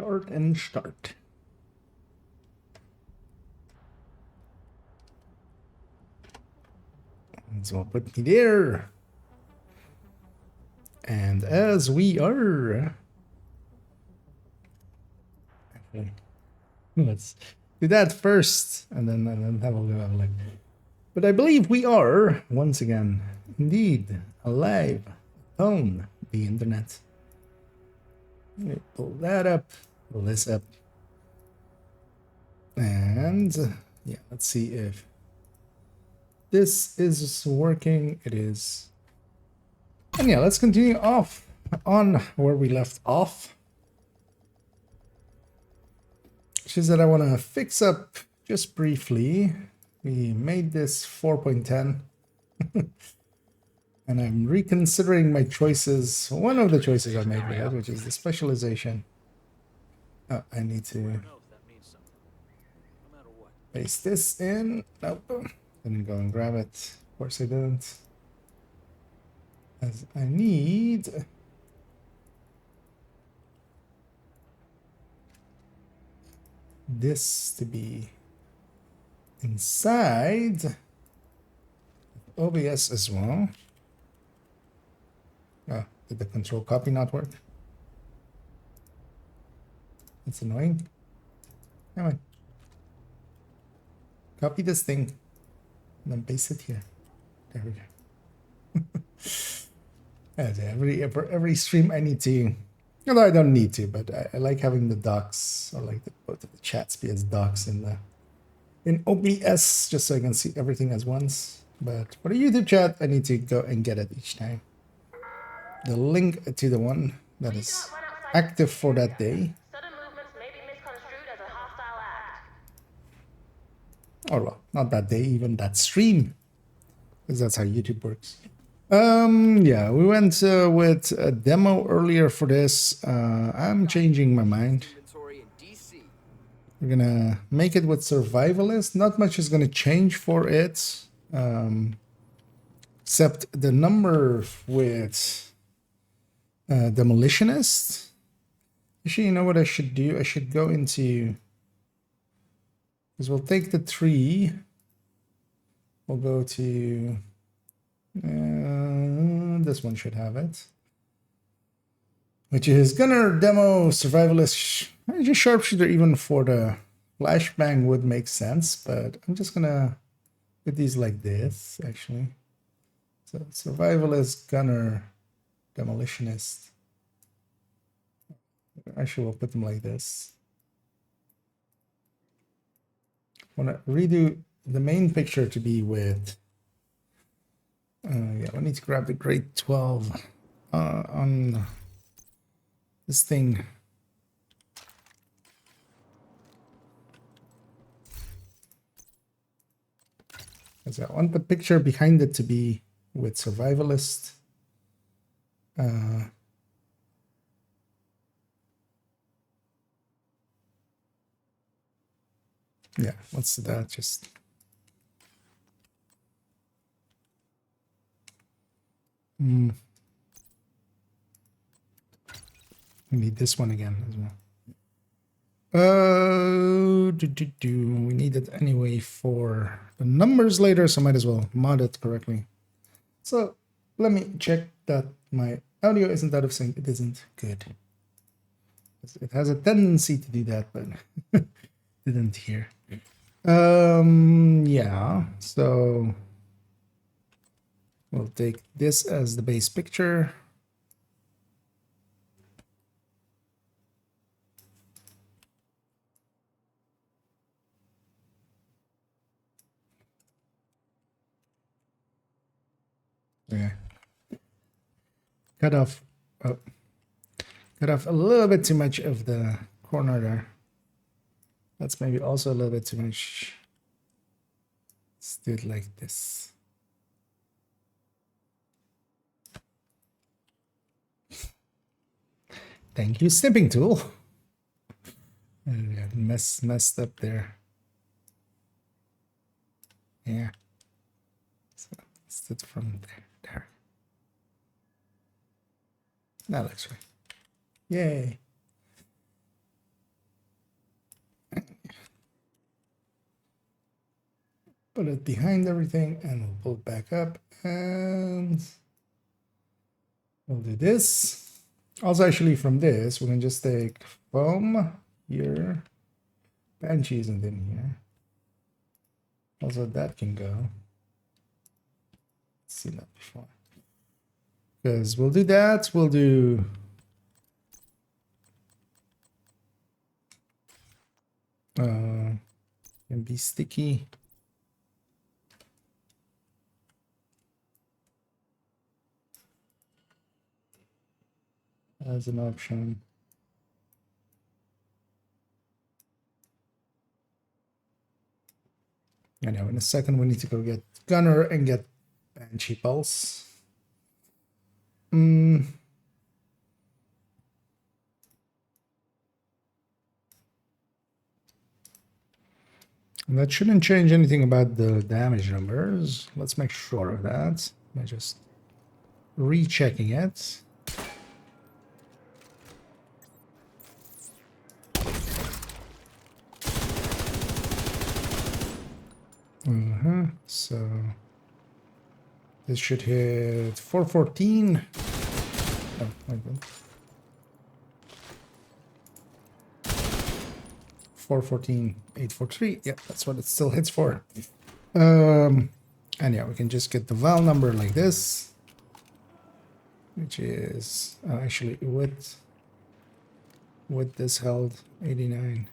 start and start. So we'll put me there. And as we are... Okay. Let's do that first, and then have a look. But I believe we are, once again, indeed, alive on the internet. Let me pull that up, pull this up. And yeah, let's see if this is working. It is. And yeah, let's continue off on where we left off. Which is that I want to fix up just briefly. We made this 4.10. And I'm reconsidering my choices. One of the choices I made with it, which is the specialization. Oh, I need to paste this in. Nope. Didn't go and grab it. Of course I didn't. As I need... this to be inside OBS as well. Oh, did the control copy not work? That's annoying. Come on. Copy this thing and then paste it here. There we go. As every stream I need to, although I don't need to, but I like having the docs, or like both of the chats be as docs in OBS, just so I can see everything as once. But for the YouTube chat, I need to go and get it each time. The link to the one that is active for that day. Or well, not that day, even that stream, because that's how YouTube works. Yeah, we went with a demo earlier for this. I'm changing my mind. We're gonna make it with survivalist. Not much is gonna change for it, except the number with demolitionist. Actually, you know what I should do? I should go into, because we'll take the 3. We'll go to this one should have it, which is gunner, demo, survivalist. Just sharpshooter, even for the flashbang would make sense, but I'm just gonna put these like this actually. So survivalist, gunner, demolitionist. Actually, we'll put them like this. I want to redo the main picture to be with. Yeah, I need to grab the grade 12 on this thing. Because I want the picture behind it to be with survivalist. Yeah, let's do that. Just we need this one again as well. We need it anyway for the numbers later, so might as well mod it correctly. So let me check that my audio isn't out of sync. It isn't. Good. It has a tendency to do that, but didn't here. Yeah, so we'll take this as the base picture. Yeah. Cut off a little bit too much of the corner there. That's maybe also a little bit too much. Let's do it like this. Thank you, snipping tool. Yeah, messed up there. Yeah. So let's do it from there. That looks right. Yay. put it behind everything, and we'll pull it back up, and we'll do this. Also, actually, from this, we can just take foam here, Banshee isn't in here. Also, that can go. Let's see that before. Because we'll do that, we'll do can be sticky. As an option. I know, in a second we need to go get Gunner and get Banshee Pulse. That shouldn't change anything about the damage numbers. Let's make sure of that by just rechecking it. So this should hit 414. Oh, my God. 414, 843. Yeah, that's what it still hits for. And yeah, we can just get the val number like this, which is actually with this held 89.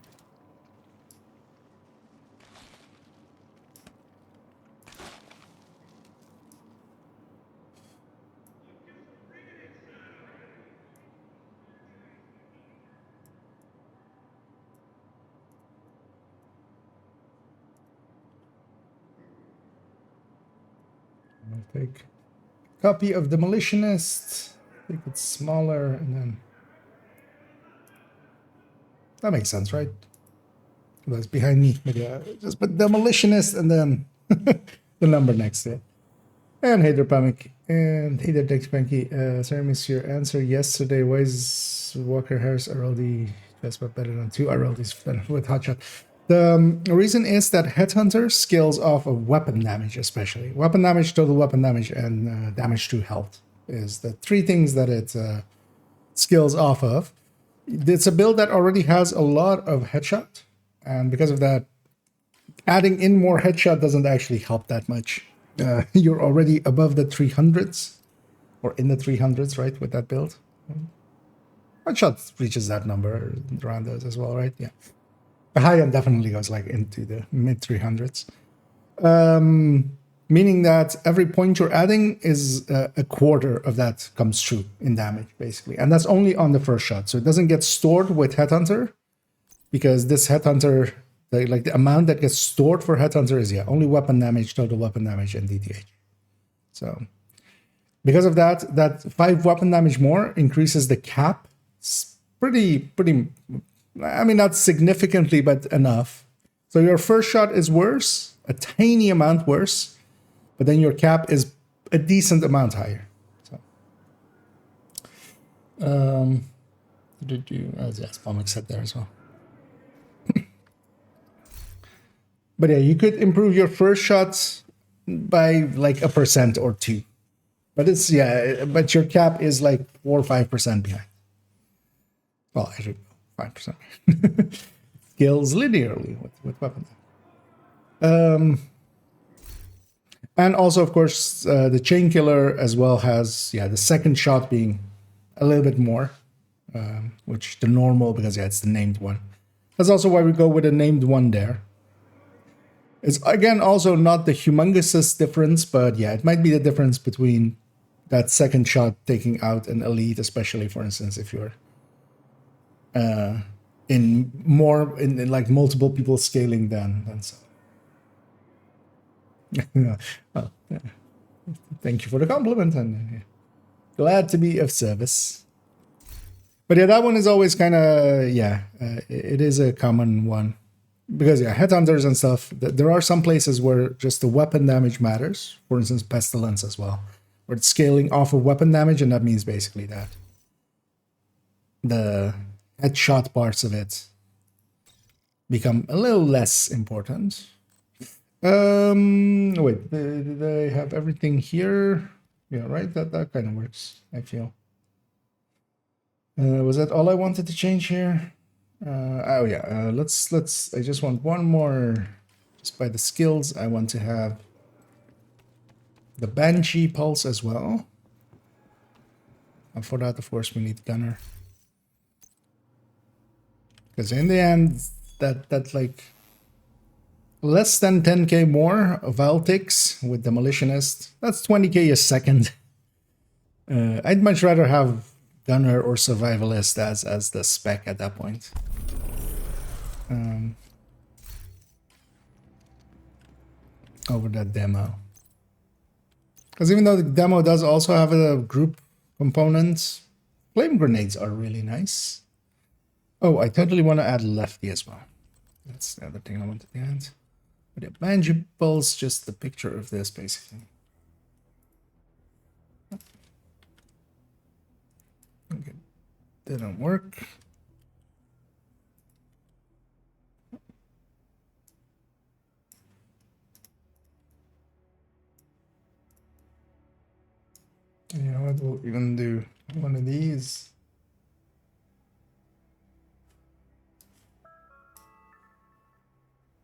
I'll take a copy of Demolitionist, make it smaller, and then that makes sense, right? That's behind me. But yeah, just put Demolitionist and then the number next to it. And hey there, Pamic. And hey there, Dex Panky. Sorry, I missed your answer yesterday. Why is Walker Harris RLD just better than 2 RLDs with Hotshot? The reason is that Headhunter scales off of weapon damage, especially. Weapon damage, total weapon damage, and damage to health is the 3 things that it scales off of. It's a build that already has a lot of headshot, and because of that, adding in more headshot doesn't actually help that much. You're already above the 300s, or in the 300s, right, with that build. Headshot reaches that number around those as well, right? Yeah. The high end definitely goes like into the mid 300s. Meaning that every point you're adding is a quarter of that comes true in damage, basically. And that's only on the first shot. So it doesn't get stored with Headhunter, because this Headhunter, the amount that gets stored for Headhunter is, only weapon damage, total weapon damage, and DTH. So because of that, that 5 weapon damage more increases the cap. It's pretty, I mean, not significantly, but enough. So your first shot is worse, a tiny amount worse, but then your cap is a decent amount higher. So, yes, Pomix said there as well. But yeah, you could improve your first shots by like 1% or 2. But it's, but your cap is like 4 or 5% behind. Well, actually, 5%. Scales linearly with weapons. And also, of course, the Chain Killer as well has, the second shot being a little bit more, which the normal, because it's the named one. That's also why we go with a named one there. It's, again, also not the humongous difference, but it might be the difference between that second shot taking out an elite, especially, for instance, if you're in like multiple people scaling than so. Well, thank you for the compliment, and glad to be of service. But that one is always kind of it is a common one, because Headhunters and stuff, there are some places where just the weapon damage matters. For instance, Pestilence as well, where it's scaling off of weapon damage, and that means basically that the headshot parts of it become a little less important. Wait, did I have everything here? Yeah, right. That kind of works, I feel. Was that all I wanted to change here? Oh yeah. Let's. I just want one more. Just by the skills, I want to have the Banshee pulse as well. And for that, of course, we need Gunner. Because in the end, that like less than 10k more of Valtix with Demolitionist. That's 20k a second. I'd much rather have Gunner or Survivalist as the spec at that point. Over that demo. Because even though the demo does also have a group component, flame grenades are really nice. Oh, I totally want to add Lefty as well. That's the other thing I wanted to add. But yeah, Banshee Pulse, just the picture of this basically. Okay, didn't work. You know what, we'll even do one of these.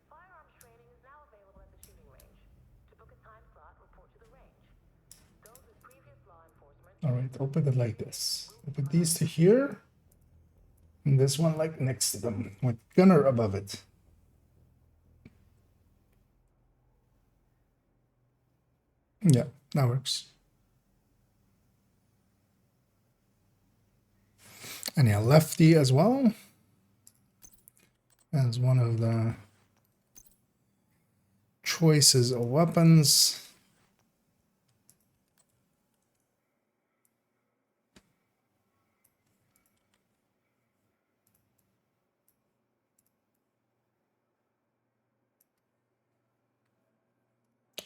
Firearms training is now available at the shooting range. To book a time slot, report to the range. Those with previous law enforcement... All right, I'll put it like this. I'll put these to here. And this one like next to them with Gunner above it. Yeah, that works. And yeah, Lefty as well. As one of the choices of weapons.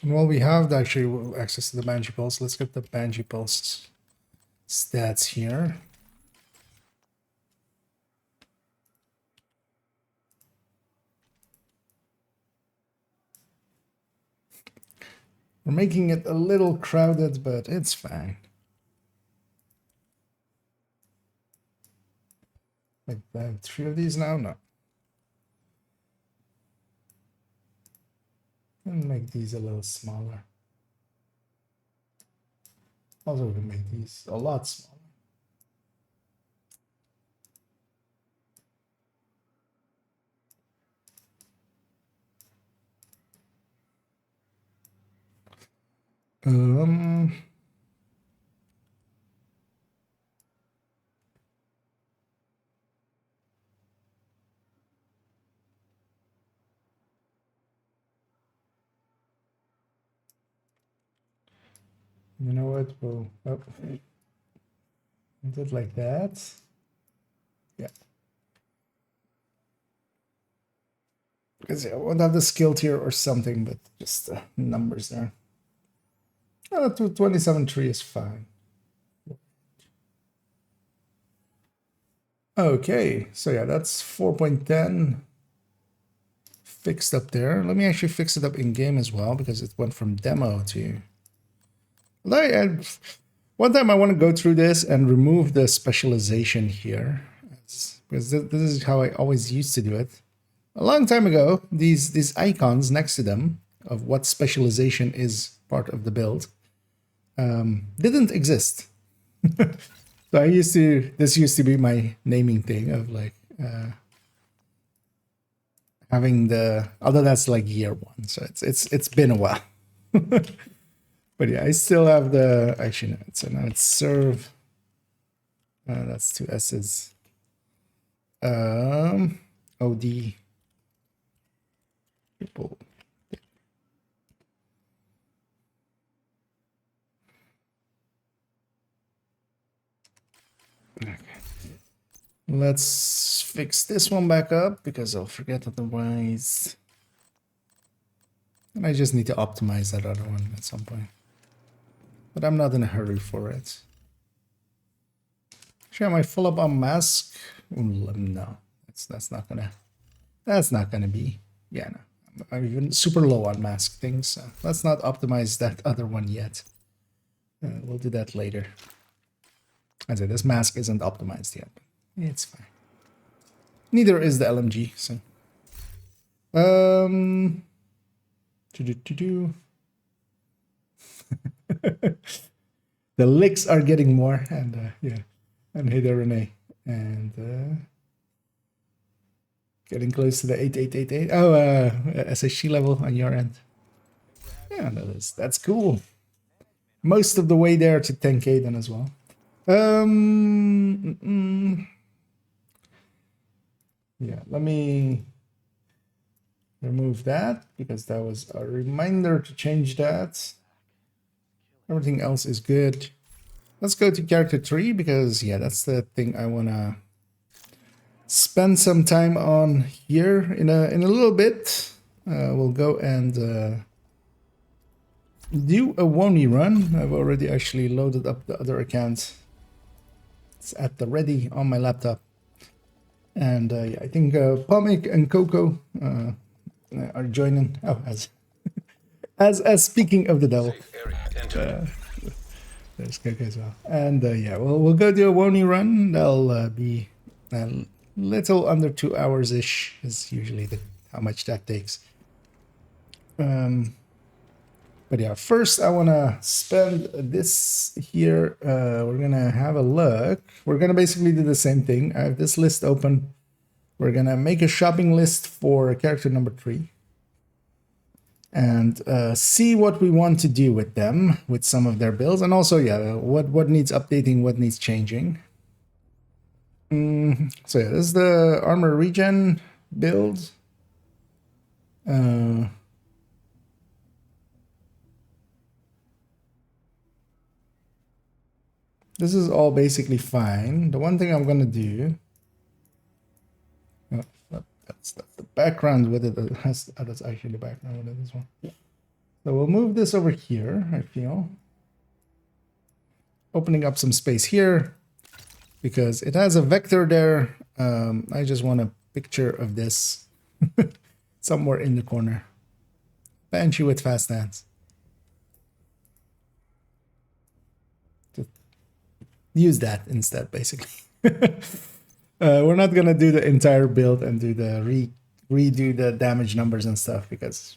And while we have actually access to the Banshee Pulse, let's get the Banshee Pulse stats here. We're making it a little crowded, but it's fine. Like I have 3 of these now? No. And make these a little smaller. Also, we can make these a lot smaller. You know what? We'll do it like that. Yeah. Because yeah, I won't have the skill tier or something, but just the numbers there. 27.3 is fine. Okay, so yeah, that's 4.10 fixed up there. Let me actually fix it up in game as well because it went from demo to. One time I want to go through this and remove the specialization here because this is how I always used to do it. A long time ago, these icons next to them of what specialization is part of the build didn't exist. So this used to be my naming thing of like having the, although that's like year 1, so it's been a while. But yeah, I still have the, actually no, so now it's serve. That's 2 S's. OD. People. Okay. Let's fix this one back up because I'll forget otherwise. And I just need to optimize that other one at some point. But I'm not in a hurry for it. Actually, am I full up on mask? No, that's not gonna be. Yeah, no, I'm even super low on mask things. So let's not optimize that other one yet. We'll do that later. I say this mask isn't optimized yet. It's fine. Neither is the LMG. So, the licks are getting more, and yeah, and hey there, Renee, and getting close to the 8888. Oh, SHC level on your end. Yeah, that's cool. Most of the way there to 10k then as well. Yeah, let me remove that because that was a reminder to change that. Everything else is good. Let's go to character 3 because yeah, that's the thing I wanna spend some time on here in a little bit. We'll go and do a Wony run. I've already actually loaded up the other account. It's at the ready on my laptop. And yeah, I think Pomik and Coco are joining. Oh, as speaking of the devil, there's Coco as well. And yeah, we'll go do a Wony run. That'll be a little under 2 hours ish. Is usually how much that takes. But yeah, first I want to spend this here. We're going to have a look. We're going to basically do the same thing. I have this list open. We're going to make a shopping list for character number 3. And see what we want to do with them, with some of their builds. And also, yeah, what needs updating, what needs changing. So yeah, this is the armor regen build. This is all basically fine. The one thing I'm gonna do, that's the background with it. That's actually the background with it as well. So we'll move this over here. I feel opening up some space here because it has a vector there. I just want a picture of this somewhere in the corner. Banshee with fast dance. Use that instead, basically. We're not gonna do the entire build and do the redo the damage numbers and stuff because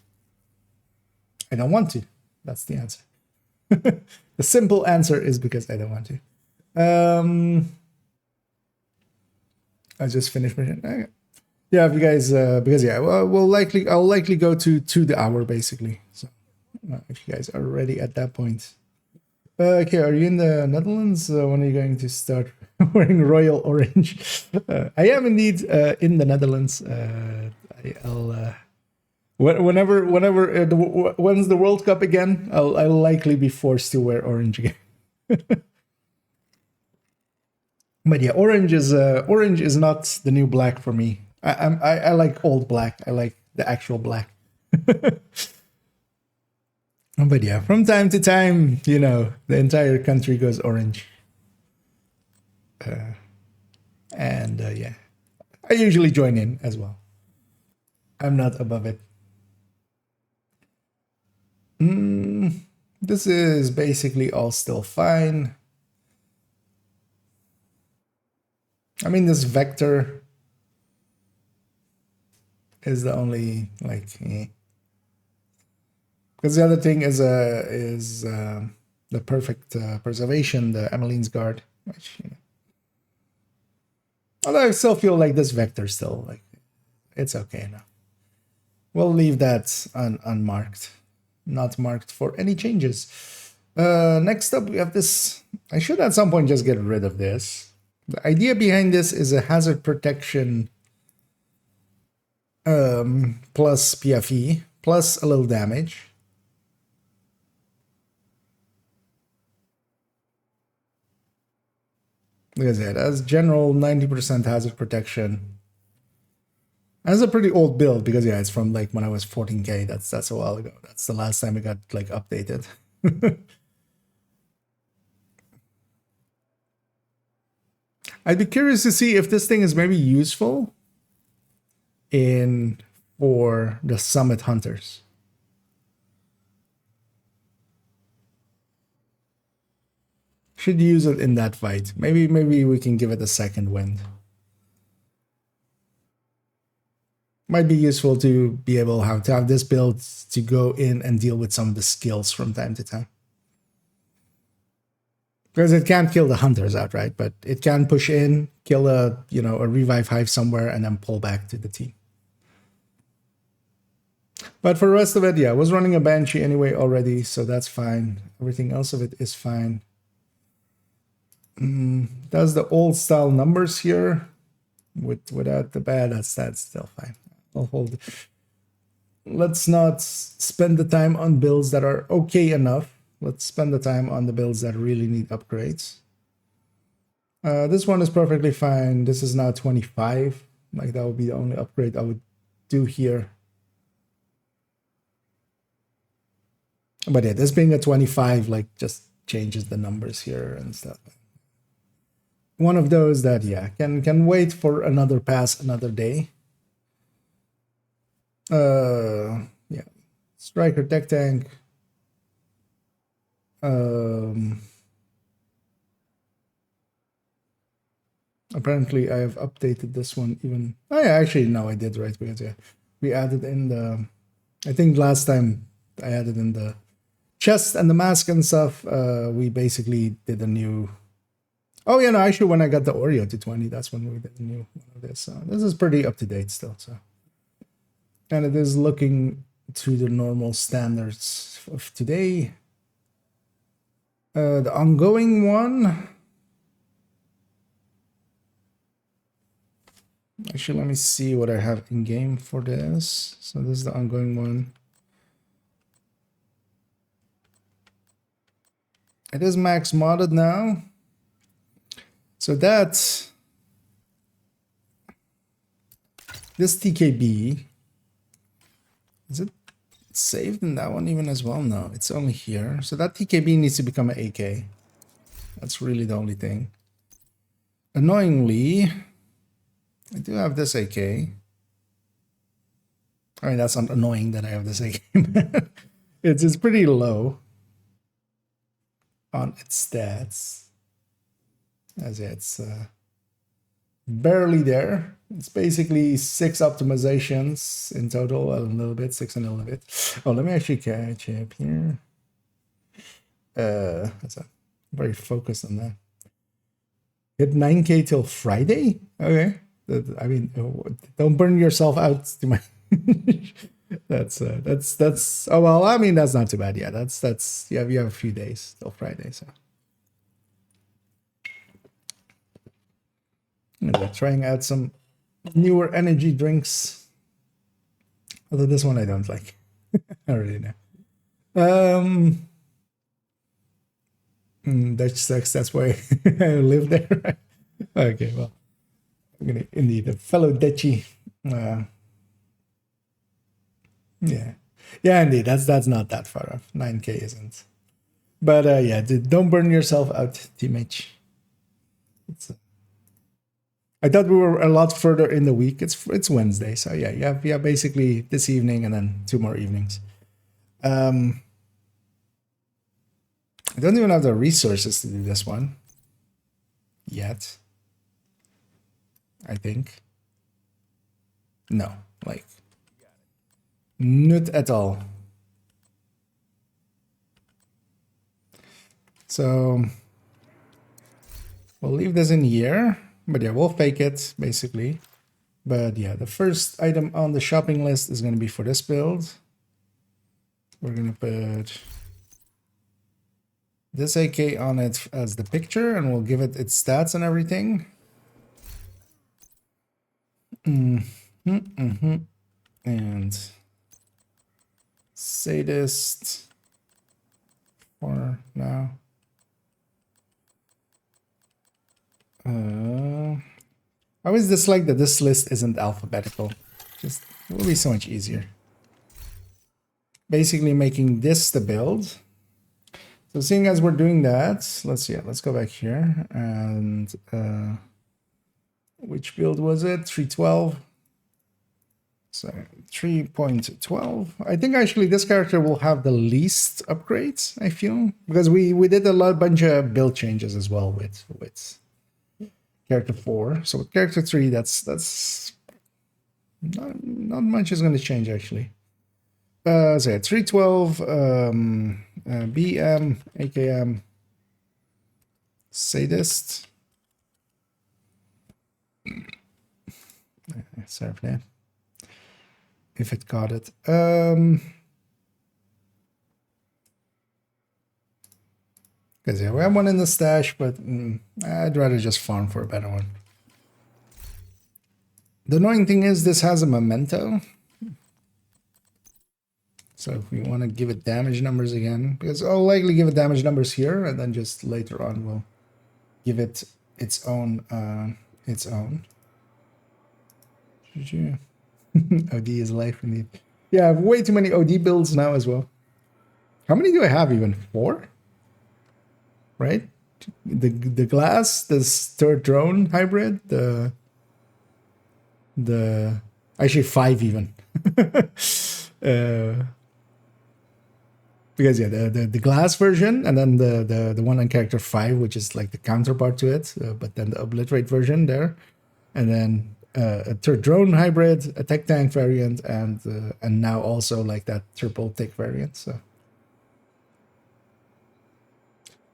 I don't want to. That's the answer. The simple answer is because I don't want to. I just finished mission. Okay. Yeah, if you guys, because yeah, I'll likely go to the hour basically. So if you guys are ready at that point. Okay, are you in the Netherlands? When are you going to start wearing royal orange? I am indeed in the Netherlands. I'll whenever when's the World Cup again? I'll likely be forced to wear orange again. But yeah, orange is not the new black for me. I like old black. I like the actual black. But yeah, from time to time, you know, the entire country goes orange. And yeah, I usually join in as well. I'm not above it. This is basically all still fine. I mean, this vector is the only, like, because the other thing is the perfect preservation, the Emmeline's Guard. Which, you know. Although I still feel like this vector still, like, it's okay now. We'll leave that unmarked, not marked for any changes. Next up, we have this. I should at some point just get rid of this. The idea behind this is a hazard protection plus PFE plus a little damage. Like I said, as general 90% hazard protection. That's a pretty old build because yeah, it's from like when I was 14k. That's a while ago. That's the last time it got like updated. I'd be curious to see if this thing is maybe useful in for the Summit Hunters. Should use it in that fight. Maybe we can give it a second wind. Might be useful to be able to have this build to go in and deal with some of the skills from time to time. Because it can't kill the hunters outright, but it can push in, kill a revive hive somewhere, and then pull back to the team. But for the rest of it, yeah, I was running a Banshee anyway already, so that's fine. Everything else of it is fine. That's the old style numbers here. Without the bad, that's still fine. I'll hold it. Let's not spend the time on builds that are okay enough. Let's spend the time on the builds that really need upgrades. This one is perfectly fine. This is now 25. Like, that would be the only upgrade I would do here. But yeah, this being a 25, like, just changes the numbers here and stuff. One of those that, yeah, can wait for another pass, another day. Yeah, Striker Tech Tank. Apparently I have updated this one even. Oh yeah, actually no, I did, right? Because yeah, we added in the. I think last time I added in the chest and the mask and stuff. We basically did a new. Oh yeah, no, actually when I got the Oreo to 20, that's when we did the new one of this. So this is pretty up to date still. So, and it is looking to the normal standards of today. The ongoing one. Actually, let me see what I have in game for this. So this is the ongoing one. It is max modded now. So that's this TKB. Is it saved in that one even as well? No, it's only here. So that TKB needs to become an AK. That's really the only thing. Annoyingly, I do have this AK. I mean, that's not annoying that I have this AK. It's pretty low on its stats. As it's barely there. It's basically 6 optimizations in total, a little bit, 6 and a little bit. Oh, let me actually catch up here. That's very focused on that. Hit 9K till Friday? Okay. I mean, don't burn yourself out to my. that's oh well. I mean, that's not too bad. Yeah, that's yeah. We have a few days till Friday, so. And we're trying out some newer energy drinks. Although this one I don't like. I really know. Dutch sucks. That's why I live there. Okay, well. I'm gonna indeed a fellow Dutchie. Yeah, indeed. That's not that far off. 9K isn't. But yeah, don't burn yourself out, teammate. I thought we were a lot further in the week. It's Wednesday, so yeah, basically this evening and then 2 more evenings. I don't even have the resources to do this one yet. I think. No, like, not at all. So we'll leave this in here, but yeah, we'll fake it basically. But yeah, the first item on the shopping list is going to be for this build. We're going to put this AK on it as the picture, and we'll give it its stats and everything. And sadist for now. I always dislike that this list isn't alphabetical. Just it will be so much easier. Basically making this the build. So seeing as we're doing that, let's go back here and which build was it? 312. So 3.12. I think actually this character will have the least upgrades, I feel, because we did a bunch of build changes as well with character 4. So with character 3, that's not much is going to change actually. So yeah, 312, BM, AKM, Sadist. Sorry for that. If it got it. Because yeah, we have one in the stash, but I'd rather just farm for a better one. The annoying thing is this has a memento. So if we want to give it damage numbers again, because I'll likely give it damage numbers here, and then just later on we'll give it its own GG. OD is life indeed. Yeah, I have way too many OD builds now as well. How many do I have even? 4? Right? The glass, this third drone hybrid, the actually 5 even. Because yeah, the glass version, and then the one on character 5, which is like the counterpart to it, but then the obliterate version there, and then a third drone hybrid, a tech tank variant, and now also like that triple tick variant. So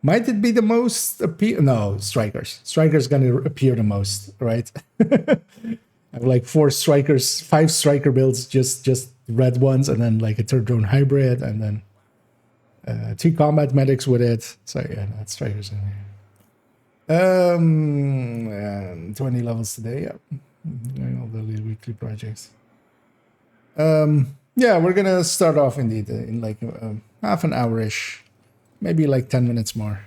might it be the most appeal? No, strikers. Strikers gonna appear the most, right? I have like 5 striker builds, just red ones, and then like a third drone hybrid, and then 2 combat medics with it. So yeah, that's strikers in here. And 20 levels today. Yep. Doing all the weekly projects. Yeah, we're gonna start off indeed in like half an hour-ish, maybe like 10 minutes more.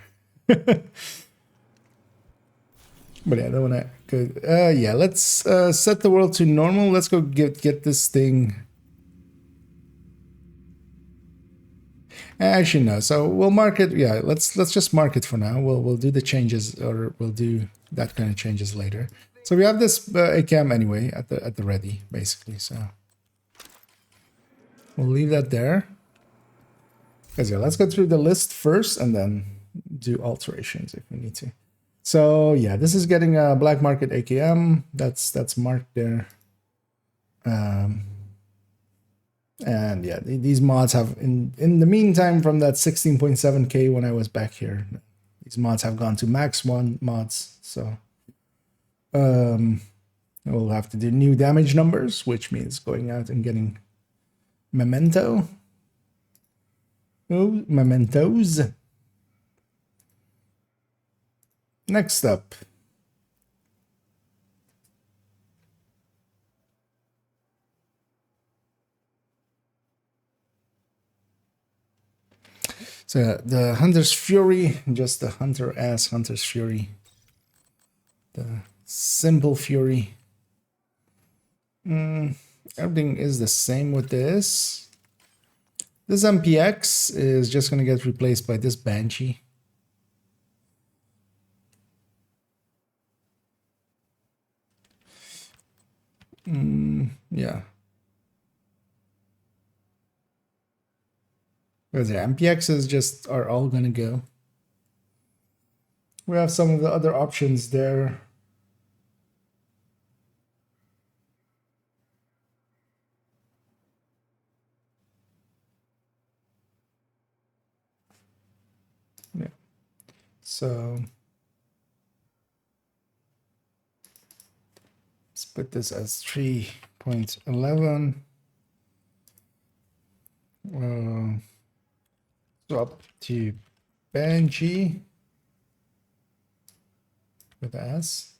But yeah, I don't wanna go. Yeah, let's set the world to normal. Let's go get this thing. Actually, no. So we'll mark it. Yeah, let's just mark it for now. We'll do the changes, or we'll do that kind of changes later. So we have this ACAM anyway at the ready, basically. So we'll leave that there. Because yeah, let's go through the list first and then do alterations if we need to. So yeah, this is getting a black market AKM. That's marked there. And yeah, these mods have in the meantime, from that 16.7k when I was back here, these mods have gone to max 1 mods. So we'll have to do new damage numbers, which means going out and getting memento. Oh, mementos. Next up. So the Hunter's Fury, just the Hunter's Fury. The simple Fury. Everything is the same with this. This MPX is just going to get replaced by this Banshee. Yeah. Because the MPXs just are all going to go. We have some of the other options there. Yeah. So let's put this as 3.11. Swap to Banshee with S.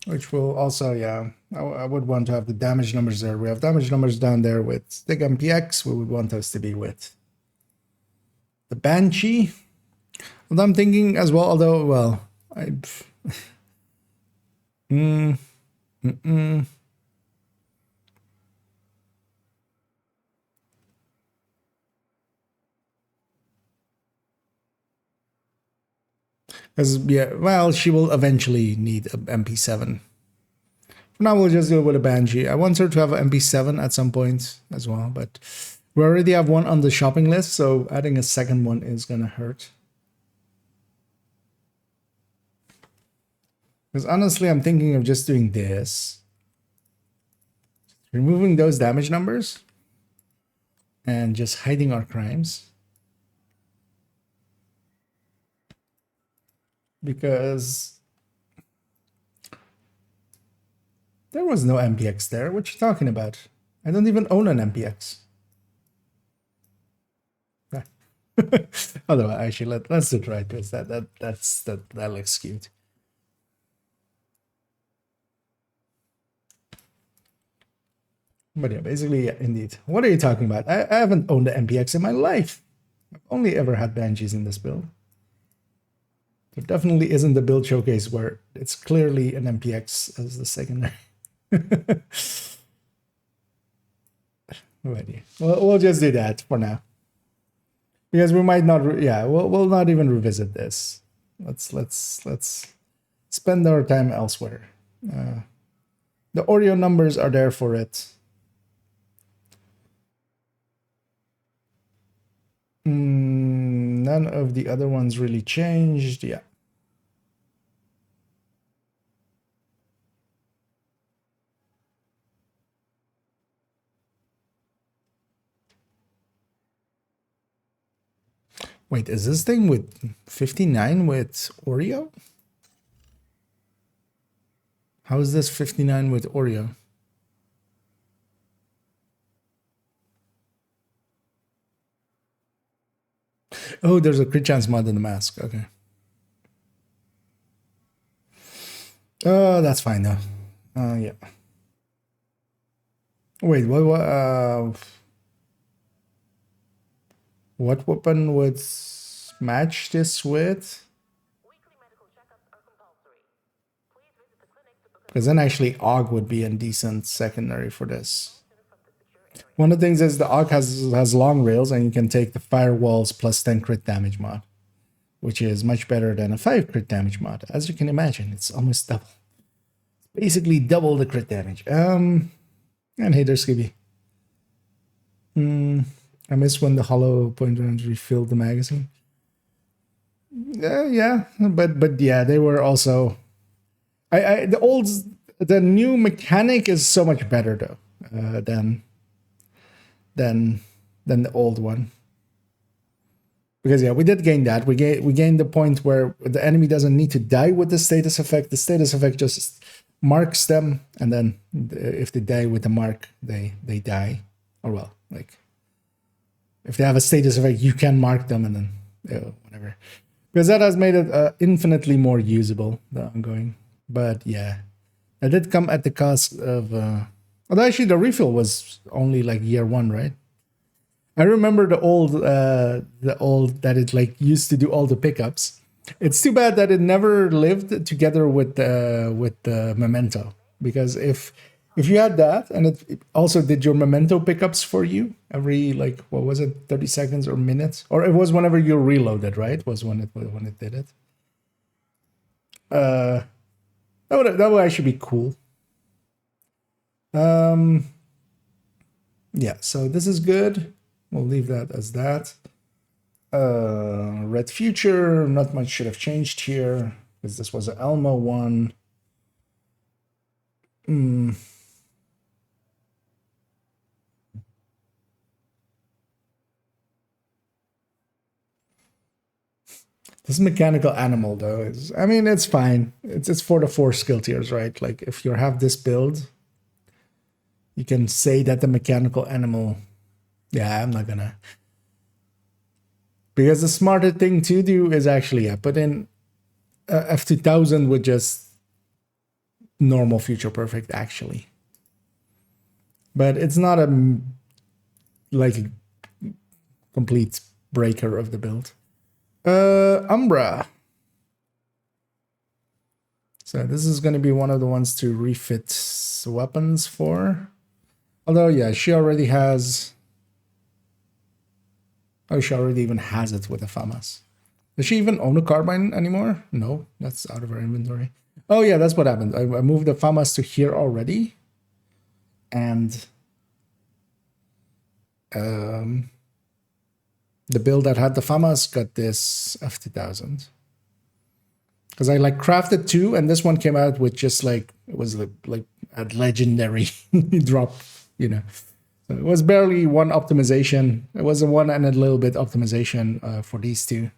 Which will also, yeah, I would want to have the damage numbers there. We have damage numbers down there with Stick MPX. We would want us to be with the Banshee. And I'm thinking as well, although, well, Because, yeah, well, she will eventually need a MP7. For now, we'll just do it with a Banshee. I want her to have an MP7 at some point as well, but we already have one on the shopping list, so adding a second one is going to hurt. Because honestly, I'm thinking of just doing this. Removing those damage numbers. And just hiding our crimes. Because there was no MPX there. What you talking about? I don't even own an MPX. Although actually, let's do it right, because that looks cute. But yeah, basically, yeah, indeed. What are you talking about? I haven't owned an MPX in my life. I've only ever had Banshees in this build. There definitely isn't the build showcase where it's clearly an MPX as the secondary. We'll just do that for now, because we might not. We'll not even revisit this. Let's spend our time elsewhere. The Oreo numbers are there for it. None of the other ones really changed. Yeah. Wait, is this thing with 59 with Oreo? How is this 59 with Oreo? Oh, there's a crit chance mod in the mask. Okay. Oh, that's fine though. Yeah. Wait, what weapon would match this with? Weekly medical checkups are compulsory. Please visit the clinic to book a Because then actually AUG would be a decent secondary for this. from the secure area. One of the things is the AUG has long rails, and you can take the firewalls plus 10 crit damage mod, which is much better than a 5 crit damage mod. As you can imagine, it's almost double. It's basically double the crit damage. And hey there, Skibby. I miss when the hollow point runs refilled the magazine. Yeah, but yeah, they were also. The new mechanic is so much better though than the old one. Because yeah, we did gain that. We gained the point where the enemy doesn't need to die with the status effect. The status effect just marks them, and then if they die with the mark, they die. Or well, like if they have a status effect, you can mark them, and then whatever. Because that has made it infinitely more usable, the ongoing. But yeah, it did come at the cost of. Although actually, the refill was only like year 1, right? I remember the old that it like used to do all the pickups. It's too bad that it never lived together with the memento, because if you had that and it also did your memento pickups for you every like what was it 30 seconds or minutes, or it was whenever you reloaded, right? Was when it did it. That would actually be cool. Yeah, so this is good. We'll leave that as that. Red Future, not much should have changed here, because this was an Elmo one. This mechanical animal, though, is, I mean, it's fine. It's for the 4 skill tiers, right? Like, if you have this build, you can say that the mechanical animal... Yeah, I'm not gonna... Because the smarter thing to do is actually, put in F2000 with just normal Future Perfect, actually. But it's not a, like, complete breaker of the build. Umbra. So this is going to be one of the ones to refit weapons for. Although, yeah, she already has... Oh, she already even has it with the FAMAS. Does she even own a carbine anymore? No, that's out of her inventory. Oh yeah, that's what happened. I moved the FAMAS to here already. And the build that had the FAMAS got this F2000. Because I like crafted two, and this one came out with just like, it was like a legendary drop, you know. So it was barely one optimization. It was a one and a little bit optimization for these two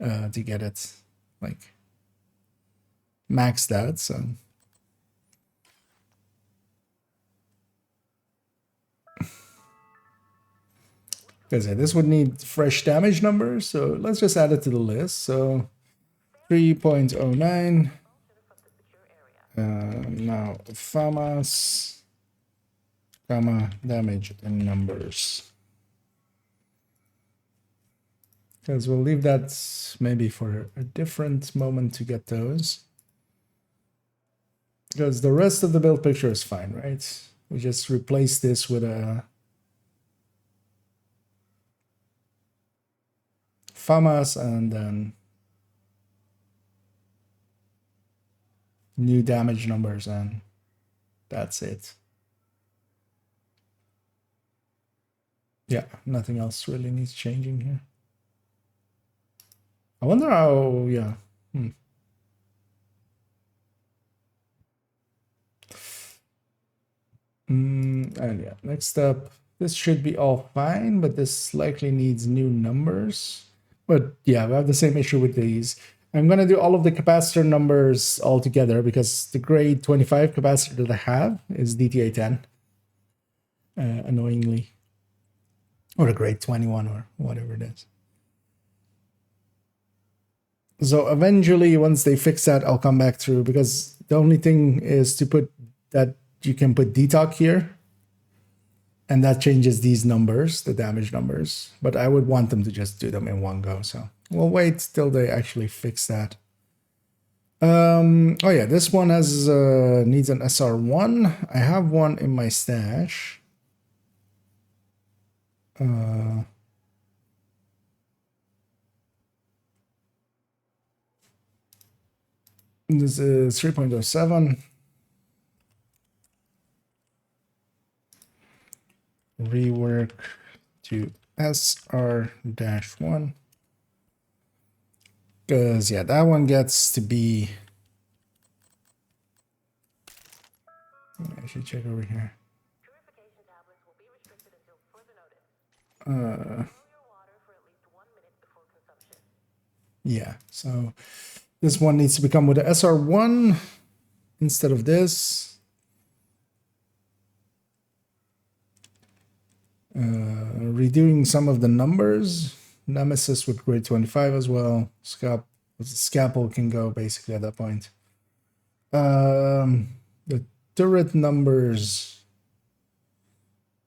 to get it like maxed out. So because this would need fresh damage numbers, so let's just add it to the list. So 3.09. Now FAMAS, comma, damage and numbers. Because we'll leave that maybe for a different moment to get those. Because the rest of the build picture is fine, right? We just replace this with a FAMAS and then new damage numbers, and that's it. Yeah, nothing else really needs changing here. I wonder how, yeah. And yeah, next up, this should be all fine, but this likely needs new numbers. But yeah, we have the same issue with these. I'm going to do all of the capacitor numbers all together because the grade 25 capacitor that I have is DTA 10. Annoyingly. Or a grade 21 or whatever it is. So eventually, once they fix that, I'll come back through, because the only thing is to put that you can put DTOC here. And that changes these numbers, the damage numbers. But I would want them to just do them in one go. So we'll wait till they actually fix that. Oh yeah, this one has needs an SR1. I have one in my stash. This is 3.07. Rework to SR-1. Because, yeah, that one gets to be... I should check over here. Purification tablets will be restricted until further notice. Boil your water for at least 1 minute before consumption. Yeah, so this one needs to become with the SR1 instead of this. Redoing some of the numbers. Nemesis with grade 25 as well. Scalpel can go basically at that point. The turret numbers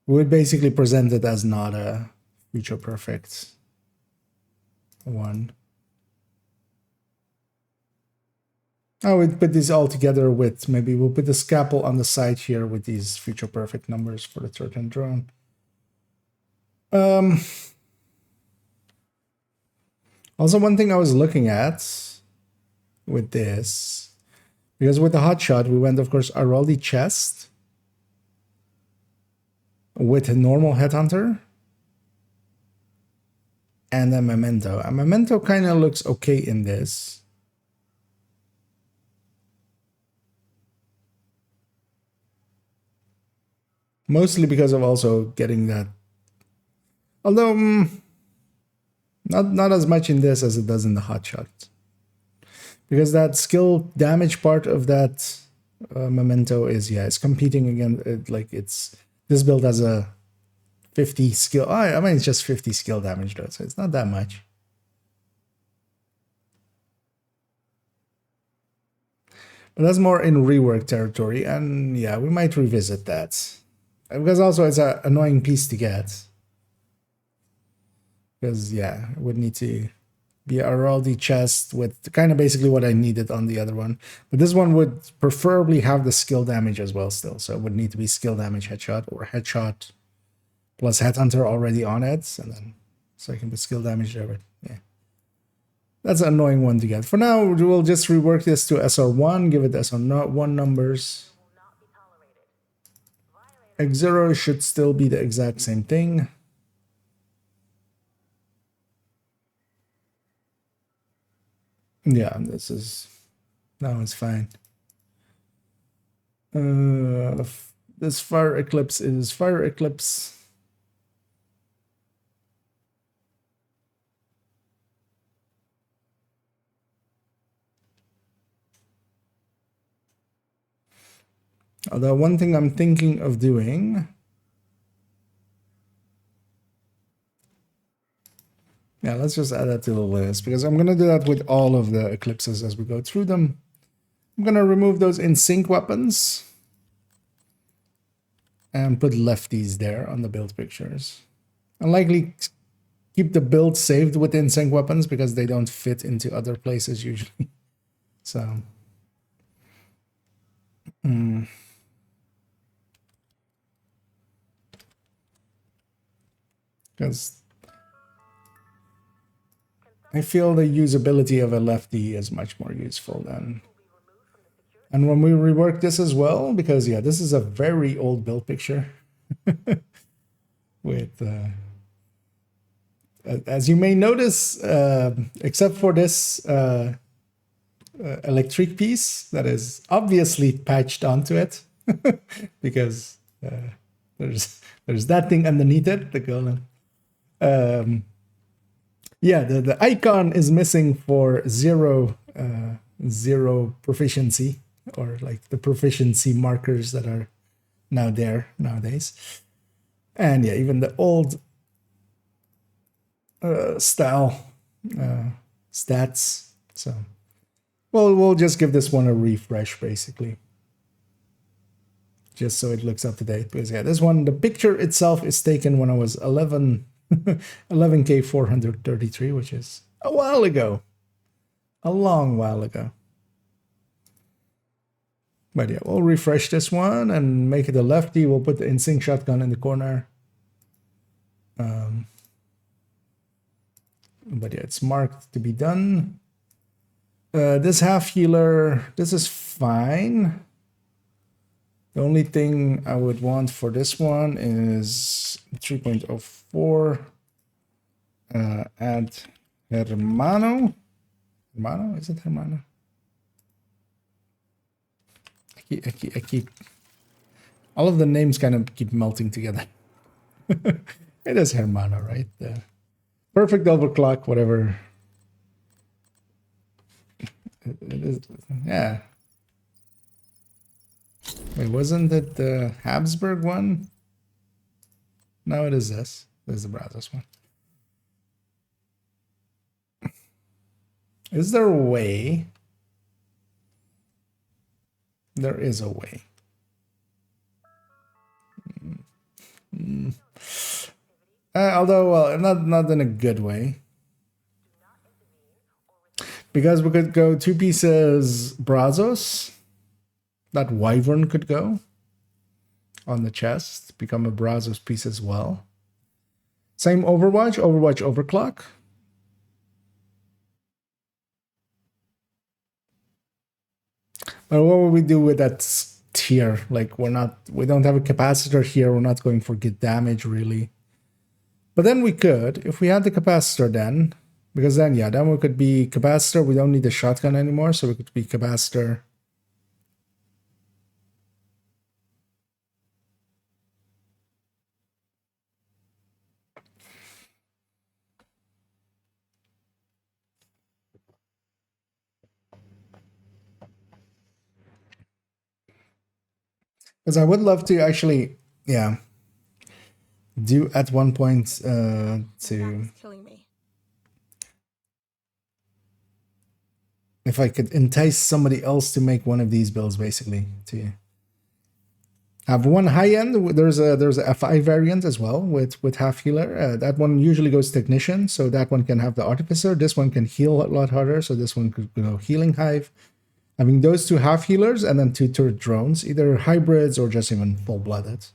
would basically present it as not a future perfect one. I would put these all together with, maybe we'll put the scalpel on the side here with these future perfect numbers for the turret and drone. Also, one thing I was looking at with this, because with the hotshot, we went, of course, Araldi chest with a normal headhunter and a memento. A memento kind of looks okay in this. Mostly because of also getting that. Although, not as much in this as it does in the hotshot. Because that skill damage part of that memento is, yeah, it's competing against, like, it's, this build has a 50 skill, I mean, it's just 50 skill damage though, so it's not that much. But that's more in rework territory, and yeah, we might revisit that. Because also it's an annoying piece to get. Because, yeah, it would need to be a Araldi chest with kind of basically what I needed on the other one. But this one would preferably have the skill damage as well still. So it would need to be skill damage headshot or headshot plus headhunter already on it. And then, so I can put skill damage there, but yeah. That's an annoying one to get. For now, we'll just rework this to SR1, give it SR1 numbers. X0 should still be the exact same thing. Yeah, this is... Now it's fine. This fire eclipse is fire eclipse. Although one thing I'm thinking of doing, yeah, let's just add that to the list because I'm gonna do that with all of the eclipses as we go through them. I'm gonna remove those in sync weapons and put lefties there on the build pictures. And likely keep the build saved within sync weapons because they don't fit into other places usually. So, because I feel the usability of a lefty is much more useful than. And when we rework this as well, because yeah, this is a very old build picture with, as you may notice, except for this electric piece that is obviously patched onto it, because there's that thing underneath it, the golem. Yeah, the icon is missing for zero proficiency, or like the proficiency markers that are now there nowadays. And yeah, even the old style stats. So, well, we'll just give this one a refresh basically, just so it looks up to date. Because yeah, this one, the picture itself is taken when I was 11K 433, which is a while ago, a long while ago. But yeah, we'll refresh this one and make it a lefty. We'll put the in-sync shotgun in the corner. But yeah, it's marked to be done. This half healer, this is fine. The only thing I would want for this one is 3.04. Add Hermano. Hermano? Is it Hermano? I keep all of the names kind of keep melting together. It is Hermano, right? The perfect overclock, whatever. It is, yeah. Wait, wasn't it the Habsburg one? No, it is this. This is the Brazos one. Is there a way? There is a way. Although, well, not in a good way. Because we could go 2 pieces Brazos. That Wyvern could go on the chest, become a Brazos piece as well. Same Overwatch Overclock. But what would we do with that tier? Like we don't have a capacitor here. We're not going for good damage really. But then we could, if we had the capacitor then, because then yeah, then we could be capacitor. We don't need the shotgun anymore, so we could be capacitor. Because I would love to actually, yeah, do at one point to killing me. If I could entice somebody else to make one of these builds, basically to have one high end. There's a F5 variant as well with half healer. That one usually goes technician, so that one can have the artificer. This one can heal a lot harder, so this one could go healing hive. Having those 2 half healers and then 2 turret drones, either hybrids or just even full blooded.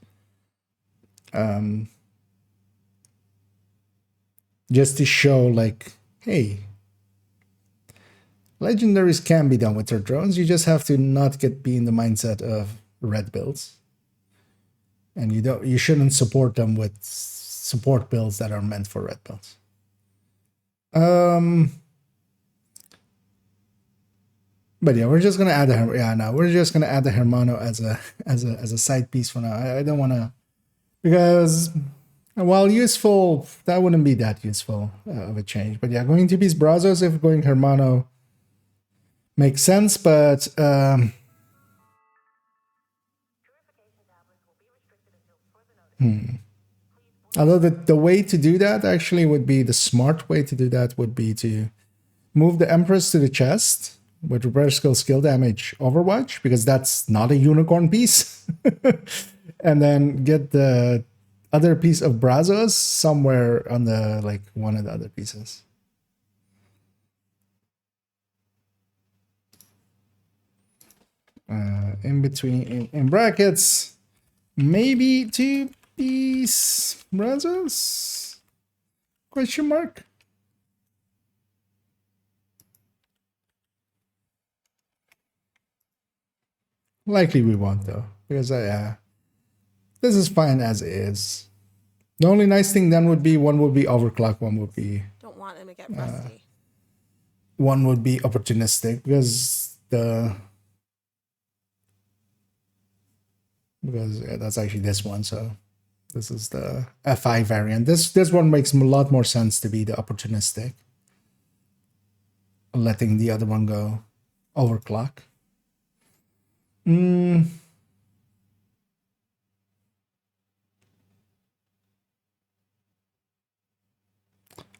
Just to show like, hey, Legendaries can be done with third drones. You just have to not be in the mindset of red builds. And you shouldn't support them with support builds that are meant for red builds. But yeah, we're just gonna add we're just gonna add the Hermano as a side piece for now. I don't wanna, because while useful, that wouldn't be that useful of a change. But yeah, going to these Brazos if going Hermano makes sense, but although the way to do that actually would be, the smart way to do that would be to move the Empress to the chest with repair skill damage Overwatch, because that's not a unicorn piece. And then get the other piece of Brazos somewhere on the, like, one of the other pieces. In between, in brackets, maybe 2 piece Brazos? Question mark? Likely we won't though, because this is fine as is. The only nice thing then would be one would be overclock, one would be Don't want him to get rusty. one would be opportunistic, because that's actually this one. So this is the FI variant. This one makes a lot more sense to be the opportunistic, letting the other one go overclock.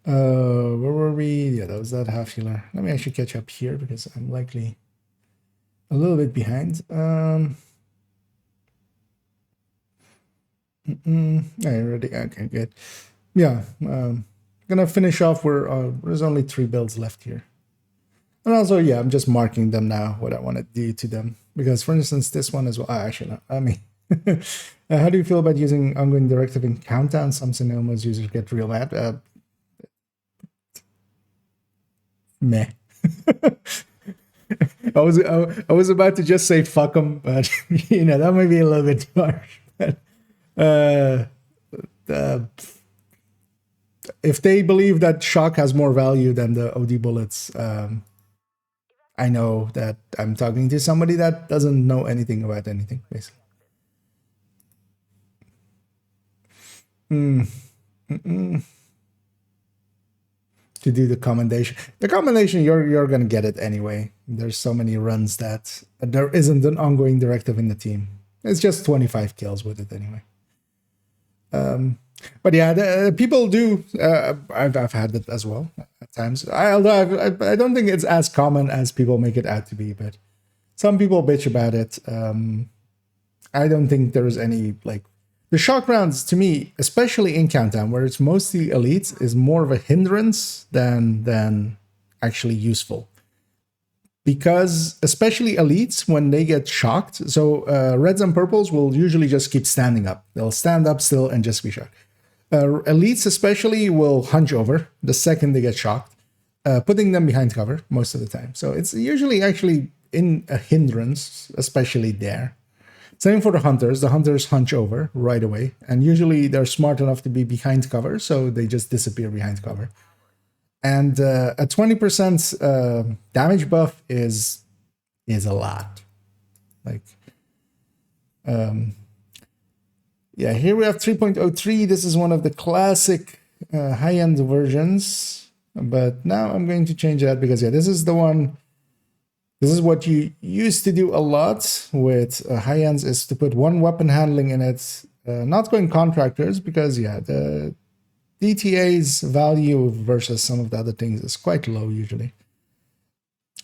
Where were we? Yeah, that was that half healer. Let me actually catch up here because I'm likely a little bit behind. I already, okay, good. Yeah, gonna finish off where there's only 3 builds left here. And also, yeah, I'm just marking them now, what I want to do to them. Because, for instance, this one as well. Actually, no, I mean, how do you feel about using ongoing directive in Countdown? Some Sonomas users get real mad. Meh. I was about to just say fuck them, but you know, that might be a little bit too harsh. But, if they believe that shock has more value than the OD bullets, I know that I'm talking to somebody that doesn't know anything about anything, basically. To do the commendation. The commendation, you're gonna get it anyway. There's so many runs that there isn't an ongoing directive in the team. It's just 25 kills with it anyway. But yeah, people do. I've had it as well at times. Although I don't think it's as common as people make it out to be. But some people bitch about it. I don't think there's any, like, the shock rounds to me, especially in Countdown, where it's mostly elites, is more of a hindrance than actually useful. Because especially elites, when they get shocked, so reds and purples will usually just keep standing up. They'll stand up still and just be shocked. Elites especially will hunch over the second they get shocked, putting them behind cover most of the time. So it's usually actually in a hindrance, especially there. Same for the hunters. The hunters hunch over right away, and usually they're smart enough to be behind cover, so they just disappear behind cover. And a 20% damage buff is a lot. Like, yeah, here we have 3.03. This is one of the classic high-end versions, but now I'm going to change that because, yeah, this is the one. This is what you used to do a lot with high ends, is to put one weapon handling in it, not going contractors, because, yeah, the DTA's value versus some of the other things is quite low usually.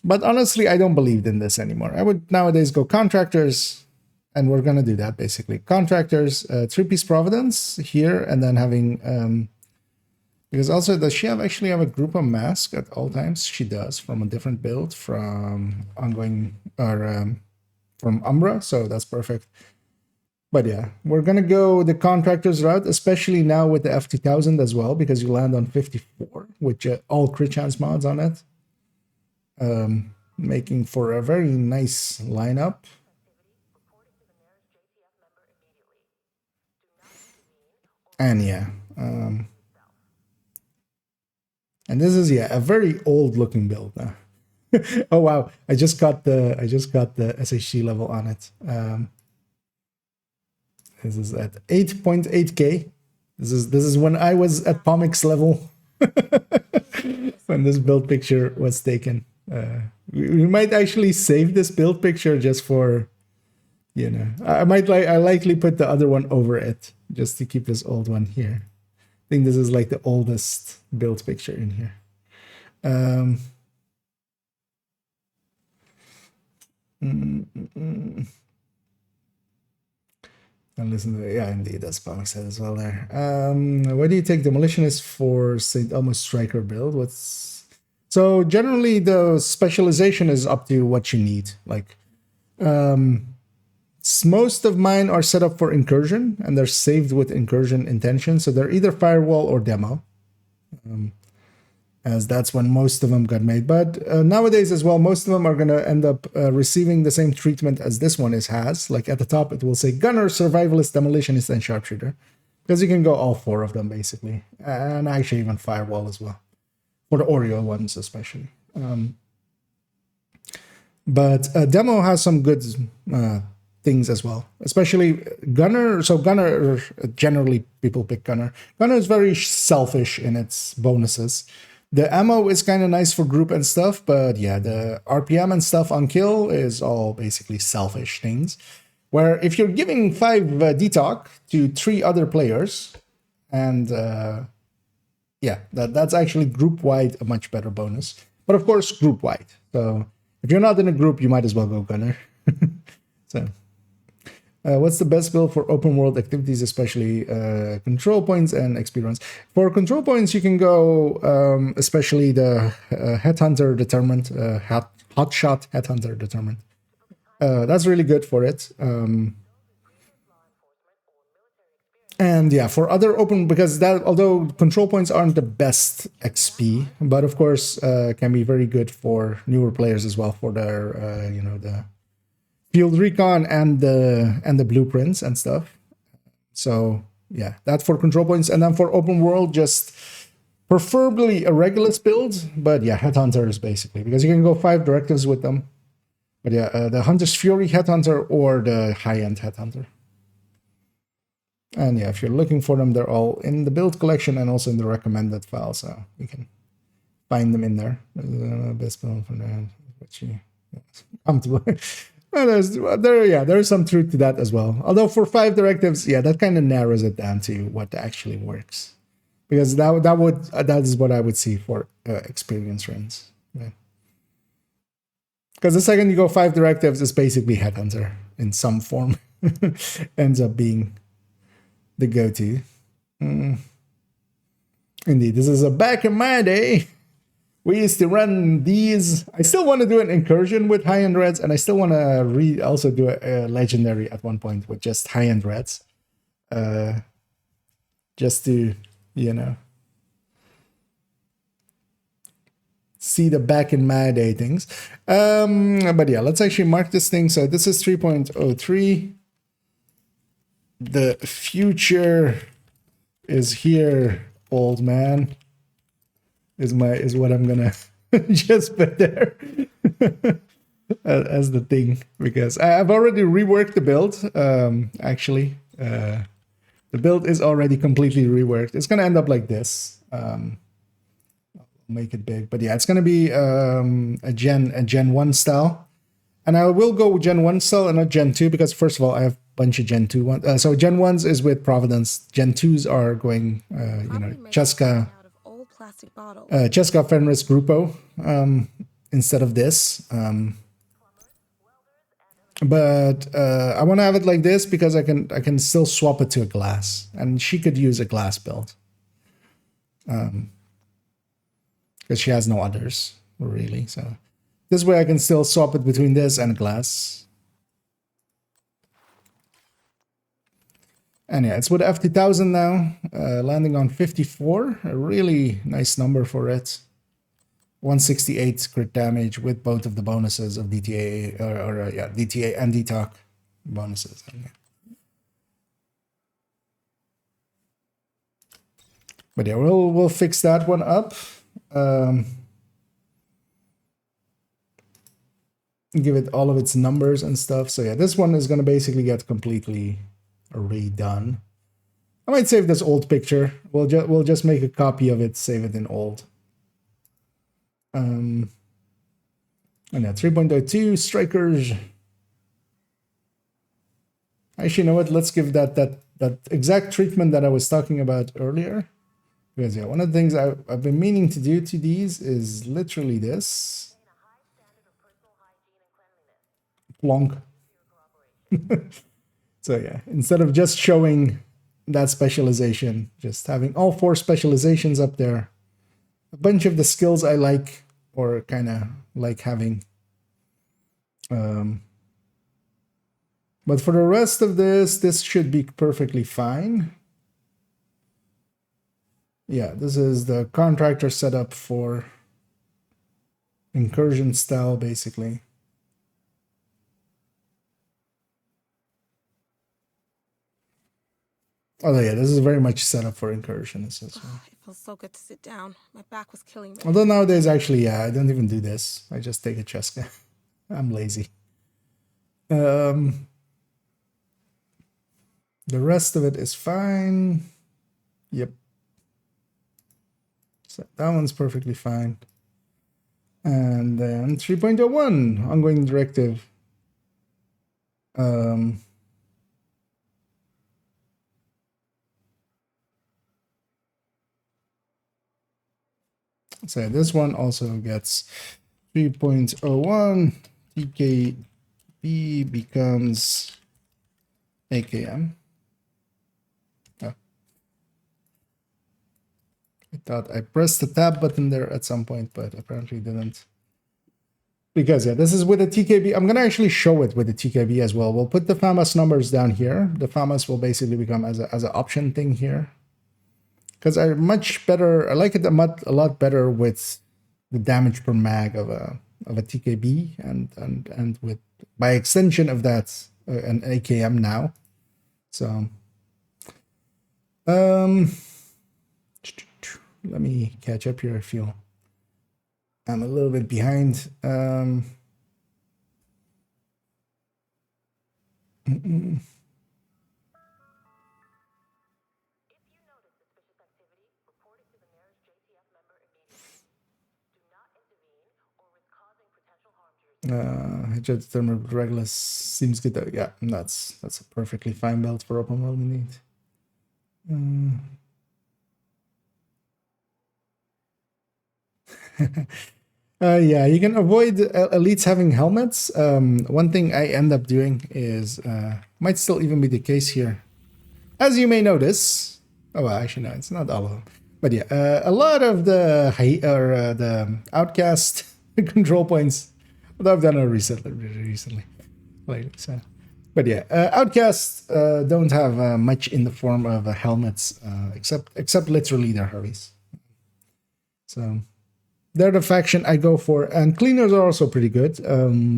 But honestly, I don't believe in this anymore. I would nowadays go contractors, and we're going to do that basically. Contractors, 3-piece Providence here, and then having... because also, does she actually have a group of mask at all times? She does, from a different build, from ongoing, or from Umbra, so that's perfect. But yeah, we're gonna go the contractors route, especially now with the F2000 as well, because you land on 54 with all crit chance mods on it. making for a very nice lineup. And yeah, and this is a very old looking build now. Oh wow, I just got the SHC level on it. This is at 8.8k. This is when I was at Pomix level when this build picture was taken. We might actually save this build picture just for, you know, I likely put the other one over it just to keep this old one here. I think this is like the oldest build picture in here. And listen to it. Yeah, indeed, that's Pomix said as well there. Why do you take Demolitionist for St. Elmo's Striker build? So generally the specialization is up to what you need. Like, most of mine are set up for incursion and they're saved with incursion intention. So they're either firewall or demo, as that's when most of them got made. But nowadays as well, most of them are going to end up receiving the same treatment as this one has. Like at the top, it will say Gunner, Survivalist, Demolitionist, and Sharpshooter. Because you can go all four of them basically. And actually even firewall as well. For the Oreo ones especially. But demo has some good things as well, especially Gunner. So Gunner, generally people pick Gunner. Gunner is very selfish in its bonuses. The ammo is kind of nice for group and stuff, but yeah, the RPM and stuff on kill is all basically selfish things. Where if you're giving 5 detox to 3 other players, and yeah, that's actually group-wide a much better bonus. But of course, group-wide. So if you're not in a group, you might as well go Gunner. So, what's the best build for open world activities, especially control points and experience? For control points, you can go especially the Headhunter Determined, Hotshot Headhunter Determined. That's really good for it. And yeah, for other open, because that, although control points aren't the best XP, but of course can be very good for newer players as well for their, you know, the field recon and the blueprints and stuff. So yeah, that for control points. And then for open world, just preferably a Regulus build, but yeah, Headhunters basically, because you can go 5 directives with them. But yeah, the Hunter's Fury Headhunter or the high-end Headhunter. And yeah, if you're looking for them, they're all in the build collection and also in the recommended file, so you can find them in there. Best build for that, which you comfortable. Well, there's some truth to that as well. Although for 5 directives, yeah, that kind of narrows it down to what actually works, because that is what I would see for experience runs. Yeah. Because the second you go 5 directives, it's basically Headhunter in some form. Ends up being the go-to. Indeed, this is a back in my day. We used to run these. I still want to do an incursion with high-end reds, and I still want to also do a legendary at one point with just high-end reds. Just to, you know, see the back in my day things. But yeah, let's actually mark this thing. So this is 3.03. The future is here, old man. Is what I'm gonna just put there as the thing, because I've already reworked the build. Actually, the build is already completely reworked. It's gonna end up like this. I'll make it big, but yeah, it's gonna be a Gen 1 style. And I will go with Gen 1 style and not Gen 2, because first of all, I have a bunch of Gen 2 ones. So Gen 1s is with Providence. Gen 2s are going, you know, Cheska Fenris Grupo instead of this. But I want to have it like this because I can still swap it to a glass. And she could use a glass build. Because she has no others, really, so... This way I can still swap it between this and glass. And yeah, it's with F2000 now, landing on 54. A really nice number for it. 168 crit damage with both of the bonuses of DTA yeah, DTA and DTOC bonuses. But yeah, we'll fix that one up. Give it all of its numbers and stuff. So yeah, this one is going to basically get completely redone. I might save this old picture. We'll just make a copy of it, save it in old. And yeah, 3.02 strikers. Actually, you know what? Let's give that exact treatment that I was talking about earlier. Because yeah, one of the things I've been meaning to do to these is literally this. Plonk. So yeah, instead of just showing that specialization, just having all 4 specializations up there. A bunch of the skills I like, or kind of like having. But for the rest of this should be perfectly fine. Yeah, this is the contractor setup for incursion style, basically. Oh yeah, this is very much set up for incursion. This is. It feels so good to sit down. My back was killing me. Although nowadays, actually, yeah, I don't even do this. I just take a Cheska. I'm lazy. The rest of it is fine. Yep. So that one's perfectly fine. And then 3.01, ongoing directive. So this one also gets 3.01. TKB becomes AKM. Oh. I thought I pressed the tab button there at some point, but apparently didn't. Because yeah, this is with the TKB. I'm gonna actually show it with the TKB as well. We'll put the FAMAS numbers down here. The FAMAS will basically become as an option thing here. Because I like it a lot better with the damage per mag of a TKB and with by extension of that an AKM now. So let me catch up here. I feel I'm a little bit behind. Just Regulus seems good though. Yeah, that's a perfectly fine belt for open world indeed. Yeah, you can avoid elites having helmets. One thing I end up doing is might still even be the case here, as you may notice. Oh, well, actually no, it's not all of them. But yeah, a lot of the the outcast control points. Although I've done it recently, lately. So, but yeah, outcasts don't have much in the form of helmets, except literally their Harveys. So they're the faction I go for, and cleaners are also pretty good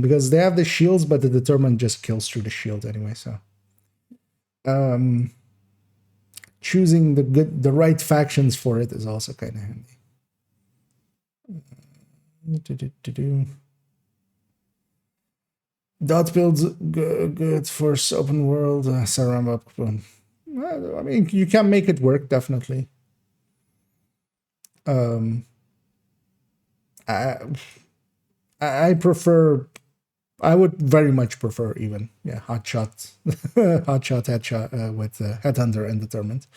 because they have the shields, but the determined just kills through the shield anyway. So, choosing the right factions for it is also kind of handy. Dot builds good for open world. Saramba. I mean, you can make it work, definitely. I prefer. I would very much prefer even hotshot, headshot with headhunter and determined.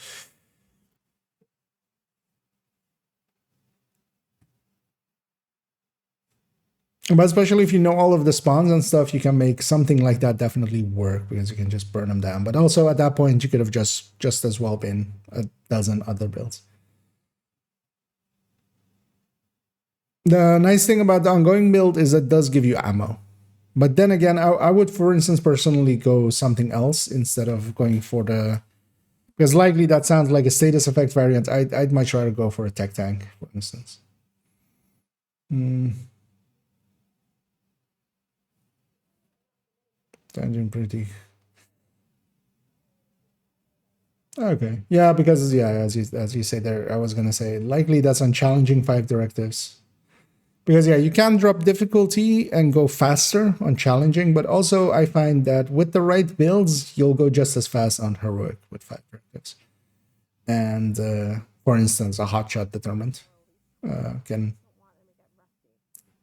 But especially if you know all of the spawns and stuff, you can make something like that definitely work because you can just burn them down. But also at that point, you could have just as well been a dozen other builds. The nice thing about the ongoing build is it does give you ammo. But then again, I would, for instance, personally go something else instead of going for the... Because likely that sounds like a status effect variant. I'd much rather go for a tech tank, for instance. Dungeon pretty. Okay. Yeah, because yeah, as you say there, I was gonna say likely that's on challenging 5 directives. Because yeah, you can drop difficulty and go faster on challenging, but also I find that with the right builds, you'll go just as fast on heroic with 5 directives. And for instance, a hotshot determined can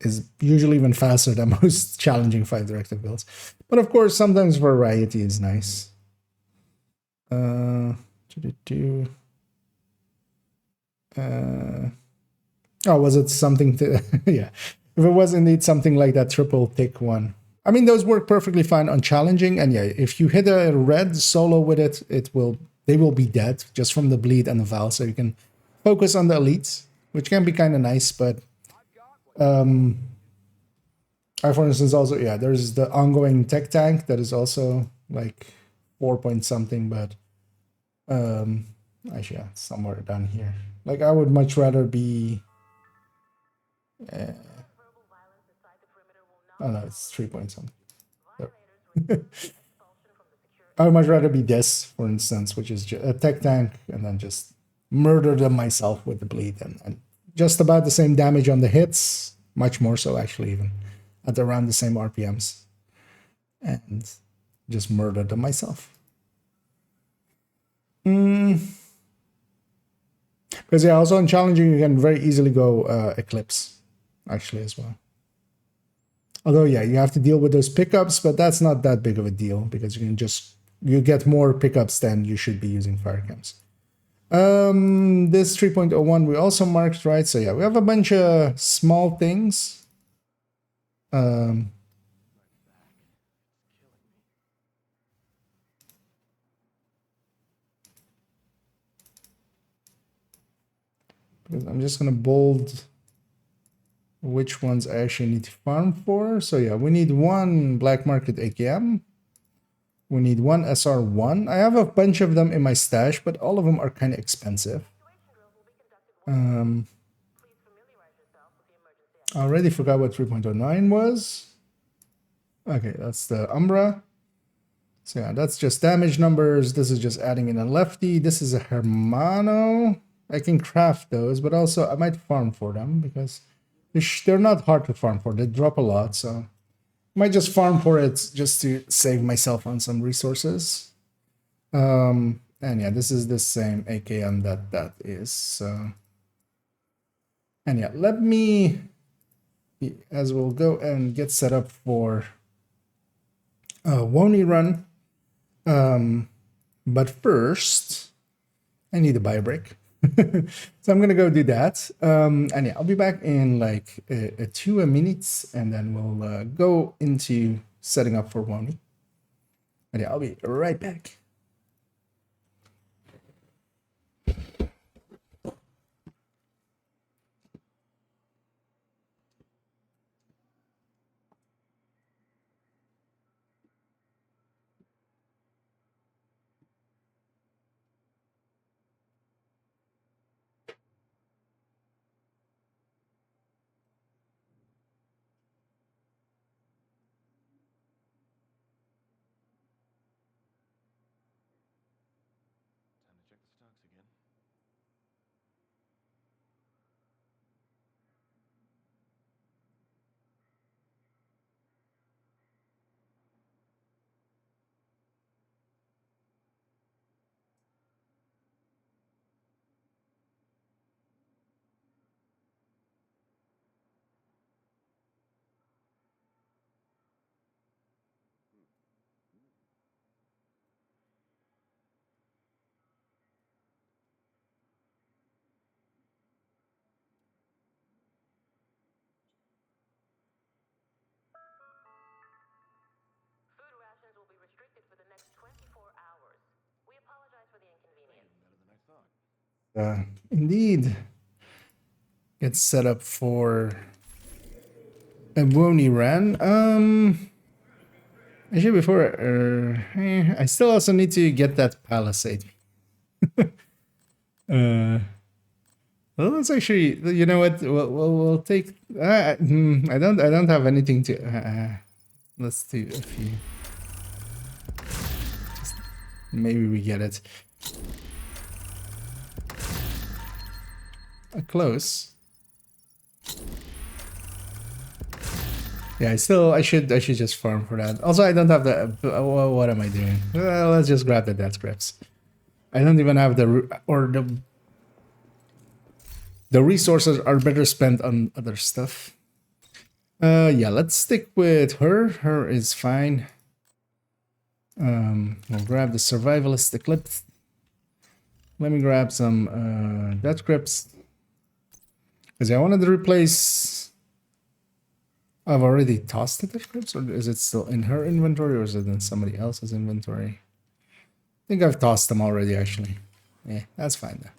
is usually even faster than most challenging 5 directive builds. But of course, sometimes variety is nice. Oh, was it something to yeah. If it was indeed something like that triple tick one. I mean, those work perfectly fine on challenging, and yeah, if you hit a red solo with it, they will be dead just from the bleed and the val, so you can focus on the elites, which can be kind of nice, but I, for instance, also, yeah, there's the ongoing tech tank that is also like 4 point something, but actually, yeah, somewhere down here. Like, I would much rather be. Oh no, it's 3 point something. So. I would much rather be this, for instance, which is a tech tank, and then just murder them myself with the bleed, and just about the same damage on the hits, much more so actually, even at around the same RPMs, and just murder them myself. Because yeah, also in challenging, you can very easily go Eclipse, actually, as well. Although yeah, you have to deal with those pickups, but that's not that big of a deal because you get more pickups than you should be using fire camps. This 3.01 we also marked, right? So yeah, we have a bunch of small things. Because I'm just gonna bold which ones I actually need to farm for. So yeah, we need 1 black market AKM. We need 1 SR1. I have a bunch of them in my stash, but all of them are kind of expensive. I already forgot what 3.09 was. Okay, that's the Umbra. So yeah, that's just damage numbers. This is just adding in a lefty. This is a Hermano. I can craft those, but also I might farm for them because they're not hard to farm for. They drop a lot, so I might just farm for it just to save myself on some resources. And yeah, this is the same AKM that is. So, and yeah, let me, as we'll go and get set up for Woney run. But first, I need to buy a brick. So I'm gonna go do that. And yeah, I'll be back in like 2 minutes, and then we'll go into setting up for Woney. And yeah, I'll be right back. Food rations will be restricted for the next 24 hours. We apologize for the inconvenience. Indeed. Get set up for a Woney run. Actually, before I still also need to get that palisade. Well, let's actually, you know what? We'll take. I don't have anything to. Let's do a few. Just maybe we get it. Close. Yeah, I should just farm for that. Also, I don't have the. What am I doing? Let's just grab the death grips. I don't even have the resources are better spent on other stuff. Yeah, let's stick with her. Her is fine. We'll grab the survivalist eclipse. Let me grab some death grips. Because I wanted to replace. I've already tossed the death grips, or is it still in her inventory, or is it in somebody else's inventory? I think I've tossed them already, actually. Yeah, that's fine though.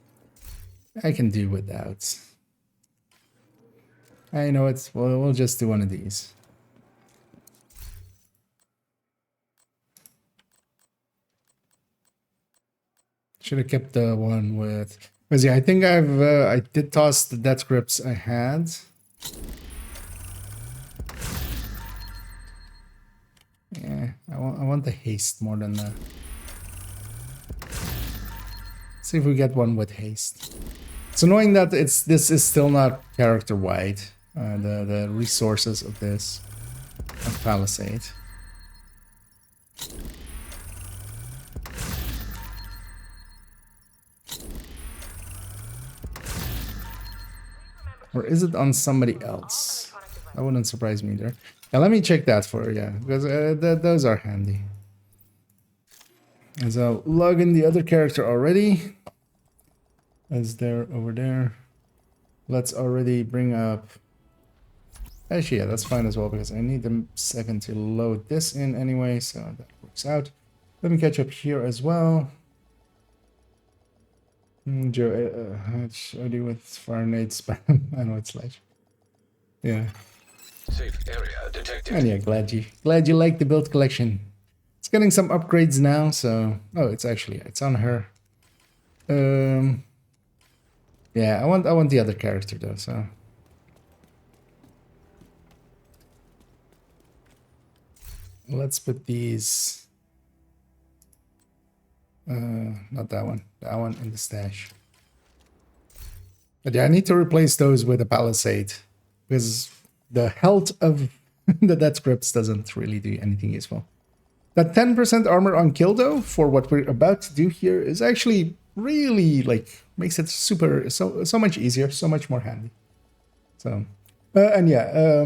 I can do without. I know it. We'll just do one of these. Should have kept the one with. Because yeah, I think I did toss the death grips I had. Yeah, I want the haste more than the. See if we get one with haste. It's annoying that this is still not character wide. The resources of this of Palisade. Or is it on somebody else? That wouldn't surprise me either. Yeah, let me check that for you, because those are handy. And so log in the other character already. As they're over there. Let's already bring up. Actually, yeah, that's fine as well, because I need a second to load this in anyway, so that works out. Let me catch up here as well. Joe, I do with Fahrenheit spam. I know it's like. Yeah. Safe area detected. And yeah, glad you like the build collection. It's getting some upgrades now, so it's on her. Yeah, I want the other character though, so let's put these not that one. That one in the stash. But yeah, I need to replace those with a Palisade, because the health of the death grips doesn't really do anything useful. That 10% armor on kill though, for what we're about to do here, is actually really makes it so much easier, so much more handy. So and yeah,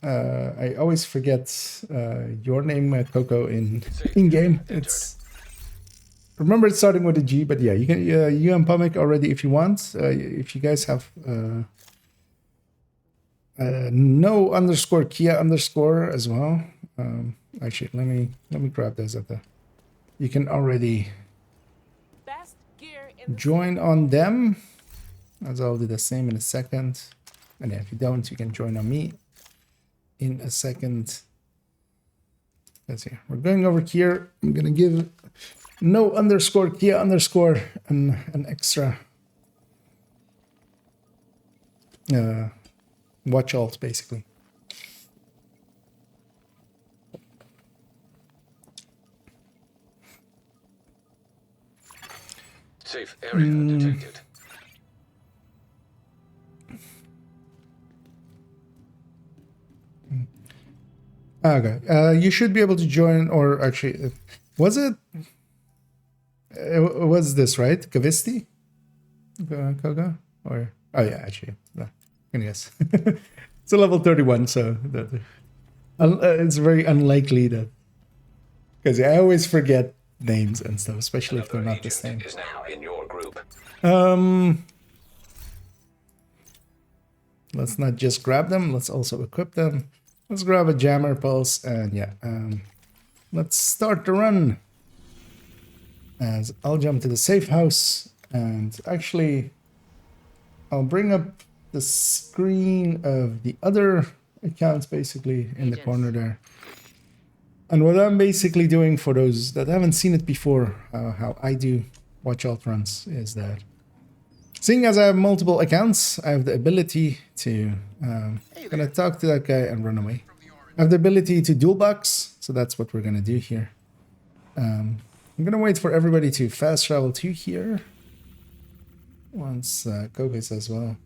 I always forget your name, Coco, in game. It's remember it's starting with a G, but yeah, you can you and Pumic already if you want. If you guys have no underscore Kia underscore as well. Actually, let me grab those at the. You can already join on them, as I'll do the same in a second. And yeah, if you don't, you can join on me in a second. Let's see. We're going over here. I'm gonna give no underscore Kia underscore an extra watch alt basically. Safe area detected. Okay, you should be able to join, or actually, was it was this right? Kavisti? Koga? Or oh yeah, actually, yes. It's a level 31, so it's very unlikely that, because I always forget names and stuff, especially if they're not the same. Is now in your group. Let's not just grab them, let's also equip them. Let's grab a jammer pulse, and yeah, let's start the run. As I'll jump to the safe house, and actually I'll bring up the screen of the other accounts basically in the corner there. And what I'm basically doing, for those that haven't seen it before, how I do watch alt runs, is that Seeing as I have multiple accounts, I have the ability to... I'm gonna talk to that guy and run away. I have the ability to dual box, so that's what we're gonna do here. I'm gonna wait for everybody to fast travel to here. Once Kobe as well.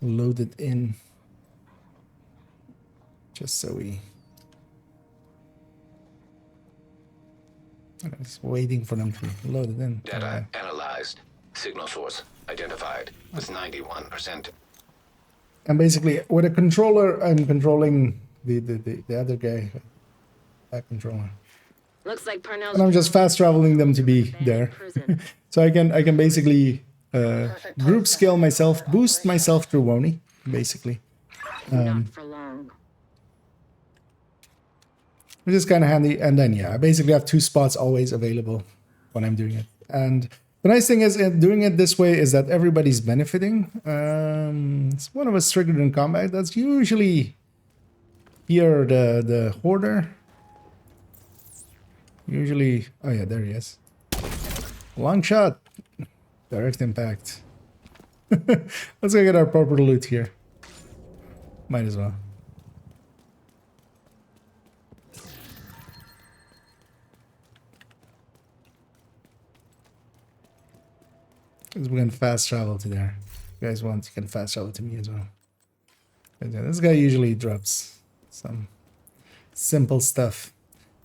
Load it in. Just so we... I'm just waiting for them to load it in. Data analyzed. Signal source identified with 91%. And basically, with a controller, I'm controlling the other guy. That controller. Looks like Parnell's And I'm just fast traveling them to be there. So I can basically group scale myself, boost myself through Wony, basically. not for long. Which is kind of handy. And then, yeah, I basically have 2 spots always available when I'm doing it. And the nice thing is doing it this way is that everybody's benefiting. It's one of us triggered in combat. That's usually here the hoarder. Usually, oh yeah, there he is. Long shot. Direct impact. Let's go get our proper loot here. Might as well. Because we can fast travel to there. If you guys want, you can fast travel to me as well. But yeah, this guy usually drops some simple stuff.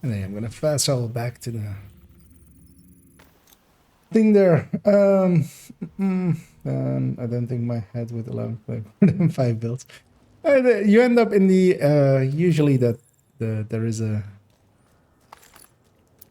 And then I'm gonna fast travel back to the thing there. I don't think my head would allow me to play more than 5 builds. You end up in the usually that there is a...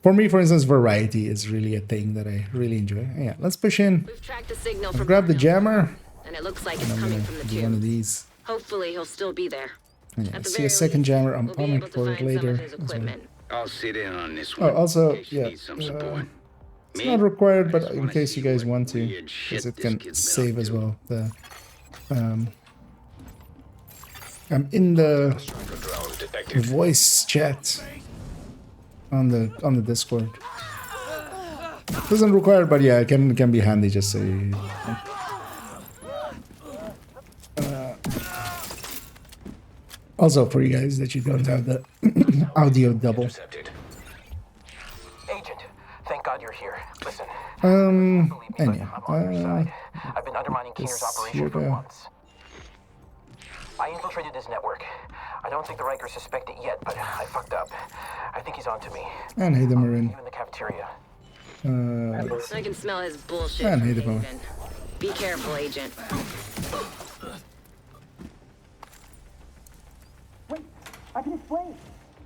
For me, for instance, variety is really a thing that I really enjoy. Yeah, let's push in. We've tracked the signal from Grab the Parnell, jammer. and it looks like And it's I'm coming gonna from the do one of tube. these. Hopefully, he'll still be there. And yeah, At the see very a second least, jammer. I'm we'll be coming able to for it find some later. of his as well. equipment. I'll sit in on this Oh, one. also, in case you yeah, need some support. it's Me? not required, but I just in wanna case see you guys what want to, weird because shit it this can kid's been save up as to. well. I'm in the Striker drone detected. voice chat on the Discord. Doesn't require, but yeah, it can be handy just so you. Also, for you guys that you don't have the audio double. Intercepted. Agent, thank God you're here. Listen. And I'm yeah, on your side. I've been undermining this Keener's operation here for go. months. I infiltrated his network. I don't think the Rikers suspect it yet, but I fucked up. I think he's on to me. And hey, the Marine. You in the cafeteria. I can smell his bullshit. And from hey, the boy. Haven. Be careful, Agent. I can explain.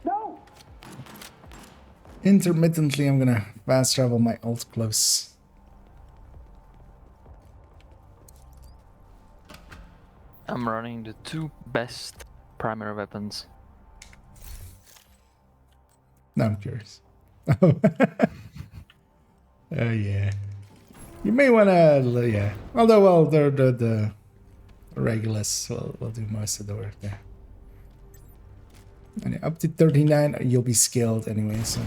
No! Intermittently, I'm gonna fast travel my ult close. I'm running the 2 best primary weapons. Now I'm curious. Oh yeah. You may wanna, yeah. Although, well, the Regulus will do most of the work there. And up to 39, you'll be skilled anyway, so.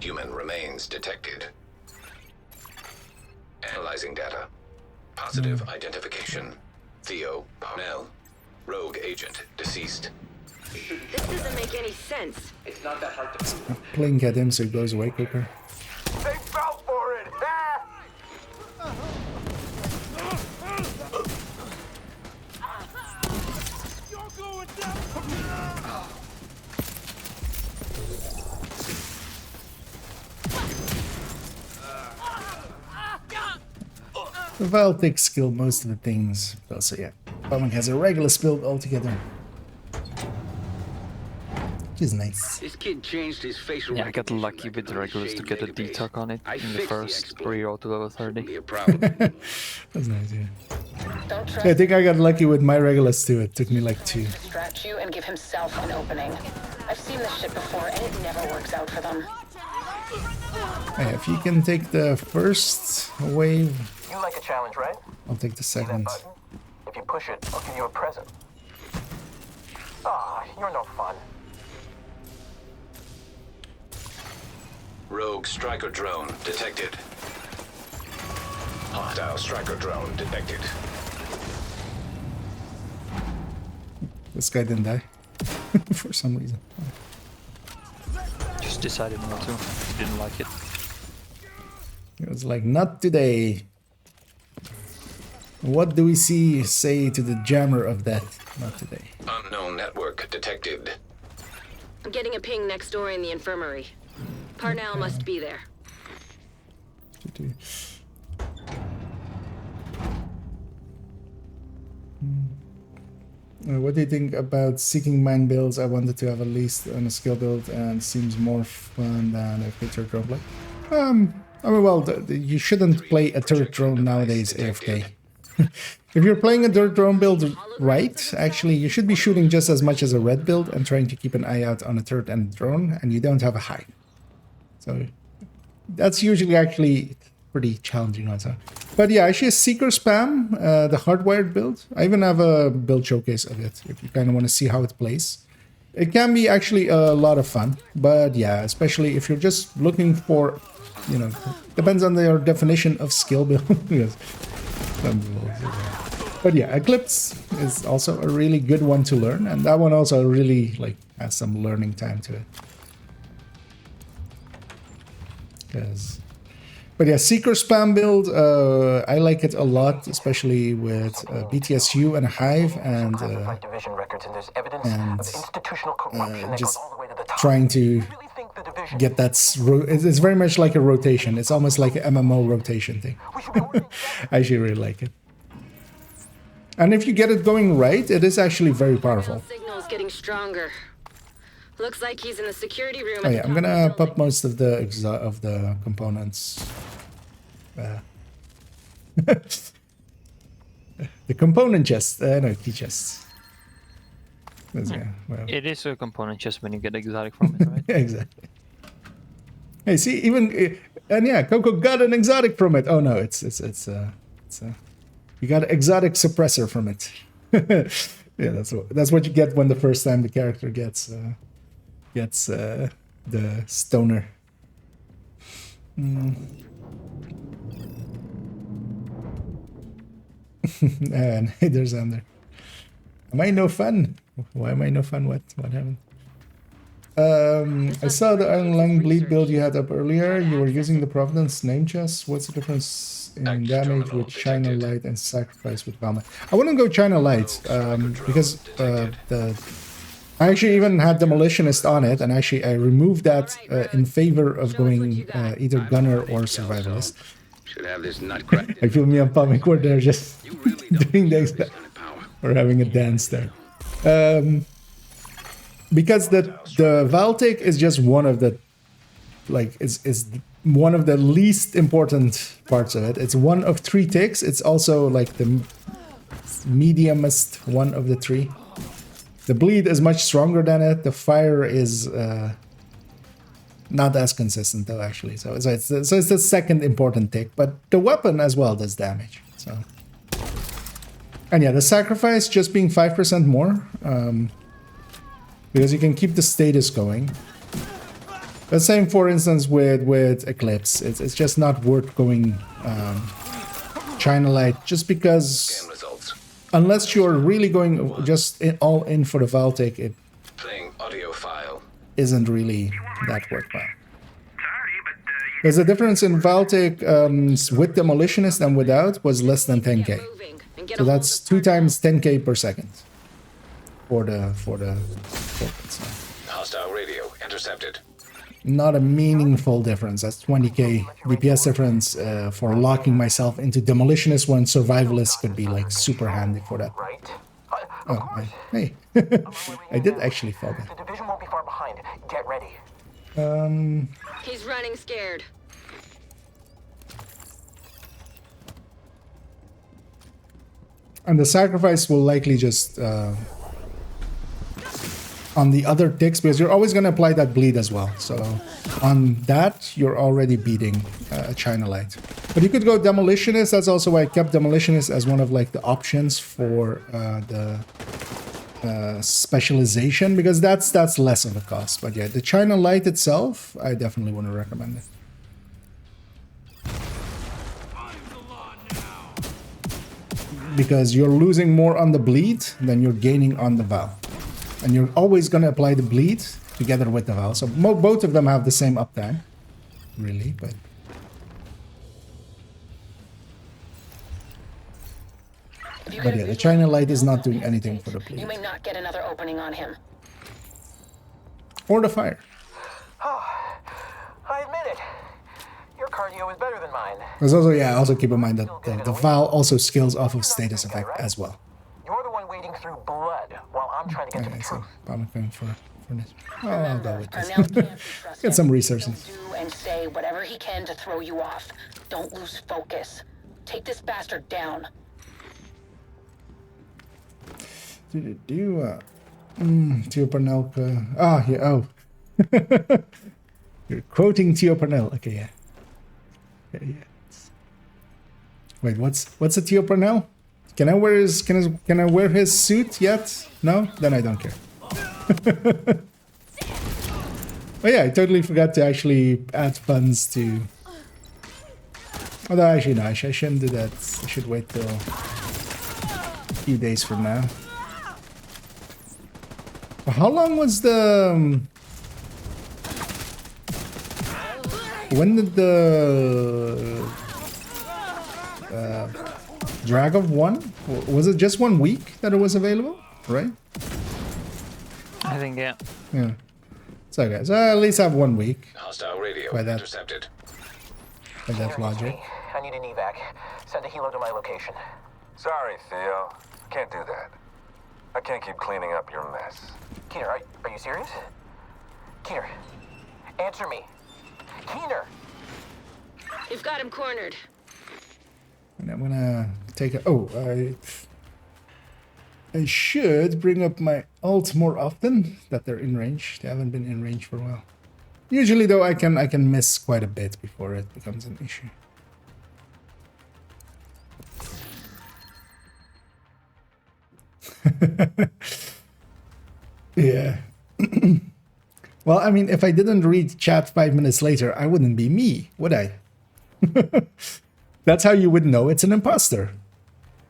Human remains detected. Analyzing data. Positive identification. Theo Parnell. Rogue agent deceased. This doesn't make any sense. It's not that hard to prove. Blink at him so he goes away quicker. They fell for it! The Val takes skill most of the things. But also, yeah. Bombing has a regular build altogether. Which is nice. This kid changed his facial Yeah, I got recognition lucky like with the an Regulus to get a unshaded database. detox on it I in the fixed first exploit. 3-0 to level Shouldn't 30. be a problem. That's nice, yeah. Don't trust Yeah, I think I got lucky with my Regulus too. It took me like 2. him to distract you and give himself an opening. I've seen this shit before, and it never works out for them. Yeah, if you can take the first wave, You like a challenge, right? I'll take the See that second. button? If you push it, I'll give you a present. Ah, you're no fun. Rogue striker drone detected. Hostile striker drone detected. This guy didn't die for some reason. Just decided not to. Didn't like it. It was like, not today. What do we say to the jammer of death? Not today. Unknown network detected. I'm getting a ping next door in the infirmary. Parnell must be there. What do you think about seeking mine builds? I wanted to have at least on a skill build, and seems more fun than a turret drone play. I mean, well, you shouldn't play a turret drone nowadays AFK. If you're playing a turret drone build right, actually, you should be shooting just as much as a red build and trying to keep an eye out on a turret and a drone, and you don't have a hide. So that's usually actually pretty challenging also. But yeah, actually Seeker Spam, the hardwired build. I even have a build showcase of it if you kind of want to see how it plays. It can be actually a lot of fun, but yeah, especially if you're just looking for, you know, depends on your definition of skill build. Yes. But yeah, Eclipse is also a really good one to learn, and that one also really like has some learning time to it. But yeah, Seeker Spam build, I like it a lot, especially with BTSU and Hive, and division records, and there's evidence of institutional corruption that just goes all the way to the top. trying to I really think the division get that. It's very much like a rotation. It's almost like an MMO rotation thing. I actually really like it. And if you get it going right, it is actually very powerful. Signal's getting stronger. Looks like he's in the security room. Oh yeah, I'm gonna pop most of the components. The component chest, no, key chests. Well. It is a component just when you get exotic from it, right? Exactly. Hey, see, even and yeah, Coco got an exotic from it. Oh no, it's you got an exotic suppressor from it. Yeah, that's what you get when the first time the character gets the stoner. And hey, there's Xander. Am I no fun? Why am I no fun? What happened? I saw the Iron Lung Bleed build you had up earlier. You were using the Providence name chest. What's the difference in damage with China Light and Sacrifice with Valma? I wouldn't go China Light because I actually even had Demolitionist on it, and actually I removed that in favor of going either Gunner or Survivalist. Should have this nut cracked. I feel me on Palmic where they're just doing the exact, or having a dance there. Because the Valtic is just one of the, like, is one of the least important parts of it. It's one of 3 ticks. It's also like the mediumest one of the 3. The bleed is much stronger than it. The fire is not as consistent though, actually. So it's the second important tick, but the weapon as well does damage. So, and yeah, the sacrifice just being 5% more, because you can keep the status going. The same, for instance, with Eclipse. It's just not worth going China Light, just because. Unless you're really going just all in for the Valtic, it Playing audio file. isn't really that worthwhile. There's a difference in Valtic with Demolitionist and without was less than 10k. So that's 2 times 10k per second for the Hostile radio intercepted. Not a meaningful difference. That's 20k DPS difference for locking myself into Demolitionist when Survivalist could be like super handy for that. Right? Oh, hey. I did actually fall back. The division won't be far behind. Get ready. He's running scared. And the sacrifice will likely just on the other ticks, because you're always going to apply that bleed as well. So on that, you're already beating China Light. But you could go Demolitionist. That's also why I kept Demolitionist as one of like the options for the specialization, because that's less of a cost. But yeah, the China Light itself, I definitely want to recommend it. because you're losing more on the bleed than you're gaining on the Vow. And you're always going to apply the bleed together with the Vow. So both of them have the same uptime, really, but... But yeah, the China Light is not doing anything for the bleed. You may not get another opening on him. Or the fire. Oh, I admit it. Your cardio is better than mine. There's also, yeah, also keep in mind that the Vow also scales off of status effect as well. You're the one wading through blood while I'm trying to get to the Okay, so truth. I'm going for this. Oh, I'll go with Parnell this. can't be trusted. Get some resources. He'll do and say whatever he can to throw you off. Don't lose focus. Take this bastard down. Theo Parnell. Yeah, oh. You're quoting Theo Parnell. Okay, yeah. Okay, yeah. Wait, what's a Theo Parnell? Can I wear his can I wear his suit yet? No? Then I don't care. Oh yeah, I totally forgot to actually add funds to... Although actually no, I shouldn't do that. I should wait till a few days from now. How long was the... When did the... Drag of 1? Was it just 1 week that it was available? Right? I think, yeah. Yeah. So guys, I at least have 1 week. Hostile radio By that- intercepted. By that Here, logic. me. I need an evac. Send a helo to my location. Sorry, Theo. Can't do that. I can't keep cleaning up your mess. Keener, are you serious? Keener, answer me. Keener! You've got him cornered. And I'm gonna take a... Oh, I should bring up my ult more often that they're in range. They haven't been in range for a while. Usually though I can miss quite a bit before it becomes an issue. Yeah. Well, I mean, if I didn't read chat 5 minutes later, I wouldn't be me, would I? That's how you would know it's an imposter.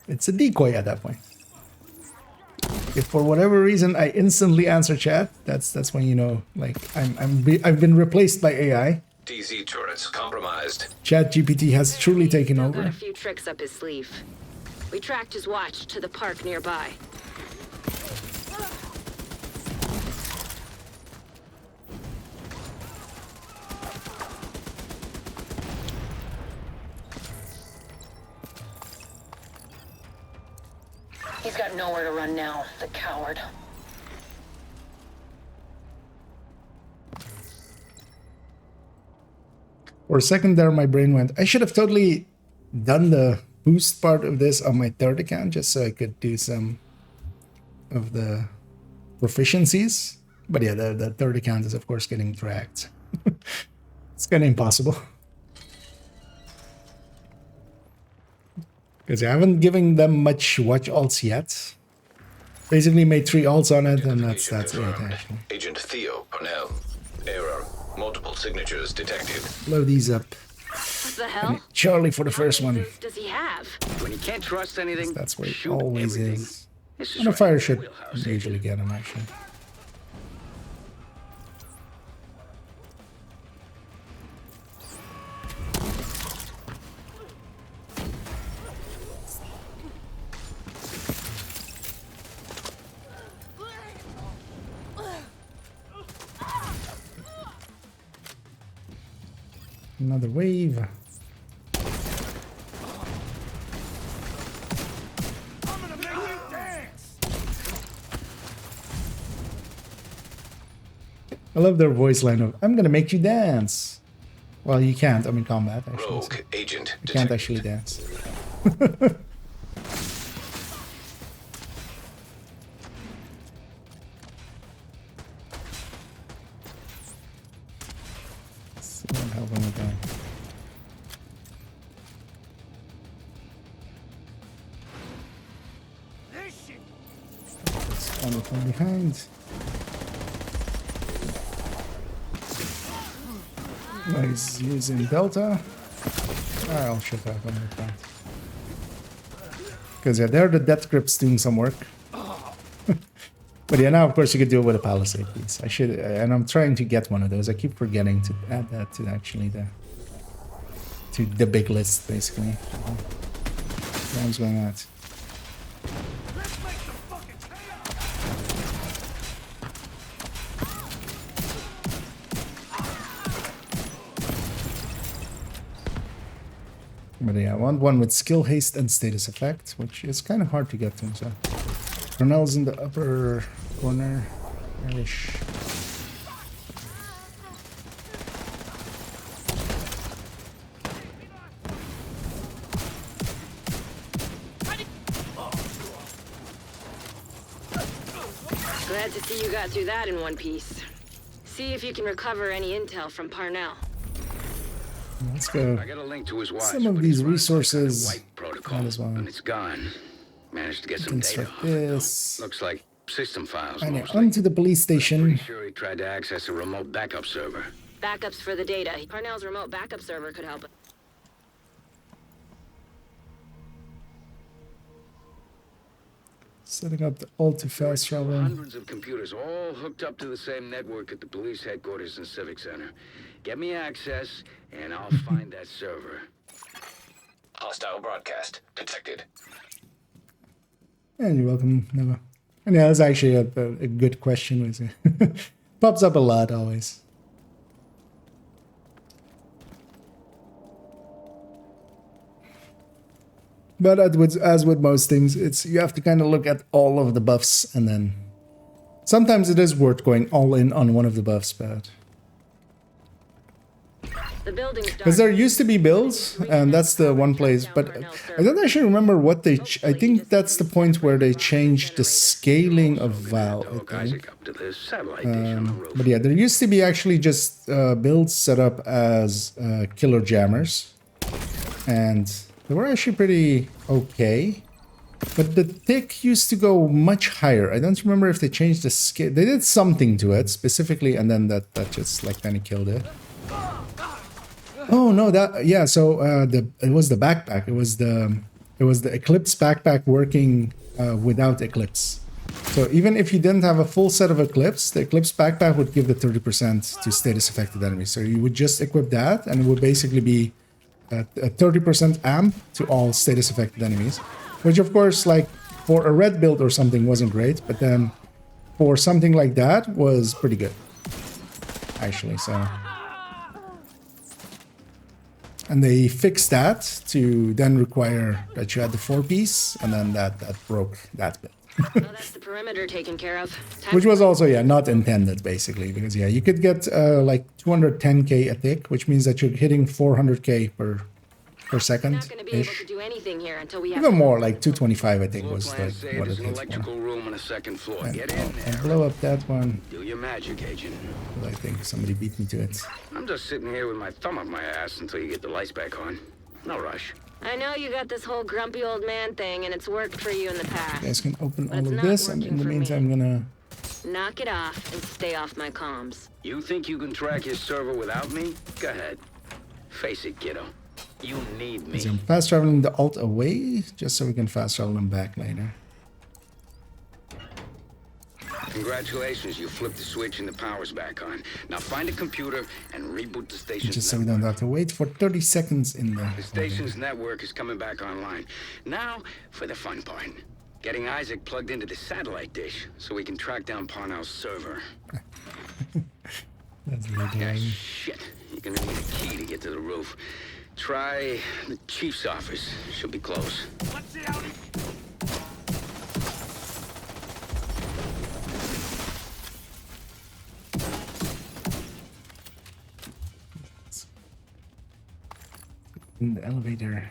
It's a decoy at that point. If for whatever reason I instantly answer chat, that's when you know, like, I've been replaced by AI. DZ turrets compromised. Chat GPT has truly taken Still got over. a few tricks up his sleeve. We tracked his watch to the park nearby. He's got nowhere to run now, the coward. For a second there, my brain went, I should have totally done the boost part of this on my third account just so I could do some of the proficiencies. But yeah, the third account is of course getting dragged. It's kind of impossible. Because I haven't given them much watch alts yet. Basically made 3 alts on it and that's it Confirmed. actually. Agent Theo Parnell. Error. Multiple signatures detected. Blow these up. What the hell? Charlie for the first one. Does he have? When you can't trust anything, That's where it shoot always everything. is. This is And a right fire in your should wheelhouse, usually get him actually. Another wave. I love their voice line of, I'm gonna make you dance. Well, you can't. I'm in combat, actually. Rogue So agent you can't detected. actually dance. Let's see what happened with that. It's only from behind. Nice, using Delta. I'll shut up on the front. Because yeah, there are the death grips doing some work. But yeah, now of course you could do it with a palisade piece. I should, and I'm trying to get one of those. I keep forgetting to add that to actually the big list basically. What's going on? But yeah, I want one with skill, haste, and status effect, which is kind of hard to get to. So, Cornell's in the upper corner. Irish. Glad to see you got through that in one piece. See if you can recover any intel from Parnell. Let's go. I got a link to his watch. Some of these resources. Protocol, as well. and it's gone. Managed to get some Things data like off it, though. this. Looks like system files. And yeah, mostly. onto the police station. Pretty sure he tried to access a remote backup server. Backups for the data. Parnell's remote backup server could help. Setting up the ultra-fast travel. Hundreds of computers all hooked up to the same network at the police headquarters and civic center. Get me access, and I'll find that server. Hostile broadcast detected. And you're welcome, Nova. And yeah, that's actually a good question. Was it? Pops up a lot always. But as with most things, it's you have to kind of look at all of the buffs, and then sometimes it is worth going all in on one of the buffs, but because there used to be builds, and that's the one place. But I don't actually remember what they. I think that's the point where they changed the scaling of Val. I think. But yeah, there used to be actually just builds set up as killer jammers, and they were actually pretty okay. But the tick used to go much higher. I don't remember if they changed the scale. They did something to it specifically, and then that just like kind of killed it. Oh no, that yeah. So it was the backpack. It was the Eclipse backpack working without Eclipse. So even if you didn't have a full set of Eclipse, the Eclipse backpack would give the 30% to status affected enemies. So you would just equip that, and it would basically be a 30% amp to all status affected enemies. Which of course, like for a red build or something, wasn't great, but then for something like that was pretty good, actually. So. And they fixed that to then require that you had the 4-piece, and then that broke that build. Oh, that's the perimeter taken care of. Which was also, yeah, not intended, basically. Because, yeah, you could get, like, 210k a tick, which means that you're hitting 400k per second. Not going to be able to do anything here until we have even more, like 225, I think, was Plan like say what it there's an hit electrical for. room on the second floor. And, Get in and there. blow up that one. Do your magic, agent. I think somebody beat me to it. I'm just sitting here with my thumb up my ass until you get the lights back on. No rush. I know you got this whole grumpy old man thing, and it's worked for you in the past. You guys can open But all it's of not this, and in working the for me. meantime, I'm gonna... Knock it off and stay off my comms. You think you can track his server without me? Go ahead. Face it, kiddo. You need me. I'm fast traveling the alt away, just so we can fast travel them back later. Congratulations, you flipped the switch and the power's back on. Now find a computer and reboot the station's Just so we network. don't have to wait for 30 seconds in there. The station's network is coming back online. Now for the fun part. Getting Isaac plugged into the satellite dish so we can track down Parnell's server. That's the Yeah, game. shit. You're gonna need a key to get to the roof. Try the chief's office. Should be close. In the elevator.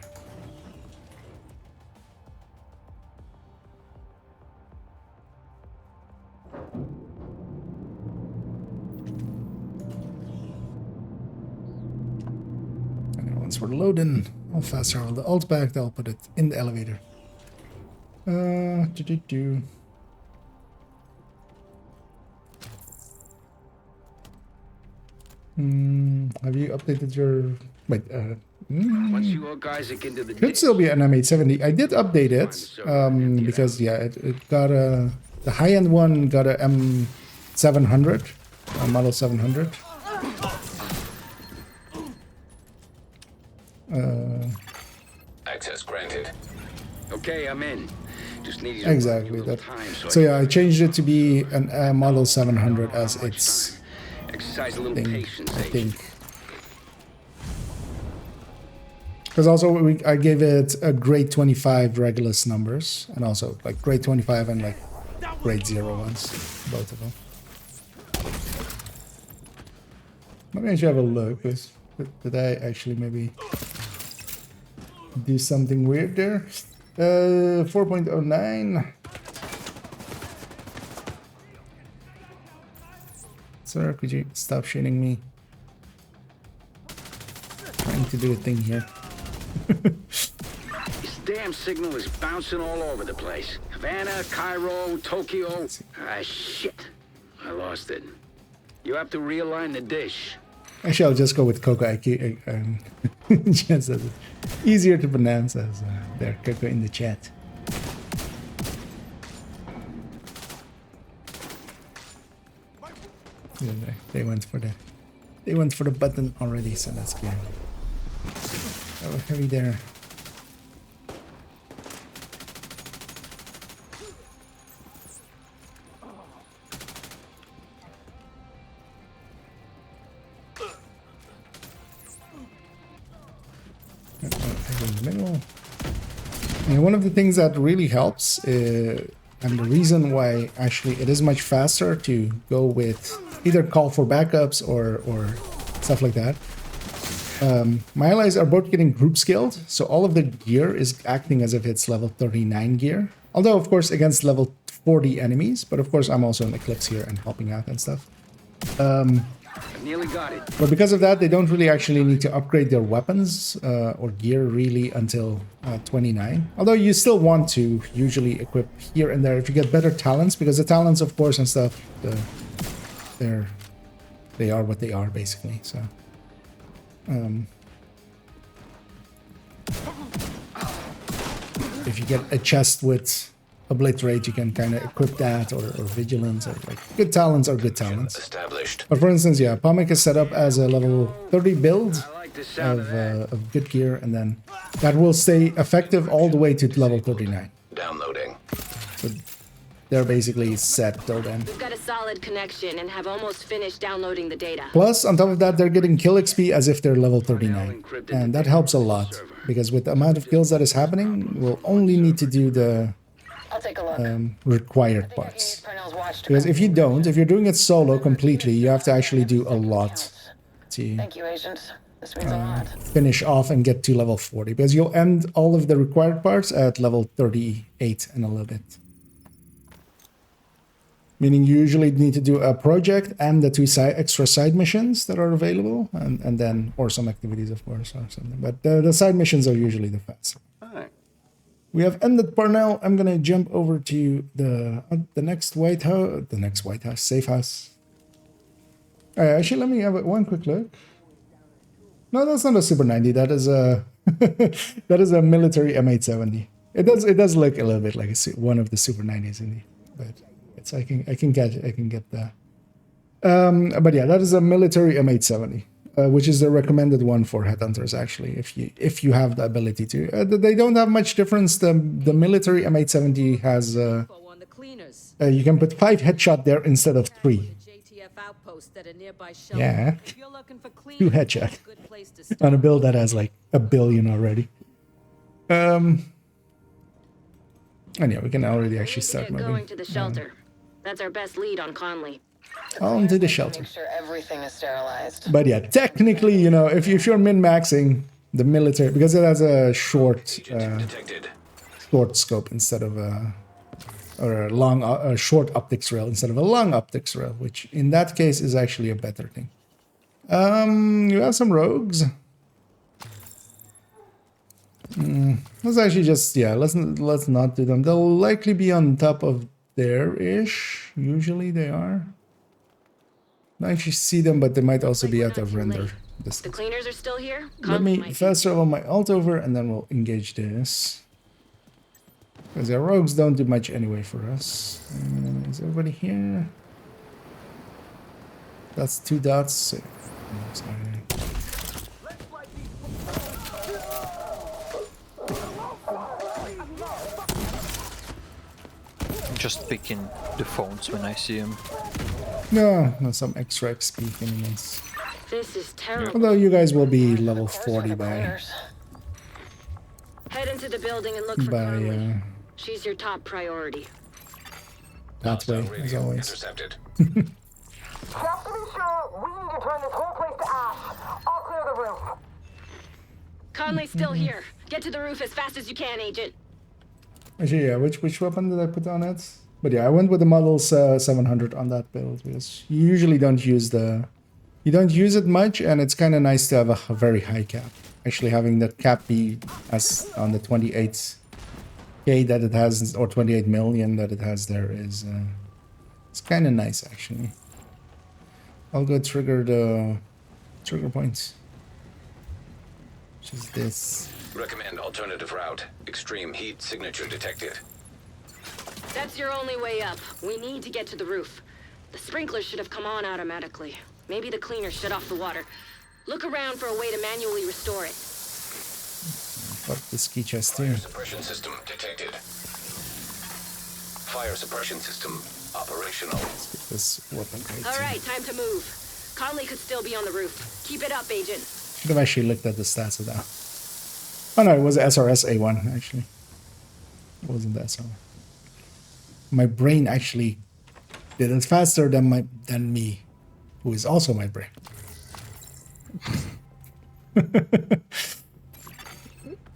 And once we're loading, I'll fast travel the alt back, I'll put it in the elevator. Do. Have you updated your... Wait, Once you hook Isaac into the Could still be an M870. I did update it because yeah, it got a the high-end one got a M700, model 700. Access granted. Okay, I'm in. Just need you Exactly to that. time So yeah, I changed it to be an model 700 as its exercise a little thing, patience, I Agent. think. Because also I gave it a grade 25 Regulus numbers, and also like grade 25 and like grade 0 ones, both of them. Maybe I should have a look. Did I actually maybe do something weird there? 4.09. Sir, could you stop shooting me? Trying to do a thing here. This damn signal is bouncing all over the place. Havana, Cairo, Tokyo. Ah, shit. I lost it. You have to realign the dish. Actually, I'll just go with Coco IQ. Just as it's easier to pronounce as there, Coco in the chat. Yeah, they went for the button already, so that's good. Oh, heavy there. In the middle. And one of the things that really helps, and the reason why actually it is much faster to go with either call for backups or stuff like that. My allies are both getting group skilled, so all of the gear is acting as if it's level 39 gear. Although, of course, against level 40 enemies, but of course I'm also in Eclipse here and helping out and stuff. Nearly got it. But because of that, they don't really actually need to upgrade their weapons or gear really until 29. Although you still want to usually equip here and there if you get better talents, because the talents, of course, and stuff, they are what they are basically. So, if you get a chest with Obliterate, you can kind of equip that, or Vigilance, or like good talents are good talents. Established. But for instance, yeah, Pomic is set up as a level 30 build of good gear, and then that will stay effective all the way to level 39. Downloading. So they're basically set till then. We've got a solid connection and have almost finished downloading the data. Plus, on top of that, they're getting kill XP as if they're level 39. And that helps a lot, because with the amount of kills that is happening, we'll only need to do the I'll take a look. required parts. Because if you don't, if you're doing it solo completely, you have to actually do a lot to Thank you, Agent. This means a lot. finish off and get to level 40. Because you'll end all of the required parts at level 38 and a little bit. Meaning you usually need to do a project and the 2 extra side missions that are available, and then, or some activities, of course, or something. But the side missions are usually the fast. We have ended Parnell. I'm gonna jump over to the next White House, safe house. All right, actually, let me have one quick look. No, that's not a Super 90. That is a that is a military M870. It does look a little bit like one of the Super 90s indeed, but it's I can get that. But yeah, that is a military M870. Which is the recommended one for headhunters, actually, if you have the ability to. They don't have much difference. The military M870 has you can put 5 headshot there instead of 3. Yeah, 2 headshot on a build that has like 1 billion already. And yeah, we can already actually start moving. Going to the shelter. That's our best lead on Conley. On to the shelter. Make sure everything is sterilized. But yeah, technically, you know, if you're min-maxing the military, because it has a short scope instead of a short optics rail instead of a long optics rail, which in that case is actually a better thing. You have some rogues. Let's actually just let's not do them. They'll likely be on top of there-ish. Usually they are. I actually see them, but they might also be out of render. This The cleaners are still here? Let Conley me might be. fast travel my alt over and then we'll engage this. Because the rogues don't do much anyway for us. Is everybody here? That's 2 dots. So, sorry. I'm just picking the phones when I see them. No, some extra XP things. This is terrible. Although you guys will be level Of course, for 40 the by cleaners. Head into the building and look for Conley. She's your top priority. that way, Hostile as radio always. intercepted. Just to be sure, we need to turn this whole place to ash. I'll clear the roof. Conley's still here. Get to the roof as fast as you can, Agent. Actually, yeah, which weapon did I put on it? But yeah, I went with the models 700 on that build because you usually don't use you don't use it much, and it's kind of nice to have a very high cap. Actually, having the cap be as on the 28k that it has, or 28 million that it has there is it's kind of nice actually. I'll go trigger the trigger points. Which is this. Recommend alternative route. Extreme heat signature detected. That's your only way up. We need to get to the roof. The sprinklers should have come on automatically. Maybe the cleaner shut off the water. Look around for a way to manually restore it. Fuck the ski chest Fire here. suppression system detected. Fire suppression system operational. Let's get this weapon right All here. right, time to move. Conley could still be on the roof. Keep it up, Agent. Should have actually looked at the stats of that. Oh no, it was SRS A1 actually. It wasn't the SR. My brain actually did it faster than me, who is also my brain.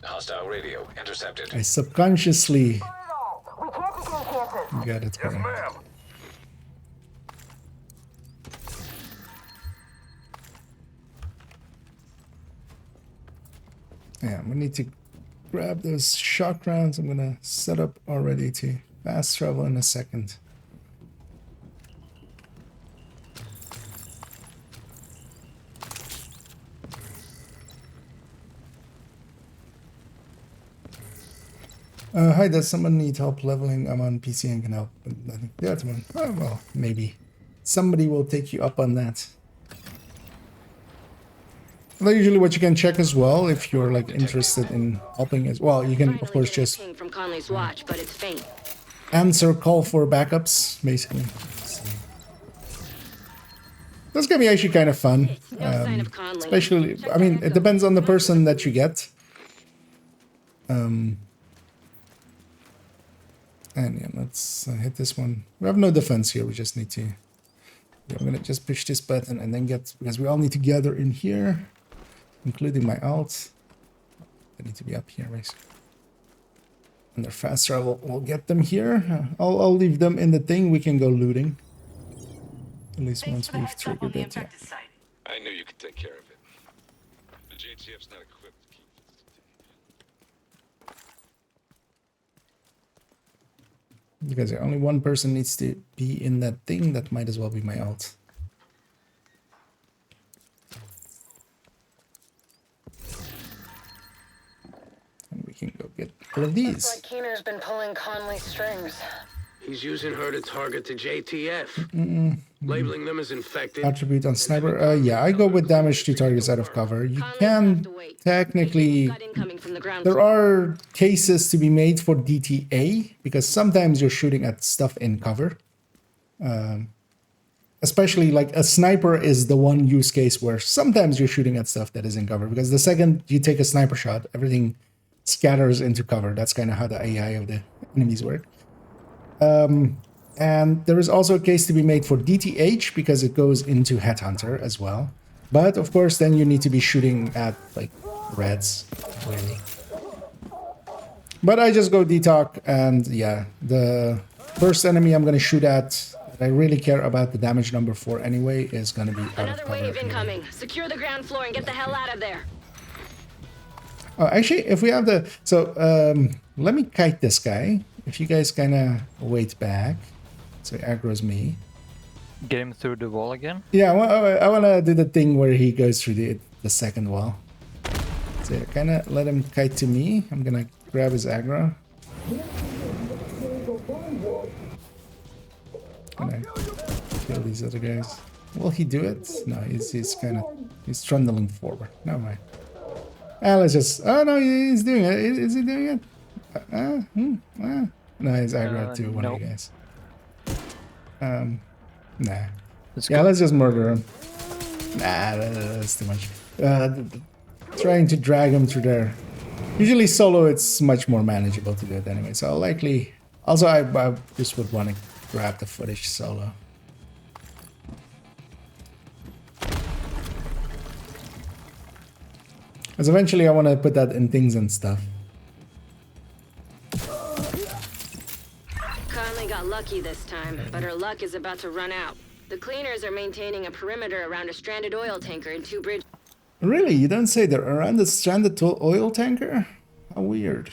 Hostile radio intercepted. I subconsciously Burn it all. We can't take any chances. got it Yes, correct. ma'am. Yeah, we need to grab those shock rounds. I'm gonna set up already to fast travel in a second. Hi, does someone need help leveling? I'm on PC and can help. Yeah, someone. Oh, well, maybe. Somebody will take you up on that. Well, usually what you can check as well, if you're like interested in helping as well, you can of Finally course get a just ping from Conley's watch, but it's faint. answer call for backups, basically. That's gonna be actually kind of fun. No sign of Conley. Especially, Check I mean, that it out. depends on the person that you get. And yeah, let's hit this one. We have no defense here. We just need to. Yeah, I'm gonna just push this button and then get, because we all need to gather in here, including my alt. They need to be up here, basically. And their fast travel, we'll get them here. I'll leave them in the thing. We can go looting. At least once we've triggered it. Yeah. I knew you could take care of it. The JTF's not equipped to keep. Because only one person needs to be in that thing. That might as well be my alt. And we can go get all of Looks these. like Keener's been pulling Conley's strings. He's using her to target the JTF, labeling them as infected. Attribute on sniper. Yeah, I go with damage to targets out of cover. You Conley will can have to wait. technically. Got incoming from the ground There floor. are cases to be made for DTA because sometimes you're shooting at stuff in cover. Especially like a sniper is the one use case where sometimes you're shooting at stuff that is in cover, because the second you take a sniper shot, everything scatters into cover. That's kind of how the AI of the enemies work. And there is also a case to be made for DTH because it goes into Headhunter as well. But of course, then you need to be shooting at like reds, really. But I just go DTOC, and yeah, the first enemy I'm going to shoot at, that I really care about the damage number for anyway, is going to be out of Another cover. wave incoming. Secure the ground floor and get the hell out of there. Oh, actually, if we have the... So, let me kite this guy. If you guys kind of wait back, so he aggroes me. get him through the wall again? Yeah, I want to do the thing where he goes through the second wall. So kind of let him kite to me. I'm gonna grab his aggro. Gonna kill these other guys. Will he do it? No, he's trundling forward. Never mind. Let's just. Oh no, he's doing it. Is he doing it? No, he's aggro to one of you guys. Nah. Let's just murder him. Nah, that's too much. Trying to drag him through there. Usually solo, it's much more manageable to do it anyway. So I'll likely. Also, I just would want to grab the footage solo. Because eventually I want to put that in things and stuff. Conley got lucky this time, but her luck is about to run out. The cleaners are maintaining a perimeter around a stranded oil tanker in 2 bridges. Really? You don't say they're around the stranded oil tanker? How weird.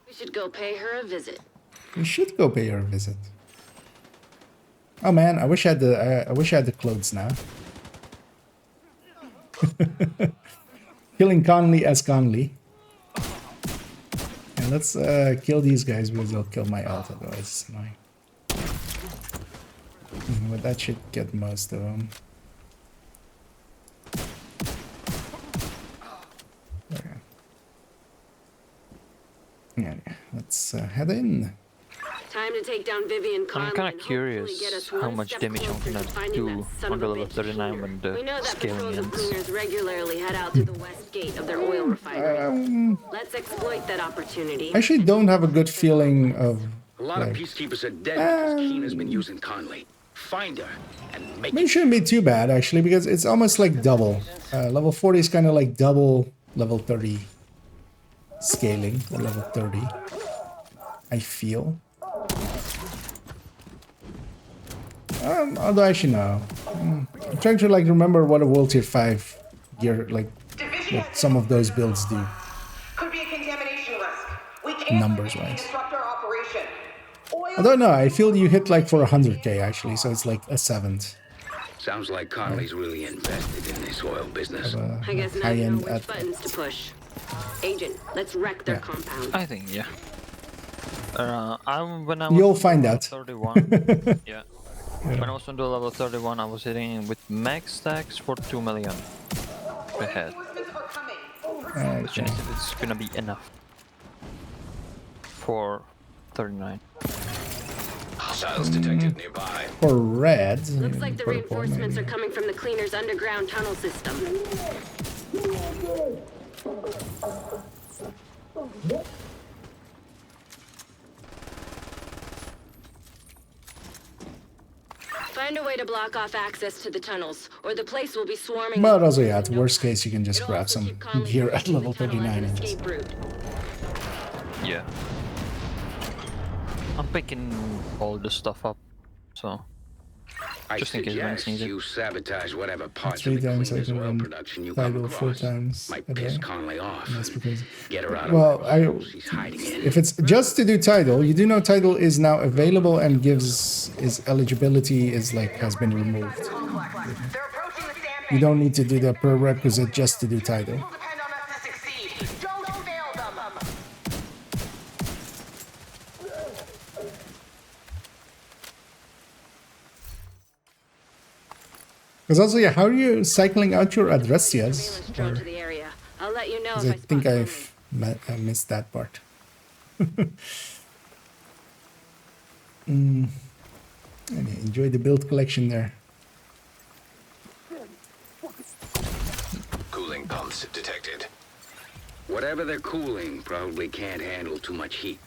We should go pay her a visit. We should go pay her a visit. Oh man, I wish I had the clothes now. Killing Conley as Conley. And let's kill these guys because they'll kill my ult, otherwise it's annoying. But that should get most of them. Okay. Yeah, let's head in. Time to take down Vivian Conley. I'm kind of curious how much damage I'm gonna do on the level 39 when the We know that scaling patrols of ends. cleaners regularly head out to the west gate of their oil refinery. Let's exploit that opportunity. I actually don't have a good feeling of. A lot of peacekeepers are dead because Keena's been using Conley. Find her and make It shouldn't be too bad actually, because it's almost like double. Level 40 is kind of like double level 30 scaling, or level 30. I feel. Although actually no. I'm trying to like remember what a World Tier 5 gear, like what some of those builds do. Could be a contamination risk. We can't Numbers wise. disrupt our operation. Although no, I feel you hit like for 100k actually, so it's like a 7th. Sounds like Conley's really invested in this oil business. I guess now you know which buttons to push. Agent, let's wreck their compound. I think, yeah. When I You'll was find level out. 31, yeah. When I was on the level 31, I was hitting with max stacks for 2 million per head. Which means it's gonna be enough for 39. Hostiles detected nearby. For red. Looks like the reinforcements are coming from the cleaner's underground tunnel system. Find a way to block off access to the tunnels, or the place will be swarming. But also, yeah, at worst case, you can just grab some gear at level 39. And just... Yeah. I'm picking all the stuff up, so I just in case when it's suggest needed. you sabotage whatever parts 3 of the times I cleaner's can oil run production you come Tidal 4 across. times Might a piss day. Conley off. That's because... Get her out of Well, whatever she's hiding in. if it's just to do Tidal, you do know Tidal is now available and gives his eligibility is like has been removed. You don't need to do the prerequisite just to do Tidal. Because also, yeah, how are you cycling out your addressias? I'll let you know if I think I missed that part. Enjoy the build collection there. Cooling pumps detected. Whatever they're cooling probably can't handle too much heat.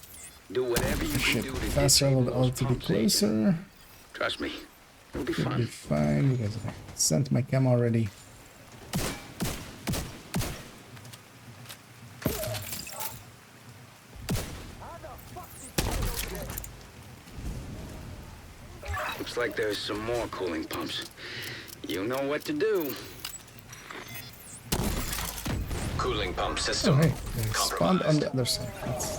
Do whatever you can do to Fast travel all to be closer. Trust me, it'll be Should fun. be fine because I sent my cam already. Looks like there's some more cooling pumps. You know what to do. Cooling pump Oh, system hey, they spawned on compromised. the other side.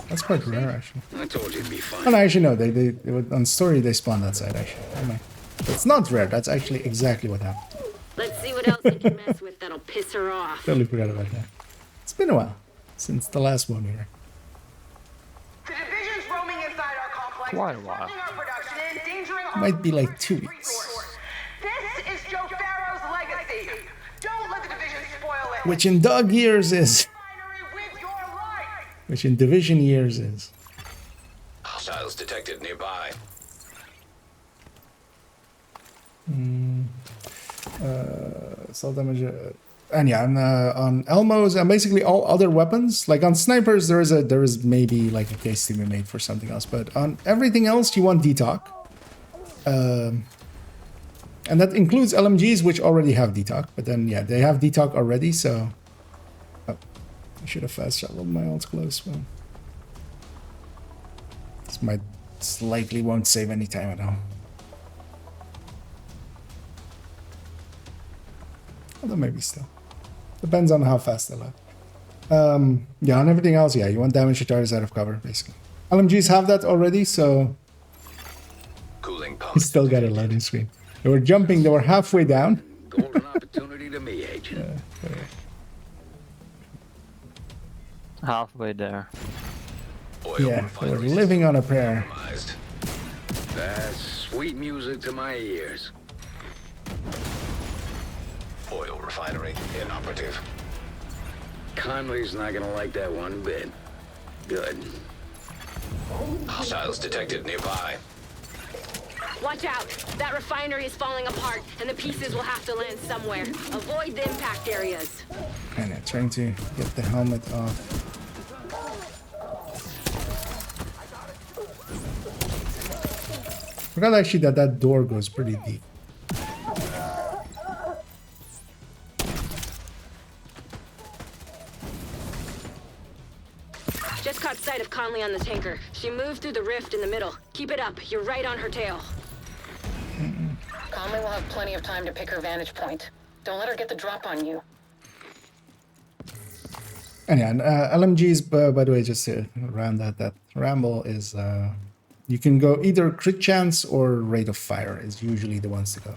That's quite rare, actually. I told you it'd be fine. Oh, no, actually, no. They on story they spawned that side. Actually, never mind. It's not rare. That's actually exactly what happened. Let's see what else we can mess with that'll piss her off. Totally forgot about that. It's been a while since the last one here. The division's roaming inside our complex, Quite a while. disrupting our production and endangering our Might be like 2 weeks. resource. This is Joe Farrow's legacy. Don't let the division spoil it. Which in dog years is. Refinery with your life. Which in division years is. Hostiles detected nearby. Assault damage. And yeah, on Elmos and basically all other weapons, like on snipers, there is maybe like a case to be made for something else, but on everything else, you want DTOC. And that includes LMGs, which already have DTOC, but then yeah, they have DTOC already, so. Oh, I should have fast traveled my old close one. This might likely won't save any time at all. Although maybe still. Depends on how fast they load. Yeah, on everything else, yeah, you want damage to targets out of cover, basically. LMGs have that already, so Cooling pump. you still got a loading screen. They were jumping, they were halfway down. Golden opportunity to me, Agent. Halfway there. Oil Yeah, they were refinery living on a prayer. compromised. That's sweet music to my ears. Oil refinery inoperative. Conley's not gonna like that one bit. Good. Hostiles detected nearby. Watch out! That refinery is falling apart, and the pieces will have to land somewhere. Avoid the impact areas. And yeah, trying to get the helmet off. Forgot actually that door goes pretty deep. Just caught sight of Conley on the tanker. She moved through the rift in the middle. Keep it up. You're right on her tail. Conley will have plenty of time to pick her vantage point. Don't let her get the drop on you. And yeah, and, LMGs, by the way, just around that ramble is, you can go either crit chance or rate of fire is usually the ones to go.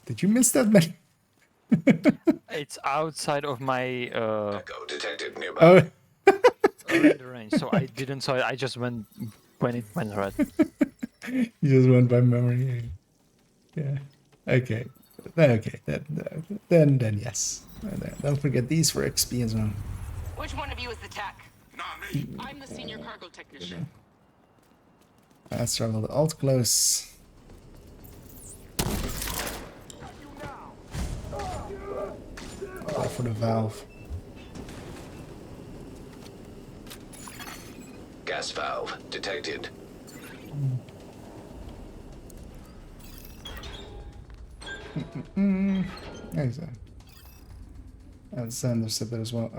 Did you miss that many? It's outside of my Echo detected nearby. the range, so I didn't saw it. I just went when it went red. You just went by memory. Yeah. Okay. Okay. Then yes. And then don't forget these for XP as well. Which one of you is the tech? Not me. I'm the senior cargo technician. Fast travel to alt close. Go for the valve. Gas valve detected. Nice. And Sander said that as well.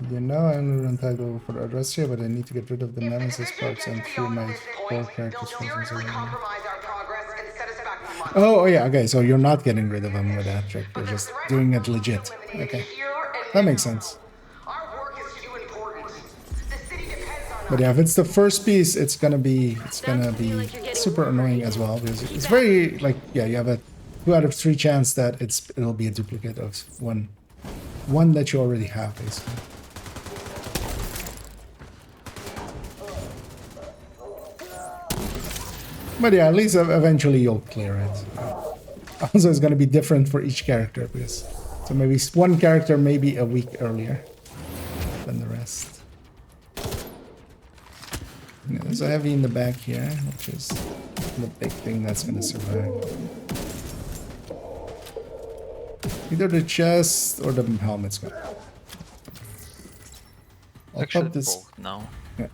You know, I'm entitled for the address here, but I need to get rid of the nemesis parts and few my core characters. Seriously compromise our progress and set us back for months. Oh, yeah, okay, so you're not getting rid of them with that trick. You're just doing it legit. Okay. That makes sense. Our work is too important. The city depends on But yeah, if it's the first piece, it's gonna be super annoying as well, because it's very like, yeah, you have a 2 out of 3 chance that it'll be a duplicate of one that you already have, basically. But yeah, at least eventually you'll clear it. Also, it's gonna be different for each character, because so maybe one character maybe a week earlier than the rest. Yeah, there's a heavy in the back here, which is the big thing that's gonna survive. Either the chest or the helmet's gonna. I'll Actually, put this. both now. Yeah,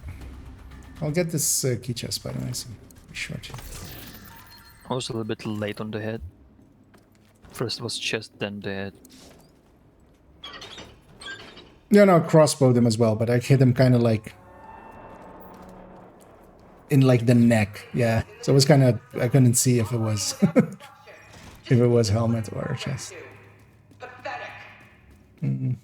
I'll get this key chest by the way. So be short. I was a little bit late on the head. First was chest, then the head. Yeah, no, crossbow them as well, but I hit him kind of like in like the neck. Yeah, so it was kind of, I couldn't see if it was if it was helmet or chest. Just a reminder, we'll be moving to the refueling area. We'll need to get to the refueling area. We'll need to get to the refueling area. But yeah, if it's the first piece, it's gonna be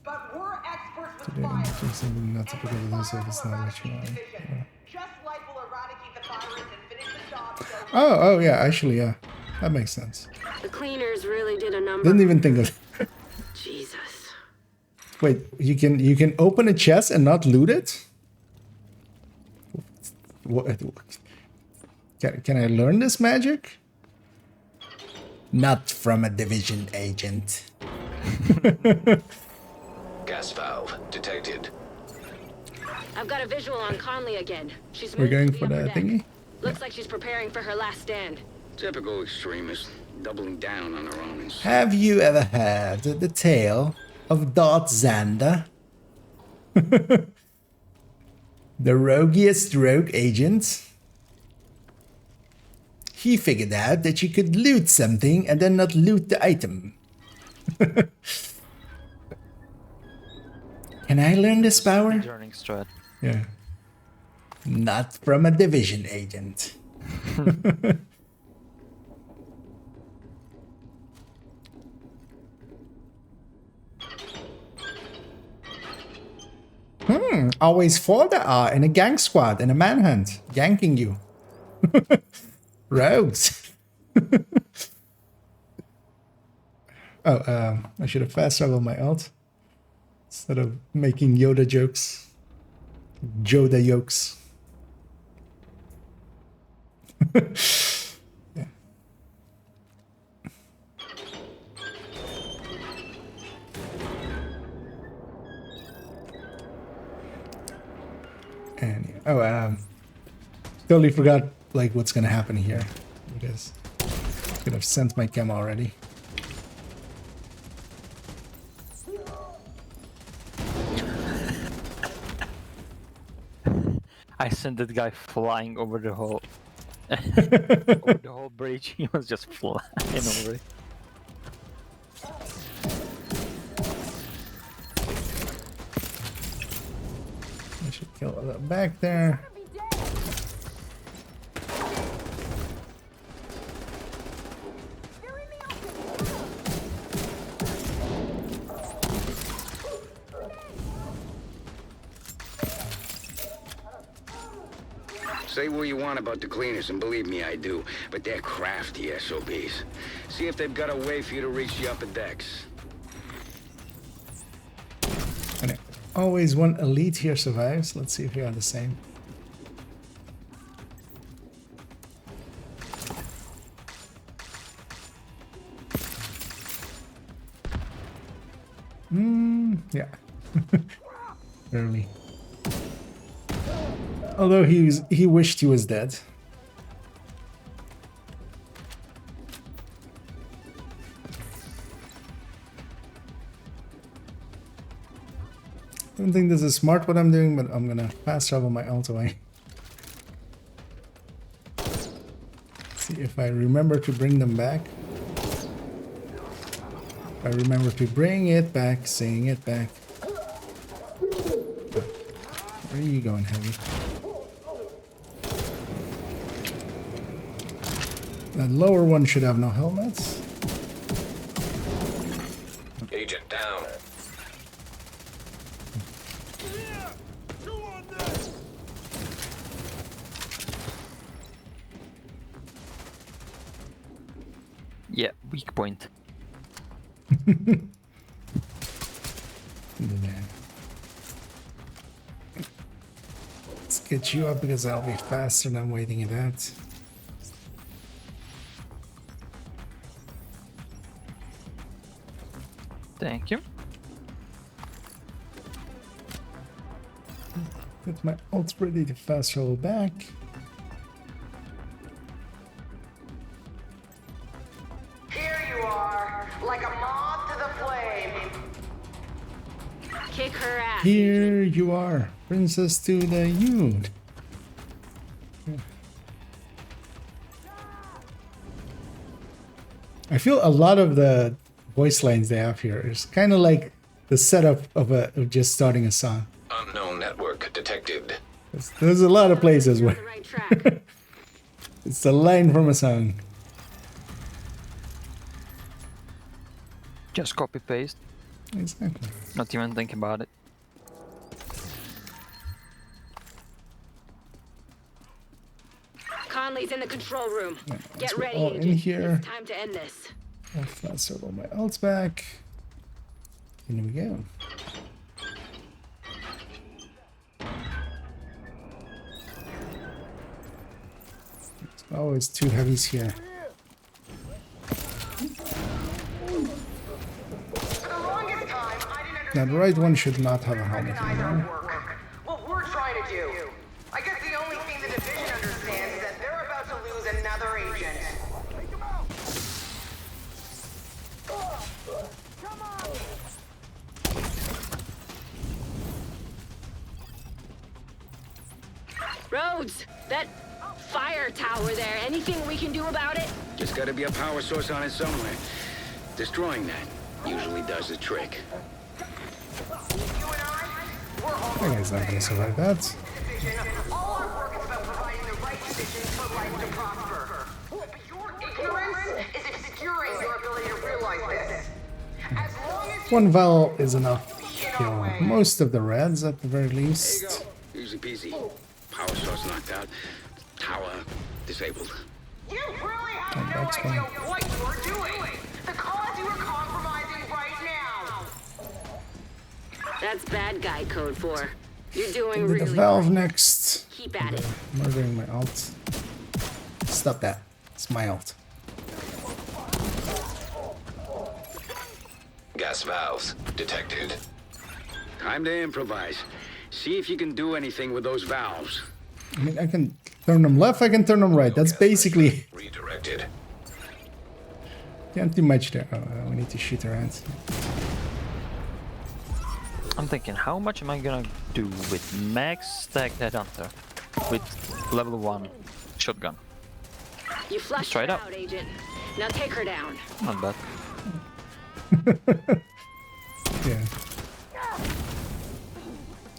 But we're experts with Today I'm fire. doing something not And typical with of this, so fire, it's we'll not what you eradicate want. the division. Just like we'll eradicate the virus and finish the job so Oh, yeah, actually, yeah. That makes sense. The cleaners really did a number. Didn't even think of it. Jesus. Wait, you can open a chest and not loot it? What? Can I learn this magic? Not from a division agent. Gas valve detected. I've got a visual on Conley again. She's We're moved going to the for upper the deck. thingy? Looks like she's preparing for her last stand. Typical extremist, doubling down on their own instinct. Have you ever heard the tale of Darth Xander? The roguiest rogue agent? He figured out that you could loot something and then not loot the item. Can I learn this power? Learning strat. Yeah. Not from a division agent. Always four there are in a gang squad in a manhunt, ganking you. Rogues. Oh, I should have fast traveled my ult instead of making Yoda jokes. Joda jokes. Yeah. And totally forgot like what's gonna happen here because I could have sent my chem already. I sent that guy flying over the whole over the whole bridge. He was just flying over it. I should kill that back there. Say what you want about the cleaners, and believe me, I do. But they're crafty SOBs. See if they've got a way for you to reach the upper decks. And always one elite here survives. Let's see if you are the same. Yeah. Early. Although he wished he was dead. I don't think this is smart what I'm doing, but I'm gonna fast travel my ult away. See if I remember to bring them back. If I remember to bring it back, sing it back. Where are you going, Heavy? That lower one should have no helmets. Agent down. Yeah, weak point. Let's get you up because I'll be faster than waiting it out. Thank you. Get my ult ready to fast travel back. here you are, like a moth to the flame. Kick her ass. Here you are, princess to the Yud. I feel a lot of the voice lines they have here is kind of like the setup of just starting a song. Unknown network detected. There's a lot of places You're on where the right track. it's a line from a song. Just copy paste. Exactly. Not even think about it. Conley's in the control room. Yeah, Get once we're ready, all Agent. in here. It's time to end this. I'll fast all my ults back. In we go. Oh, it's two heavies here. That right one should not have a helmet anymore. What we're trying to do. I guess the only thing the division understands is that they're about to lose another agent. Rhodes, that fire tower there, anything we can do about it? Just gotta be a power source on it somewhere. Destroying that usually does the trick. That guy's not gonna survive that. All our work is about providing the right conditions for life to prosper. But your ignorance is obscuring your ability to realize this. As long as One Val is enough to kill most of the reds at the very least. Easy peasy. Power source knocked out. Tower disabled. you really have Oh, no that's idea fine. what you are doing. The cause you are compromising right now. That's bad guy code for. You're doing Did the really valve great. next. Keep at it. Murdering my alt. Stop that. It's my alt. Gas valves detected. Time to improvise. See if you can do anything with those valves. I mean, I can turn them left, I can turn them right. That's basically... Redirected. Can't do much there. Oh, we need to shoot around. I'm thinking, how much am I gonna do with max stack headhunter with level 1 shotgun? You flushed try her it out. out, Agent. Now take her down. Not bad. Yeah.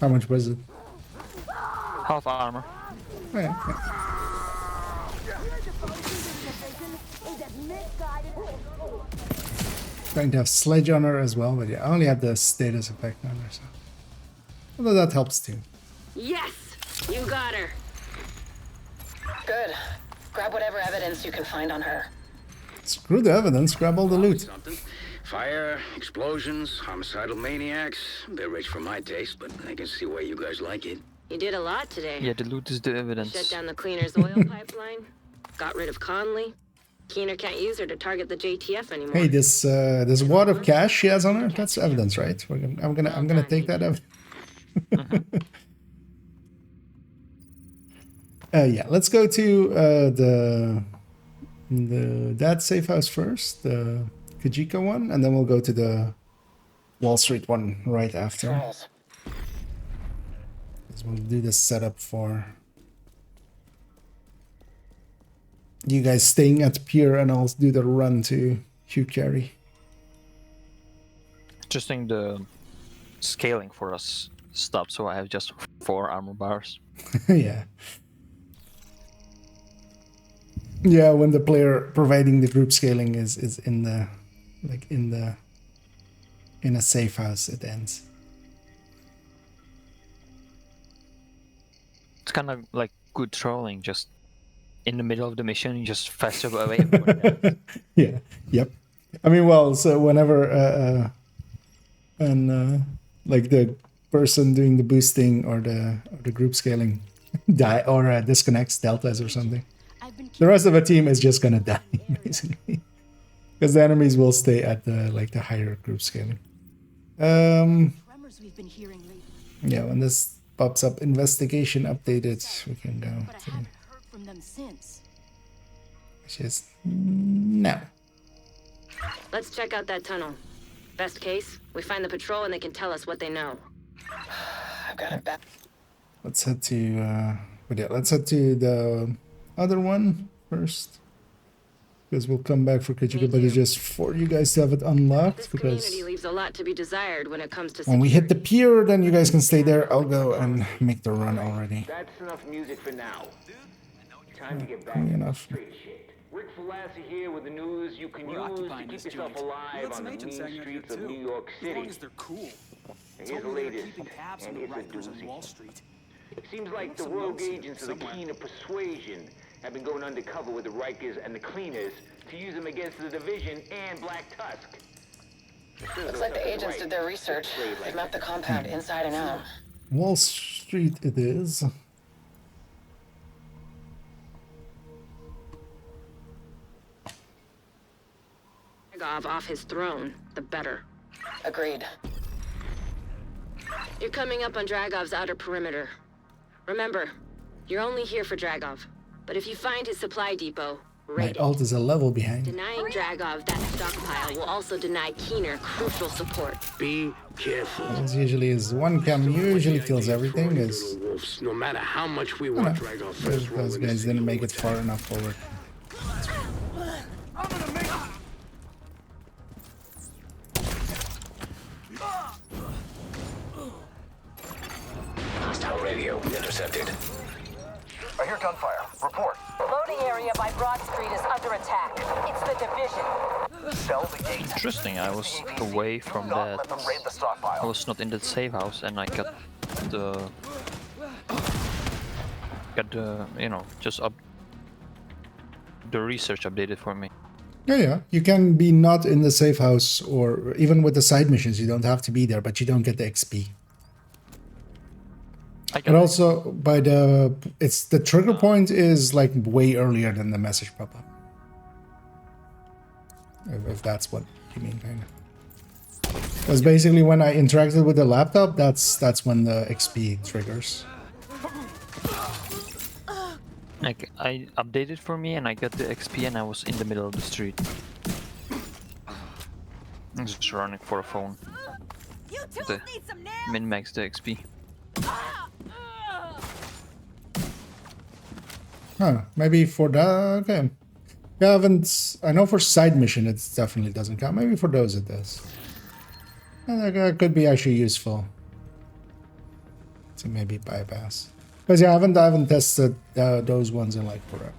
How much was it? Half armor. Oh, yeah, yeah. Trying to have sledge on her as well, but yeah, I only have the status effect on her, so. Although that helps too. Yes! You got her. Good. Grab whatever evidence you can find on her. Screw the evidence, grab all the loot. Something. Fire, explosions, homicidal maniacs. A bit rich for my taste, but I can see why you guys like it. You did a lot today. Yeah, the loot is the evidence. Shut down the cleaner's oil pipeline. Got rid of Conley. Keener can't use her to target the JTF anymore. Hey, this wad of cash she has on her, that's evidence, right? I'm gonna take that evidence. Yeah, let's go to that safe house first, the Kajika one, and then we'll go to the Wall Street one right after. Trolls. Because we'll do the setup for you guys staying at pier, and I'll do the run to Hugh Carey. Just think the scaling for us stopped, so I have just 4 armor bars. Yeah. Yeah, when the player providing the group scaling is in the in a safe house, it ends. It's kind of like good trolling, just in the middle of the mission, you just faster away everyone else. Yeah. Yep. I mean, well, so whenever like the person doing the boosting or the group scaling die or disconnects deltas or something, the rest of the team is just gonna die basically, because the enemies will stay at the higher group scaling. Tremors we've been hearing lately. Yeah, when this pops up, investigation updated, we can go But I to, haven't heard from them since. which is no. Let's check out that tunnel. Best case, we find the patrol and they can tell us what they know. I've got it back. Let's head to but yeah, let's head to the other one first, because we'll come back for Kajika, but it's just for you guys to have it unlocked, This because community leaves a lot to be desired when it comes to when we hit the security. pier, then you guys can stay there. I'll go and make the run already. That's enough music for now. Time to get back Funny to enough. straight shit. Rick Falassi here with the news you can use to keep yourself alive on the mean streets of New York City. As long as they're cool. And here's the latest, Keeping tabs on and the it's a Rikers on doozy. Wall Street. Seems like the rogue agents of the Keener Persuasion have been going undercover with the Rikers and the Cleaners to use them against the Division and Black Tusk. Looks like the agents did their research. They mapped the compound inside and out. Wall Street it is. Dragov off his throne, the better. Agreed. You're coming up on Dragov's outer perimeter. Remember, you're only here for Dragov. But if you find his supply depot, My raid it. alt is a level behind. Denying Dragov that stockpile will also deny Keener crucial support. Be careful. As usually is one cam usually kills everything. Is Wolves, no matter how much we I want don't know, Dragov first roll those in the guys didn't single make it attack. far enough forward. Hostile radio intercepted. I hear gunfire. Report. Loading area by Broad Street is under attack. It's the Division. Sell the gate. Interesting, I was away from Do not that. let them raid the stockpile. I was not in that safe house and I got the... you know, just up... the research updated for me. Yeah, you can be not in the safe house, or even with the side missions, you don't have to be there, but you don't get the XP. And also, by the trigger point is like way earlier than the message pop up. If that's what you mean, kind of. Because basically, when I interacted with the laptop, that's when the XP triggers. Like, I updated for me and I got the XP and I was in the middle of the street. I'm just running for a phone. The min-max the XP. Huh, maybe for that, okay. Yeah, I haven't, I know for side mission it definitely doesn't count. Maybe for those it does. And that could be actually useful to maybe bypass. Because yeah, I haven't tested those ones in like forever.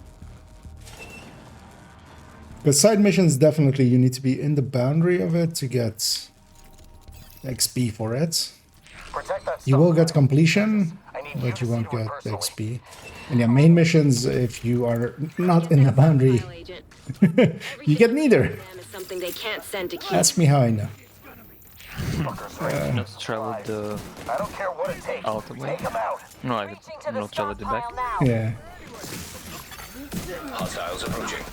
But side missions, definitely you need to be in the boundary of it to get XP for it. You will get completion, but you won't get the XP. And yeah, main missions, if you are not in the boundary, you get neither. Something they can't send to Keener. Ask me how I know. Not traveled the out way. No, I did not traveled the back. Yeah. Hostiles approaching.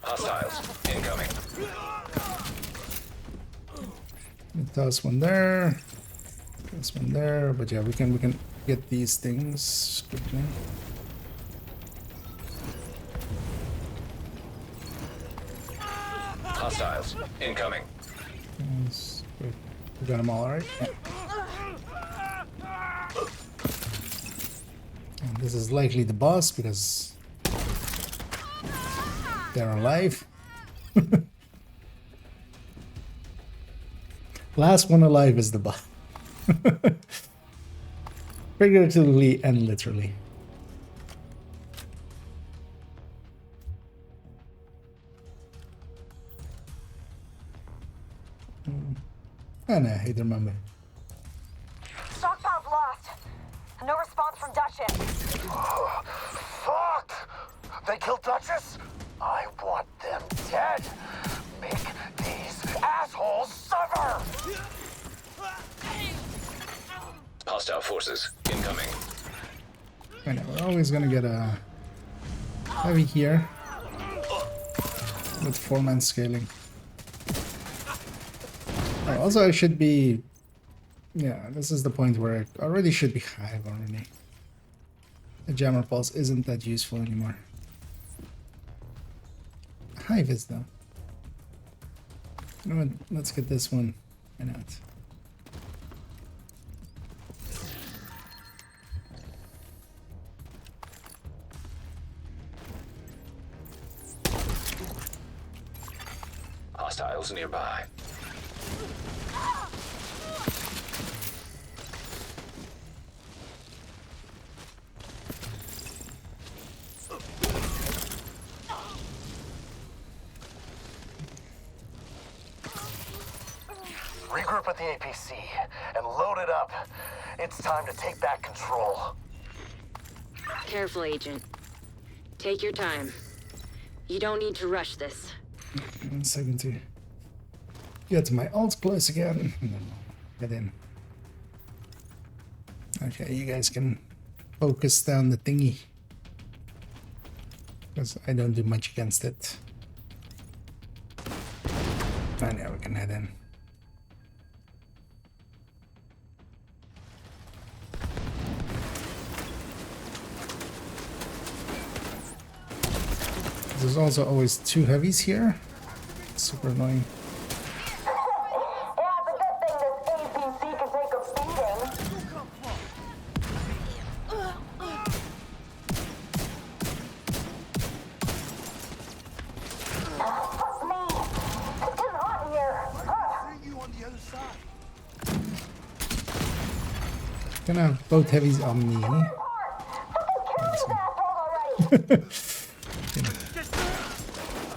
Hostiles incoming. Toss one there. Toss one there. But yeah, we can get these things quickly. Hostiles incoming. Yes. We got them all, right? Yeah. And this is likely the boss because they're alive. Last one alive is the boss. Figuratively and literally. And I hate remember. Stockpile's lost. No response from Duchess. Fuck! They killed Duchess? I want them dead. Make these assholes suffer! Hostile forces incoming. I know, we're always gonna get a heavy here with 4-man scaling. Oh, also, I should be. Yeah, this is the point where I already should be Hive already. The Jammer Pulse isn't that useful anymore. Hive is though. You know what? Let's get this one. Why not? Hostiles nearby. Regroup at the APC and load it up. It's time to take back control. Careful, Agent. Take your time. You don't need to rush this. 1 second to get to my alt place again. Get in. Okay, you guys can focus down the thingy. Because I don't do much against it. And yeah, we can head in. There's also always 2 heavies here. Super annoying. Gonna have both heavies on me.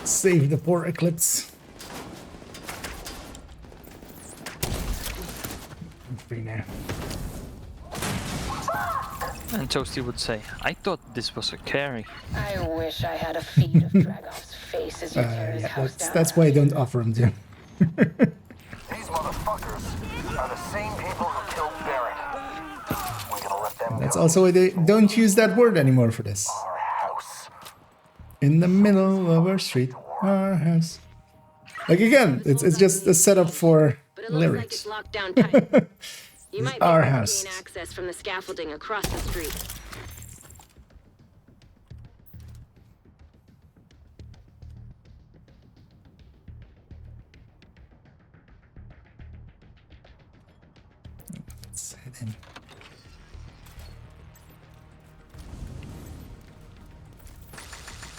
Save the poor Eclipse. I'm free now. And Toasty would say, I thought this was a carry. I wish I had a feed of Dragov's face as you tear his house down. That's why I don't offer them to. These motherfuckers are the same people who killed Barrett. We're gonna let them That's go. also why they don't use that word anymore for this. Our house. In the middle of our street, our house. Like again, it's just a setup for But it looks like lyrics. it's locked down tight. You might be Our able to house. gain access from the scaffolding across the street. Let's head in.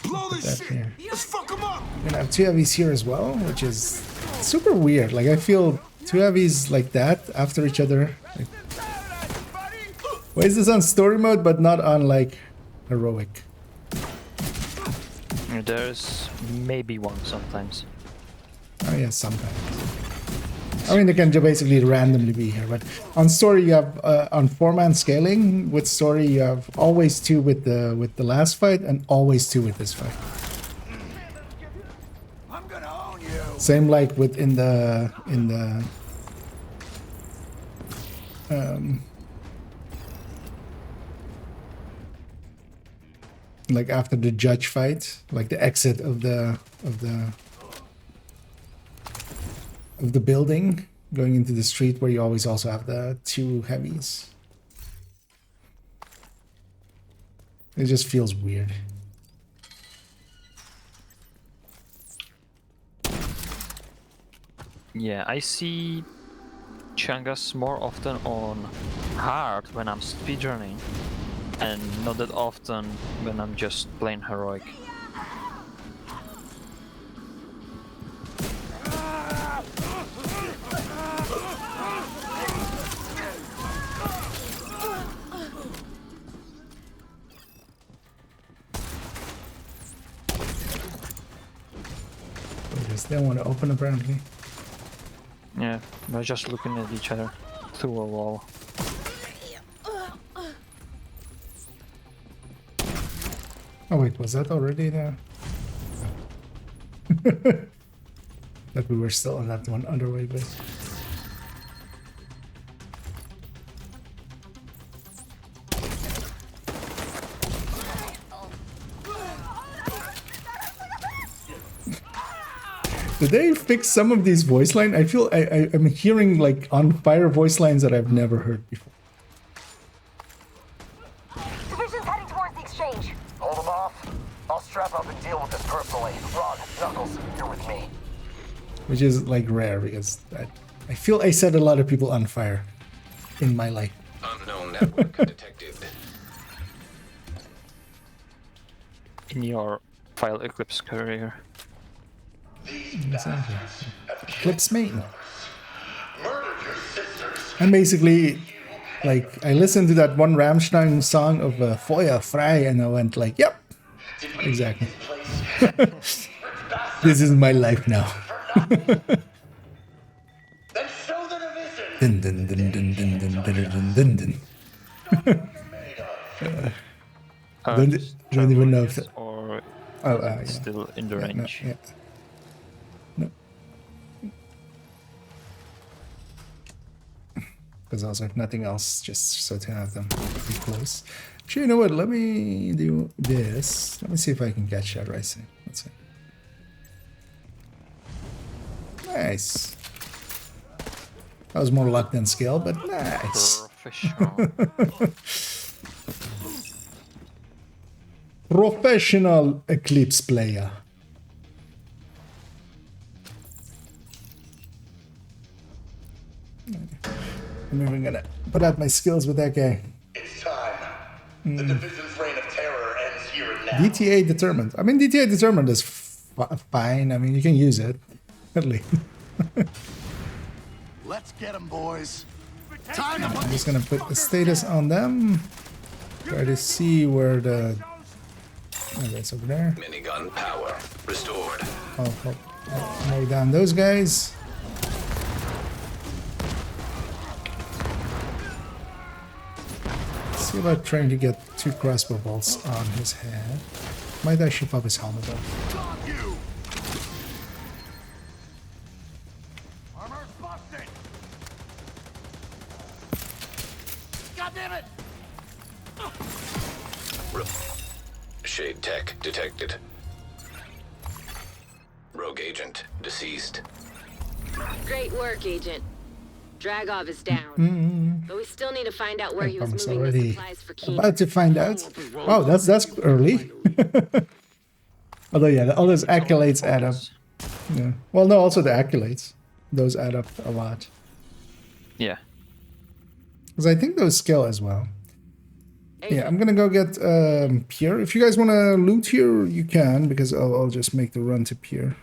Blow this That shit! here. Let's fuck them up! I'm gonna have 2 heavies here as well, which is super weird. Like I feel 2 heavies like that after each other. Like, why is this on story mode but not on like heroic? There's maybe one sometimes. Oh yeah, sometimes. I mean, they can just basically randomly be here, but on story you have on 4-man scaling. With story you have always 2 with the last fight and always 2 with this fight. I'm gonna own you! Same like with in the like after the judge fight, like the exit of the building, going into the street, where you always also have the 2 heavies. It just feels weird. Yeah, I see Chungus more often on hard when I'm speedrunning, and not that often when I'm just playing heroic. They don't want to open apparently. Yeah, we're just looking at each other through a wall. Oh wait, was that already there? That we were still on that one underway base. Did they fix some of these voice lines? I feel I'm hearing like on fire voice lines that I've never heard before. Division's heading towards the exchange. Hold them off. I'll strap up and deal with this personally. Rod, Knuckles, you're with me. Which is like rare because I feel I set a lot of people on fire in my life. Unknown network detected. In your file Eclipse career. Exactly. Eclipse main. And basically, like, I listened to that one Rammstein song of Feuer frei, and I went like, yep, exactly. This is my life now. Then show them Dun, dun, dun, dun, dun, dun, dun, dun, dun, dun. Don't even know if that, or oh, is it yeah. still in the Yeah, no, range? yeah. No. Because also nothing else, just so to have them be close. Actually, you know what? Let me do this. Let me see if I can catch that right thing. Let's see. Nice. That was more luck than skill, but nice. Professional. Professional Eclipse player. I'm even gonna put out my skills with that guy. It's time. The division's reign of terror ends here and now. DTA determined. I mean, DTA determined is fine. I mean, you can use it. At least. Let's get them, boys. Time to put I'm just gonna put the status on them. Try to see where the. Oh, that's over there. Minigun power restored. I'll mow down those guys. See about trying to get 2 crossbow bolts on his head. Might actually pop his helmet off. Armor's busted. God damn it! Shade tech detected. Rogue agent deceased. Great work, Agent. Dragov is down. But we still need to find out where he was Promise moving the already supplies for Keenan. about to find out. Oh, that's early. Although yeah, all those accolades add up. Yeah. Well, no, also the accolades. Those add up a lot. Yeah. Because I think those scale as well. Yeah, I'm gonna go get Pierre. If you guys want to loot here, you can, because I'll just make the run to Pierre.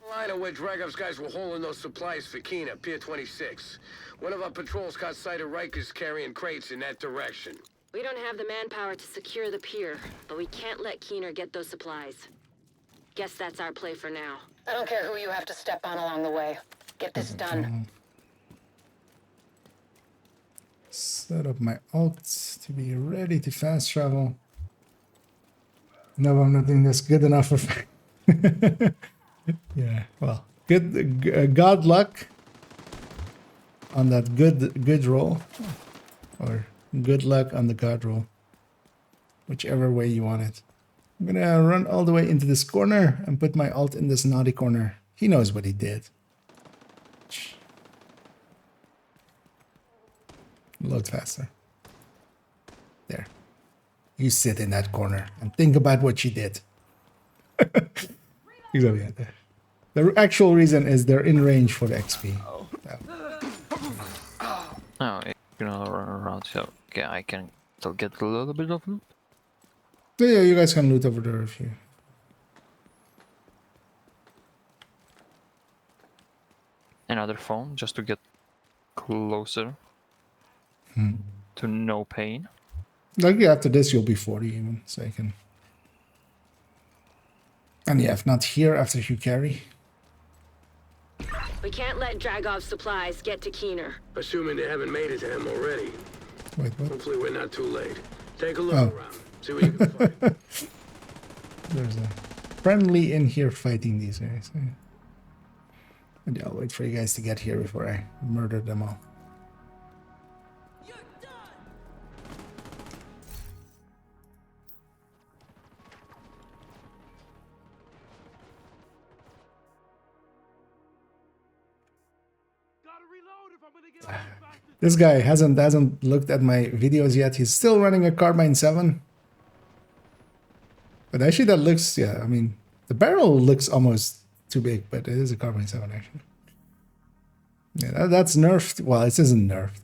Line of where Dragov's guys were hauling those supplies for Keener, Pier 26. One of our patrols caught sight of Rikers carrying crates in that direction. We don't have the manpower to secure the pier, but we can't let Keener get those supplies. Guess that's our play for now. I don't care who you have to step on along the way. Get this done. Set up my ult to be ready to fast travel. No, I'm not doing this good enough for. Yeah, well, good god luck on that good roll, or good luck on the god roll, whichever way you want it. I'm gonna run all the way into this corner and put my ult in this naughty corner. He knows what he did. Load faster. There. You sit in that corner and think about what you did. The actual reason is they're in range for the XP. No, it's gonna run around, so okay, I can still get a little bit of loot. Yeah, you guys can loot over there if you. Another phone just to get closer to no pain. Like after this, you'll be 40 even, so you can. And yeah, if not here after you carry. We can't let Dragov's supplies get to Keener. Assuming they haven't made it to him already. Wait, what? Hopefully we're not too late. Take a look Oh. around. See what you can find. There's a friendly in here fighting these guys. And yeah, I'll wait for you guys to get here before I murder them all. This guy hasn't looked at my videos yet. He's still running a Carbine 7. But actually that looks, yeah, I mean, the barrel looks almost too big, but it is a Carbine 7 actually. Yeah, that's nerfed. Well, it isn't nerfed.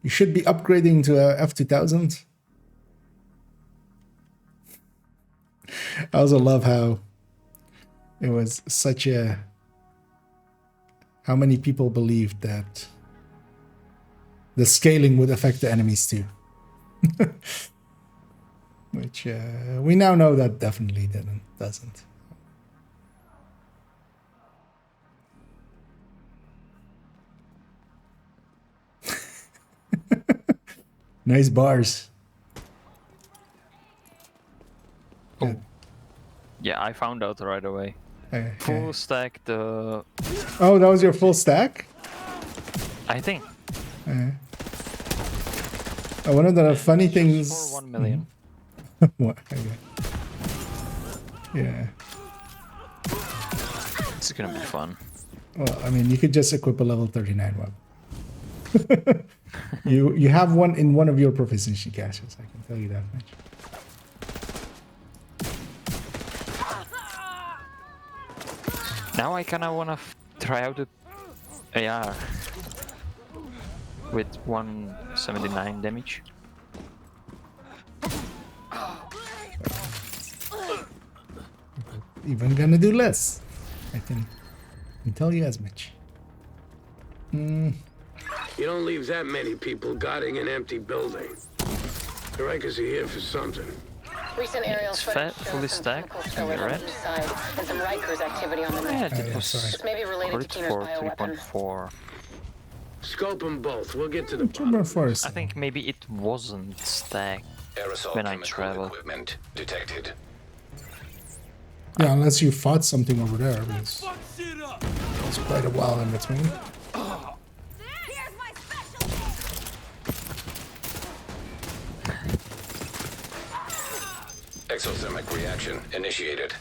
You should be upgrading to a F2000. I also love how it was such a... How many people believed that the scaling would affect the enemies too. Which we now know that definitely doesn't. Nice bars. Oh. Yeah, I found out right away. Full stack the... Oh, that was your full stack? I think. One of the funny things... For 1 million. What? Okay. Yeah. It's gonna be fun. Well, I mean, you could just equip a level 39 weapon. you have one in one of your proficiency caches, I can tell you that much. Now I kinda wanna try out the AR with 179 damage. Even gonna do less. I can tell you as much. You don't leave that many people guarding an empty building. The Rikers are here for something. Recent aerial footage fully stacked. right? And some Rikers activity on the net. Yeah, it was This may be related to Keener's bioweapon. 3.4. Scope them both. We'll get to the I think maybe it wasn't stacked when I traveled. Equipment detected. Yeah, unless you fought something over there. It's quite a while in between. Exothermic reaction initiated.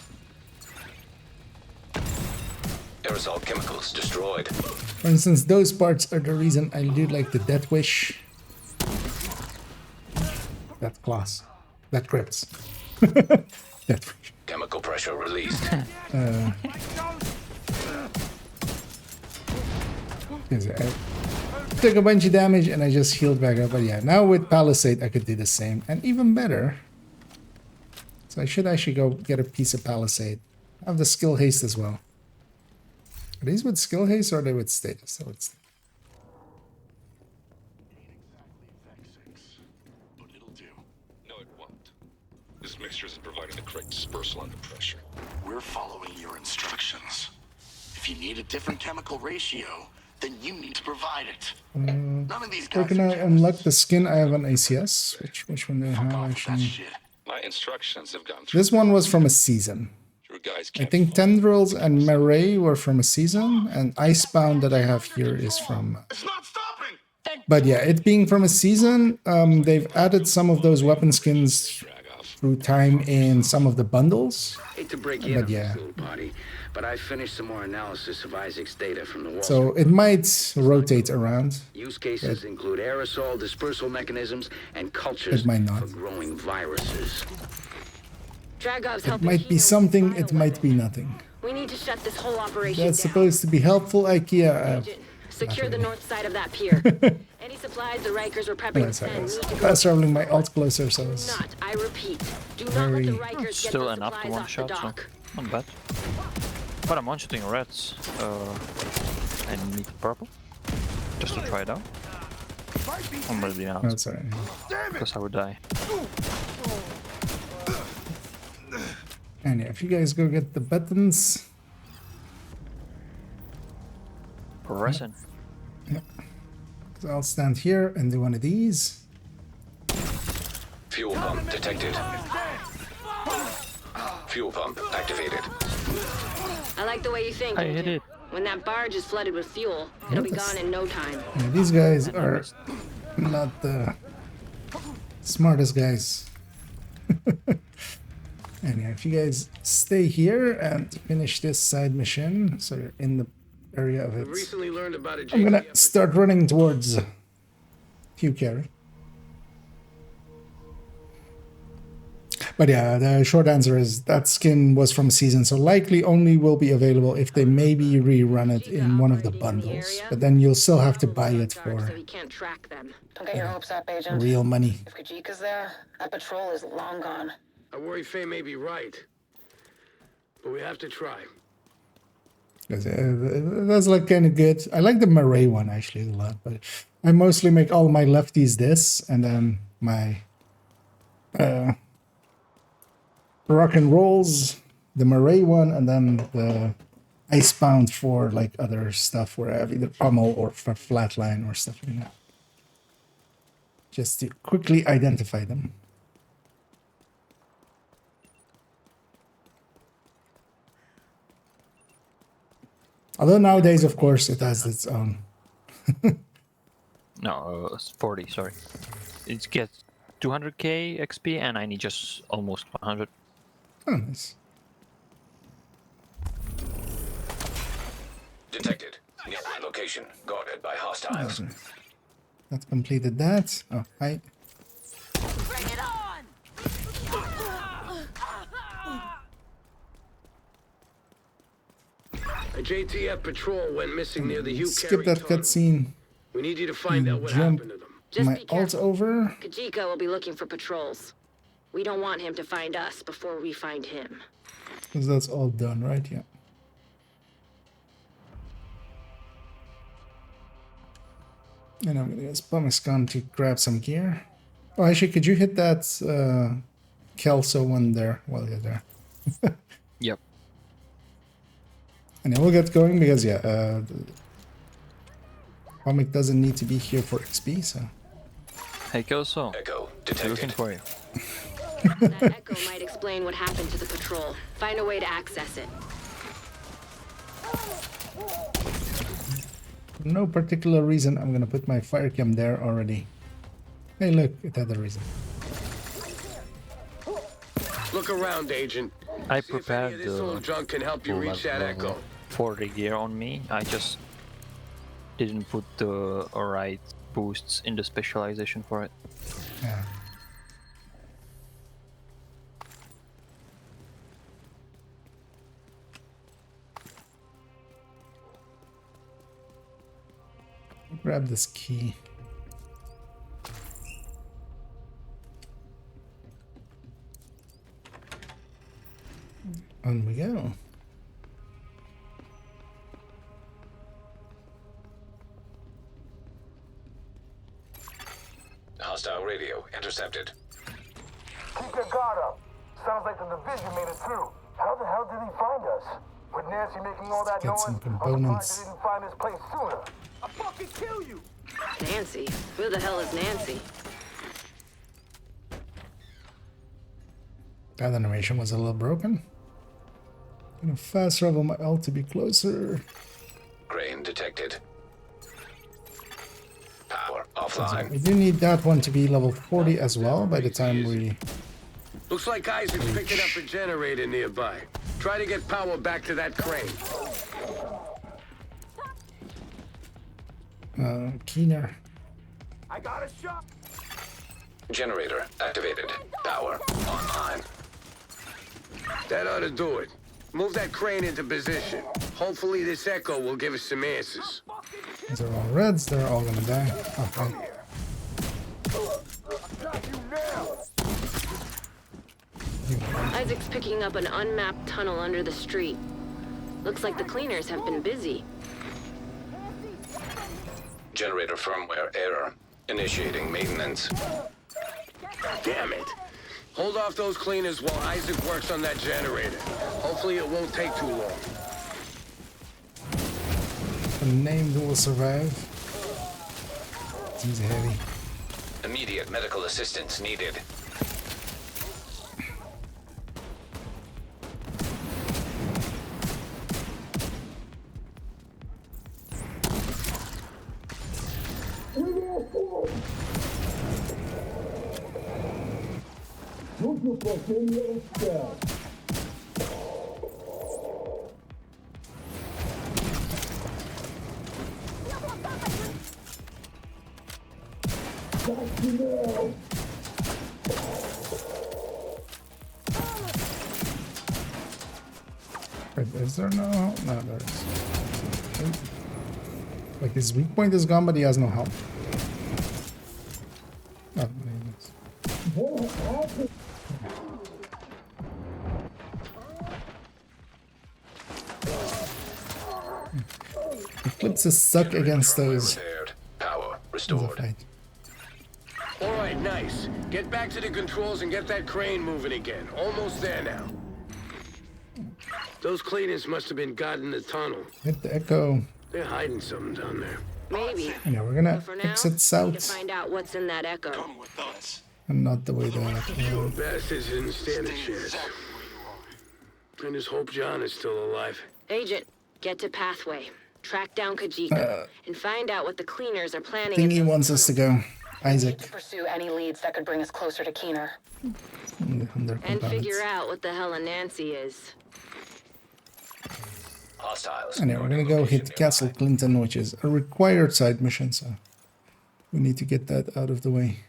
Aerosol chemicals destroyed. For instance, those parts are the reason I do like the Death Wish. That class. That crits. Death Wish. Chemical pressure released. I took a bunch of damage and I just healed back up. But yeah, now with Palisade I could do the same. And even better. So I should actually go get a piece of Palisade. I have the skill haste as well. Are these with skill haste or are they with status? But it'll do. No, it won't. This mixture isn't providing the correct dispersal under pressure. We're following your instructions. If you need a different chemical ratio, then you need to provide it. None of these where guys can are I unlock the skin? I have an ACS. Which one do I have actually? My instructions have gone through. This one was from a season. Your guys I can't think Tendrils and Marae were from a season, and Icebound that I have here is from... But yeah, it being from a season, they've added some of those weapon skins through time in some of the bundles. Hate to break you in on this little party, but I finished some more analysis of Isaac's data from the wall. So it might rotate around. Use cases include aerosol dispersal mechanisms and cultures It might not. for growing viruses. Dragov's It helping might be Keener something, with it might be nothing. We need to shut this whole operation That's down. supposed to be helpful, IKEA. Secure the north side of that pier. Any supplies the Rikers are prepping to send need to go. Fast traveling my alt closer, so it's Not, I repeat, do not let the Rikers get Still those enough to supplies one off the shot, so dock. not bad. But I'm one-shooting reds. I need purple. Just to try it out. I'm ready now. That's alright. Because I would die. And yeah, if you guys go get the buttons. Resin. Yeah. So I'll stand here and do one of these. Fuel pump detected. Fuel pump activated. I like the way you think. I hit Agent. it. When that barge is flooded with fuel, it'll be gone in no time. Yeah, these guys are not the smartest guys. And yeah, if you guys stay here and finish this side mission, so you're in the area of it, Recently learned about a I'm gonna start running towards Hugh Carey. But yeah, the short answer is that skin was from season, so likely only will be available if they maybe rerun it in one of the bundles. But then you'll still have to buy it for We can't track them. Don't get your hopes up, Agent. real money. If Kajika's there, that patrol is long gone. I worry Faye may be right, but we have to try. That's like kind of good. I like the Marae one actually a lot, but I mostly make all my lefties this, and then my rock and rolls, the Marae one, and then the Icebound for like other stuff where I have either pummel or flatline or stuff like that. just to quickly identify them. Although nowadays, of course, it has its own. No, it's 40, sorry. It gets 200k XP and I need just almost 100. Oh, nice. Detected. Nearby location. Guarded by hostiles. That completed that. Oh, hi. Bring it on! A JTF patrol went missing near the Hugh Skip that cutscene. We need you to find out what Jump happened to them. Just my be alt careful. over. Kajika will be looking for patrols. We don't want him to find us before we find him. Because that's all done, right? Yeah. And I'm gonna use Pumice Gun to grab some gear. Oh, actually, could you hit that Kelso one there while you're there? Yep. And then we'll get going because, yeah, Comic doesn't need to be here for XP, so. Hey, Kelso. Echo They're looking for you. That echo might explain what happened to the patrol. Find a way to access it. For no particular reason, I'm gonna put my fire cam there already. Hey, look, it had a reason. Look around, Agent. I See if any prepared of this old junk can help you reach that echo. 40 gear on me. I just didn't put the right boosts in the specialization for it. Yeah. Grab this key. On we go. Hostile radio intercepted. Keep your guard up. Sounds like the division made it through. How the hell did he find us? With Nancy making all that Get noise, some I'm components. surprised they didn't find this place sooner. I'll fucking kill you! Nancy? Who the hell is Nancy? That animation was a little broken. Gonna fast travel my ult to be closer. Crane detected. Power So offline. we do need that one to be level 40 as well by the time we... Looks like Isaac's picking up a generator nearby. Try to get power back to that crane. Keener. I got a shot! Generator activated. Power online. That ought to do it. Move that crane into position. Hopefully this echo will give us some answers. These are all reds, they're all gonna die. Okay. Isaac's picking up an unmapped tunnel under the street. Looks like the cleaners have been busy. Generator firmware error. Initiating maintenance. Damn it. Hold off those cleaners while Isaac works on that generator. Hopefully it won't take too long. The named will survive. Seems heavy. Immediate medical assistance needed. Wait, is there no? No, there is. Like his weak point is gone, but he has no health. Oh, there he is. Eclipses suck against those. Power restored. All right, nice. Get back to the controls and get that crane moving again. Almost there now. Those cleaners must have been guarding the tunnel. Hit the echo. They're hiding something down there. Maybe. Yeah, we're gonna But for now, exit we need to south find out what's in that echo. and not the way that. Poor bastards didn't stand a chance. I just hope John is still alive. Agent, get to Pathway. Track down Kajika. And find out what the cleaners are planning. Thingy wants us to go. Isaac. To pursue any leads that could bring us closer to Keener. And figure out what the hell a Nancy is. Hostiles. And yeah, we're gonna go hit Castle Clinton, which is a required side mission, so we need to get that out of the way.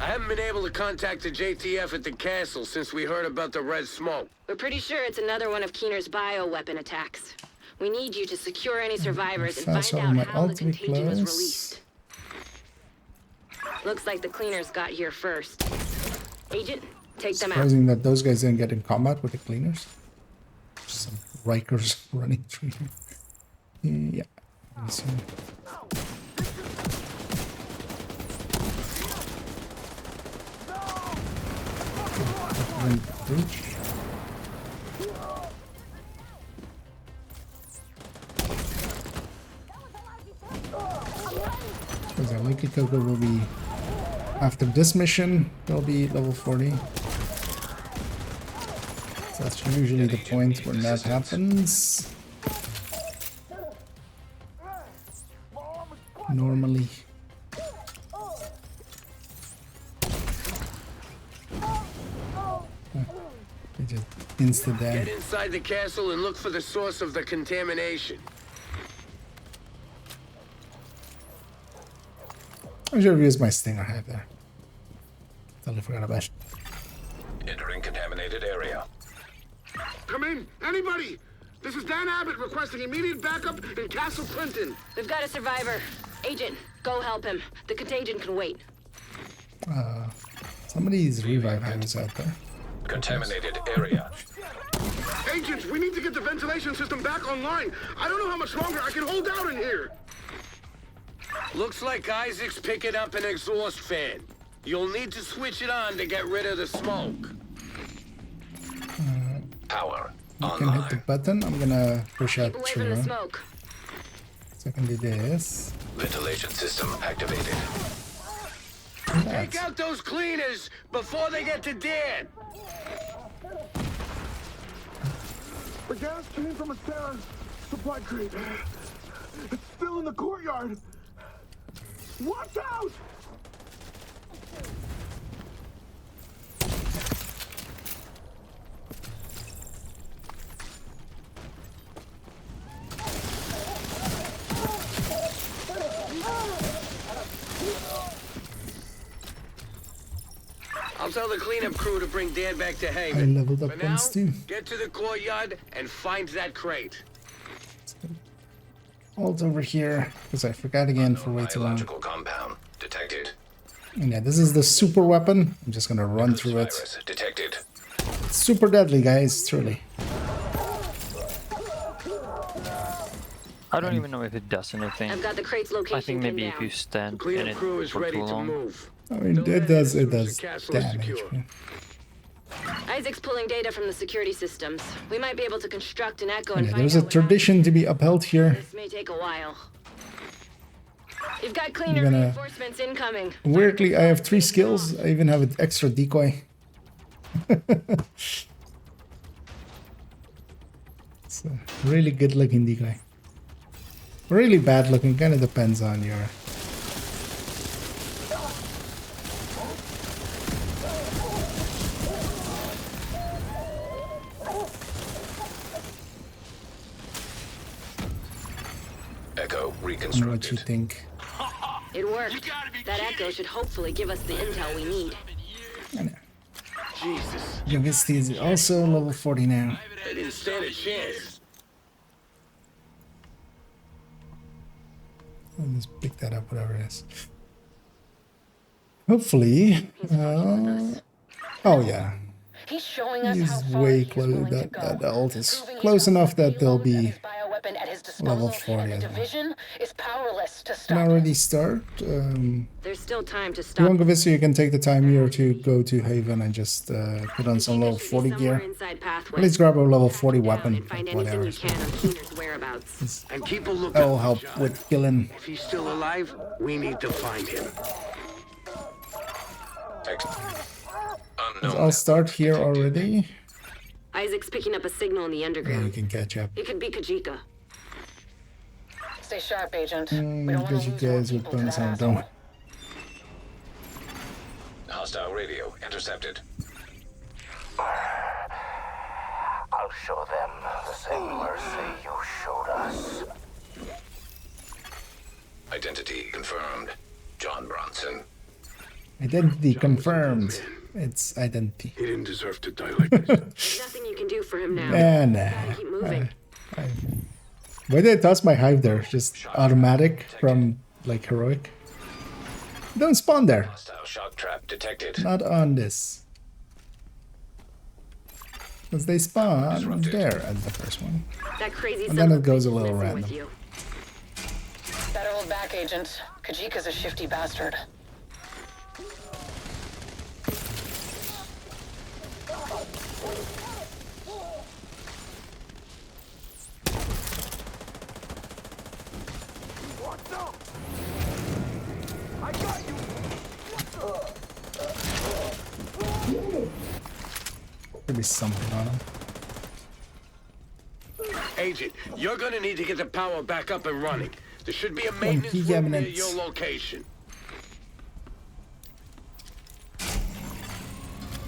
I haven't been able to contact the JTF at the castle since we heard about the red smoke. We're pretty sure it's another one of Keener's bioweapon attacks. We need you to secure any survivors and Fast find forward out my how the ultimate contagion was close. released. Looks like the cleaners got here first. Agent, take them out. Surprising that those guys didn't get in combat with the cleaners. Some Rikers running through here. Yeah. So, because I like Coco will be after this mission, they'll be level 40. So that's usually the point when that happens. Normally. They just insta dead. Get inside the castle and look for the source of the contamination. I should have used my stinger head there. Totally forgot about it. Entering contaminated area. Come in, anybody! This is Dan Abbott requesting immediate backup in Castle Clinton. We've got a survivor. Agent, go help him. The contagion can wait. Somebody's revive hammers out there. Contaminated area. Agents, we need to get the ventilation system back online. I don't know how much longer I can hold out in here. Looks like Isaac's picking up an exhaust fan. You'll need to switch it on to get rid of the smoke. Power You can hit the button. I'm gonna push out Keep away from the Chiro. smoke. So I can do this. Ventilation system activated. Take out those cleaners before they get to Dan. The gas came from a Sarah's supply crate. It's still in the courtyard. Watch out! I'll tell the cleanup crew to bring Dan back to I Haven. leveled up For now, once too. get to the courtyard and find that crate. Alt over here because I forgot again for way too long. Biological compound detected. And yeah, this is the super weapon. I'm just gonna run through it. Virus detected. It's super deadly, guys. Truly. I don't even know if it does anything. I've got the crate's location. I think maybe pinned if you down. stand in Cleanup it crew is for ready too to long. move. I mean, it does castle is damage. secure. Yeah. Isaac's pulling data from the security systems. We might be able to construct an echo and Yeah, find there's out a what tradition to be upheld here. happened. This may take a while. You've got cleaner gonna- reinforcements incoming. Weirdly, I have 3 skills. I even have an extra decoy. It's a really good looking decoy. Really bad looking, kind of depends on your... Echo on what you reconstructed. think. It worked. That echo should hopefully give us the intel we need. Jesus. Youngest is also level 40 now. They didn't stand a chance. I'll just pick that up, whatever it is. Hopefully. Oh yeah. He's showing us He's how far way he's close. willing to That go. ult is Proving he's close not enough that they'll reload be his bioweapon weapon at his Level disposal, 40 and the as well. division is powerless to Can stop I him. already start? There's still time to If you stop. want Gavissa, you can take the time here to go to Haven and just put on some level 40 gear. Inside pathway. At least grab a level 40 weapon, And find like anything whatever. you can on Keener's whereabouts. And keep a lookout. That will help with killing. If he's still alive, we need to find him. I'll start here already. Isaac's picking up a signal in the Yeah, underground. you can catch up. It could be Kajika. Stay sharp, Agent. We don't want Because to you lose more guys would people to burn that some asshole. down. Hostile radio intercepted. I'll show them the same mercy you showed us. Identity confirmed. John Bronson. Identity confirmed. It's identity. He didn't deserve to die like this. There's nothing you can do for him now. And Gotta keep moving. why did I toss my hive there? Just automatic from like heroic. Don't spawn there. Hostile shock trap detected. Not on this. Because they spawn there as the first one. That crazy And son then of it goes a bitch is little messing with random. you. Better hold back, Agent. Kajika's a shifty bastard. Could be something on him. Agent, you're gonna need to get the power back up and running. There should be a key maintenance room near cabinets. your location.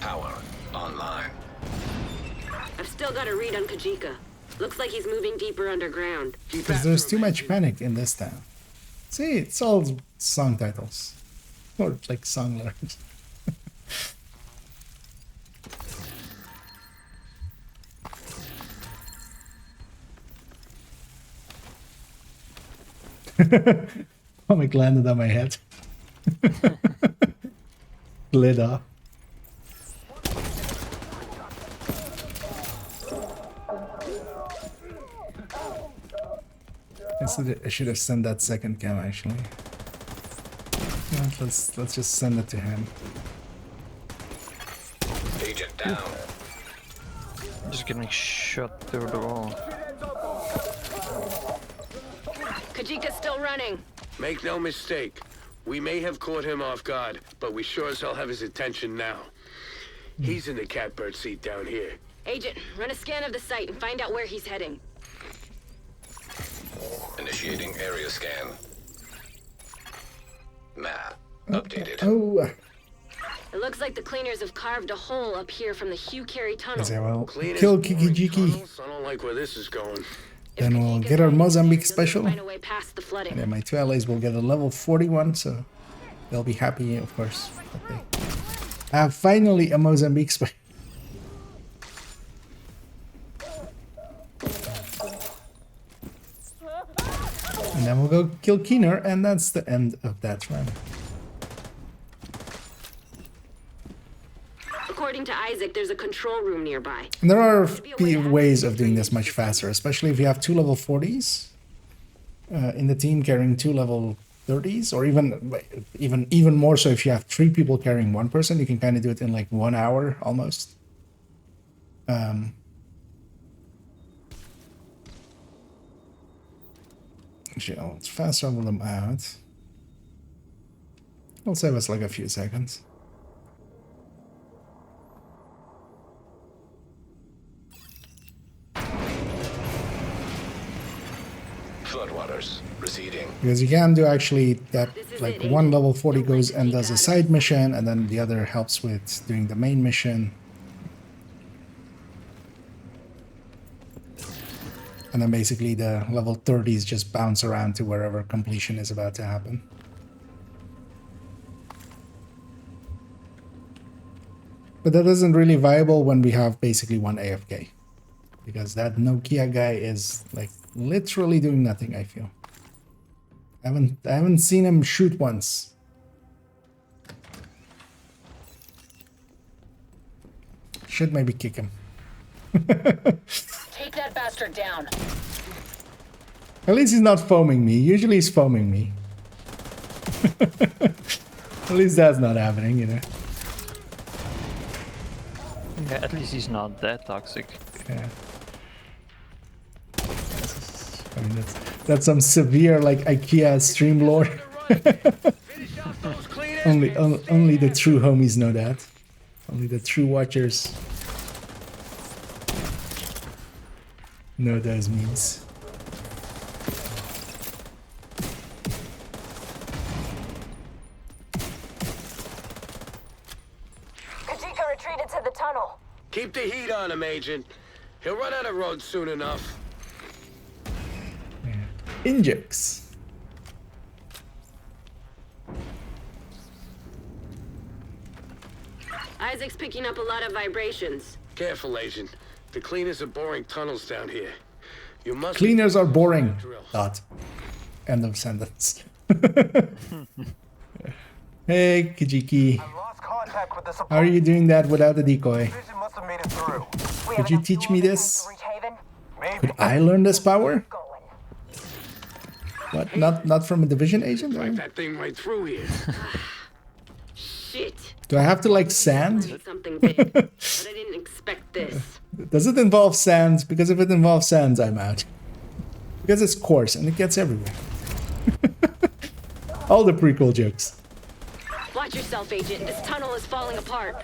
Power online. I've still got a read on Kajika. Looks like he's moving deeper underground. Because there's too much panic in this town. See, it's all song titles. Or like song lyrics. Comic landed on my head. Lid off. I should have sent that second cam actually. Yeah, let's just send it to him. Agent down. Just getting shot through the wall. Kajika's still running. Make no mistake, we may have caught him off guard, but we sure as hell have his attention now. He's in the catbird seat down here. Agent, run a scan of the site and find out where he's heading. Initiating area scan. Map updated. Oh, It looks like the cleaners have carved a hole up here from the Hugh Carey tunnel. okay, well, Cleanest kill boring Kikijiki. tunnels? I don't like where this is going. Then we'll get our Mozambique special. Find a way past the flooding. And then my two allies will get a level 41, so they'll be happy, of course. That they have finally a Mozambique special. And then we'll go kill Keener, and that's the end of that run. According to Isaac, there's a control room nearby. And there are ways of doing this much faster, especially if you have two level 40s in the team carrying two level 30s, or even more so if you have three people carrying one person, you can kind of do it in like 1 hour almost. Actually, let's fast travel them out. It'll save us like a few seconds. Floodwaters receding. Because you can do actually that, like one level 40 goes and does a side mission, and then the other helps with doing the main mission. And then basically the level 30s just bounce around to wherever completion is about to happen. But that isn't really viable when we have basically one AFK. Because that Nokia guy is like literally doing nothing, I feel. I haven't seen him shoot once. Should maybe kick him. Take that bastard down. At least he's not foaming me. Usually he's foaming me. At least that's not happening, you know. Yeah, at least he's not that toxic. Yeah. I mean, that's some severe like IKEA stream lore. only the true homies know that. Only the true watchers know those memes. Kajika retreated to the tunnel. Keep the heat on him, Agent. He'll run out of road soon enough. In jokes. Isaac's picking up a lot of vibrations. Careful, Agent. The cleaners are boring tunnels down here. You must. Cleaners are boring. Dot. End of sentence. Hey, Kijiki. How are you doing that without a decoy? Could you teach me this? Could I learn this power? What? Not from a division agent? Drive that thing right through here. Shit. Do I have to like sand? Something big, but I didn't expect this. Does it involve sands? Because if it involves sands, I'm out. Because it's coarse and it gets everywhere. All the prequel jokes. Watch yourself, Agent. This tunnel is falling apart.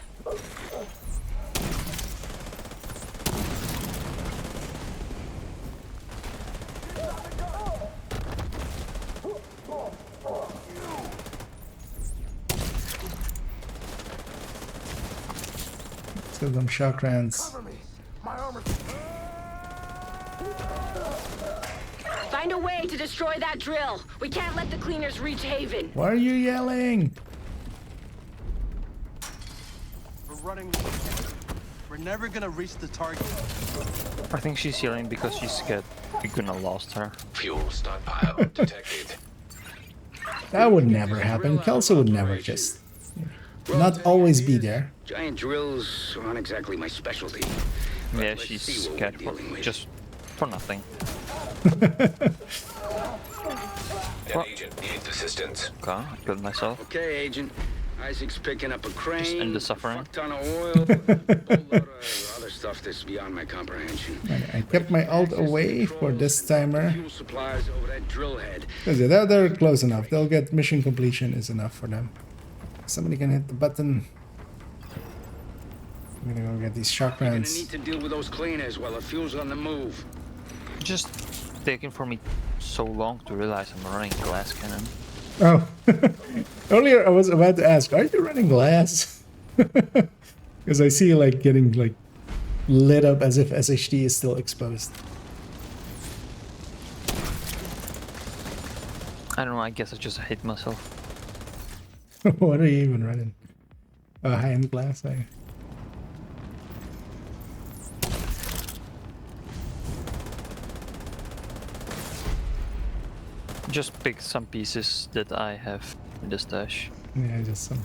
Let's give them shock rounds. Find a way to destroy that drill. We can't let the cleaners reach Haven. Why are you yelling? We're running. We're never gonna reach the target. I think she's yelling because she's scared we're gonna lost her. Fuel stockpile detected. That would never happen. Kelso would never just not always be there. Giant drills aren't exactly my specialty. Yeah, she's scared for, just for nothing. An agent needs assistance. Okay, I killed myself. Okay, Agent. Isaac's picking up a crane. Just end the suffering. Ton of oil. A whole lot of other stuff that's beyond my comprehension. I kept my ult away for this timer. Fuel supplies over that drill head. Because they're close enough. They'll get mission completion is enough for them. Somebody can hit the button. I'm gonna go get these shock You're rounds. gonna need to deal with those cleaners while the fuel's on the move. Just taking for me so long to realize I'm running glass cannon. Oh, earlier I was about to ask, are you running glass? Because I see like getting like lit up as if SHD is still exposed. I don't know, I guess I just hit myself. What are you even running? High-end glass? Just pick some pieces that I have in the stash. Yeah, just some.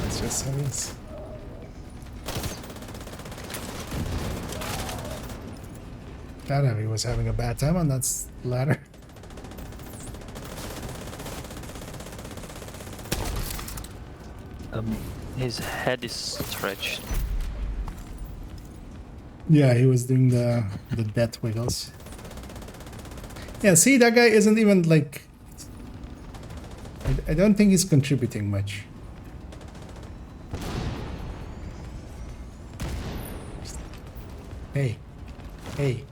Let's just have this. That heavy was having a bad time on that ladder. His head is stretched. Yeah, he was doing the death wiggles. Yeah, see, that guy isn't even like... I don't think he's contributing much. Hey. Hey.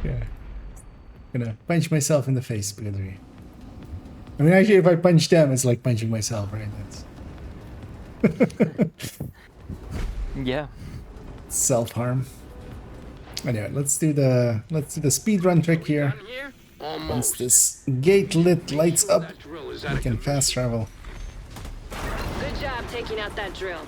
Yeah. Gonna punch myself in the face because of you. I mean, actually, if I punch them, it's like punching myself, right? That's yeah. Self-harm. Anyway, let's do the speed run trick here. Once this gate lights up, we can fast travel. Good job taking out that drill.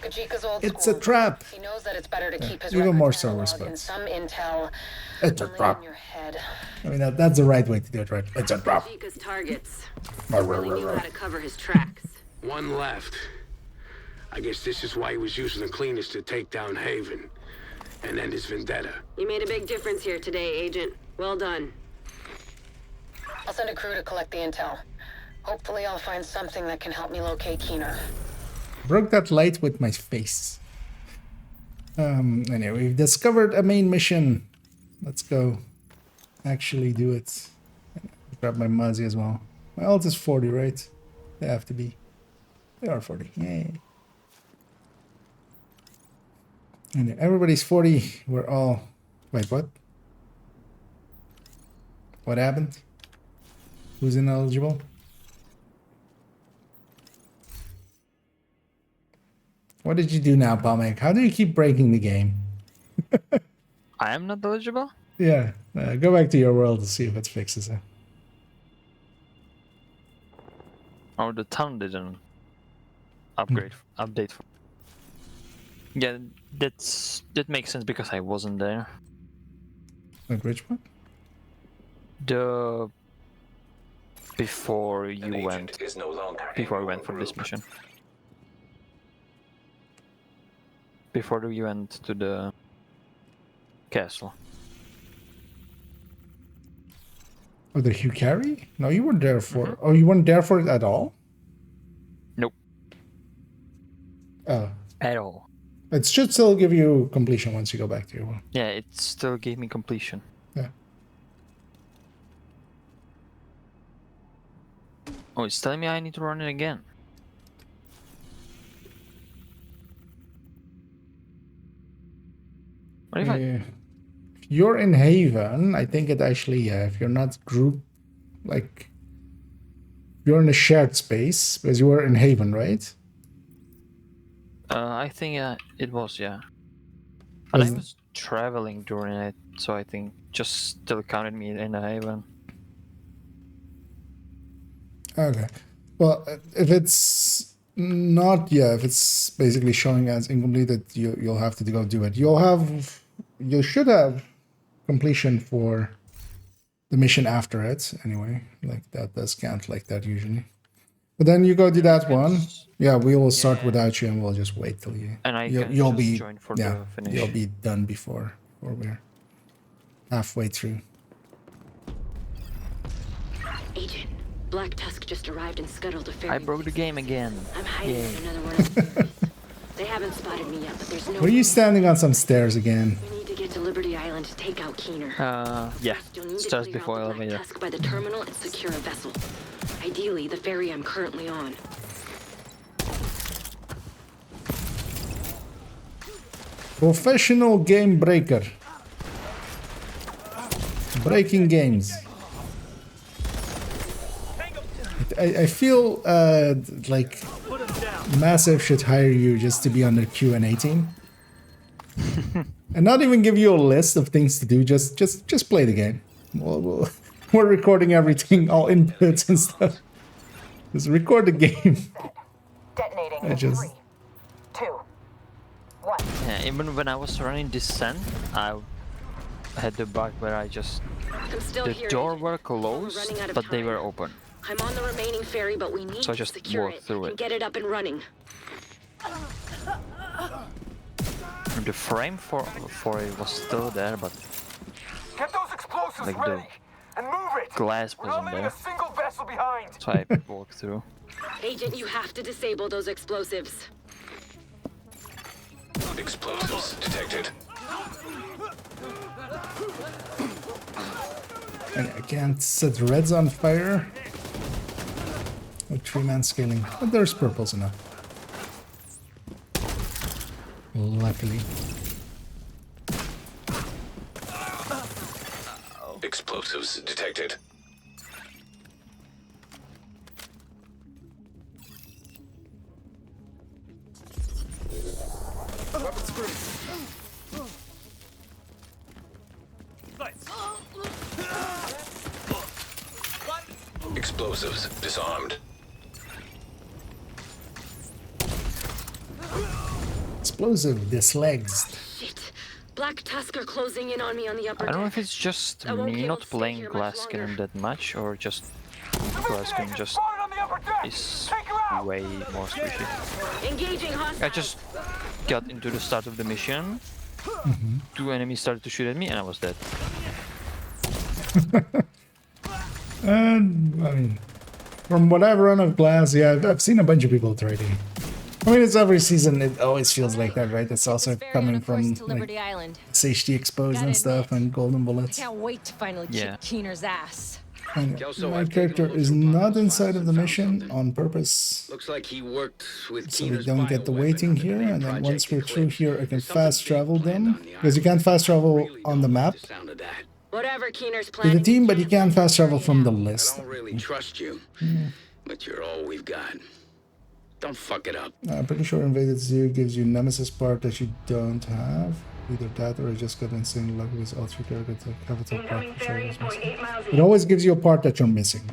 Kajika's old It's a school. trap. He knows that it's better to keep his Even more records so, analog and but some intel it's a only trap. in your head. I mean, that's the right way to do it, right? It's a trap. Kajika's targets. Rawr, He rawr, really rawr, knew rawr. how to cover his tracks. One left. I guess this is why he was using the cleaners to take down Haven and end his vendetta. You made a big difference here today, Agent. Well done. I'll send a crew to collect the intel. Hopefully I'll find something that can help me locate Keener. Broke that light with my face. Anyway, we've discovered a main mission. Let's go actually do it. Grab my Muzzy as well. My ult is 40, right? They have to be. They are 40. Yay. And everybody's 40. We're all... Wait, what? What happened? Who's ineligible? What did you do now, Palmek? How do you keep breaking the game? I am not eligible? Yeah, go back to your world to see if it fixes it. Or the town didn't update. Yeah, that makes sense because I wasn't there. Like which one? The before you An went. agent is no longer Before in we went your for this group. mission. Before you went to the castle. Oh, the Hugh Carey? No, you weren't there for... Oh, you weren't there for it at all? Nope. Oh. At all. It should still give you completion once you go back to your world. Yeah, it still gave me completion. Yeah. Oh, it's telling me I need to run it again. What if I... If you're in Haven, I think it actually, yeah, if you're not group, like, you're in a shared space, because you were in Haven, right? I think it was, yeah. But I was traveling during it, so I think just still counted me in a Haven. Okay. Well, if it's not, yeah, if it's basically showing as incomplete, that you'll have to go do it. You should have completion for the mission after it, anyway. Like, that does count like that usually. But then you go do that one. Yeah, we will start without you, and we'll just wait till you. And you'll just be join for yeah, the finish. you'll be done before we're halfway through. Agent, Black Tusk just arrived and scuttled a ferry. I broke the game again. I'm hiding in another one of the ferries. They haven't spotted me yet, but there's no... Were you standing on some stairs again? We need to get to Liberty Island to take out Keener. Yeah. You'll need to Starts clear before out the Black elevator. Tusk by the terminal and secure a vessel. Ideally, the ferry I'm currently on. Professional game breaker. Breaking games. I feel like Massive should hire you just to be on their Q&A team. And not even give you a list of things to do, just play the game. We're recording everything, all inputs and stuff. Just record the game. Detonating I in just... 3, 2, 1. Yeah, even when I was running Descent, I had the bug where I just... I'm still The here. door were We're closed, running out of but they time. were open. I'm on the remaining ferry, but we need So I to just secure walked it through and it. get it up and running. The frame for it was still there, but Get those explosives like ready and move it. glass We're not wasn't leaving there. a single vessel behind. So I walked through. Agent, you have to disable those explosives. Explosives detected. And I can't set reds on fire. With 3-man scaling. But there's purples enough. Luckily. Explosives detected. Weapons free. Explosives disarmed. explosive. This legs. Shit. Black Tusk are closing in on me on the upper I don't know deck. if it's just I won't be me able not to stay playing here much glass longer. cannon that much, or just glass cannon just is way more squishy. Engaging I hostiles. just got into the start of the mission. Mm-hmm. 2 enemies started to shoot at me, and I was dead. And I mean, from what I've run of glass, yeah, I've seen a bunch of people trading. I mean, it's every season. It always feels like that, right? It's also coming from like, Island. SHD exposed and stuff, and golden bullets. Can't wait to finally kick Keener's ass. And my character is not inside of the mission on purpose, Looks like he worked with so we Keener's don't get the bioweapon waiting on the here. main And then project once we're through Eclipse. here, I can Something fast big travel planned them on the because you can't fast travel on the map Sound of that. Whatever Keener's to planning. the team, but you can fast travel from the list. I don't really trust you, but you're all we've got. Don't fuck it up. I'm pretty sure Invaded Zoo gives you Nemesis part that you don't have. Either that or I just got insane luck with all 3 targets like Avatar part. For sure was missing. It always gives you a part that you're missing.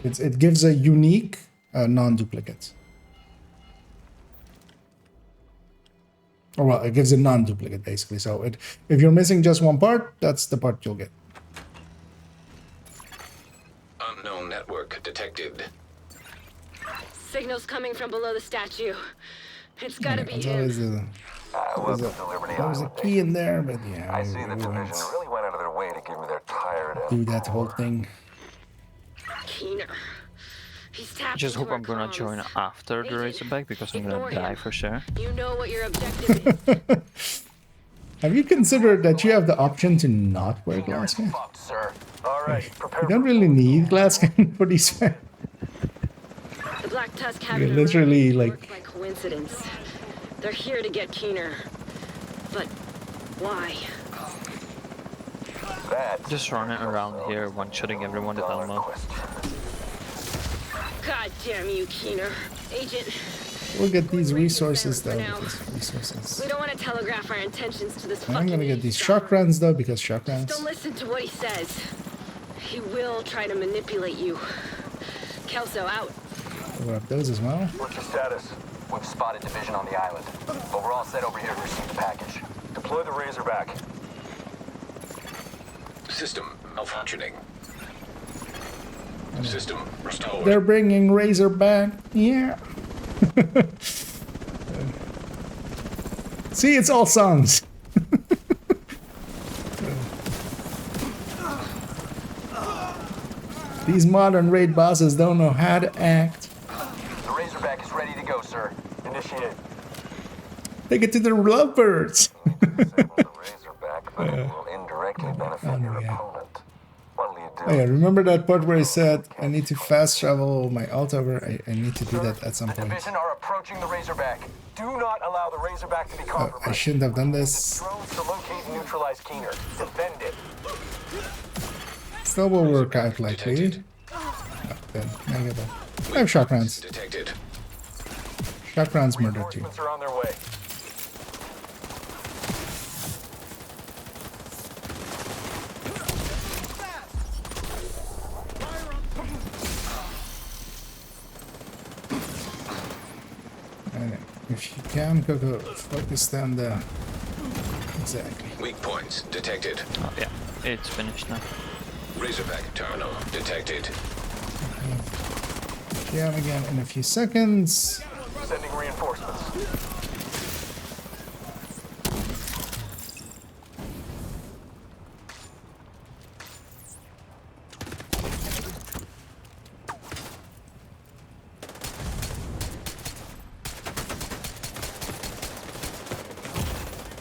It gives a unique non-duplicate. Or well, it gives a non-duplicate basically. So if you're missing just one part, that's the part you'll get. Unknown network detected. Signals coming from below the statue. It's gotta be There's him. always there was a key in there, but yeah, I see the division really went out of their way to give me their tired do that whole thing. Keener. He's tapped Just hope into our I'm gonna comms. join after the Razorback because I'm ignore gonna die him. for sure. You know what your objective is. Have you considered that you have the option to not wear glass skin? sir. All right, You don't really need glass skin for these fans. The Black Tusk You haven't literally worked like by coincidence. They're here to get Keener. But why? Just running around here, one-shotting everyone that I know. God damn you, Keener. Agent, we'll get these resources though. now. Because resources. we don't want to telegraph our intentions to this I'm fucking gonna get these shock rounds though because shock rounds. Don't listen to what he says. He will try to manipulate you. Kelso out. We'll have those as well. What's your status? We've spotted division on the island, but we're all set over here to receive the package. Deploy the Razorback. System malfunctioning. System restored. They're bringing Razor back. Yeah. See, it's all songs. These modern raid bosses don't know how to act. The Razorback is ready to go, sir. Initiate. Take it to the lovebirds. Razorback, but it will indirectly benefit your opponent. What'll you do? Oh yeah, remember that part where I said I need to fast travel my alt over? I need to do that at some The point. division are approaching the Razorback. Do not allow the Razorback to be compromised. I shouldn't have done this. Drones to locate and neutralize Keener. Defend it. Still will work out likely. Oh, then, I get that. I have shock rounds. Detected. Shock rounds murder too. Reinforcements are on their way. Alright, if you can, go focus down the... Exactly. Weak points detected. Oh yeah, it's finished now. Razorback terminal detected. Jam again in a few seconds. Sending reinforcements.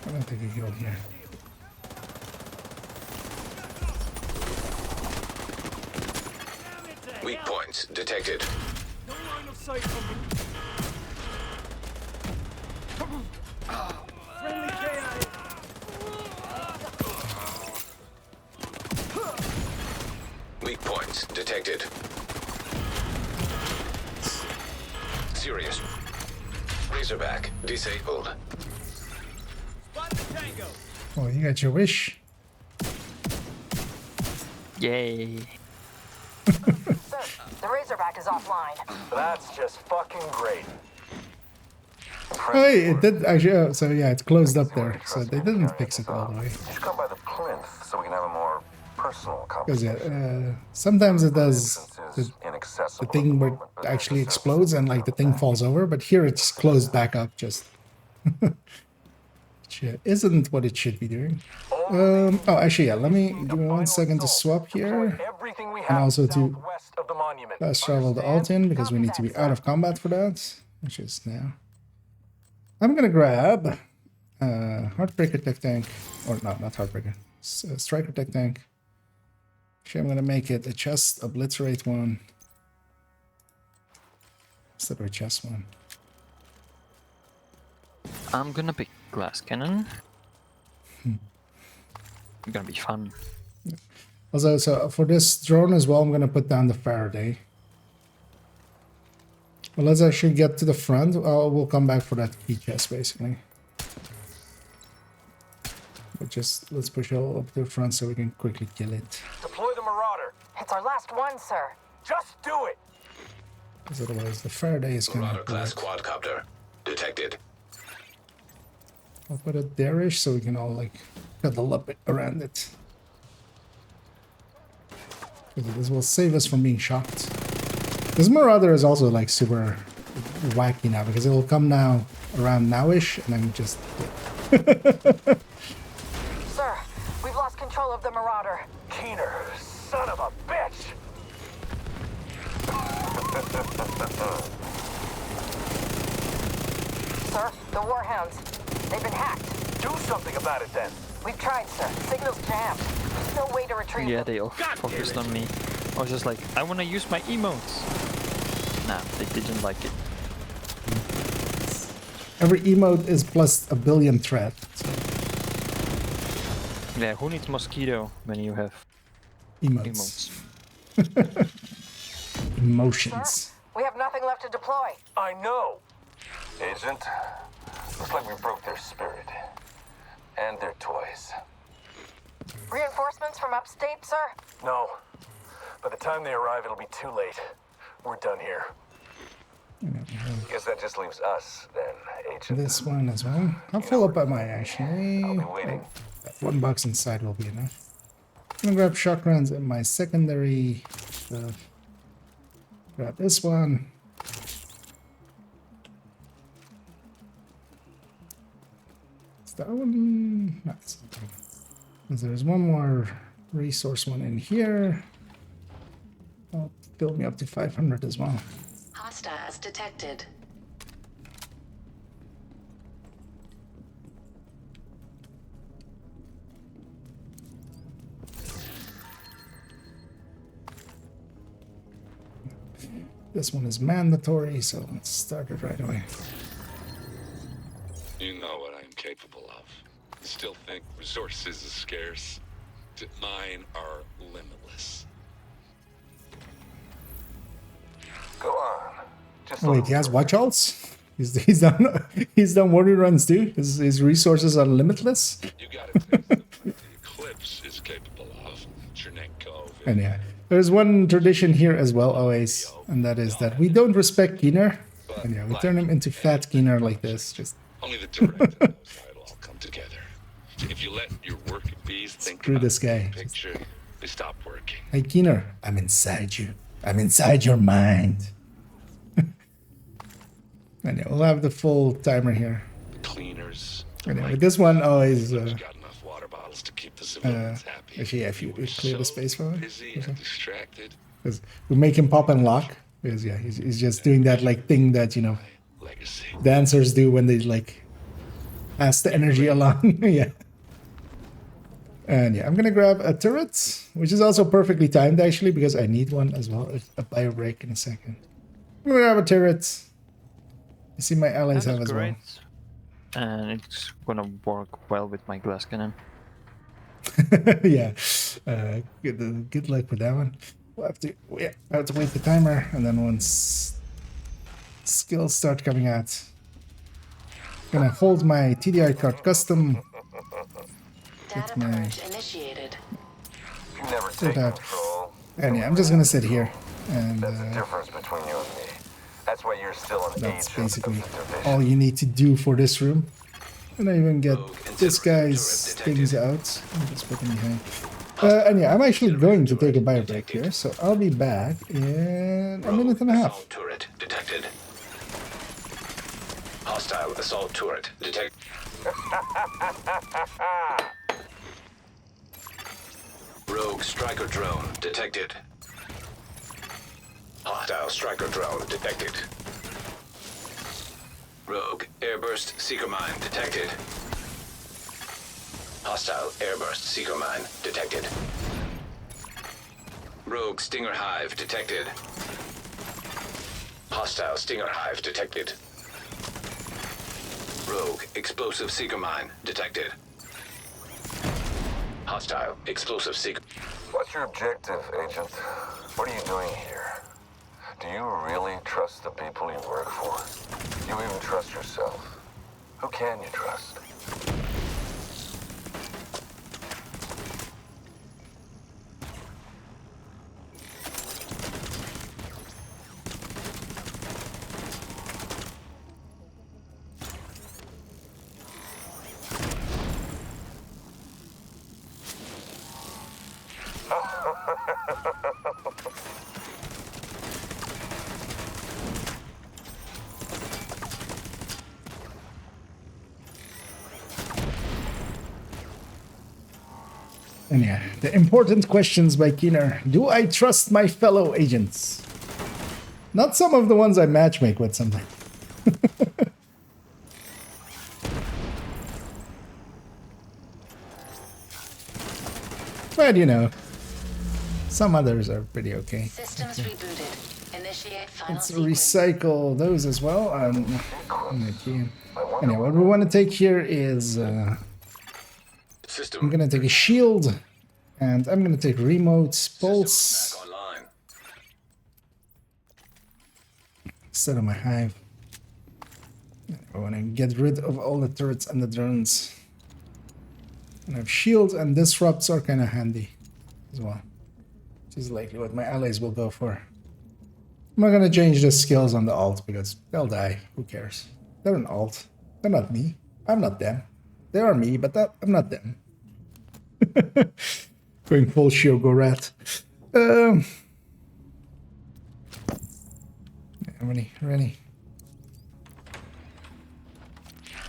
I don't think I killed here. Weak points detected. No line of sight from me. Friendly KIA. Weak points detected. Serious. Razorback disabled. Oh, you got your wish. Yay. The Razorback is offline. That's just fucking great. Oh, it did actually. Oh, so yeah, it's closed up there. So they didn't fix it all the way. You should come by the plinth so we can have a more personal Because conversation. yeah, sometimes it does the Inaccessible. thing where it actually explodes and like the thing falls over, but here it's closed back up just. Which isn't what it should be doing. Oh, actually, yeah. Let me give me 1 second to swap here, and also to fast travel the Altin because we need to be out of combat for that, which is now. I'm gonna grab Heartbreaker Tech Tank, or no, not Heartbreaker, Striker Tech Tank. Actually, I'm gonna make it a chest obliterate one instead of a chest one. I'm gonna pick glass cannon. It's gonna be fun. Also, so for this drone as well, I'm gonna put down the Faraday. Well, let's actually get to the front. We'll come back for that key chest, basically. But just let's push it all up to the front so we can quickly kill it. Deploy the Marauder. It's our last one, sir. Just do it. Because otherwise the Faraday is gonna. Marauder class quadcopter detected. I'll put it there-ish so we can all like cuddle up around it. Because this will save us from being shocked. This Marauder is also like super wacky now because it will come now around nowish and then just. Sir, we've lost control of the Marauder. Keener, son of a bitch. Sir, the Warhounds. They've been hacked. Do something about it then. We've tried, sir. Signal's jammed. There's no way to retrieve Yeah, them. they all focused on me. I was just like, I wanna use my emotes. Nah, they didn't like it. Every emote is plus a billion threat. So. Yeah, who needs mosquito when you have emotes? Emotions. Sir, we have nothing left to deploy. I know. Agent, looks like we broke their spirit. And their toys. Reinforcements from upstate, sir? No. By the time they arrive, it'll be too late. We're done here. Guess that just leaves us, then, Agent. This one as well. How full up am I actually? I'll be waiting. That 1 box inside will be enough. I'm gonna grab shock rounds in my secondary stuff. Grab this one. Is that one? No, it's okay. There's one more resource one in here. I'll build me up to 500 as well. Hostiles detected. This one is mandatory, so let's start it right away. You know what I'm capable of. Still think resources is scarce? Mine are limitless. Go on. Just Oh, wait, he has watch alts? He's done what he runs too? His resources are limitless? You gotta think the Eclipse is capable of. Chernenko. And yeah, there's one tradition here as well always, and that is that we don't respect Keener. And yeah, we turn him into fat Keener like this. Just only the director knows how it'll all come together. If you let your working bees think screw about this guy. the picture, they stop working. Hey Keener, I'm inside you. I'm inside your mind. And yeah, we'll have the full timer here. Cleaners. And yeah, with this one always. Got enough water bottles to keep the civilians happy. Actually, yeah, if you clear the space for me. Busy and distracted. Because we make him pop and lock. Because yeah, he's just doing that like thing that, you know, dancers do when they like pass the energy along. Yeah. And yeah, I'm gonna grab a turret, which is also perfectly timed actually, because I need one as well. A bio break in a second. I'm gonna grab a turret. I see my allies have as well. And it's gonna work well with my glass cannon. Yeah. Good luck with that one. We'll have to wait the timer, and then once skills start coming out, I'm gonna hold my TDI card custom. Data purge initiated. You never take control. And yeah, I'm just gonna sit here and That's the difference between you and me. That's why you're still an That's agent basically of the division. all you need to do for this room. And I even get this guy's things out. Just put them behind. And yeah, I'm actually going to take a bio break here, so I'll be back in a minute and a half. Assault turret detected. Hostile assault turret detected. Rogue striker drone detected. Hostile striker drone detected. Rogue airburst seeker mine detected. Hostile airburst seeker mine detected. Rogue stinger hive detected. Hostile stinger hive detected. Rogue explosive seeker mine detected. Hostile explosive seeker. What's your objective, Agent? What are you doing here? Do you really trust the people you work for? Do you even trust yourself? Who can you trust? And yeah, the important questions by Keener. Do I trust my fellow agents? Not some of the ones I matchmake with sometimes. But you know, some others are pretty okay. Systems rebooted. Initiate final Let's sequence. recycle those as well. Okay. Anyway, what we want to take here is I'm gonna take a shield, and I'm gonna take remote pulse instead of my hive. I want to get rid of all the turrets and the drones. And I have shields and disrupts are kind of handy as well. Which is likely what my allies will go for. I'm not gonna change the skills on the alt because they'll die. Who cares? They're an alt. They're not me. I'm not them. They are me, but I'm not them. Going full Shiogorat. Ready.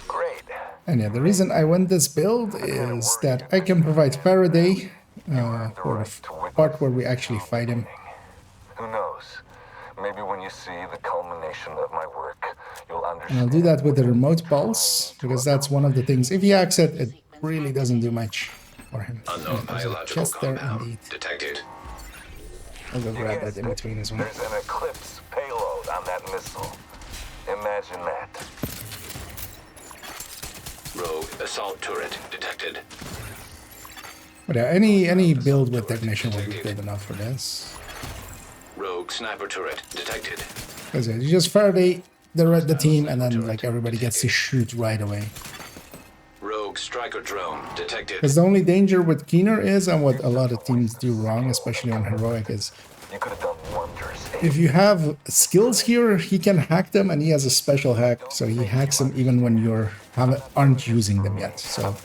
Great. And yeah, the reason I went this build is that I can provide Faraday for the part where we actually fight him. Who knows? Maybe when you see the culmination of my work, you'll And understand. I'll do that with the remote pulse, because that's one of the things. If he hacks it, it really doesn't do much for him. Unknown There's a biological chest there compound indeed. detected. I'll go grab that in between as well. There's an Eclipse payload on that missile. Imagine that. Rogue assault turret detected. But yeah, any build with technician will be good enough for this. Rogue sniper turret detected. Because you just Faraday the team, and then like everybody gets to shoot right away. Rogue striker drone detected. Because the only danger with Keener is, and what a lot of teams do wrong, especially on heroic, is You could have done wonders. if you have skills here, he can hack them, and he has a special hack, so he hacks them even when you aren't using them yet. So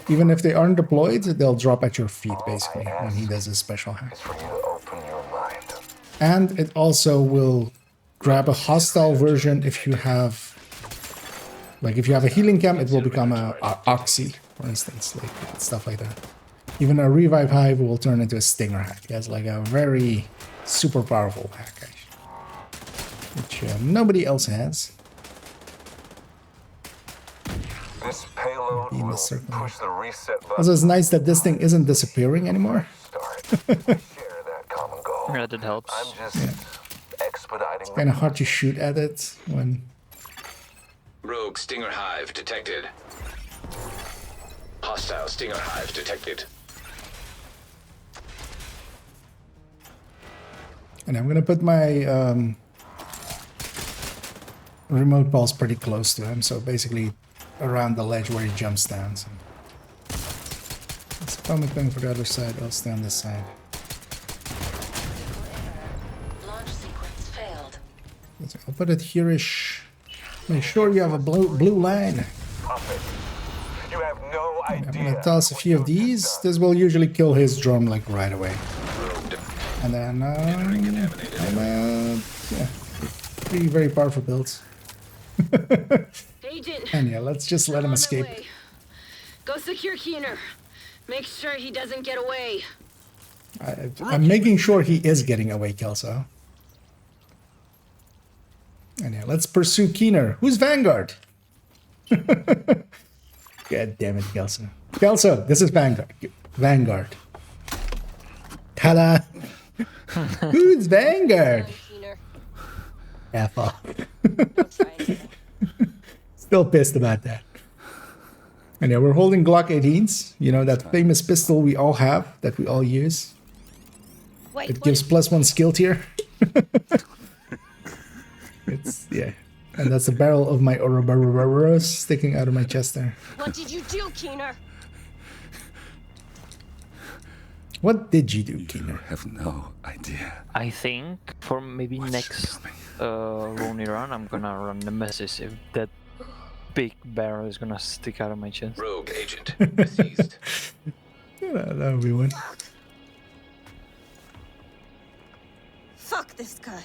even if they aren't deployed, they'll drop at your feet basically when he does his special hack. For you to open your mind. And it also will grab a hostile version if you have, like if you have a healing cam, it will become a Oxy, for instance, like stuff like that. Even a revive hive will turn into a stinger hack. It has like a very super powerful hack, actually, which nobody else has. This payload will push the reset button. Also, it's nice that this thing isn't disappearing anymore. Yeah, that helps. I'm just expediting. It's kind of hard to shoot at it when. Rogue stinger hive detected. Hostile stinger hive detected. And I'm gonna put my remote pulse pretty close to him, so basically around the ledge where he jumps down. So. It's probably going for the other side. I'll stay on this side. Launch sequence failed. I'll put it here-ish. Make sure you have a blue line. Puppet. You have no idea. I'm gonna toss a few of these. This will usually kill his drone like right away. And then yeah, three very powerful builds. Agent. And yeah, let's just let him escape. Go secure Keener. Make sure he doesn't get away. I'm making sure he is getting away, Kelso. And yeah, let's pursue Keener. Who's Vanguard? God damn it, Kelso. Kelso, this is Vanguard. Vanguard. Ta-da! Who's Vanguard? F off. Still pissed about that. And yeah, we're holding Glock 18s. You know, that famous pistol we all have, that we all use. It gives +1 skill tier. It's, yeah. And that's the barrel of my Ouroboros sticking out of my chest there. What did you do, Keener? What did you do, Keener? I have no idea. I think for maybe next Ronnie run, I'm gonna run Nemesis if that big barrel is gonna stick out of my chest. Rogue agent deceased. Yeah, that would be one. Fuck this guy.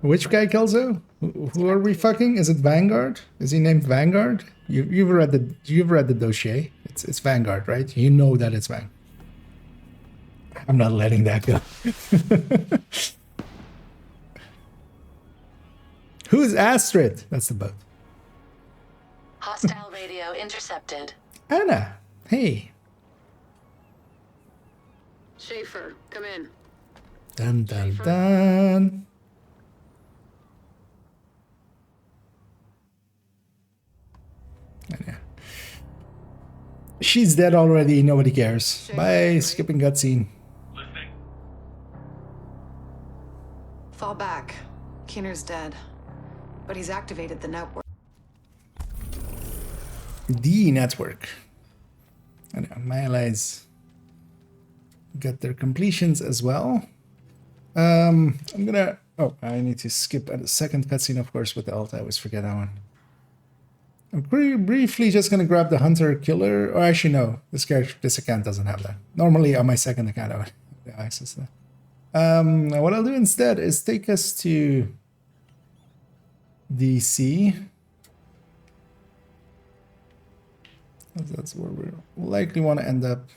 Which guy, Kelso? Who are we fucking? Is it Vanguard? Is he named Vanguard? You've read the dossier. It's Vanguard, right? You know that it's Vanguard. I'm not letting that go. Who's Astrid? That's the boat. Hostile radio intercepted. Anna, hey. Schaefer, come in. Dun dun dun. Yeah. She's dead already, nobody cares. Bye, skipping cutscene. Fall back. Keener's dead. But he's activated the network. The network. And my allies got their completions as well. I'm gonna... Oh, I need to skip a second cutscene, of course, with the alt. I always forget that one. I'm briefly just gonna grab the hunter killer. Or actually, no, this account doesn't have that. Normally, on my second account, I would have access to that. What I'll do instead is take us to DC. That's where we likely want to end up.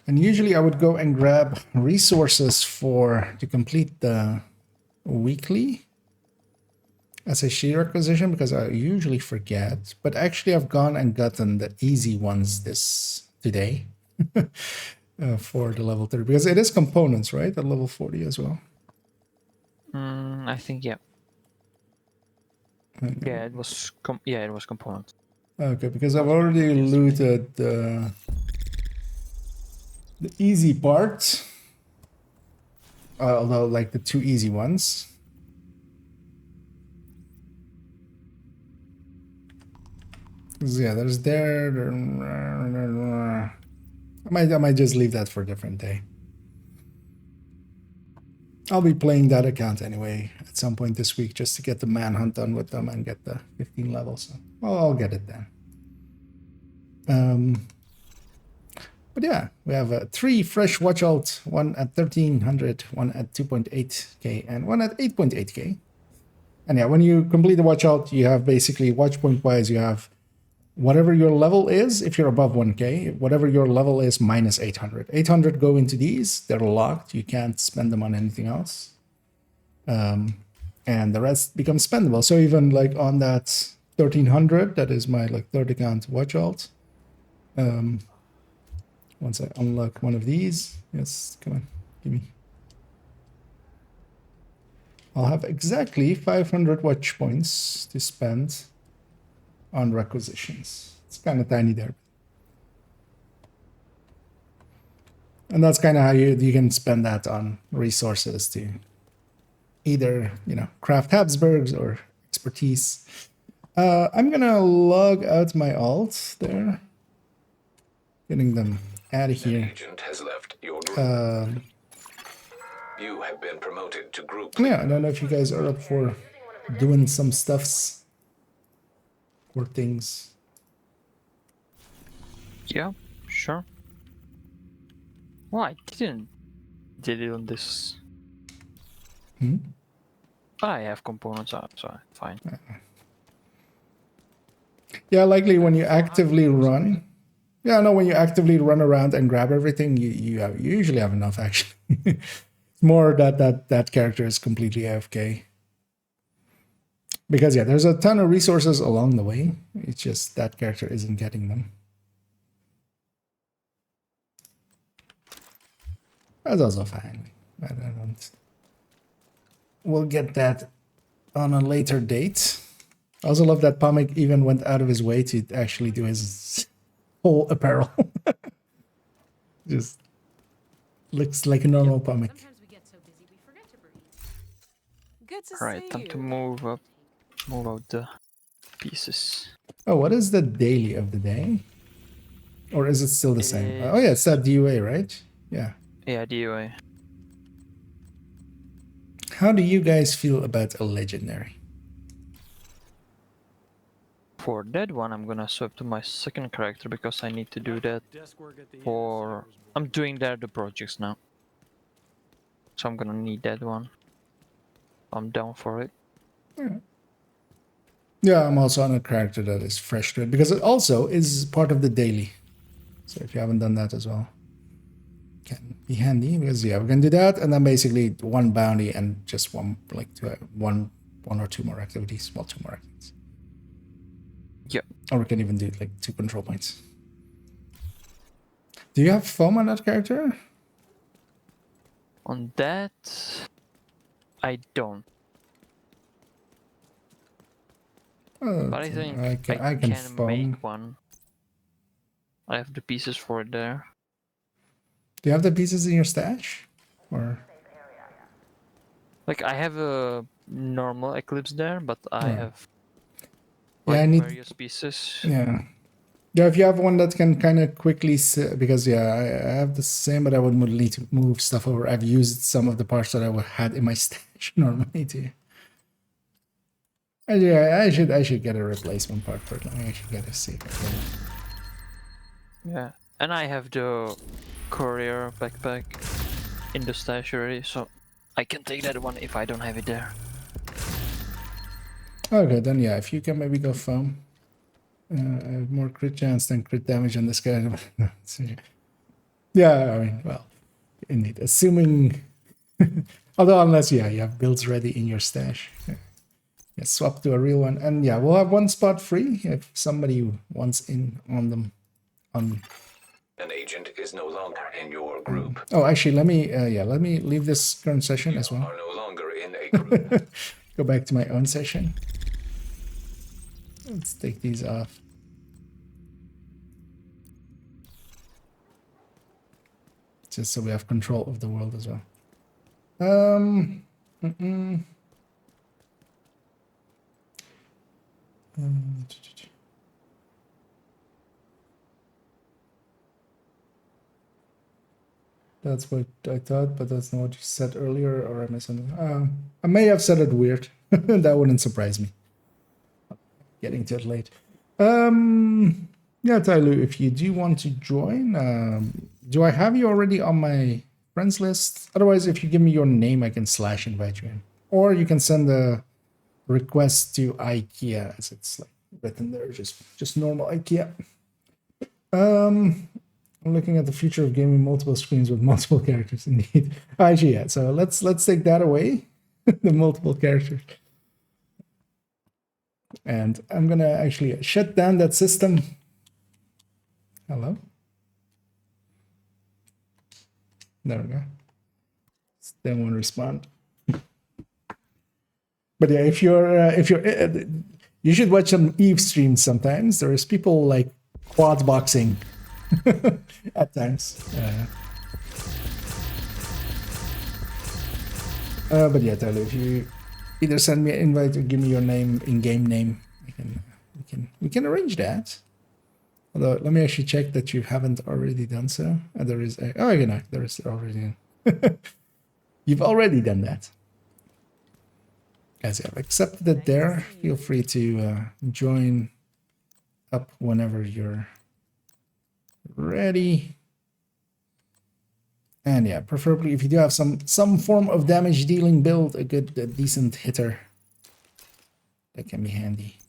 And usually I would go and grab resources to complete the weekly SHC requisition because I usually forget. But actually I've gone and gotten the easy ones today for the level 30 because it is components, right? At level 40 as well. I think, yeah. Yeah, it was components. Okay, because I've already looted the easy part, although like the two easy ones. Yeah, there's there. I might just leave that for a different day. I'll be playing that account anyway at some point this week just to get the manhunt done with them and get the 15 levels. So, well, I'll get it then. But yeah, we have 3 fresh watch alt, one at 1300, one at 2.8k, and one at 8.8k. And yeah, when you complete the watch alt, you have basically watch point wise, you have whatever your level is, if you're above 1k, whatever your level is minus 800. 800 go into these, they're locked, you can't spend them on anything else. And the rest becomes spendable. So even like on that 1300, that is my like third account watch alt. Once I unlock one of these, yes, come on, give me. I'll have exactly 500 watch points to spend on requisitions. It's kind of tiny there. And that's kind of how you can spend that on resources to either, craft Habsburgs or expertise. I'm gonna log out my alt there. Getting them out of here. Agent has left your group. You have been promoted to group. Yeah, I don't know if you guys are up for doing some stuffs or things. Yeah, sure. Well, I didn't did it on this. I have components up, so fine. Yeah, likely when you actively run. Yeah, no, when you actively run around and grab everything, you usually have enough actually. It's more that character is completely AFK. Because yeah, there's a ton of resources along the way. It's just that character isn't getting them. That's also fine. I don't. We'll get that on a later date. I also love that Pamek even went out of his way to actually do his whole apparel. Just looks like a normal Pamek. Good to Alright, see time you. to move out the pieces. Oh, what is the daily of the day? Or is it still the same? Oh yeah, it's that DUA, right? Yeah. Yeah, DOA. How do you guys feel about a legendary? For that one, I'm gonna swap to my second character because I need to do that for... I'm doing there the projects now. So I'm gonna need that one. I'm down for it. Yeah, I'm also on a character that is fresh to it because it also is part of the daily. So if you haven't done that as well, can be handy because yeah, we can do that and then basically one bounty and just one one or two more activities. Well, two more activities. Yeah. Or we can even do like 2 control points. Do you have foam on that character? On that, I don't. But I think I can make one. I have the pieces for it there. Do you have the pieces in your stash? Or like I have a normal Eclipse there, but I have I need various pieces. Yeah. Yeah, if you have one that can kind of quickly because yeah, I have the same, but I would need to move stuff over. I've used some of the parts that I had in my stash normally too. Yeah, I should get a replacement part for it. I should get a secret. Yeah, and I have the courier backpack in the stash already, so I can take that one if I don't have it there. Okay, then yeah, if you can maybe go foam. I have more crit chance than crit damage on this guy. Yeah, I mean, well, indeed. Assuming, although unless you have builds ready in your stash, yeah, swap to a real one, and yeah, we'll have one spot free if somebody wants in on them. An agent is no longer in your group. Oh, actually, let me leave this current session as well. You are no longer in a group. Go back to my own session. Let's take these off. Just so we have control of the world as well. That's what I thought, but that's not what you said earlier, or I missed something. I may have said it weird. That wouldn't surprise me. Getting to it late. Yeah, Tyler, if you do want to join, do I have you already on my friends list? Otherwise, if you give me your name, I can / invite you in. Or you can send a request to IKEA, as it's like written there, just normal IKEA. I'm looking at the future of gaming multiple screens with multiple characters, indeed. Actually, yeah, so let's take that away, the multiple characters. And I'm gonna actually shut down that system. Hello? There we go. They won't respond. But yeah, if you're you should watch some Eve streams sometimes. There's people like quad boxing at times. But yeah, Tyler, if you either send me an invite or give me your name, in-game name. We can arrange that. Although, let me actually check that you haven't already done so. There is a, oh, you know, there is already. You've already done that. As you have accepted it there, feel free to join up whenever you're ready. And yeah, preferably if you do have some form of damage dealing build, a decent hitter, that can be handy.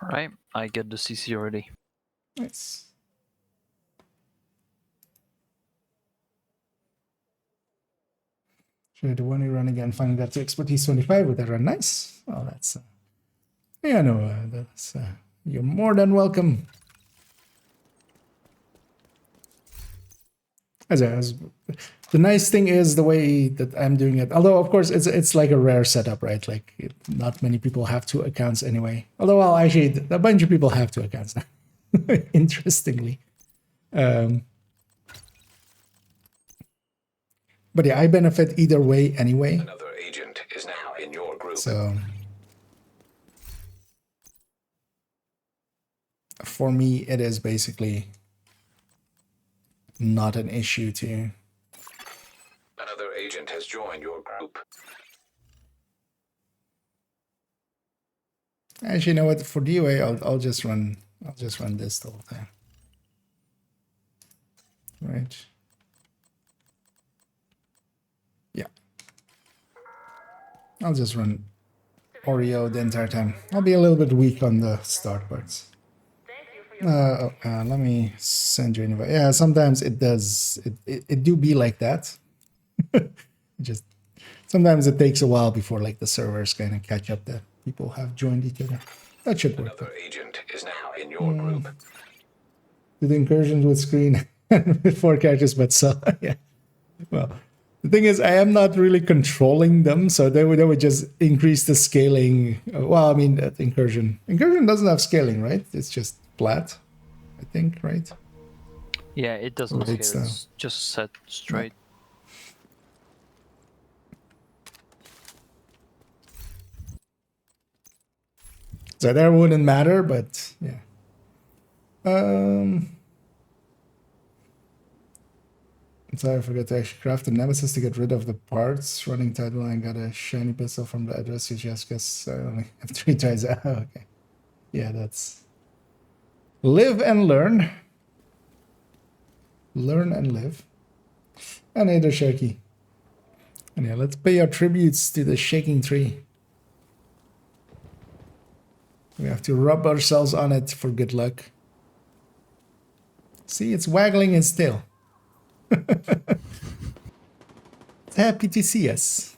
All right, I get the CC already. Nice. Should the one you run again finally got to expertise 25 with that run. Nice. Oh, that's yeah, no, that's you're more than welcome. As the nice thing is the way that I'm doing it. Although of course it's like a rare setup, right? Like not many people have 2 accounts anyway. Although well, actually a bunch of people have 2 accounts now. Interestingly. But yeah, I benefit either way anyway. Another agent is now in your group. So for me, it is basically not an issue to. Another agent has joined your group. Actually, you know what? For DOA, I'll just run this the whole time. Right. Yeah. I'll just run Oreo the entire time. I'll be a little bit weak on the start parts. Let me send you an invite. Yeah, sometimes it does. It do be like that. Just sometimes it takes a while before like the servers kind of catch up that people have joined each other. That should work. Another agent is now in your group. Do the incursions with screen and with 4 characters, but so yeah. Well, the thing is, I am not really controlling them, so they would just increase the scaling. Well, I mean, incursion doesn't have scaling, right? It's just flat, I think, right? Yeah, it doesn't scale. It's just set straight. So that wouldn't matter, but yeah. So I forgot to actually craft a nemesis to get rid of the parts. Running title, I got a shiny pistol from the address you just guess I only have 3 tries. Oh, okay. Yeah, that's live and learn. Learn and live. And hey there, Sharky. And yeah, let's pay our tributes to the shaking tree. We have to rub ourselves on it for good luck. See, it's waggling its tail. It's happy to see us.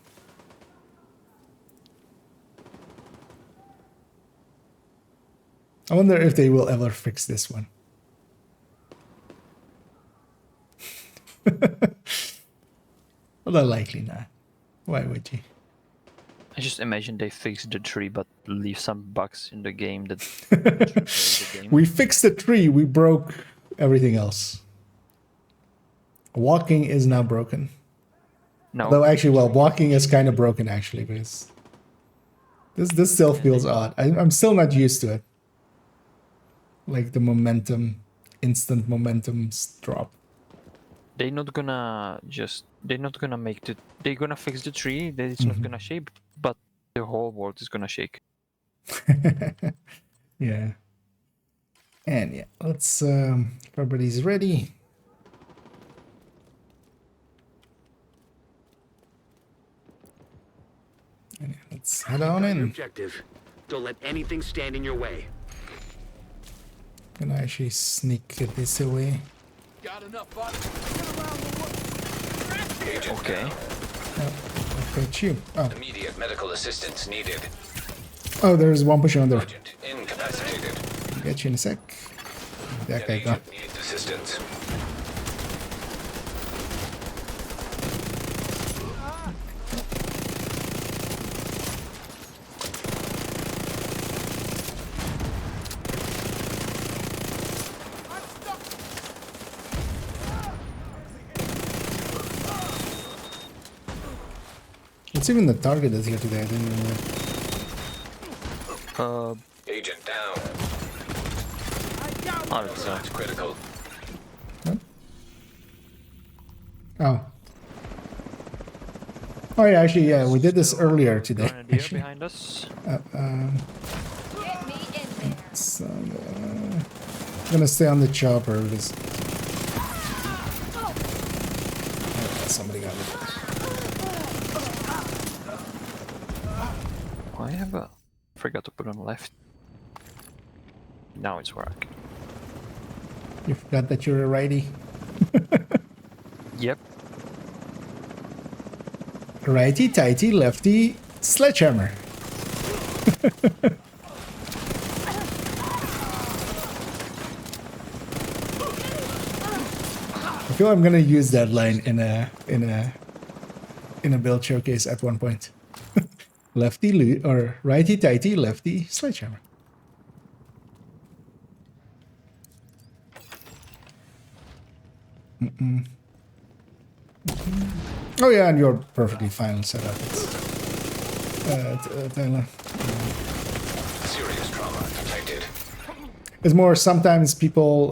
I wonder if they will ever fix this one. Although likely not. Why would you? I just imagine they fix the tree but leave some bugs in the game that the game. We fixed the tree, we broke everything else. Walking is now broken. No. Though actually, well, walking is kind of broken actually, because this still feels odd. I'm still not used to it. Like the momentum, instant momentum drop. They're not gonna make the. They're gonna fix the tree. That it's not gonna shake, but the whole world is gonna shake. Yeah. And yeah, let's. Everybody's ready. And yeah, let's head on in. Objective. Don't let anything stand in your way. Can I actually sneak this away? Got enough body. Okay. Oh, got you. Oh. Immediate medical assistance needed. Oh, there's one pushing on there. Agent incapacitated. Get you in a sec. That guy gone. Needs assistance. What's even the target that's here today? I didn't even know. Agent down. Oh, that's That's critical. Oh. Oh yeah, actually, yeah, we did this earlier today. Grenadier behind us. So, I'm gonna stay on the chopper. Because... somebody got it. I have a... forgot to put on left. Now it's working. You forgot that you're a righty. Yep. Righty, tighty, lefty, sledgehammer. I feel I'm gonna use that line in a build showcase at one point. Lefty or righty, tighty, lefty, sledgehammer. Oh yeah, and you're perfectly fine set up. Tyler. Serious trauma detected. It's more sometimes people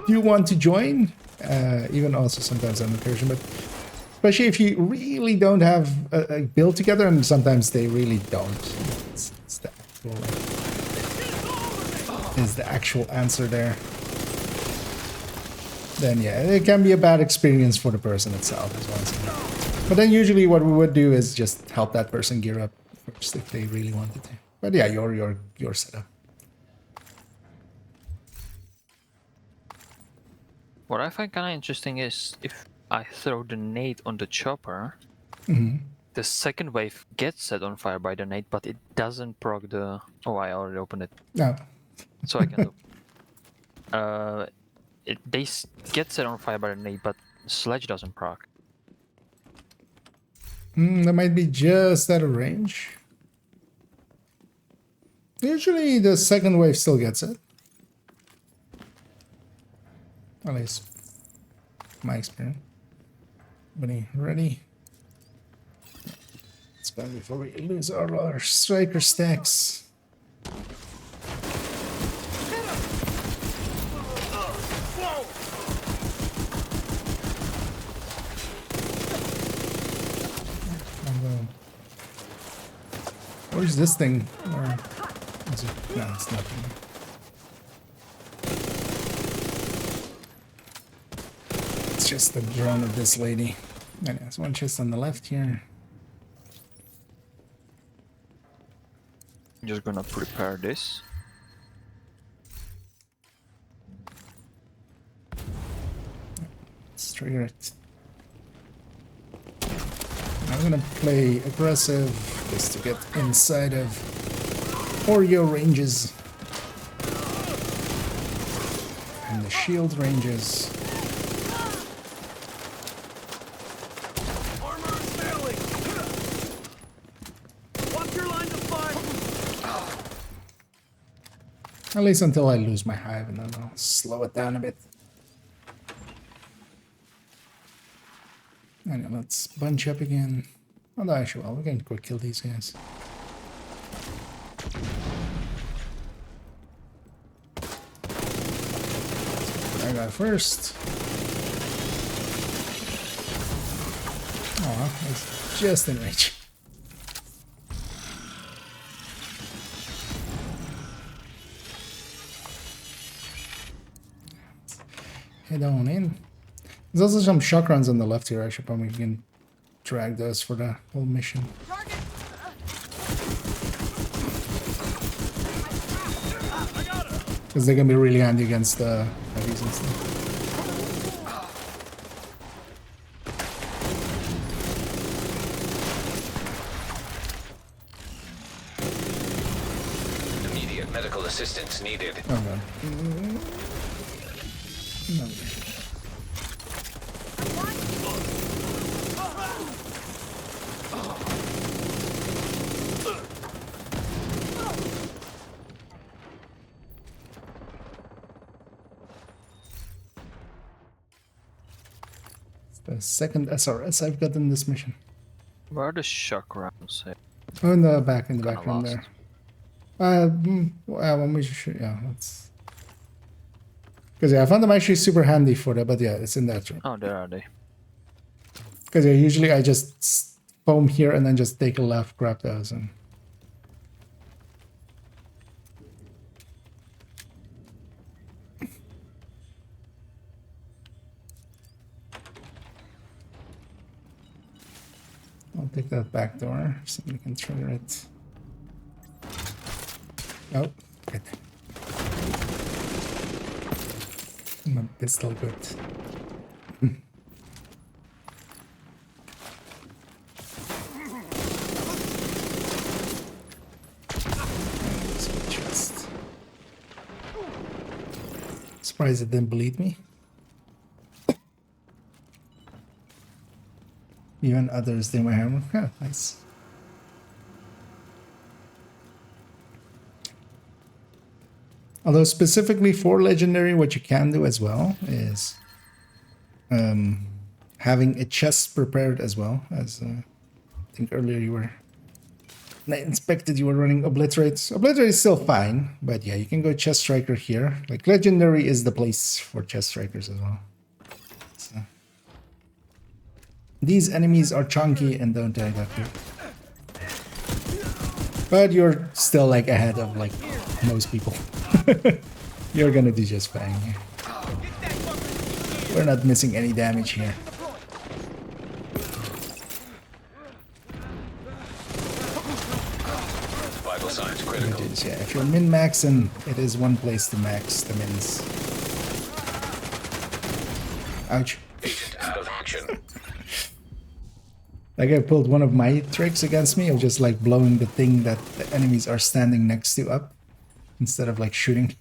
do want to join, even also sometimes on occasion, but especially if you really don't have a build together, and sometimes they really don't. It's the actual answer there. Then yeah, it can be a bad experience for the person itself as well. But then usually what we would do is just help that person gear up first if they really wanted to. But yeah, your setup. What I find kind of interesting is if I throw the nade on the chopper, the second wave gets set on fire by the nade, but it doesn't proc the... Oh, I already opened it. No. So I can do... they get set on fire by the nade, but sledge doesn't proc. That might be just out of range. Usually the second wave still gets it. At least my experience. Everybody ready? Let's go before we lose all our striker stacks. Where's this thing? Or is it? No, it's nothing. It's just the drone of this lady. And there's one chest on the left here. I'm just gonna prepare this. Let's trigger it. I'm gonna play aggressive just to get inside of Oreo ranges and the shield ranges. Armor is failing. Watch your lines of fire. At least until I lose my hive, and then I'll slow it down a bit. And let's bunch up again. Although actually, well, we can quick kill these guys. I got first. Oh, it's just in reach. Head on in. There's also some shock runs on the left here. I should probably can drag those for the whole mission. Because they're gonna be really handy against the heavies and stuff. Immediate medical assistance needed. Oh god. No. The second SRS I've got in this mission. Where are the shock rounds? Oh, in the back room lost. there. Well, let me show, yeah, let's. Because yeah, I found them actually super handy for that, but yeah, it's in that room. Oh, there are they. Because yeah, usually I just foam here and then just take a left, grab those, and. I'll take that back door so we can trigger it. Oh, good. My pistol good. Chest. Surprised it didn't bleed me. Even others did my hammer. Oh, nice. Although specifically for legendary, what you can do as well is having a chest prepared as well. As I think earlier you were, I inspected you were running obliterate. Obliterate is still fine, but yeah, you can go chest striker here. Like legendary is the place for chest strikers as well. So. These enemies are chunky and don't die that quick. But you're still like ahead of like most people. You're gonna do just fine here. We're not missing any damage here. Vital signs critical. Yeah, if you're min-maxing, it is one place to max the mins. Ouch. Agent out of action. Like I pulled one of my tricks against me of just like blowing the thing that the enemies are standing next to up instead of like shooting.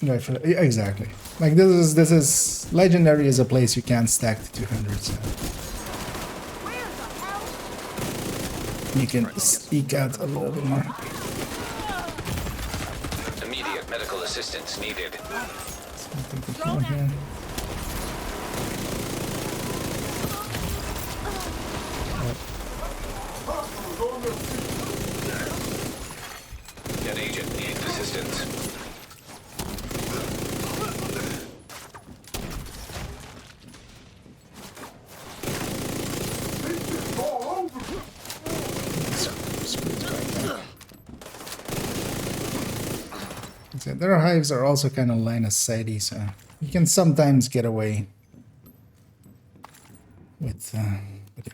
Right, exactly. Like this is legendary is a place you can't stack to 200. So. You can speak out a little bit more. Immediate medical assistance needed. That agent needs assistance. Their hives are also kind of line of sighty, so you can sometimes get away with.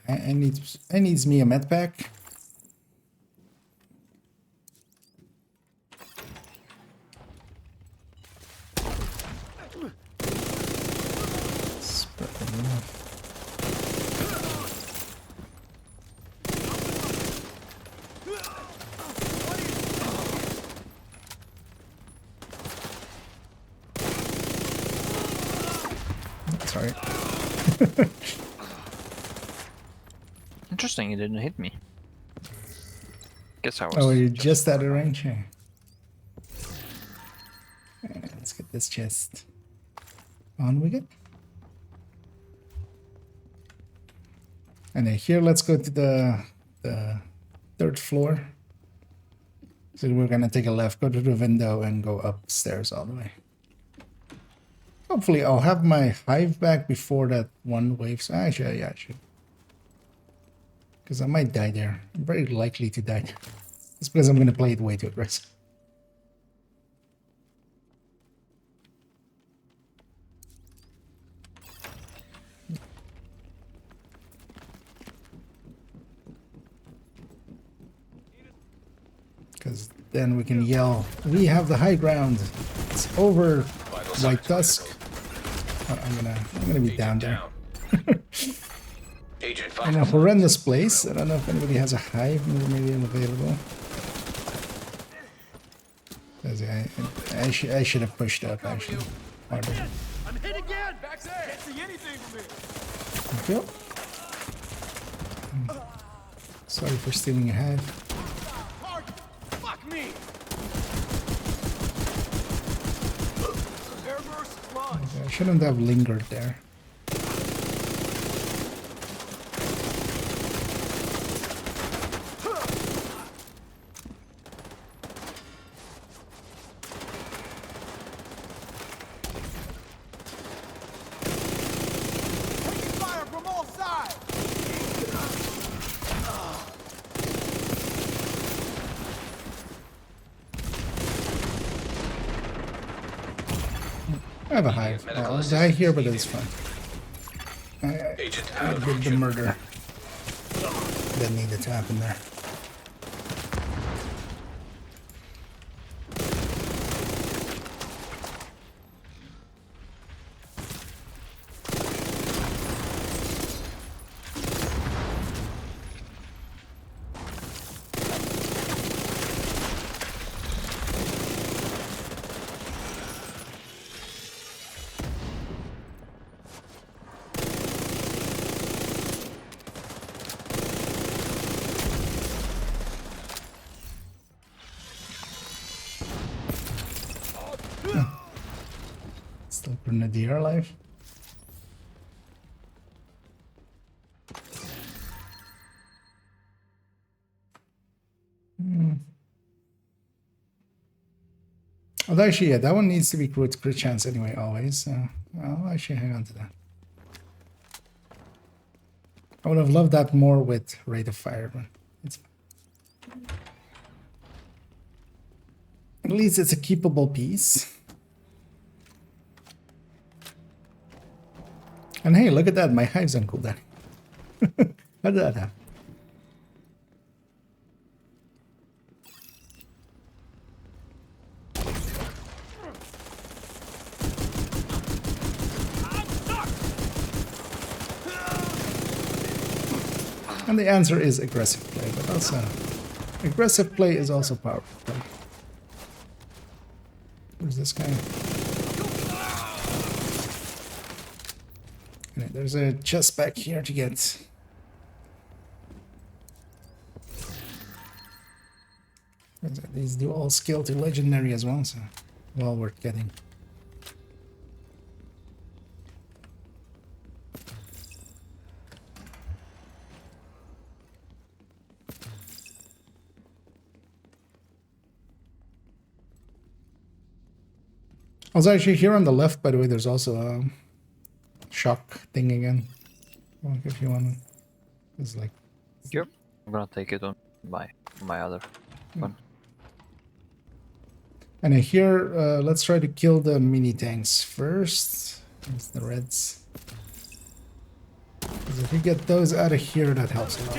I needs me a med pack. Sorry. Interesting, it didn't hit me. Guess I was. Oh, you're just out of range here. Let's get this chest. On we go. And then here, let's go to the third floor. So we're gonna take a left, go to the window, and go upstairs all the way. Hopefully I'll have my hive back before that one wave. So actually, yeah, I should. Because I might die there. I'm very likely to die. It's because I'm going to play it way too aggressive. Because then we can yell, "We have the high ground. It's over, White Tusk." Oh, I'm gonna be down there. In a horrendous place. I don't know if anybody has a hive maybe available. I should have pushed up actually. Harder. I'm hit again! Back there! Can't see anything from here! Thank you. Sorry for stealing your hive. me! Airburst launch! Okay, I shouldn't have lingered there. I have a hive. I'll die here, but it's fine. I did the murder that needed to happen there. Still Grenadier alive. Although actually, yeah, that one needs to be crit chance anyway, always. So I'll actually hang on to that. I would have loved that more with rate of fire, but it's fine. At least it's a keepable piece. And hey, look at that, my hive's on cooldown. How did that happen? And the answer is aggressive play, but also aggressive play is also powerful play. Where's this guy? Okay, there's a chest back here to get. These do all skill to legendary as well, so well worth getting. Also, actually, here on the left, by the way, there's also a shock thing again. Like if you want, it's like. Yep, I'm gonna take it on my other one. And here, let's try to kill the mini tanks first. It's the reds. Because if we get those out of here, that helps a lot.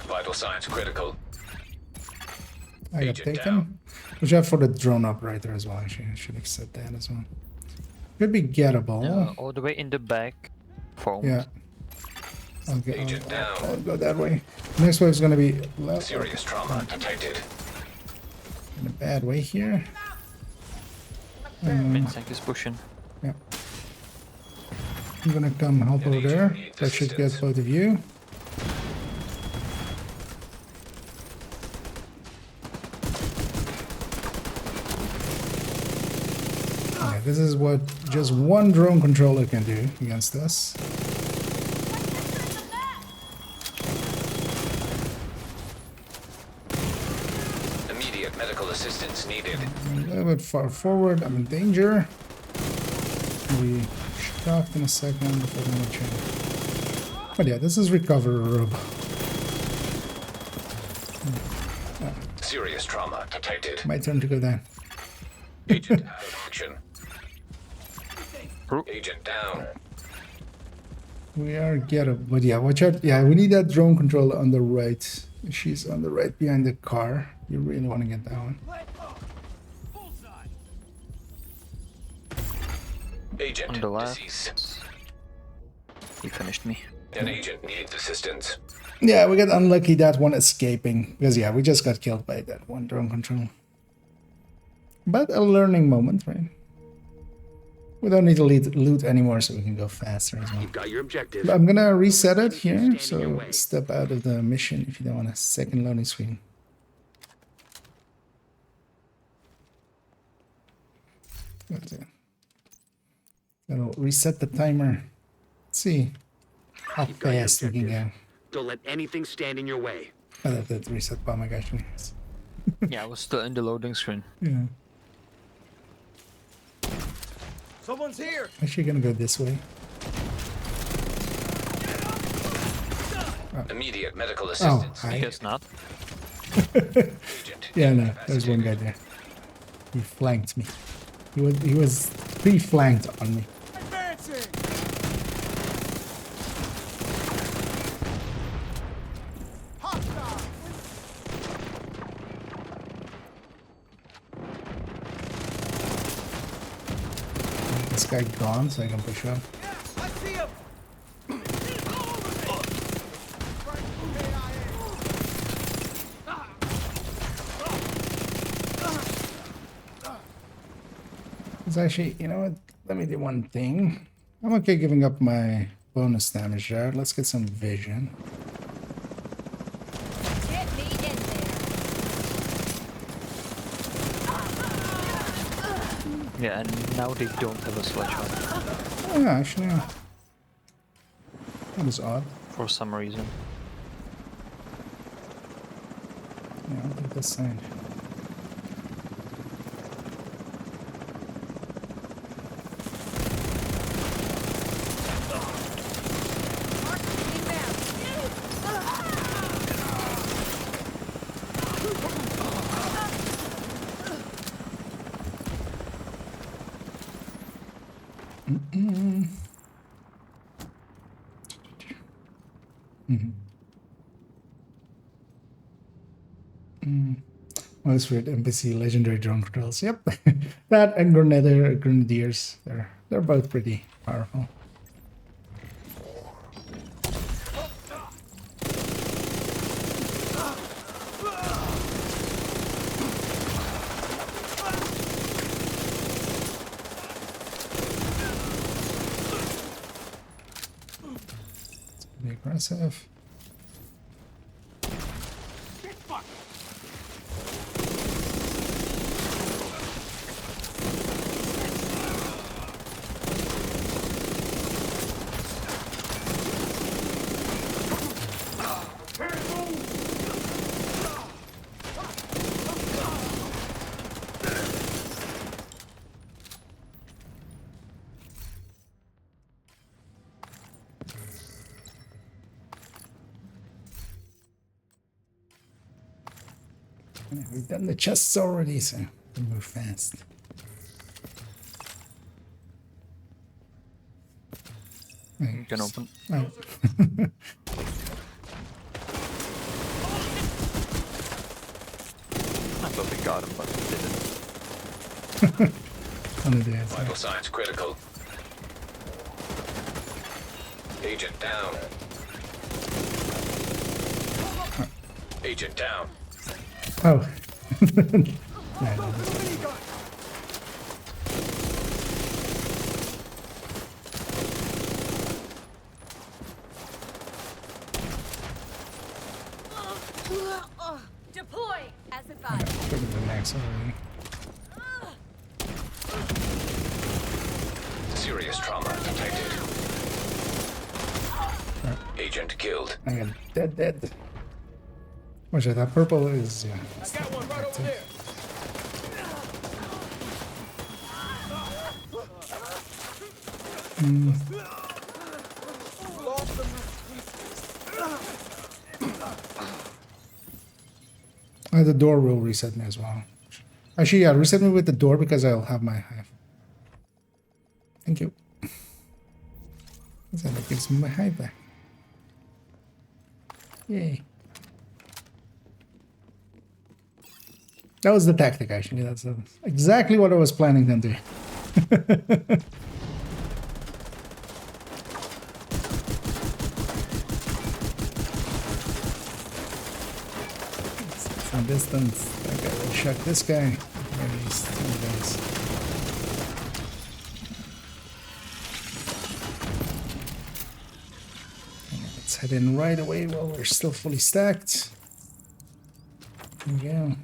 Vital signs critical. I got taken. Which I have for the drone operator as well. Actually, I should have said that as well. Could be gettable. All the way in the back. Foam. Yeah. I'll go that way. Next wave is going to be left. Serious trauma detected. In a bad way here. Mid tank is pushing. Yeah. I'm gonna come help over there. That should get both of you. Okay, this is what just one drone controller can do against us. Immediate medical assistance needed. A little bit far forward. I'm in danger. We shocked in a second before the new change. But yeah, this is recoverable. Serious trauma detected. My turn to go down. Agent out of action. Agent down. We are gettable, but yeah, watch out. Yeah, we need that drone controller on the right. She's on the right behind the car. You really want to get that one. Agent on the left. deceased. He finished me. An agent needs assistance. Yeah, we got unlucky that one escaping. Because yeah, we just got killed by that one drone control. But a learning moment, right? We don't need to loot anymore, so we can go faster as well. You've got your objective. But I'm gonna reset it here, so step out of the mission if you don't want a second loading screen. It'll reset the timer. Let's see how fast we can go. Don't let anything stand in your way. Oh, that reset bomb, actually. Yeah, I was still in the loading screen. Yeah. Someone's here. Actually, gonna go this way. Immediate medical assistance. I guess not. Yeah, no, there's one guy there. He flanked me. He was pre-flanked on me. Advancing. This guy gone, so I can push up. I see him. It's actually, you know what? Let me do one thing. I'm okay giving up my bonus damage there. Let's get some vision. Get me in there. Yeah, and now they don't have a sledgehammer. Oh, yeah, actually, yeah. That was odd. For some reason. Yeah, I'll take this side. Most weird NPC legendary drone controls. Yep, that and grenadiers. They're both pretty powerful. Be aggressive. We've done the chests already, so we move fast. You can open. Oh. I thought we got him, but we didn't. Vital signs critical. Agent down. Agent down. Oh. Deploy as advised. The max already. Serious trauma detected. Agent killed. I am dead. Which I thought purple is, yeah. I got one right over there. The door will reset me as well. Actually, yeah, reset me with the door because I'll have my hive. Thank you. That gives me my hive back. Yay. That was the tactic, actually. That's exactly what I was planning on doing. Some distance. That guy will shock this guy. Maybe he's 2 guys. head in right away while we're still fully stacked. Yeah.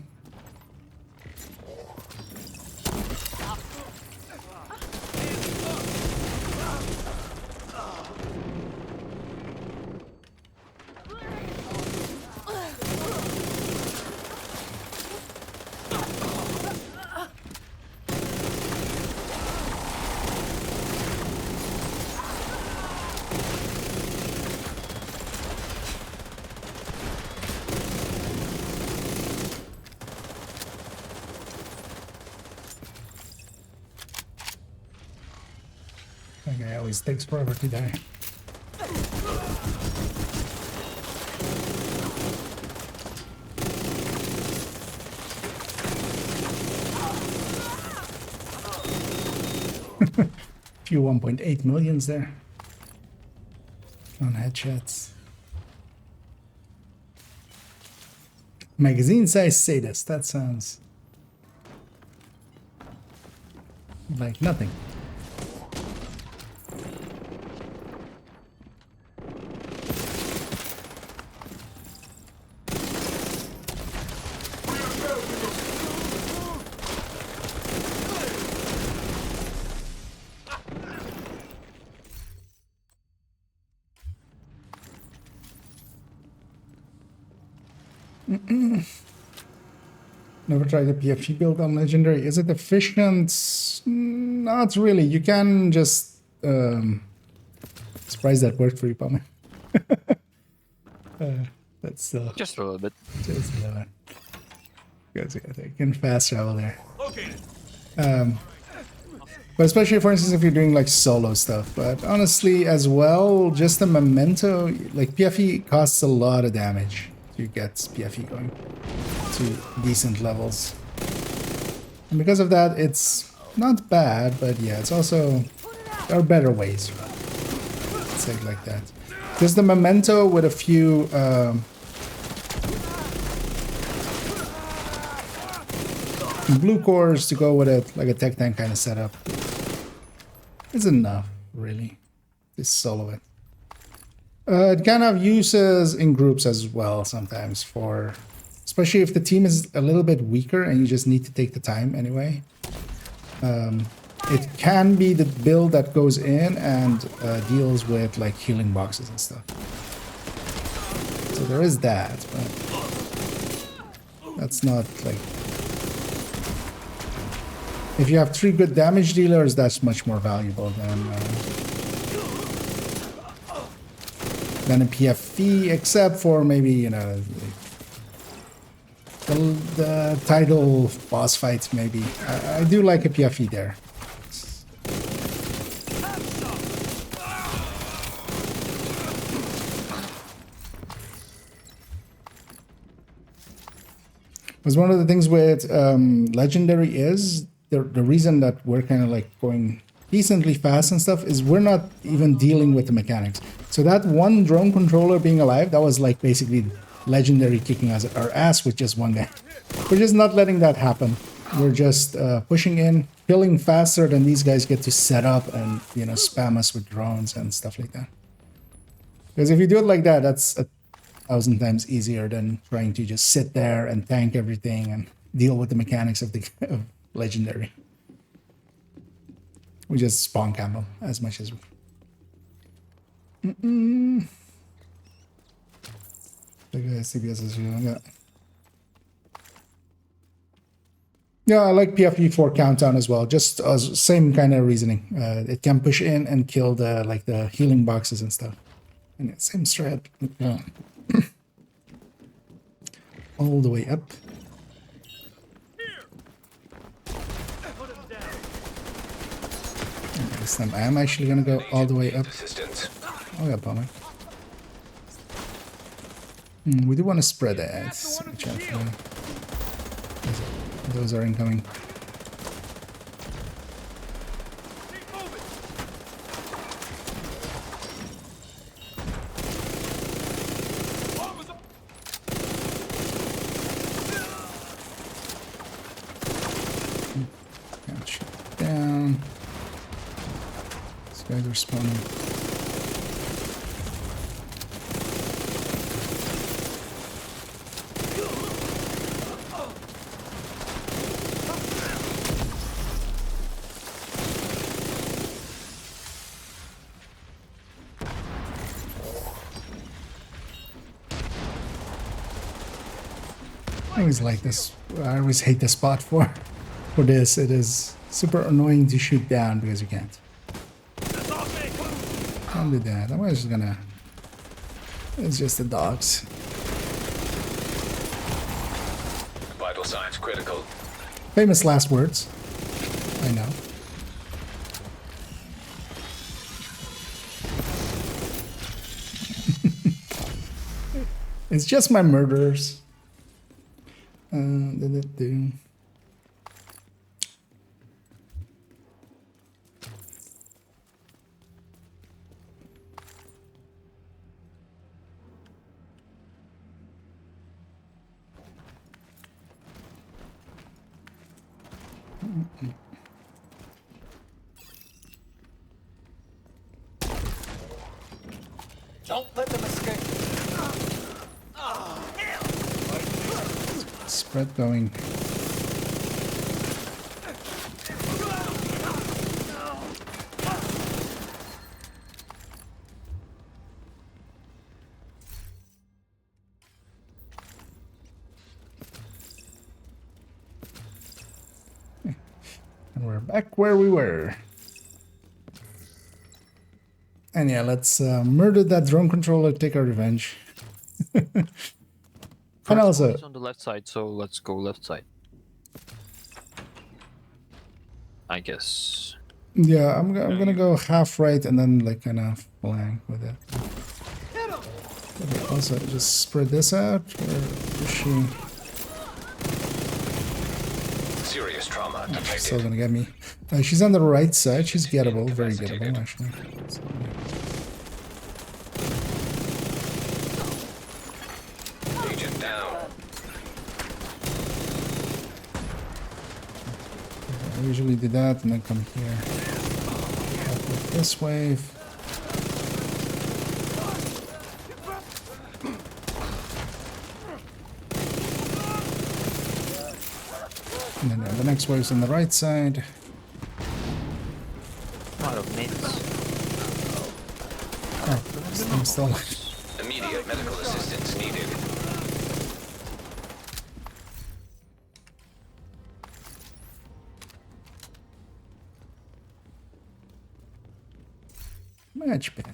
Okay, always takes forever to die. Few 1.8 millions there on headshots. Magazine size sadist. That sounds like nothing. Never tried a PFG build on Legendary. Is it efficient? Not really. You can just... surprised that worked for you, Palmer. That's just a little bit. Just a little bit. Because yeah, they can fast travel there. But especially, for instance, if you're doing like solo stuff. But honestly, as well, just the memento, like PFE costs a lot of damage to get PFE going to decent levels. And because of that, it's not bad, but yeah, it's also, there are better ways. Let's say it like that. There's the memento with a few blue cores to go with it, like a tech tank kind of setup. It's enough, really. Just solo it. It can have uses in groups as well sometimes for, especially if the team is a little bit weaker and you just need to take the time anyway. It can be the build that goes in and deals with like healing boxes and stuff. So there is that, but that's not like... If you have 3 good damage dealers, that's much more valuable than a PFE, except for maybe, you know, the title boss fights, maybe. I do like a PFE there. Because one of the things with Legendary is, the reason that we're kind of like going decently fast and stuff is we're not even dealing with the mechanics. So that one drone controller being alive, that was like basically Legendary kicking us our ass with just one guy. We're just not letting that happen. We're just pushing in, killing faster than these guys get to set up and, you know, spam us with drones and stuff like that. Because if you do it like that, that's 1,000 times easier than trying to just sit there and tank everything and deal with the mechanics of the Legendary. We just spawn camp them as much as we... CBS is doing that. Yeah, I like PFP for countdown as well. Just same kind of reasoning. It can push in and kill the like the healing boxes and stuff. And yeah, same strat. Yeah. All the way up. Okay, this time I am actually gonna go all the way up. Oh yeah, bummer. We do want to spread that. Those are incoming. Can't shoot down. These guys are spawning. I always like this. I always hate the spot for this. It is super annoying to shoot down because you can't. Can't do that. I'm just gonna. It's just the dogs. Vital signs critical. Famous last words. I know. It's just my murderers. Did it do? Don't let them escape. Spread going. And we're back where we were. And yeah, let's murder that drone controller, take our revenge. And also, it's on the left side, so let's go left side. I guess. yeah, I'm gonna go half right and then like kind of flank with it. Okay, also, just spread this out. Or is she Serious trauma detected. still gonna get me? She's on the right side. She's gettable, very gettable actually. Agent down. I usually do that and then come here. Help with this wave. And then the next wave's on the right side. Out of nades. Oh, this thing's still Immediate medical assistance needed. much better.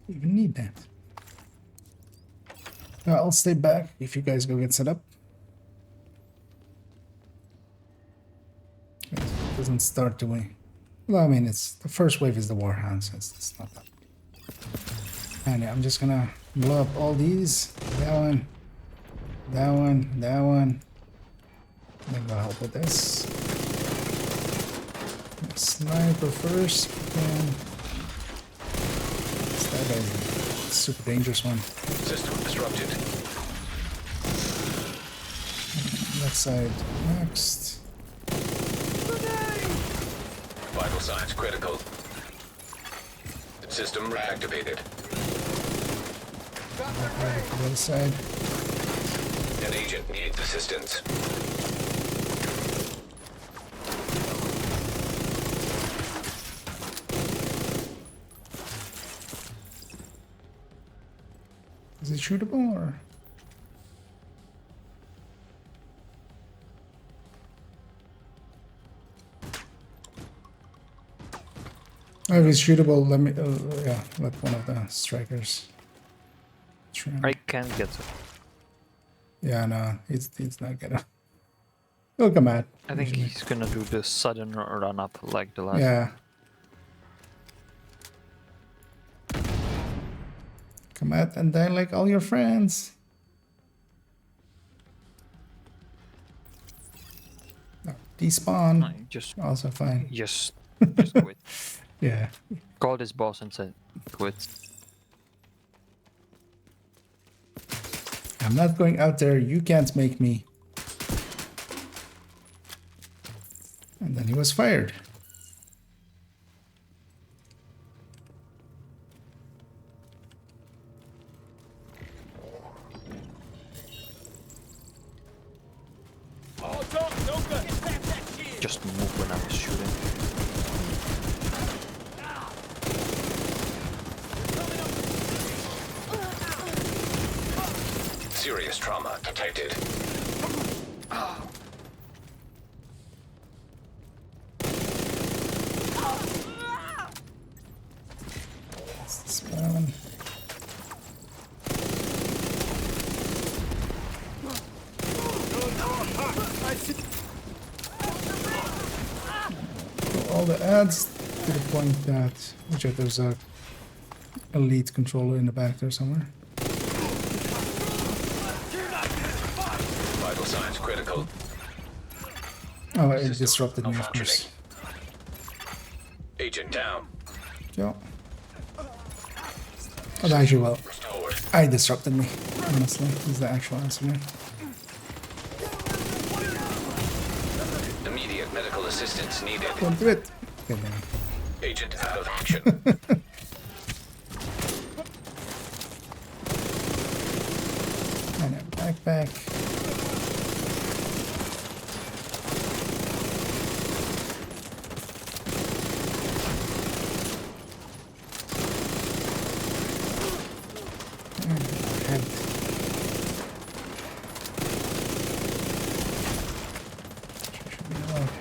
Even need that. I'll stay back if you guys go get set up. It doesn't start the way. Well, I mean, it's the first wave is the Warhound, so it's not that. And yeah, I'm just gonna blow up all these. That one, that one, that one. Then go help with this. Sniper first, then. That guy's a super dangerous one. System disrupted. Left side next. Vital signs critical. System reactivated. The other side. An agent needs assistance. Is it shootable or? Oh, if it's shootable, let me. Yeah, let one of the strikers. Try. I can't get it. Yeah, no, it's not gonna. He'll come out. I think he's gonna do the sudden run up like the last. Yeah. Come out and die like all your friends. No, despawn. No, just also fine. Just quit. Yeah. Called his boss and said, quit. I'm not going out there. You can't make me. And then he was fired. just move when I was shooting. Serious trauma detected. What's this one? All the ads to the point that there's a elite controller in the back there somewhere. Vital signs critical. Oh, it disrupted me, of course. Agent down. Yeah. Oh, actually, well, I disrupted me. Honestly, is the actual answer here. Immediate medical assistance needed. Don't do it. Okay, then. Agent out of action. And a backpack.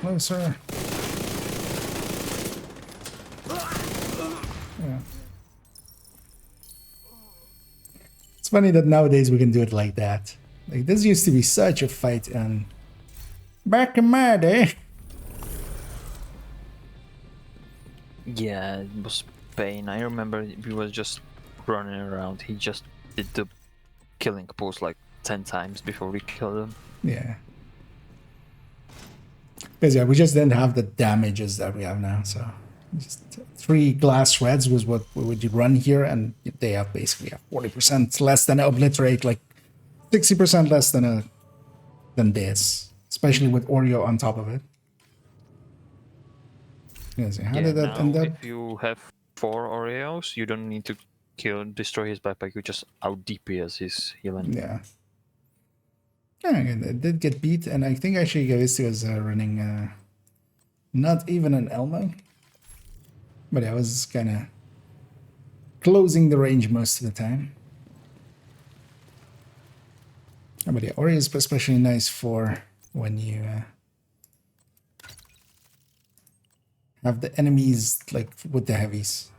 Closer. Yeah. It's funny that nowadays we can do it like that. Like this used to be such a fight, and back in my day. Yeah, it was pain. I remember he was just running around. He just did the killing pose like 10 times before we killed him. Yeah. Because yeah, we just didn't have the damages that we have now. So just 3 glass shreds was what we would run here, and they have basically 40% less than obliterate, like 60% less than this, especially with Oreo on top of it. Yes, how did that end up? If you have 4 Oreos, you don't need to destroy his backpack. You just out DPS his healing. Yeah. Yeah, it did get beat, and I think actually Gavisti was running not even an Elmo. But I was kind of closing the range most of the time. Oh, but yeah, Ori is especially nice for when you have the enemies like with the heavies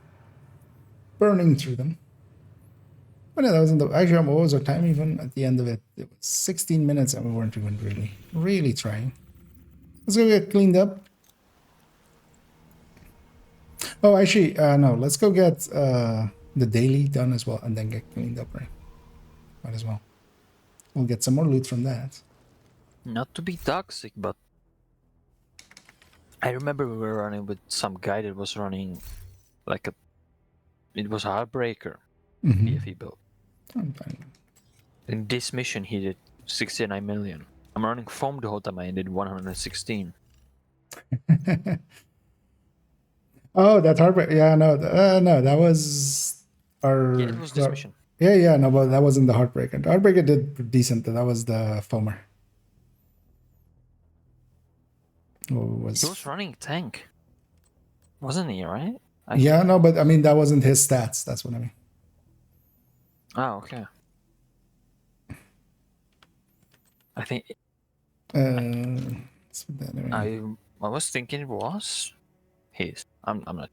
burning through them. But yeah, that wasn't the actually what was our time even at the end of it? It was 16 minutes and we weren't even really trying. Let's go get cleaned up. Oh, actually, no, let's go get the daily done as well and then get cleaned up, right? Might as well. We'll get some more loot from that. Not to be toxic, but I remember we were running with some guy that was running like it was a Heartbreaker BFE build. I'm fine. In this mission, he did 69 million. I'm running foam the whole time. I did 116. Oh, that Heartbreaker. Yeah, no, no, that was our. Yeah, it was this mission. Yeah, no, but that wasn't the Heartbreaker. The Heartbreaker did decent. That was the Foamer. He was running tank, wasn't he? Right? Yeah, no, but I mean that wasn't his stats. That's what I mean. Oh, okay. I think. I was thinking it was his. I'm not.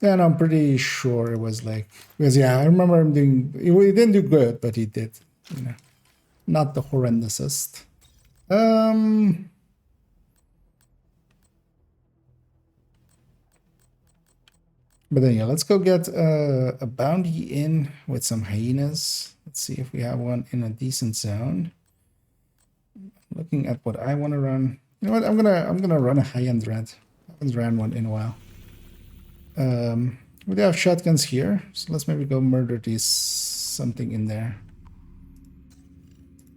Yeah, no, I'm pretty sure it was like because yeah, I remember him doing. He didn't do good, but he did. You know, not the horrendousest. But then yeah, let's go get a bounty in with some hyenas. Let's see if we have one in a decent zone. Looking at what I want to run. You know what? I'm gonna run a high-end red. I haven't ran one in a while. We do have shotguns here, so let's maybe go murder these something in there.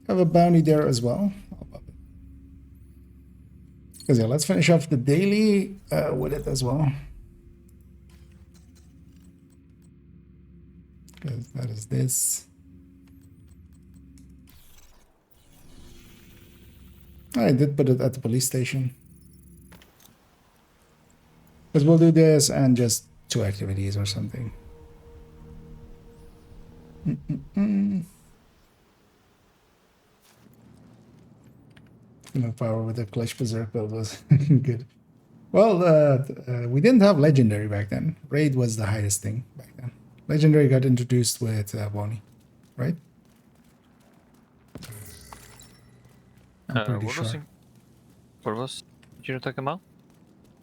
Have a bounty there as well. Because yeah, let's finish off the daily with it as well. Because that is this. I did put it at the police station. Because we'll do this and just 2 activities or something. Power with the Clutch Berserk build was good. Well, we didn't have Legendary back then. Raid was the highest thing back then. Legendary got introduced with Bonnie, right? I'm pretty sure. What was you talking about?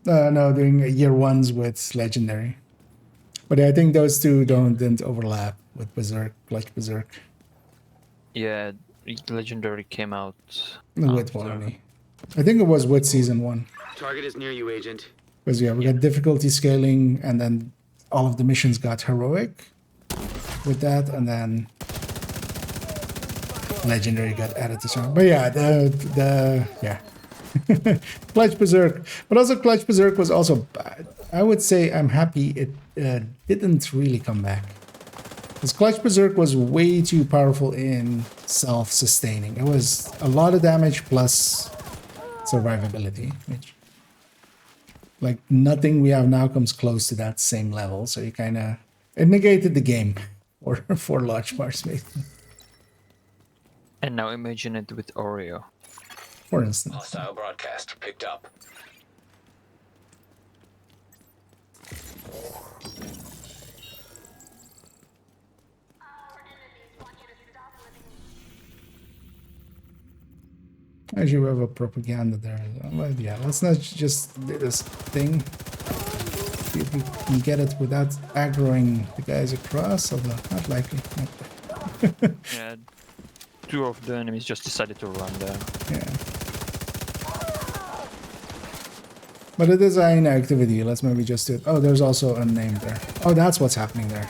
No, doing year 1s with Legendary. But I think those two didn't overlap with Berserk, Clutch Berserk. Yeah, Legendary came out with Bonnie. I think it was with season 1. Target is near you, Agent. Because yeah, we got difficulty scaling, and then all of the missions got heroic with that, and then Legendary got added to some. But yeah, yeah. Clutch Berserk. But also Clutch Berserk was also bad. I would say I'm happy it didn't really come back. Because Clutch Berserk was way too powerful in self-sustaining. It was a lot of damage plus survivability, which like nothing we have now comes close to that same level. So you kind of it negated the game for large parts, basically. And now imagine it with Oreo. For instance. Hostile broadcast picked up. Actually, we have a propaganda there. Well, yeah, let's not just do this thing. See if we can get it without aggroing the guys across, although not likely. Yeah, 2 of the enemies just decided to run there. Yeah. But it is an activity. Let's maybe just do it. Oh, there's also a name there. Oh, that's what's happening there.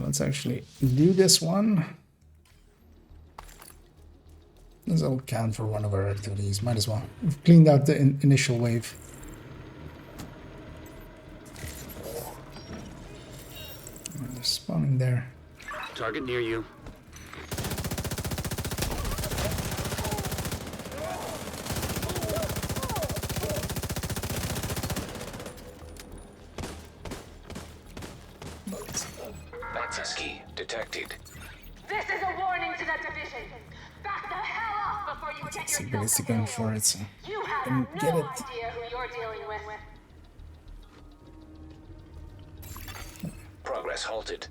Let's actually do this one. This will count for one of our activities. Might as well. We've cleaned out the initial wave. They're spawning there. Target near you. Detected. This is a warning to the division. Back the hell off before you get See, yourself basically going for it. So You have and no get it. idea who you're dealing with. Progress halted.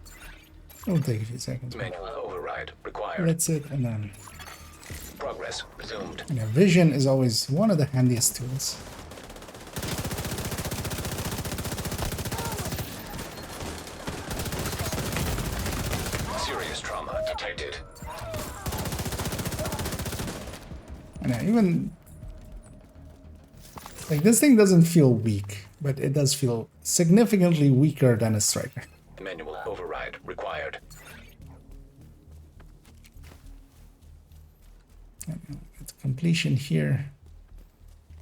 It'll take a few seconds. Manual override required. That's it, and then Progress resumed. yeah, vision is always one of the handiest tools. Serious trauma detected. And even like this thing doesn't feel weak, but it does feel significantly weaker than a striker. Manual override required. It's completion here.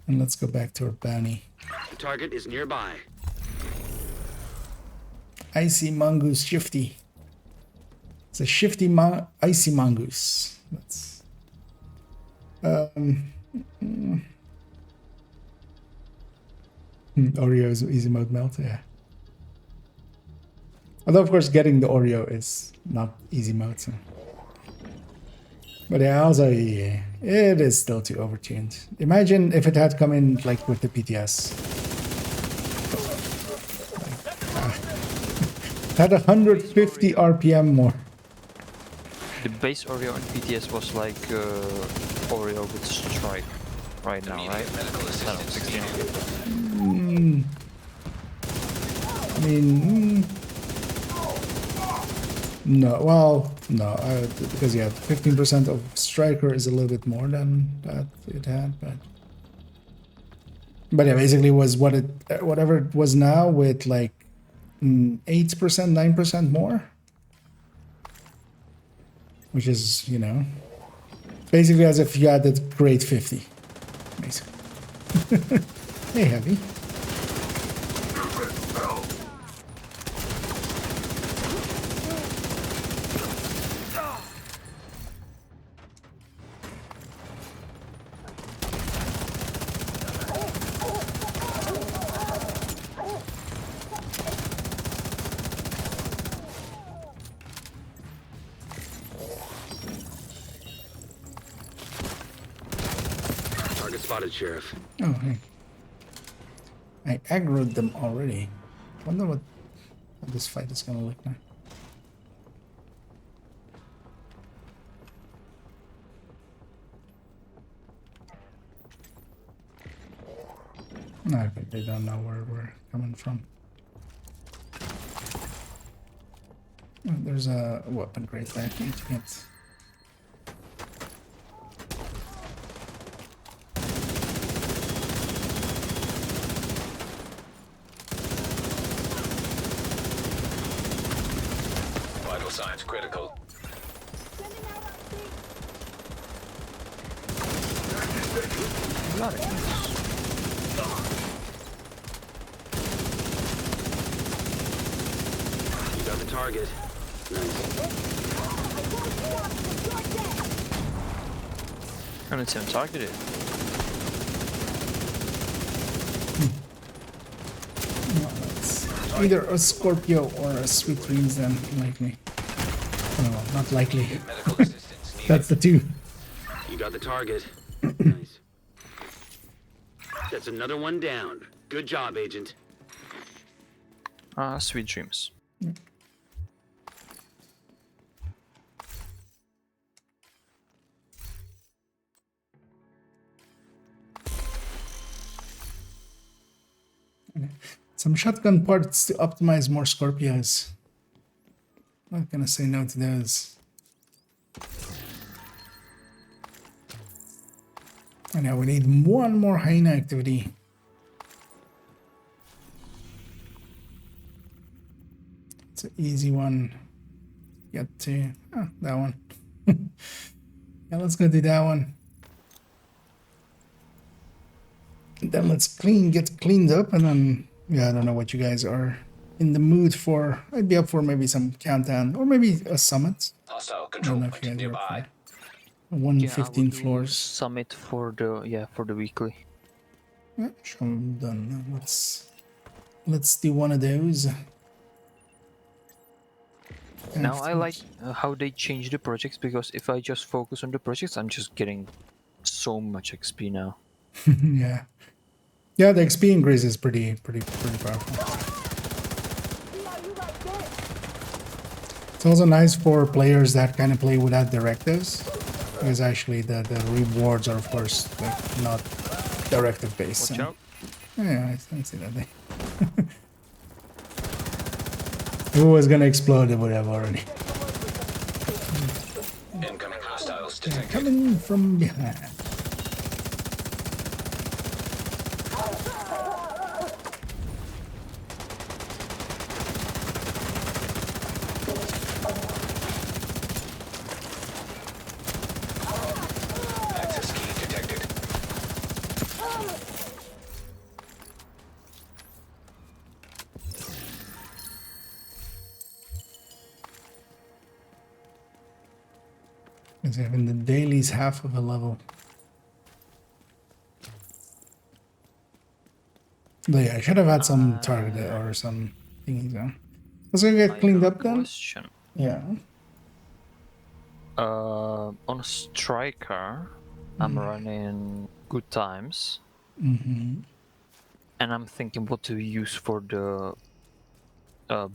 And let's go back to our bounty. Target is nearby. Icy mongoose shifty. It's a shifty icy mongoose. That's Oreo's easy mode melt, yeah. Although of course getting the Oreo is not easy mode, so. But yeah, also yeah, it is still too overtuned. Imagine if it had come in like with the PTS. Had 150 RPM more. The base Oreo in PTS was like Oreo with strike right now, right? I don't know, 16. I mean, no. Well, no, because yeah, 15% of striker is a little bit more than that it had, but yeah, basically was whatever it was now with like 8%, 9% more, which is, you know, basically as if you added grade 50, basically. Hey, Heavy. Target spotted, Sheriff. Oh, hey. I aggroed them already. Wonder what how this fight is gonna look now. I think they don't know where we're coming from. Oh, there's a weapon crate there. I need to get. Vital signs critical. You got the target. I don't see him targeted. Either a Scorpio or a Sweet Dreams then, likely. No, not likely. That's the two. You got the target. Nice. That's another one down. Good job, Agent. Sweet dreams. Some shotgun parts to optimize more Scorpios. Not gonna say no to those. I know we need one more hyena activity. It's an easy one. Get to that one. Yeah, let's go do that one. And then let's get cleaned up, and then yeah, I don't know what you guys are in the mood for. I'd be up for maybe some countdown or maybe a summit. Hostile control point nearby. 115 floors. Summit for the weekly. Yeah, sure, I'm done. Let's do one of those. Now I like how they change the projects, because if I just focus on the projects, I'm just getting so much XP now. Yeah. Yeah, the XP increase is pretty powerful. It's also nice for players that kind of play without directives, because actually the rewards are of course like not directive based. Watch out. Yeah, I see that thing. If it was gonna explode, it would have already. Incoming hostiles They're detected. coming from behind. Access key detected. Because even the daily's half of a level. But yeah, I should have had some target or some thingies on. Was gonna get cleaned up then? Question. Yeah. On Striker, I'm running good times, Mm-hmm. and I'm thinking what to use for the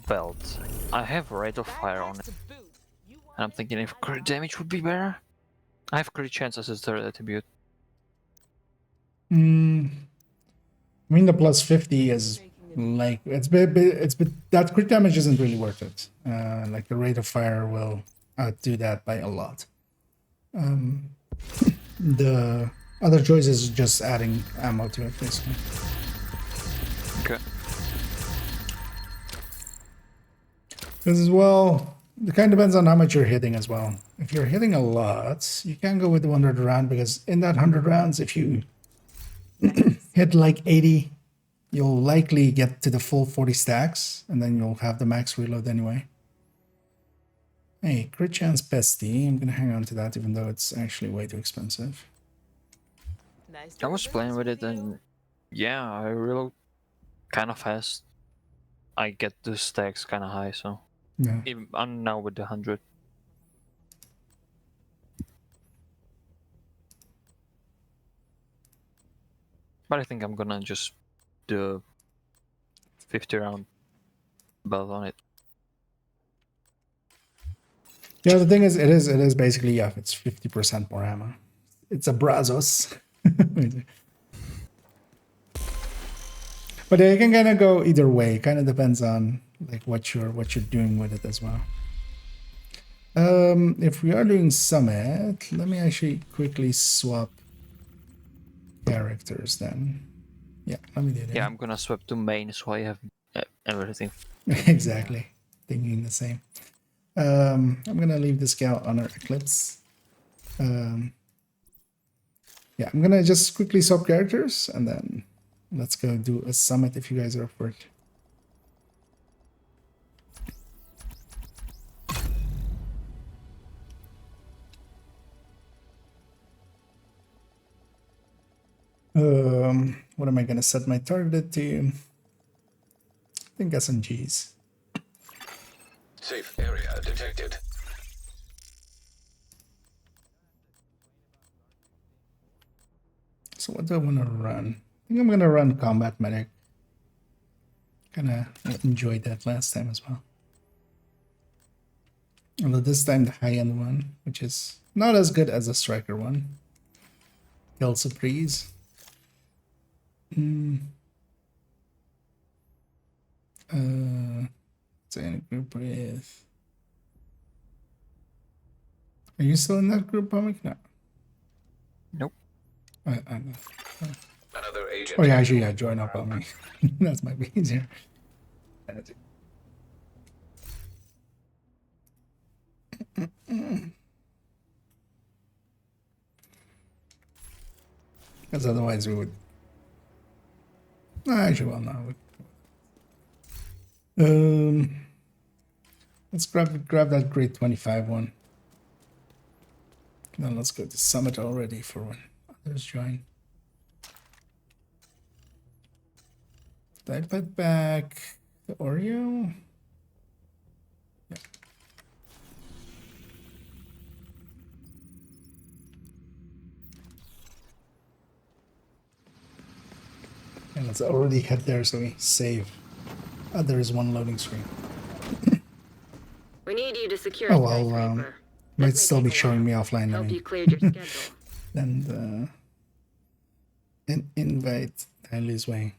belt. I have rate of fire on it, and I'm thinking if crit damage would be better. I have crit chance as a third attribute. I mean the plus 50 is like that crit damage isn't really worth it. Like the rate of fire will outdo that by a lot. The other choice is just adding ammo to it, basically. Okay. Because as well, it kind of depends on how much you're hitting as well. If you're hitting a lot, you can go with the 100 round, because in that 100 rounds, if you hit like 80, you'll likely get to the full 40 stacks, and then you'll have the max reload anyway. Hey, crit chance bestie. I'm gonna hang on to that, even though it's actually way too expensive. I was playing with it, and yeah, I reload kind of fast. I get the stacks kind of high, so yeah. Even, I'm now with the 100. But I think I'm gonna just do 50 round build on it. Yeah, the thing is, it is basically, yeah, it's 50% more ammo. It's a Brazos. But it can kind of go either way. Kind of depends on like what you're doing with it as well. If we are doing Summit, let me actually quickly swap characters then. Yeah, let me do that. Yeah, I'm gonna swap to main so I have everything. Exactly. Thinking the same. I'm gonna leave the scout on our Eclipse. Yeah, I'm gonna just quickly swap characters and then let's go do a summit if you guys are up for it. What am I gonna set my target to? I think SMGs. Safe area detected. So what do I want to run? I think I'm gonna run Combat Medic. Kinda enjoyed that last time as well. Although this time the high-end one, which is not as good as the Striker one. Kill Surprise. It's in a group with... Are you still in that group, Pomik? No. Nope. Another agent. Oh yeah, actually, yeah, join up on me. That might be easier. Because otherwise we would... No, actually, well, no. Let's grab that grade 25 one. Then let's go to Summit already for when others join. Did I put back the Oreo? Yeah. And let's already head there so we save. Oh, there is one loading screen. We need you to secure Oh well, might still be showing me offline. Hope you cleared your schedule. And an invite Tyler's way.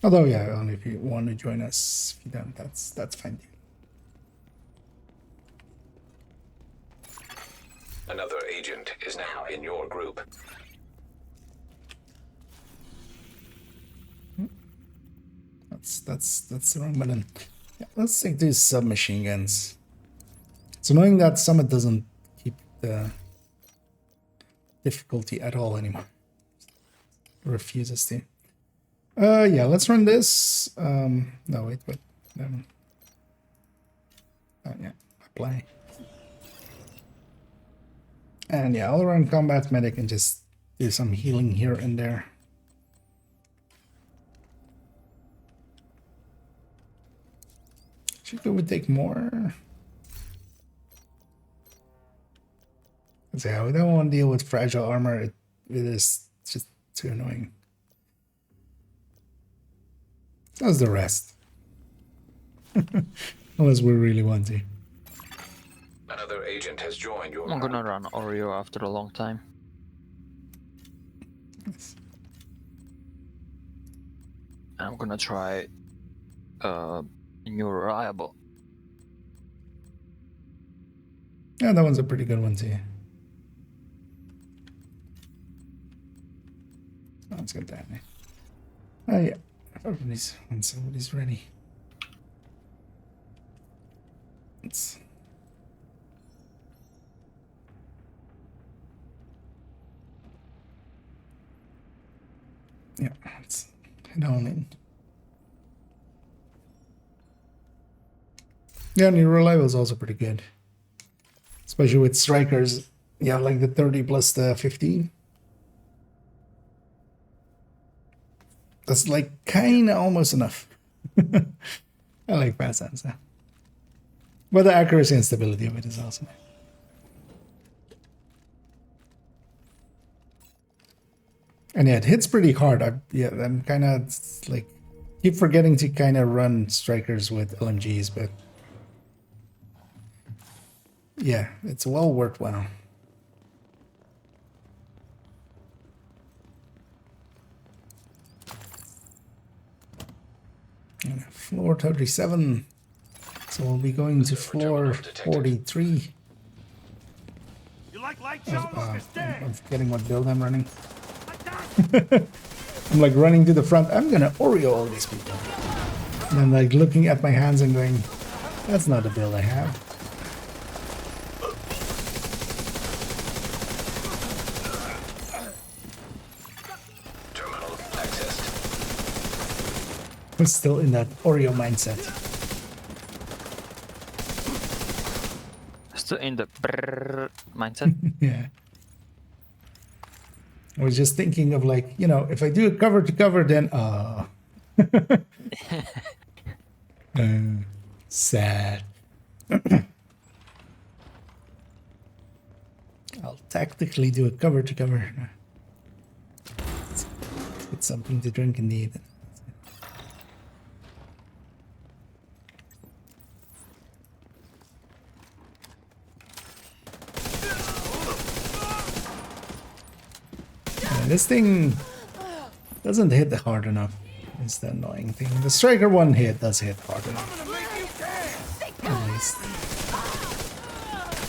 Although yeah, only if you want to join us. If you don't, that's fine. Another agent is now in your group. That's the wrong button. Yeah, let's take these submachine guns. It's annoying that Summit doesn't keep the difficulty at all anymore. It refuses to. Yeah, let's run this. No, wait, what? Yeah, apply. And yeah, I'll run Combat Medic and just do some healing here and there. Actually, it would take more. Yeah, we don't want to deal with fragile armor. It is just too annoying. How's the rest? Unless we really want to. Another agent has joined your I'm gonna run Oreo after a long time. Yes. I'm gonna try new reliable. Yeah, that one's a pretty good one too. Oh, let's get that. Oh yeah, everybody's when somebody's ready. Let's. Yeah, let's head on in. Yeah, new reliable is also pretty good, especially with strikers. Yeah, like the 30 plus the 15. That's like kind of almost enough. I like fast answer. But the accuracy and stability of it is awesome. And yeah, it hits pretty hard. I'm kind of like keep forgetting to kind of run strikers with LMGs, but yeah, it's well worthwhile. And floor 37. So we'll be going to floor 43. You like light shows? I'm forgetting what build I'm running. I'm like running to the front. I'm gonna Oreo all these people. And I'm like looking at my hands and going, that's not the build I have. Terminal accessed. I'm still in that Oreo mindset. Still in the brrr mindset. Yeah. I was just thinking of like, you know, if I do a cover to cover, then sad. I'll tactically do a cover to cover. Let's get something to drink and eat. This thing doesn't hit hard enough. It's the annoying thing. The striker one does hit hard enough. At least.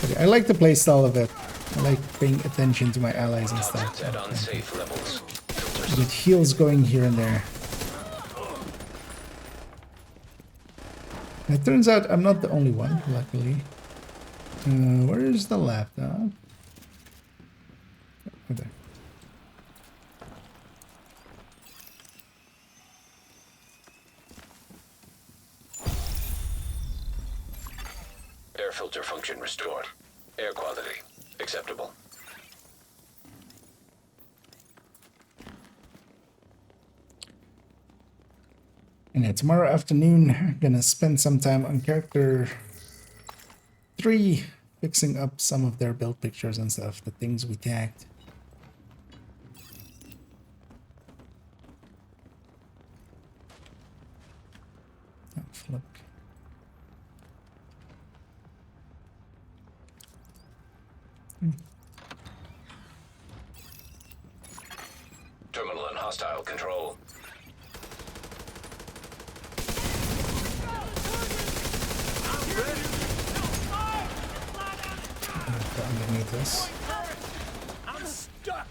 Okay, I like the playstyle of it. I like paying attention to my allies and stuff. At unsafe levels. It heals going here and there. It turns out I'm not the only one, luckily. Where is the laptop? Oh, there. Air filter function restored. Air quality acceptable. And yeah, tomorrow afternoon, I'm gonna spend some time on character 3, fixing up some of their build pictures and stuff, the things we tagged. Oh, flip. Terminal in hostile control. Underneath this. I'm stuck.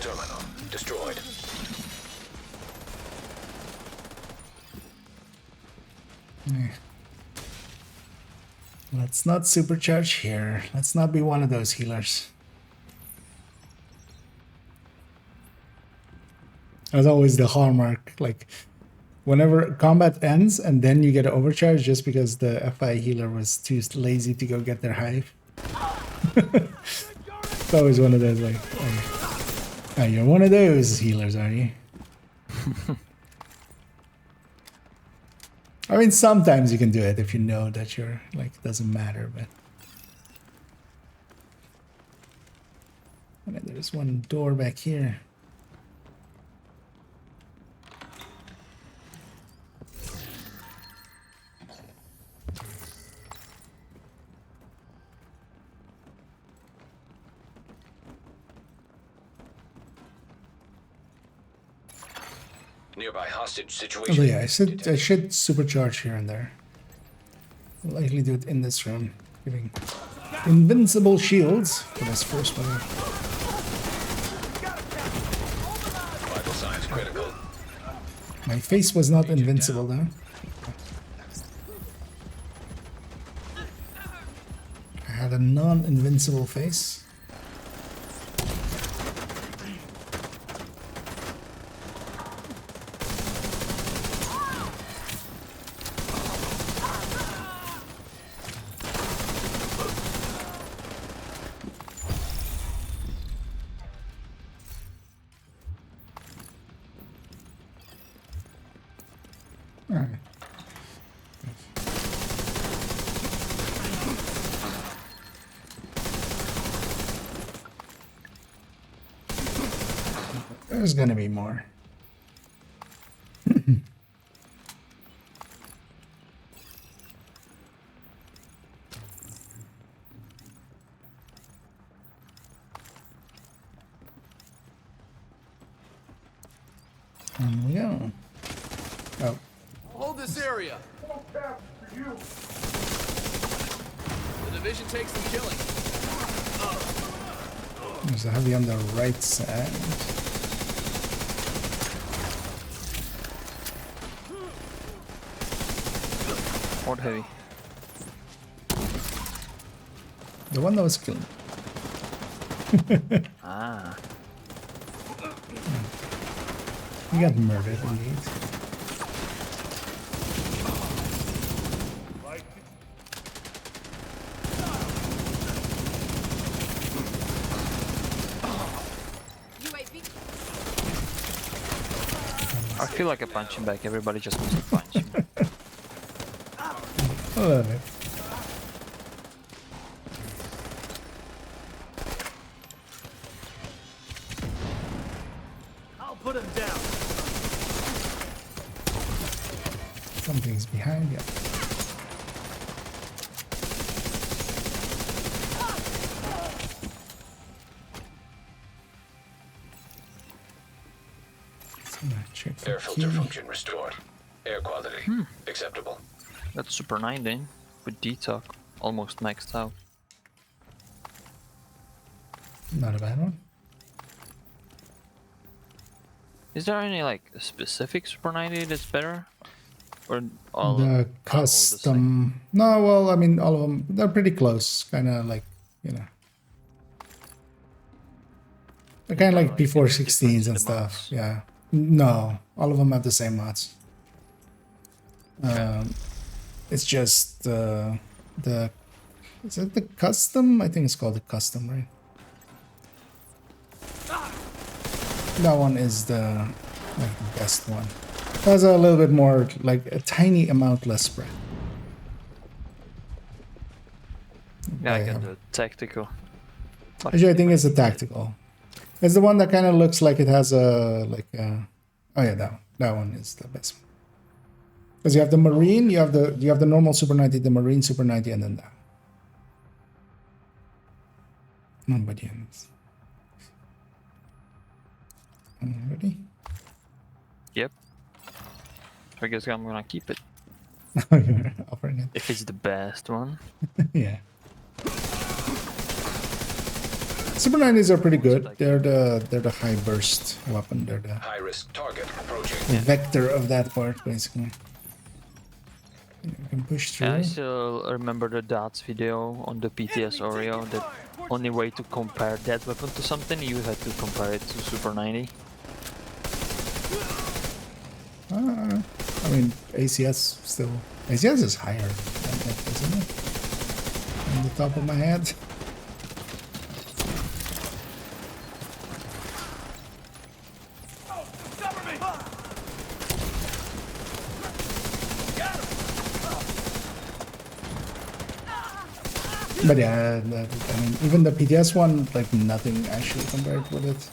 Terminal destroyed. Yeah. Let's not supercharge here. Let's not be one of those healers. As always, the hallmark, like whenever combat ends and then you get an overcharge just because the FI healer was too lazy to go get their hive. It's always one of those like, oh, you're one of those healers, are you? I mean, sometimes you can do it if you know that you're like, it doesn't matter, but. Okay, there's one door back here. Nearby hostage Oh situation. yeah, I should supercharge here and there. I'll likely do it in this room, giving invincible shields for this first one. Vital signs critical. My face was not invincible though. I had a non-invincible face. Alright. There's gonna be more. And we go. Oh. Hold this area. The division takes some killing. There's a heavy on the right side. What heavy? The one that was killed. Ah. He got murdered indeed. I feel like a punching bag. Everybody just wants to punch me. I love it. I'll put him down. Something's behind you. Air filter function restored. Air quality acceptable. That's Super 90 with detox almost maxed out. Not a bad one. Is there any like specific Super 90 that's better? Or all The custom. No, well, I mean, all of them, they're pretty close. Kind of like, you know. They're kind of like P416s and stuff. Yeah. No, all of them have the same mods. It's just is it the custom? I think it's called the custom, right? That one is the best one. Has a little bit more, like a tiny amount less spread. Yeah, I get the tactical. Actually, I think it's the tactical. It's the one that kind of looks like it has a oh yeah, that one is the best one. Because you have the Marine, you have the normal Super 90, the Marine Super 90, and then that. Nobody else. Ready? Yep. I guess I'm gonna keep it. You're offering it. If it's the best one. Yeah. Super 90s are pretty good. They're the high burst weapon. They're the high risk target approaching. Vector of that part, basically. You can push through. I still remember the Dots video on the PTS Oreo. The only way to compare that weapon to something, you had to compare it to Super 90. I mean, ACS still. ACS is higher than that, isn't it? On the top of my head. But yeah, I mean, even the PTS one, like nothing actually compared with it.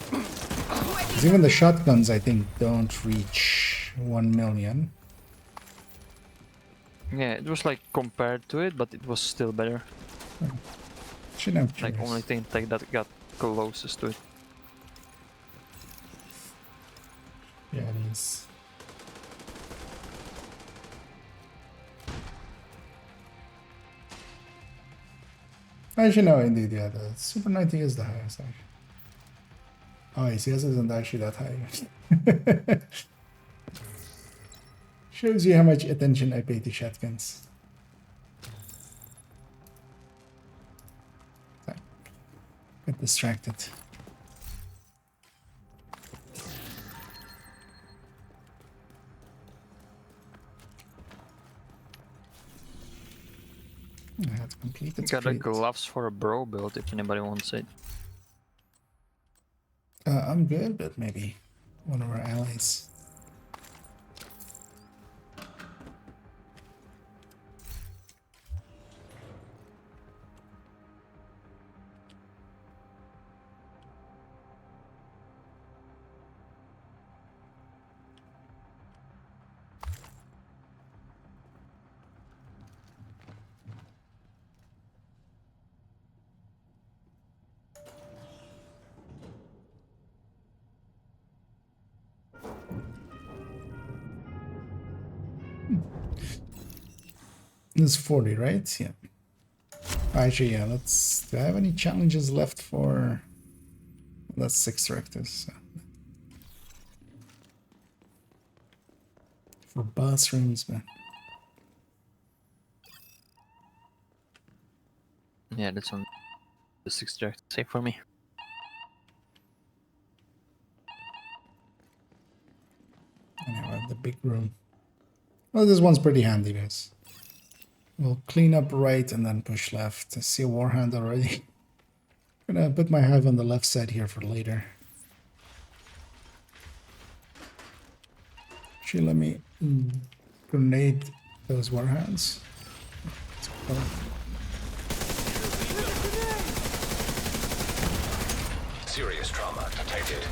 'Cause even the shotguns, I think, don't reach 1 million. Yeah, it was like compared to it, but it was still better. Shouldn't have like only thing like that got closest to it. Yeah, it is. Actually, no, indeed, yeah, the Super 90 is the highest, actually. Oh, ACS isn't actually that high. Shows you how much attention I pay to shotguns. Get distracted. I had to complete it. Got a gloves for a bro build if anybody wants it. I'm good, but maybe one of our allies. This is 40, right? Yeah. Actually, yeah, let's... Do I have any challenges left for... That's 6 directors. So. For boss rooms, man. Yeah, that's on the 6 director save for me. Anyway, the big room. Well, this one's pretty handy, guys. We'll clean up right and then push left. I see a warhand already. Gonna put my hive on the left side here for later. Actually, let me grenade those warhands. Serious trauma detected.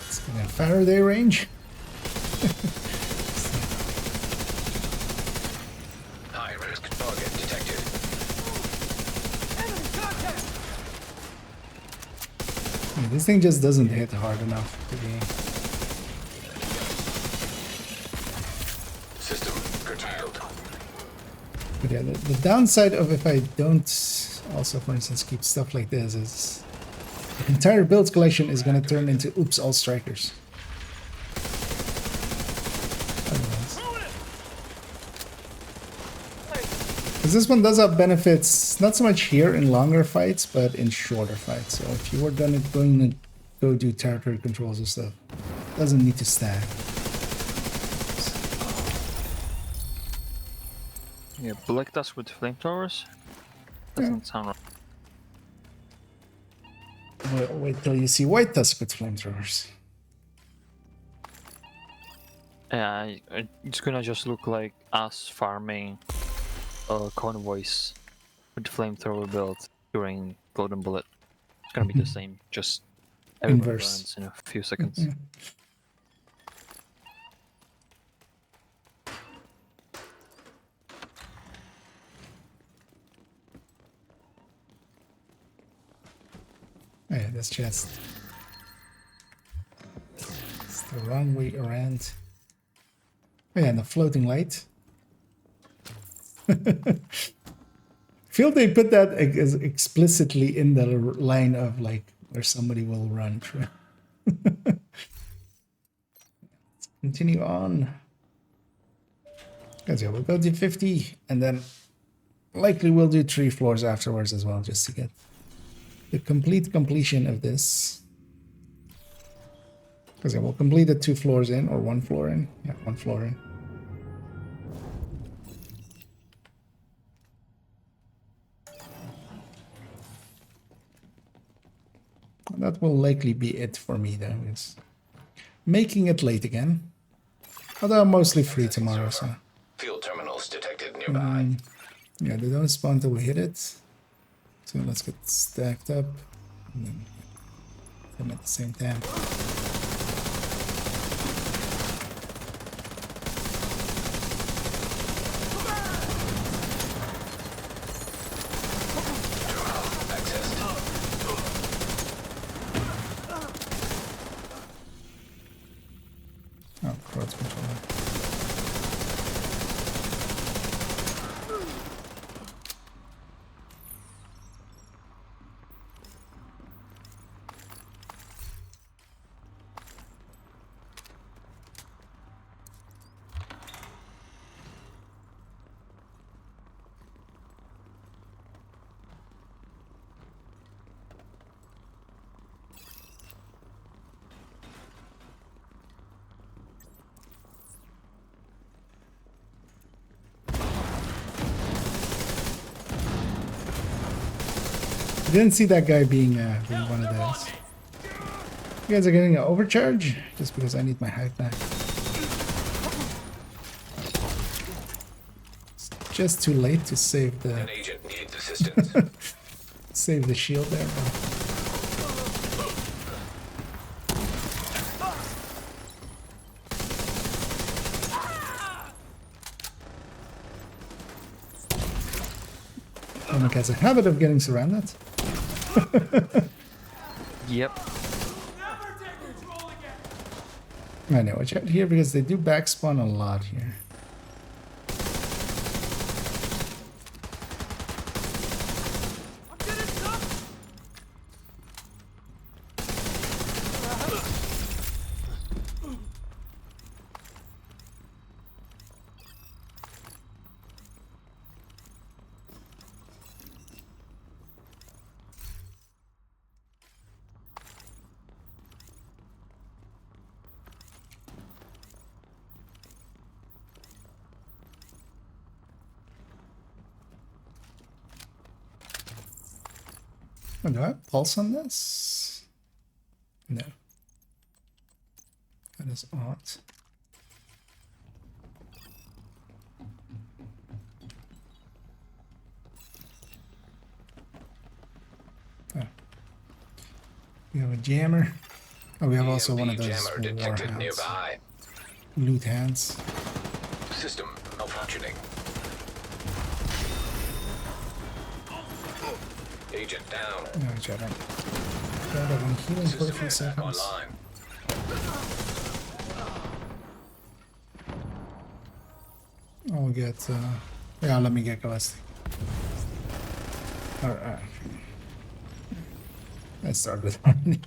It's gonna Faraday range. High risk target detected. Yeah, this thing just doesn't hit hard enough to be. System curtailed. But yeah, the downside of if I don't also, for instance, keep stuff like this is the entire build collection is going to turn into oops, all strikers. Because this one does have benefits, not so much here in longer fights, but in shorter fights. So if you were going to go do territory controls and stuff, it doesn't need to stack. Yeah, black tusk with flamethrowers? Doesn't sound right. Wait till you see white tusk with flamethrowers. Yeah, it's gonna just look like us farming convoys with flamethrower build during Golden Bullet. It's gonna be the same, just everyone burns in a few seconds. Oh, yeah, that's just... It's the wrong way around. Oh, yeah, and the floating light. Feel they put that explicitly in the line of like where somebody will run through. Let's continue on. Because yeah, we'll go to 50 and then likely we'll do 3 floors afterwards as well, just to get the complete completion of this. Because yeah, we'll complete the 2 floors in or 1 floor in. Yeah, 1 floor in. That will likely be it for me though, is making it late again. Although I'm mostly free tomorrow, so. Field terminals detected nearby. Yeah, they don't spawn till we hit it. So let's get stacked up and then hit them at the same time. Oh, crowd controller. Didn't see that guy being one of those. You guys are getting an overcharge just because I need my hype back. It's just too late to save the An agent needs assistance. save the shield there. Comic has a habit of getting surrounded. Yep. I know, watch out here because they do backspawn a lot here. Oh, do I have pulse on this? No. That is odd. Oh. We have a jammer. Oh, we have also one of those jammer detected warhounds. nearby. Loot hands. System malfunctioning. Agent down. No, I don't. God, I've been healing for a few seconds. Online. I'll get, yeah, let me get ballistic. Alright. Let's start with harmony.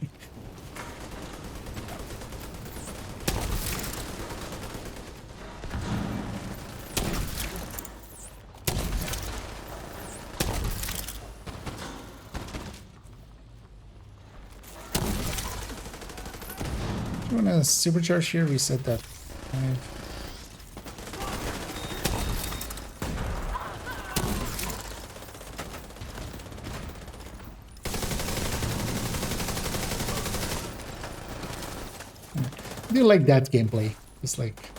You wanna supercharge here? Reset that. I do like that gameplay. Just like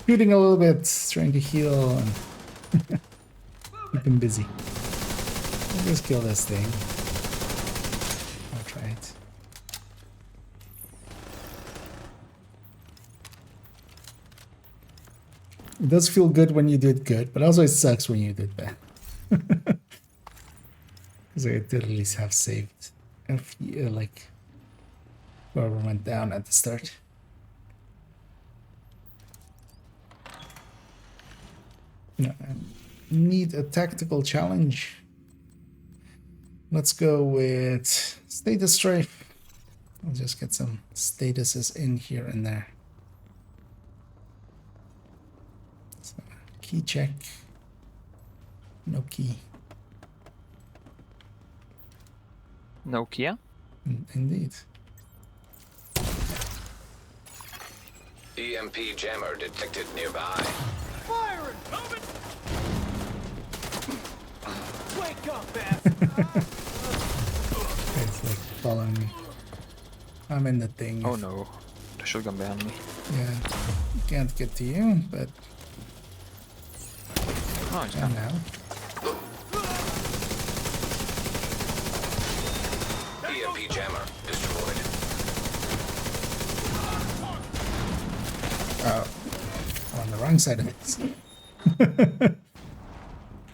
shooting a little bit, trying to heal and keep him busy. I'll just kill this thing. I'll try it. It does feel good when you do it good, but also it sucks when you do it bad. Because I did at least have saved a few, like whoever went down at the start. No, I need a tactical challenge. Let's go with status strafe. I'll just get some statuses in here and there. So, key check. No key. No key? Indeed. EMP jammer detected nearby. Firing! Moving! Wake up, bastard! It's like following me. I'm in the thing. Oh no, the shotgun behind me. Yeah, can't get to you, but oh, it's yeah, now. EMP jammer destroyed. Oh, I'm on the wrong side of it.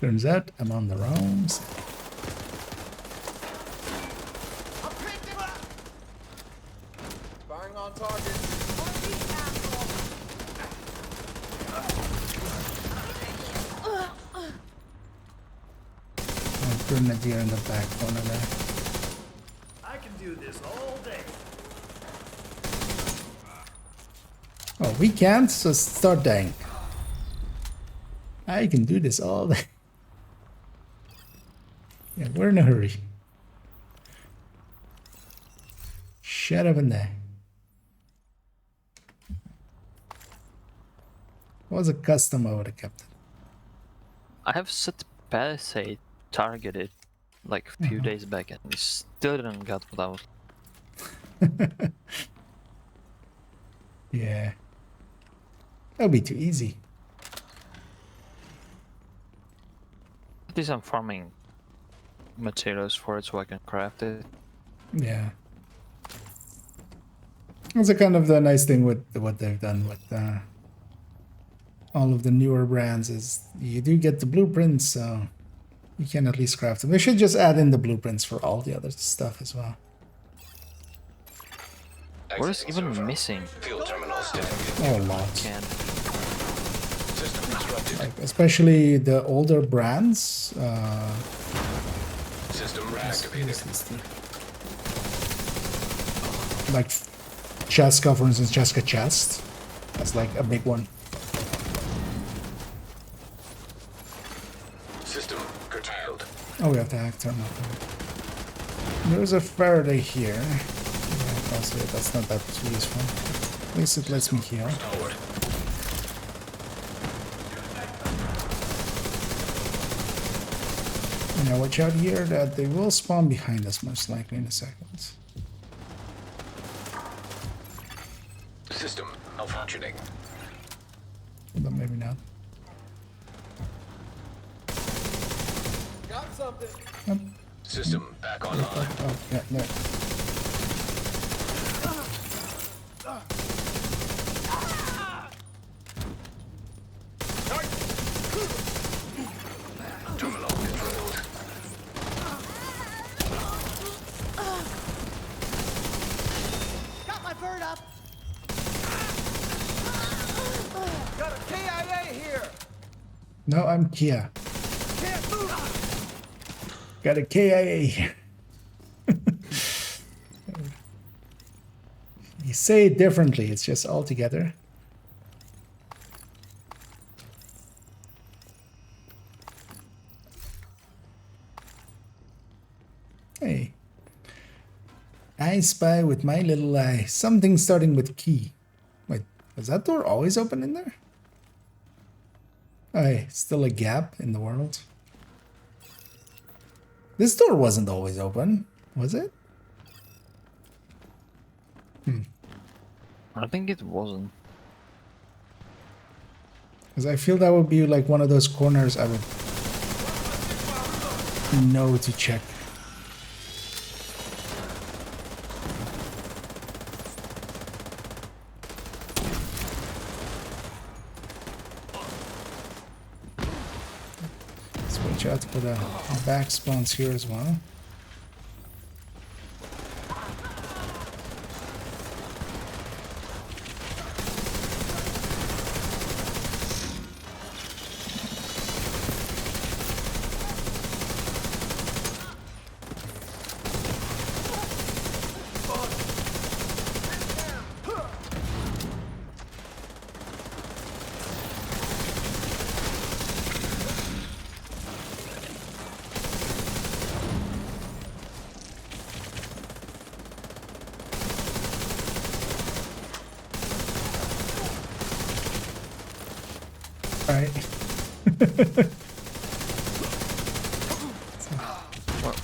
Turns out I'm on the wrong side. Firing on target. Grenadier in the back corner there. I can do this all day. Oh, we can't, so start dying. I can do this all day. Yeah, we're in a hurry. Shut up in there. What was a custom I would have kept? I have set palisade targeted like a few days back, and we still didn't get what I was. Yeah. That would be too easy. At least I'm farming materials for it so I can craft it. Yeah. That's a kind of the nice thing with what they've done with all of the newer brands is you do get the blueprints, so you can at least craft them. They should just add in the blueprints for all the other stuff as well. What is even missing? Fuel terminals detected. Oh, a lot. System disrupted. Like, especially the older brands. System reactivated. Like Cheska, for instance, Cheska Chest. That's like a big one. System curtailed. Oh, we have to hack terminal. There's a Faraday here. Yeah, that's not that useful. At least it lets me heal. Now watch out here that they will spawn behind us most likely in a second. System malfunctioning. But maybe not. Got something. Yep. System back online. Oh, yeah, no. Terminal controlled. Got my bird up. Got a KIA here. No, I'm Kia. Can't move. Got a KIA here. You say it differently, it's just all together. Hey. I spy with my little eye. Something starting with key. Wait, was that door always open in there? Oh, hey, still a gap in the world. This door wasn't always open, was it? I think it wasn't. Because I feel that would be like one of those corners I would know to check. Let's watch out for the back spawns here as well.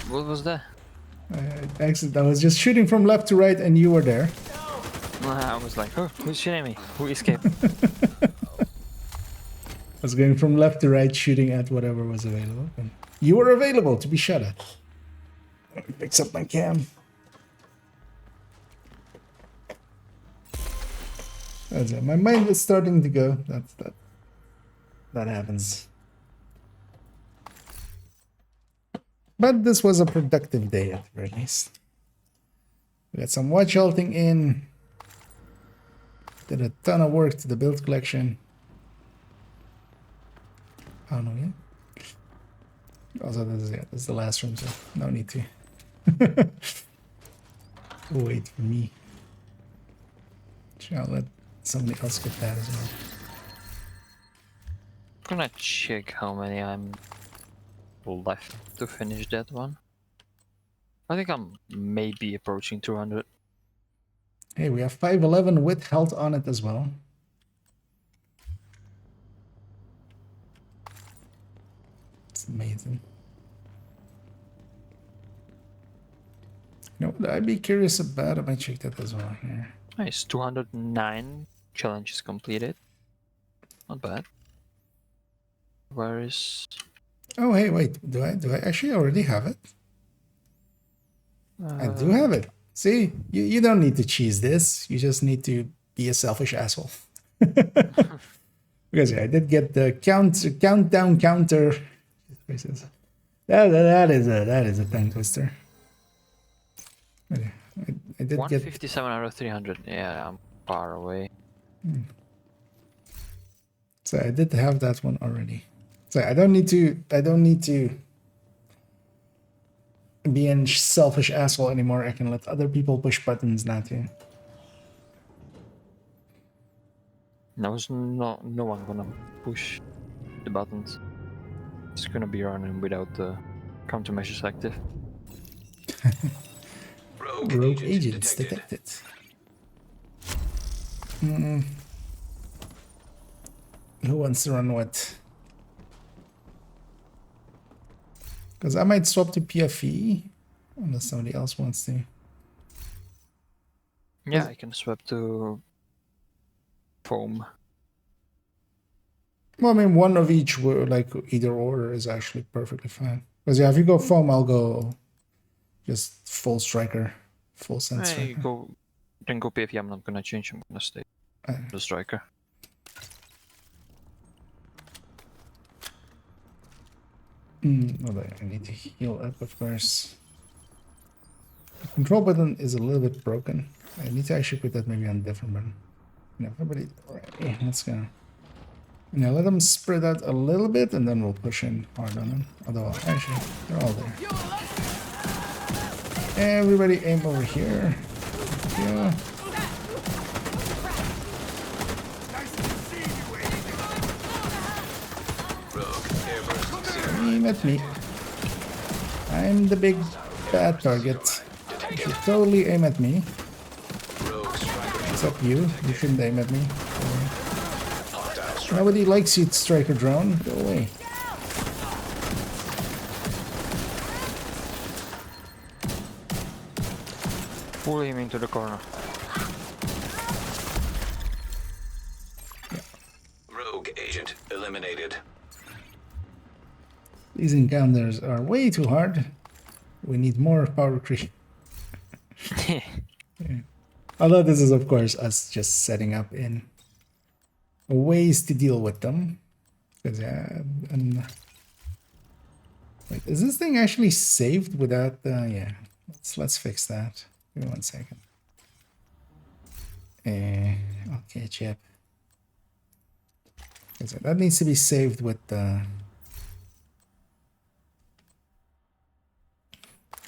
What was that? Excellent. I was just shooting from left to right and you were there. I was like, oh, who's shooting me? Who escaped? I was going from left to right shooting at whatever was available. And you were available to be shot at. Picks up my cam. That's it. My mind is starting to go. That happens. But this was a productive day at the very least. We got some watch halting in. Did a ton of work to the build collection. Oh no, yeah. Also, this is the last room, so no need to wait for me. I'll let somebody else get that as well. I'm gonna check how many I'm left to finish that one. I think I'm maybe approaching 200. Hey, we have 511 with health on it as well. It's amazing. You know what I'd be curious about? I might check that as well here. Nice, 209 challenges completed. Not bad. Where is... Oh, hey, wait. Do I actually already have it? I do have it. See, you don't need to cheese this. You just need to be a selfish asshole. Because yeah, I did get the countdown counter. That is a tongue twister. I did 157 out of 300. Yeah, I'm far away. So I did have that one already. So I don't need to be a selfish asshole anymore. I can let other people push buttons now too. There's no one gonna push the buttons. It's gonna be running without the countermeasures active. Rogue agents detected. Who wants to run what? Because I might swap to PFE unless somebody else wants to. Yeah, I can swap to foam. Well, I mean, one of each, like either order, is actually perfectly fine. Because yeah, if you go foam, I'll go just full striker, full sense striker. Then go PFE. I'm not gonna change. I'm gonna stay the striker. Hold on, I need to heal up, of course. The control button is a little bit broken. I need to actually put that maybe on a different button. No, everybody, alright, let's go. Now let them spread out a little bit, and then we'll push in hard on them. Although, actually, they're all there. Everybody aim over here. Yeah. Aim at me. I'm the big bad target. You should totally aim at me. Except you. You shouldn't aim at me. Nobody likes you, striker drone. Go away. Pull him into the corner. Rogue agent eliminated. These encounters are way too hard. We need more power creep. Yeah. Although this is, of course, us just setting up in ways to deal with them. Because yeah, wait, is this thing actually saved without? Yeah, let's fix that. Give me 1 second. Okay, chip. That needs to be saved with the.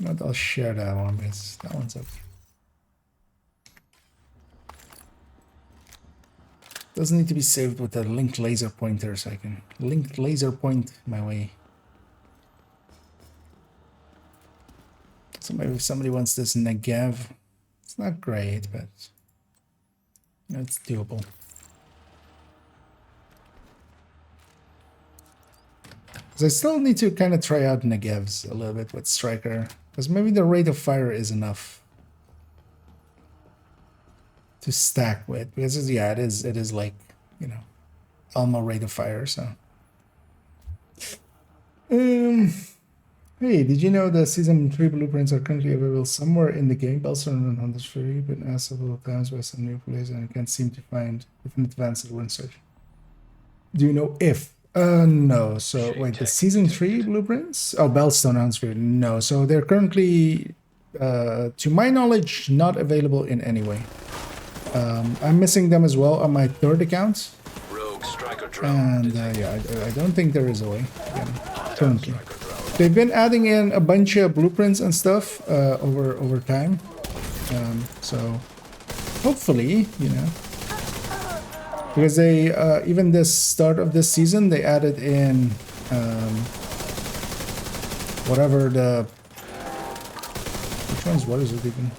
Not, I'll share that one because that one's okay. Doesn't need to be saved with a linked laser pointer, so I can linked laser point my way. So maybe if somebody wants this Negev, it's not great, but you know, it's doable. So I still need to kind of try out Negevs a little bit with Striker, because maybe the rate of fire is enough to stack with. Because yeah, it is like, you know, Alma rate of fire. So, hey, did you know the season 3 blueprints are currently available somewhere in the game? Belson on this free, but asked several times by some new players, and I can't seem to find if an advanced one search. Do you know if? No. So wait, the season 3 blueprints? Oh, Bellstone answered no. So they're currently, to my knowledge, not available in any way. I'm missing them as well on my 3rd account. And yeah, I don't think there is a way currently. They've been adding in a bunch of blueprints and stuff over time. So hopefully, you know. Because they, even this start of this season, they added in, whatever the, which ones, what is it even?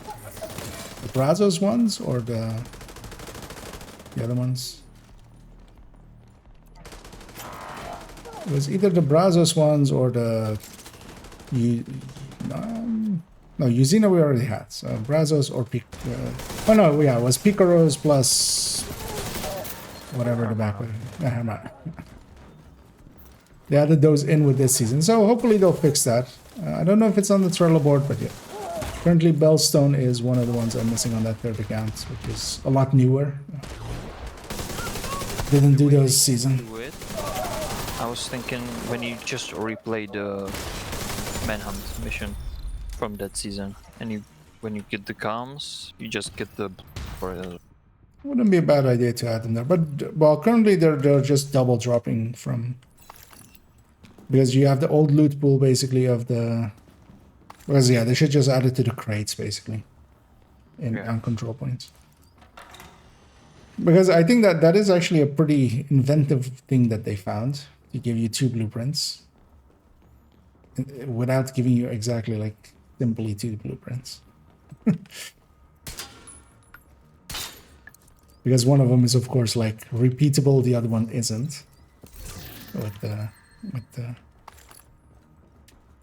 The Brazos ones or the other ones? It was either the Brazos ones or the, no, No, Usina we already had. So Brazos or oh no, yeah, it was Picaros plus whatever the back was. Never mind. They added those in with this season, so hopefully they'll fix that. I don't know if it's on the Trello board, but yeah. Currently, Bellstone is one of the ones I'm missing on that third account, which is a lot newer. Didn't do those season. I was thinking when you just replay the Manhunt mission from that season, and when you get the comms, you just get the for it. Wouldn't be a bad idea to add them there, but well, currently they're just double dropping from, because you have the old loot pool basically of the, because yeah, they should just add it to the crates basically on control points. Because I think that is actually a pretty inventive thing that they found, to give you 2 blueprints without giving you exactly like simply 2 blueprints. Because one of them is of course like repeatable, the other one isn't.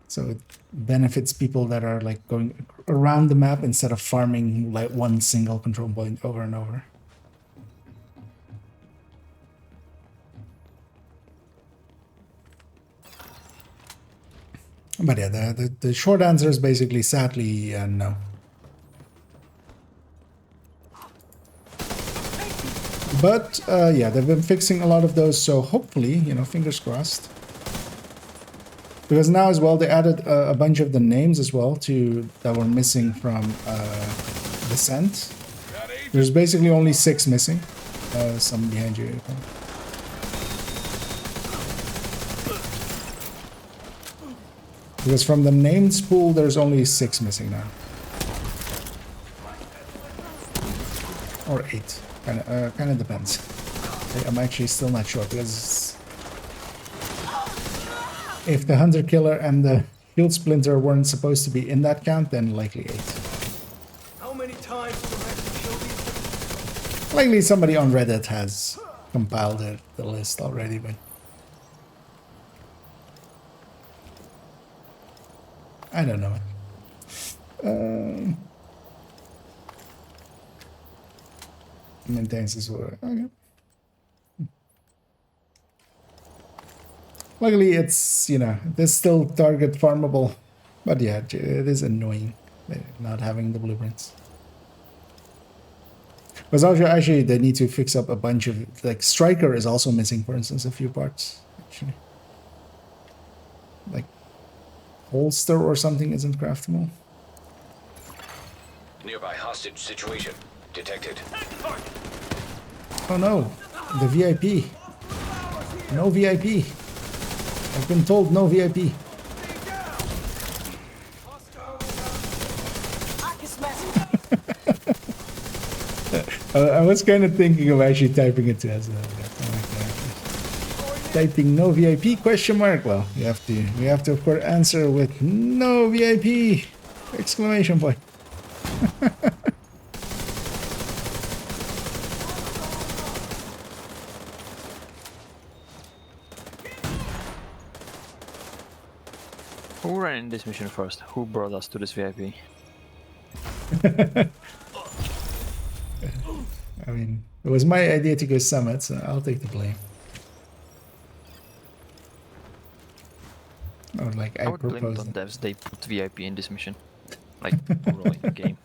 So it benefits people that are like going around the map instead of farming like one single control point over and over. But yeah, the short answer is basically sadly no. But yeah, they've been fixing a lot of those, so hopefully, you know, fingers crossed. Because now as well, they added a bunch of the names as well that were missing from Descent. There's basically only 6 missing. Some behind you. Because from the names pool, there's only 6 missing now. Or 8. Kind of depends. I'm actually still not sure, because if the Hunter Killer and the Shield Splinter weren't supposed to be in that count, then likely 8. How many times do I have to kill these? Likely somebody on Reddit has compiled the list already, but I don't know. Maintains this order. Okay. Luckily, it's, you know, there's still target farmable, but yeah, it is annoying not having the blueprints. Because actually, they need to fix up a bunch of, like, Striker is also missing, for instance, a few parts, actually. Like, holster or something isn't craftable. Nearby hostage situation detected. Oh no, the VIP. No VIP. I've been told no VIP. I was kind of thinking of actually typing it as typing no VIP question mark. Well, we have to of course answer with no VIP exclamation point. Who ran in this mission first? Who brought us to this VIP? I mean, it was my idea to go summit, so I'll take the blame. Or like I would blame proposed the devs, they put VIP in this mission. Like, overall in the game.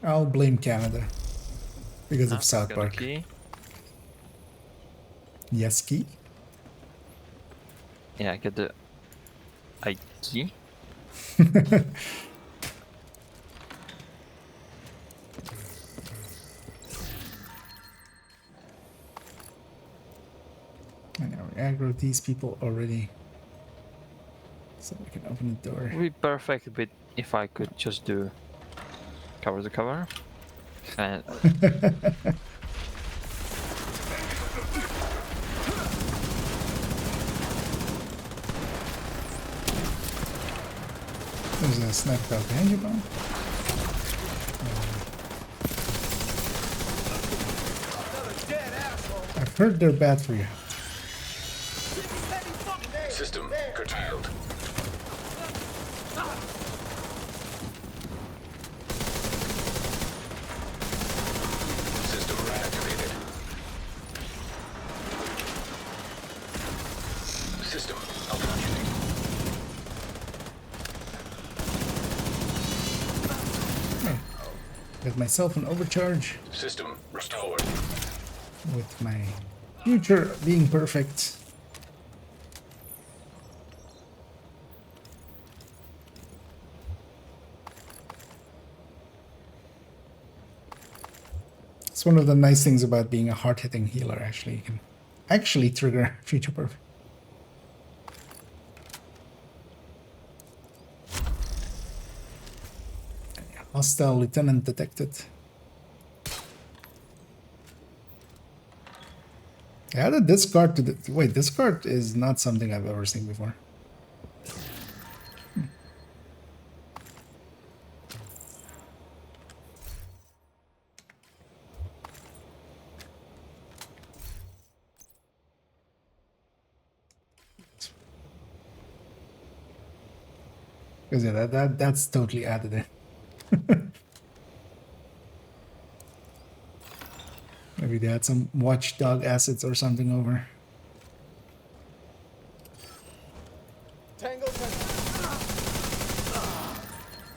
I'll blame Canada because of South Park. Yes, key. Yeah, I get the key. I know, we aggro these people already, so we can open the door. It would be perfect, but if I could just do cover the cover. And there's a sniper out behind you, bro. heard they're bad for you. System curtailed. System reactivated. System malfunctioning. Get myself an overcharge. System restored. With my future being perfect. It's one of the nice things about being a hard-hitting healer, actually. You can actually trigger future perfect. Hostile lieutenant detected. I had a discard to the... Wait, discard is not something I've ever seen before. Because yeah, that's totally added in. Maybe they had some watchdog assets or something over.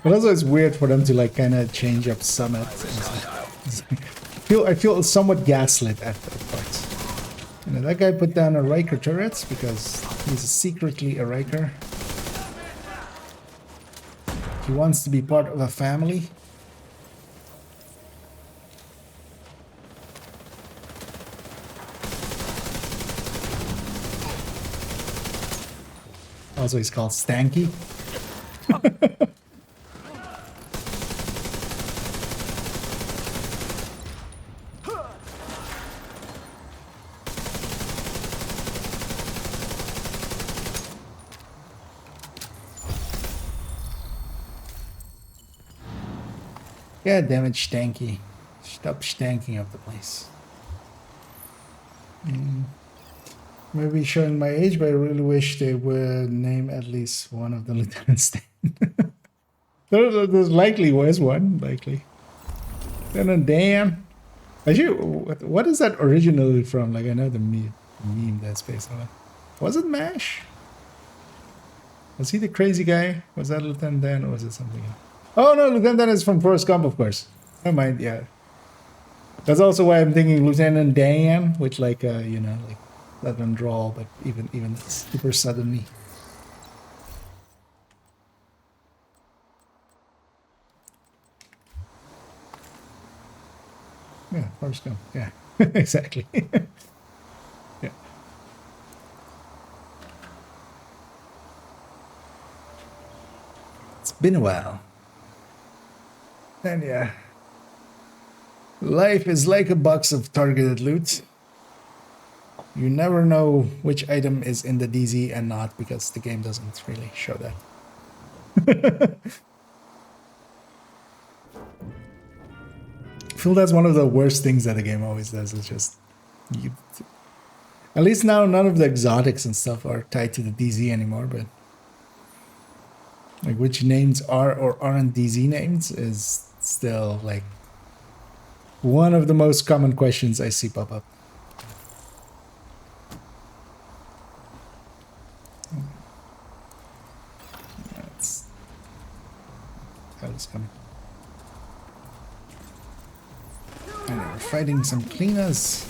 But also it's weird for them to like kind of change up Summit. I feel somewhat gaslit at parts. You know, that guy put down a Riker turret because he's secretly a Riker. He wants to be part of a family. Also, he's called Stanky. God damn it, Stanky. Stop stanking up the place. Maybe showing my age, but I really wish they would name at least one of the lieutenants. There's likely was one, likely. Then damn. Actually, what is that originally from? Like, I know the meme that's based on it. Was it MASH? Was he the crazy guy? Was that Lieutenant Dan, or was it something else? Oh no, Lieutenant Dan is from Forrest Gump, of course. Never mind, yeah. That's also why I'm thinking Lieutenant Dan, with like you know, like Southern drawl, but even super suddenly. Yeah, Forrest Gump. Yeah, exactly. Yeah. It's been a while. And yeah. Life is like a box of targeted loot. You never know which item is in the DZ and not, because the game doesn't really show that. I feel that's one of the worst things that the game always does, is just... At least now none of the exotics and stuff are tied to the DZ anymore, but... like which names are or aren't DZ names is still like one of the most common questions I see pop up. That's how it's coming. And we're fighting some cleaners.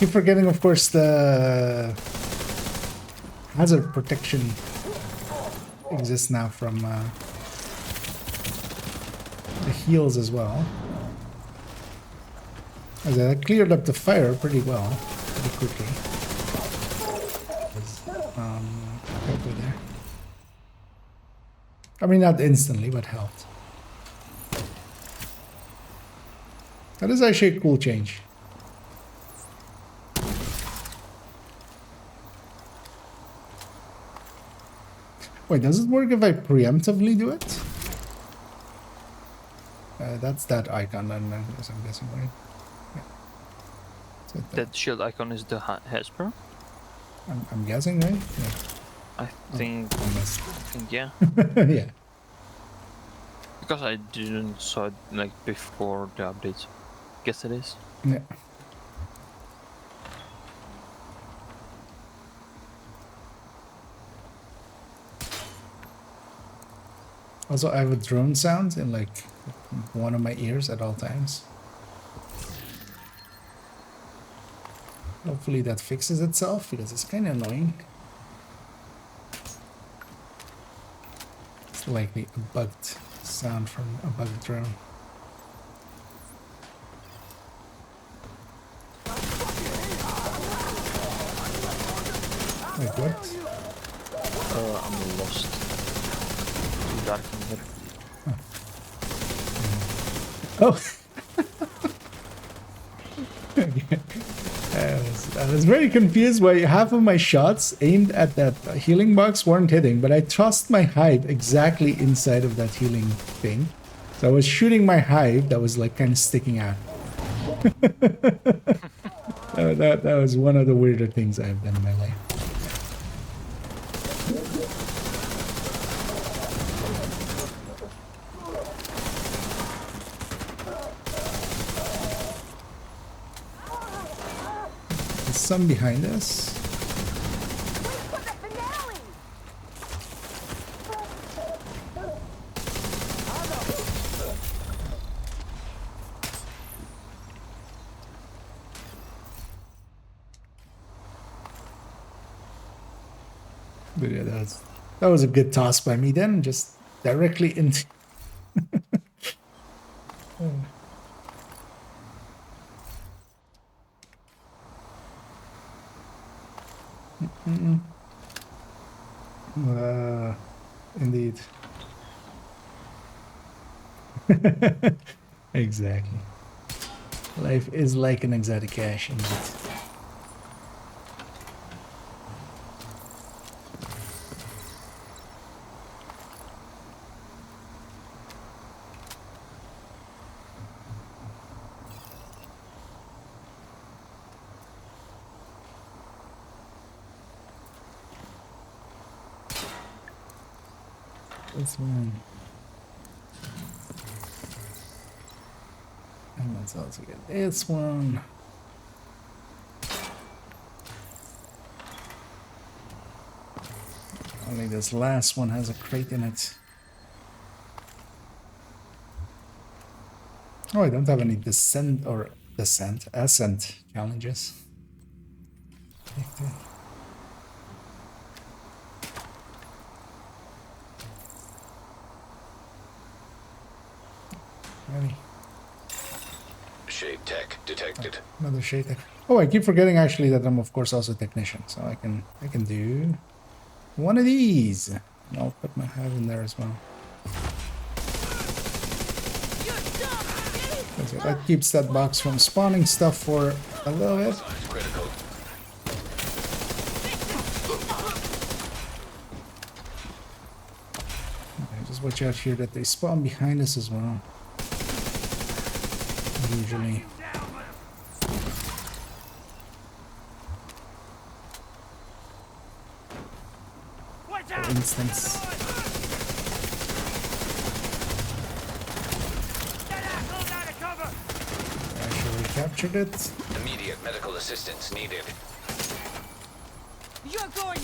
Keep forgetting, of course, the hazard protection exists now from the heals as well. As I cleared up the fire pretty well, pretty quickly. Over there. I mean, not instantly, but helped. That is actually a cool change. Wait, does it work if I preemptively do it? That's that icon, then I'm guessing, right? Yeah. That shield icon is the Hesper? I'm guessing, right? Yeah. I think, yeah. Yeah. Because I didn't saw it like before the updates. Guess it is. Yeah. Also, I have a drone sound in like one of my ears at all times. Hopefully that fixes itself because it's kind of annoying. It's likely a bugged sound from a bugged drone. Wait, what? I'm lost. Too dark in here. Oh! I was very confused why half of my shots aimed at that healing box weren't hitting, but I tossed my hive exactly inside of that healing thing. So I was shooting my hive that was like kind of sticking out. that was one of the weirder things I've done in my life. Some behind us. But yeah, that was a good toss by me then, just directly into indeed. Exactly. Life is like an exotic cache, indeed. This one. And let's also get this one. Only this last one has a crate in it. Oh, I don't have any ascent challenges. Okay. Ready. Shade tech detected. Another shade tech. Oh, I keep forgetting actually that I'm of course also a technician, so I can do one of these. And I'll put my hat in there as well. So that keeps that box from spawning stuff for a little bit. Okay, just watch out here that they spawn behind us as well. Usually. For instance. Actually captured it. Immediate medical assistance needed. You're going.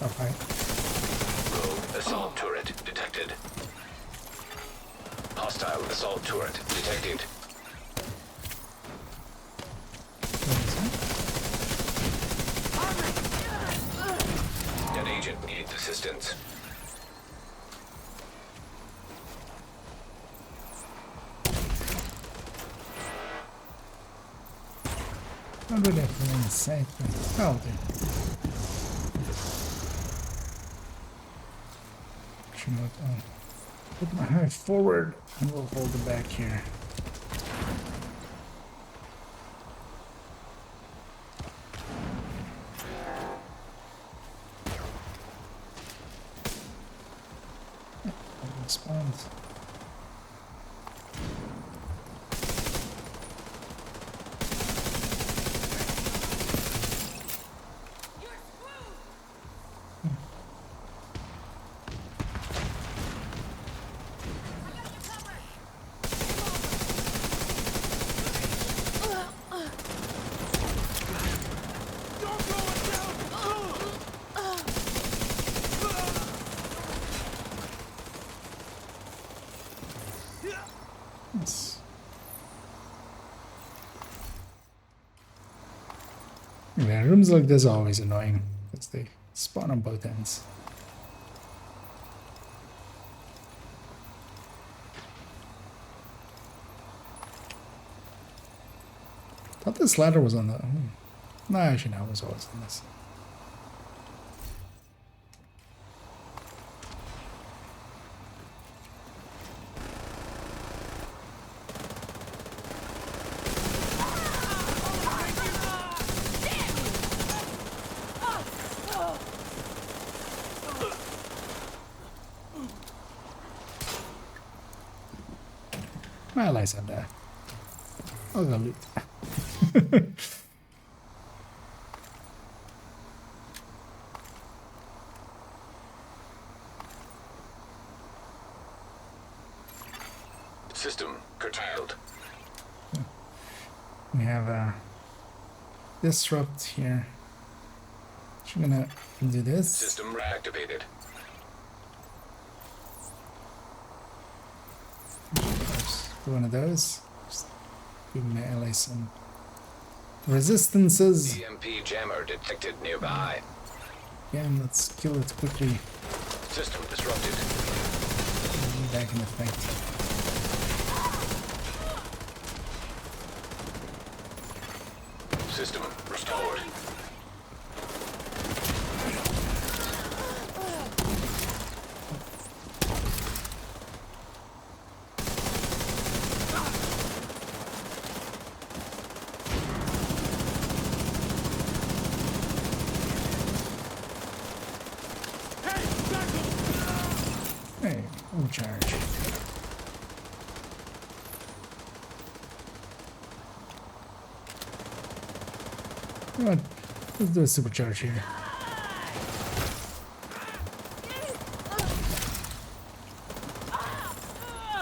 Okay. Rogue assault turret detected. Hostile assault turret detected. An agent needs assistance. Not really feeling safe, but I'll do. Actually, not. Put my hive forward and we'll hold it back here. Spawns. Yeah, rooms like this are always annoying because they spawn on both ends. Thought this ladder was on the. No, actually, no, it was always on this. Well, I said that. I'll go loot. System curtailed. We have a disrupt here. So I'm gonna do this. System reactivated. Do one of those. Just give my ally some resistances. EMP jammer detected nearby. Yeah, and let's kill it quickly. System disrupted. Back in effect. System restored. Hey, full charge. Come on, let's do a supercharge here.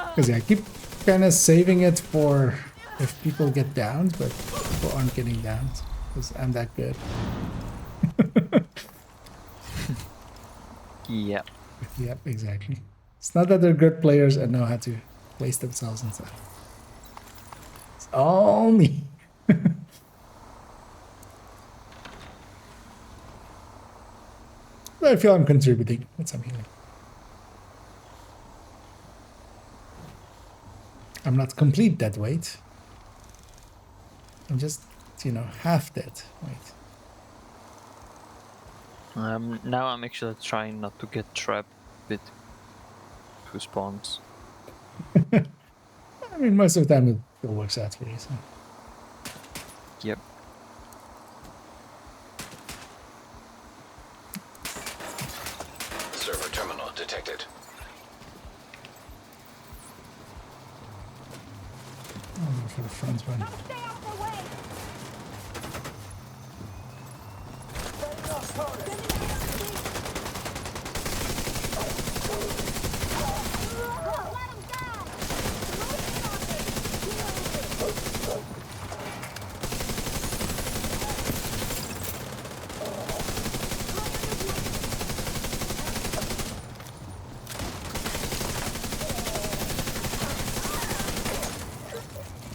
Because yeah, I keep kind of saving it for if people get downed, but people aren't getting downed because I'm that good. Yep. Yep, exactly. It's not that they're good players and know how to place themselves and stuff. It's all me. But I feel I'm contributing with some healing. I'm not complete dead weight. I'm just, you know, half dead weight. Now I'm actually trying not to get trapped with two spawns. I mean, most of the time it works out for you. So. Yep. Server terminal detected. I'll go for the front one.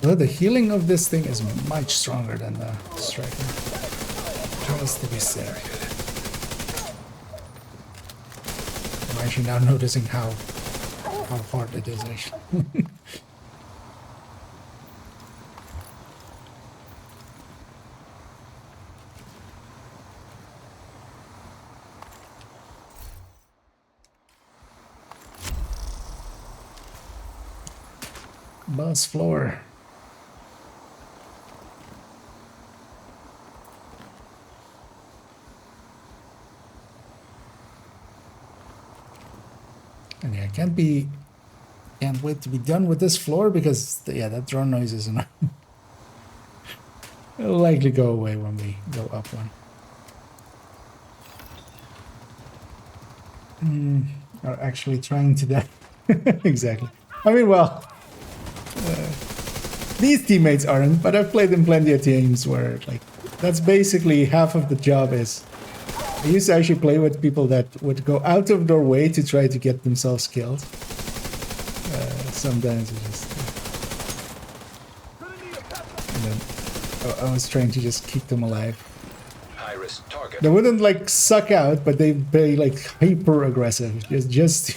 Well, the healing of this thing is much stronger than the striker. Just to be said. I'm actually now noticing how hard it is actually. Bus floor. And yeah, can't wait to be done with this floor because yeah, that drone noise is annoying. It'll likely go away when we go up one. Are actually trying to die. Exactly. I mean, well, these teammates aren't, but I've played in plenty of teams where like that's basically half of the job is. I used to actually play with people that would go out of their way to try to get themselves killed. Sometimes it just... and then I was trying to just keep them alive. High-risk target. They wouldn't like suck out, but they'd be like hyper aggressive. Just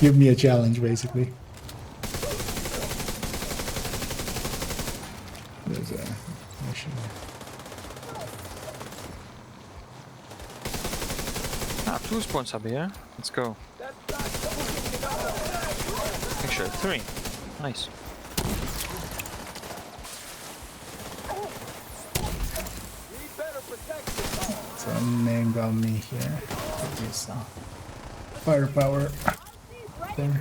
give me a challenge, basically. There's a mission. Ah, 2 spawns up here. Let's go. Actually, 3. Nice. Some named on me here. Use firepower there.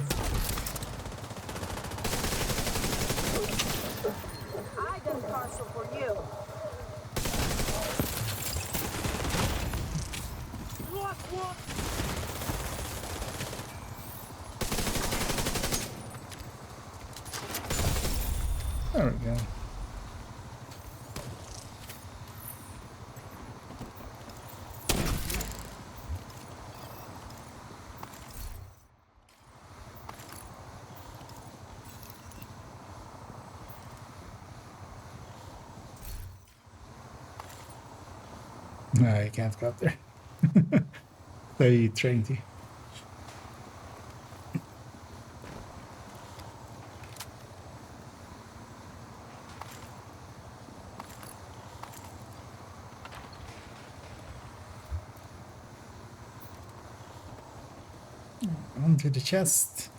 I got a parcel for you. There we go. No, you can't go up there. They trained you. Onto the chest.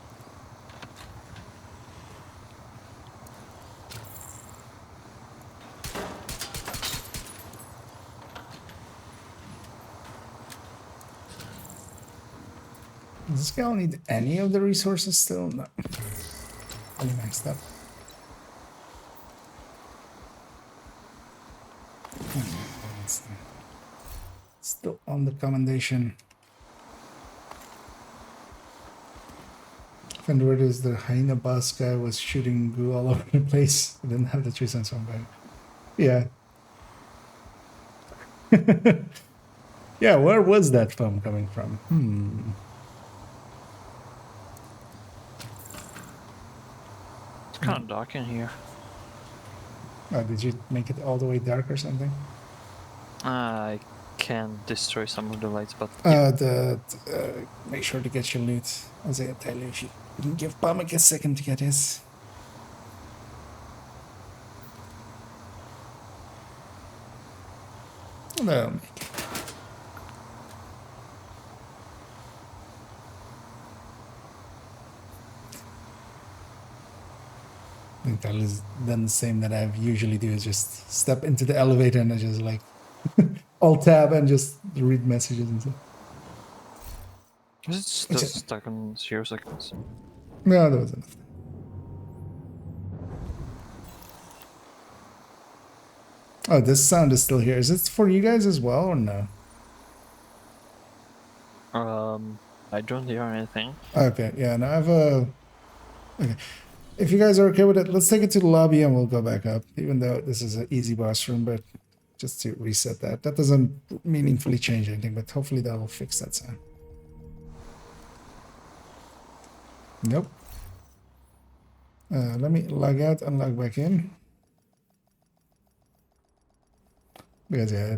Does this guy need any of the resources still? No. Only maxed up. Still on the commendation. And where is the hyena boss guy was shooting goo all over the place. I didn't have the 3 cents on back. Yeah. Yeah, where was that foam coming from? It's kind of dark in here. Oh, did you make it all the way dark or something? I can destroy some of the lights, but... Make sure to get your loot. As I tell you, if you didn't give Pamak a second to get his. No. I think that is then the same that I usually do is just step into the elevator and I just like alt tab and just read messages and stuff. Is it still stuck on 0 seconds? No, there was enough. Oh, this sound is still here. Is it for you guys as well or no? I don't hear anything. Okay, yeah, no, I have a... Okay. If you guys are okay with it, let's take it to the lobby and we'll go back up. Even though this is an easy boss room, but just to reset that. That doesn't meaningfully change anything, but hopefully that will fix that sound. Nope. Let me log out and log back in. Because yeah,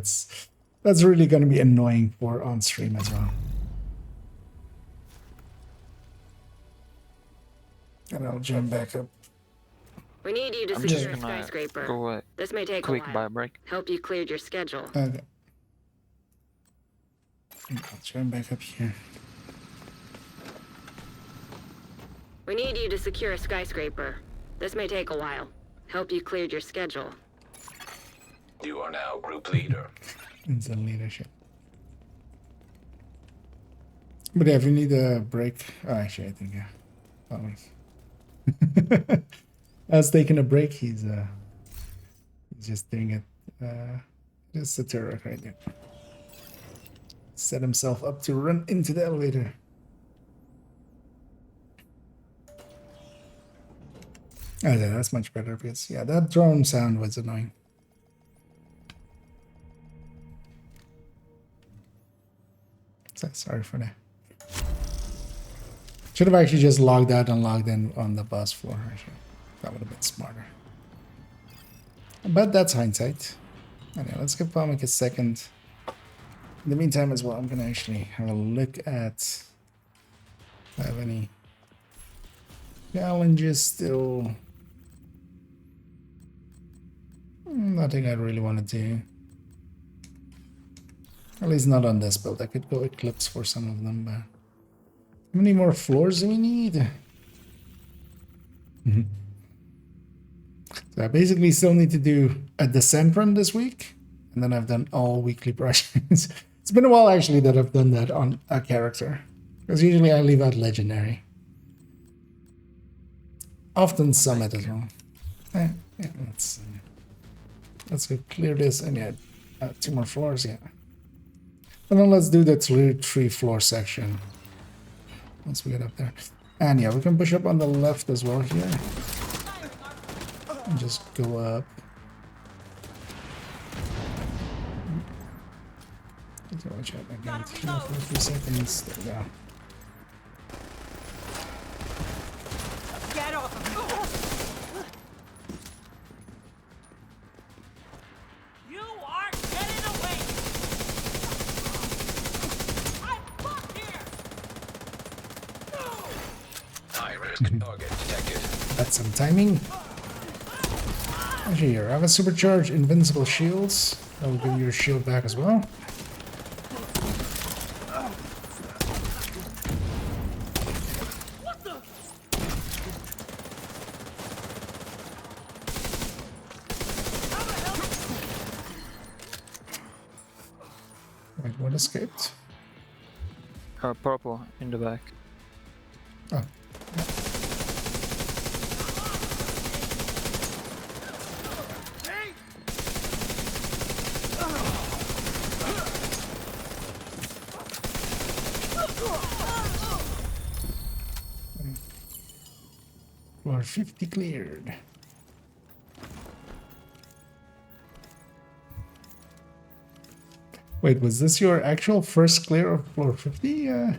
that's really going to be annoying for on stream as well. And I'll jump back up. We need you to I'm secure just a gonna skyscraper. go This may take quick a bio while. break. Hope you cleared your schedule. Okay. I'll jump back up here. We need you to secure a skyscraper. This may take a while. Hope you cleared your schedule. You are now group leader. Instant leadership. But yeah, if you need a break, oh, actually, I think always. I was taking a break. He's just doing it. Just a turret right there. Set himself up to run into the elevator. Oh, yeah, that's much better because yeah, that drone sound was annoying. So sorry for that. Should have actually just logged out and logged in on the bus floor. Actually, that would have been smarter. But that's hindsight. Anyway, let's give Palmic a second. In the meantime, as well, I'm gonna actually have a look at if I have any challenges still. Nothing I really want to do. At least not on this build. I could go Eclipse for some of them, but how many more floors do we need? So I basically still need to do a descent run this week, and then I've done all weekly projects. It's been a while actually that I've done that on a character, because usually I leave out legendary. Often summit as well. Yeah, let's go clear this, and yeah, 2 more floors, yeah. And then let's do the three floor section once we get up there. And yeah, we can push up on the left as well here. And just go up. Watch out again. 3 seconds. There we go. Get off of me! You are getting away! I'm fucked here! High risk target detected. That's some timing. Actually, here, I have a supercharged invincible shields. That will give you your shield back as well. Wait, what escaped? Purple in the back. Oh. Floor 50 cleared. Wait, was this your actual first clear of floor 50?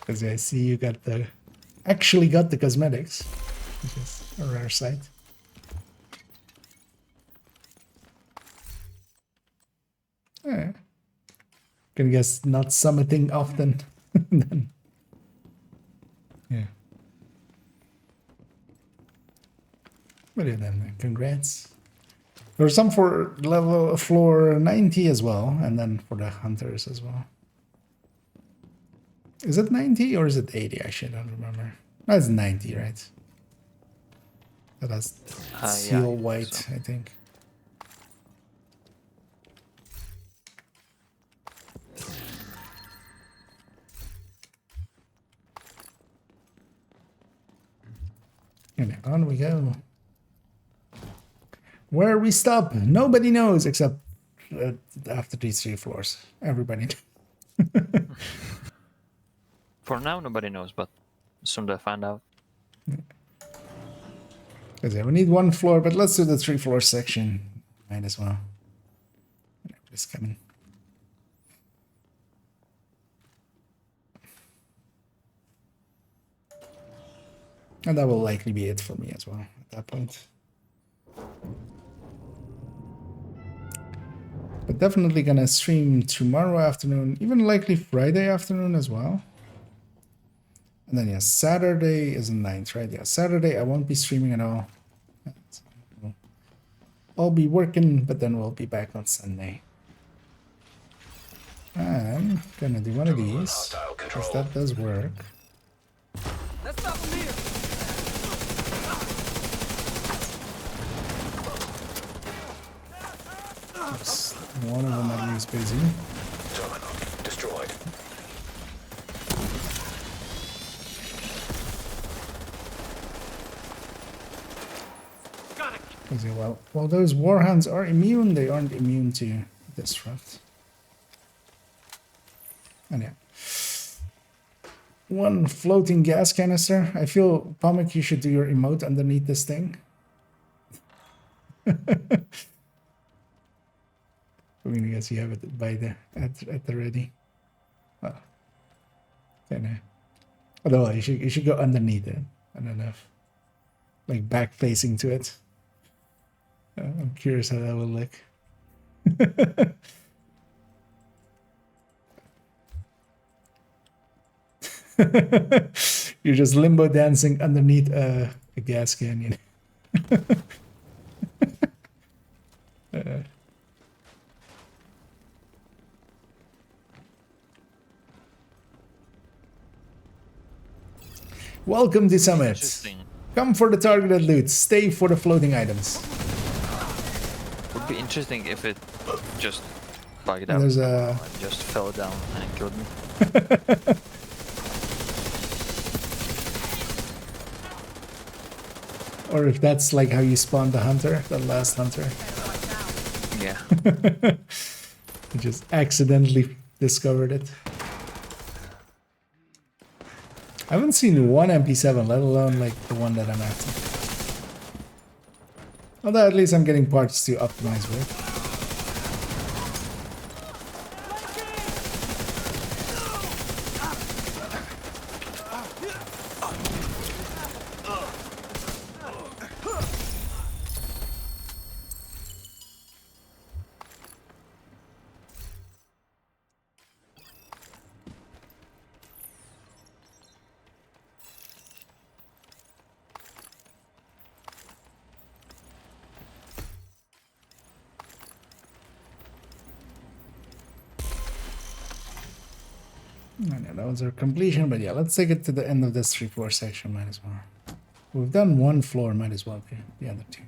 Because I see you got actually got the cosmetics, which is a rare sight. Yeah. Can guess not summiting often. Then, yeah. But yeah, then congrats. There's some for level floor 90 as well, and then for the hunters as well. Is it 90 or is it 80? Actually, I don't remember. No, it's 90, right? That has seal yeah, white, so. I think. And on we go. Where we stop, nobody knows except after these 3 floors. Everybody knows. For now, nobody knows, but soon they'll find out. Because yeah, we need 1 floor, but let's do the 3 floor section. Might as well. Everybody's coming. And that will likely be it for me as well at that point. But definitely gonna stream tomorrow afternoon, even likely Friday afternoon as well. And then yeah, Saturday is the 9th, right? Yeah, Saturday I won't be streaming at all. I'll be working, but then we'll be back on Sunday. I'm gonna do one of these, because that does work. Let's stop him here. Oops. One of them at least busy. Terminal destroyed. Busy. Well, while those warhounds are immune, they aren't immune to disrupt. And yeah. One floating gas canister. I feel, Pomic, you should do your emote underneath this thing. I mean, I guess you have it by the at the ready. Well, kinda. Although you should go underneath it. I don't know, like back facing to it. I'm curious how that will look. You're just limbo dancing underneath a gas canyon. Welcome to Summit. Come for the targeted loot, stay for the floating items. Would be interesting if it just bugged out. There's and just fell down and killed me. Or if that's like how you spawned the hunter, the last hunter. Yeah. You just accidentally discovered it. I haven't seen one MP7, let alone like the one that I'm after. Although at least I'm getting parts to optimize with. That was our completion, but yeah, let's take it to the end of this 3-4 section, might as well. We've done one floor, might as well do the other two.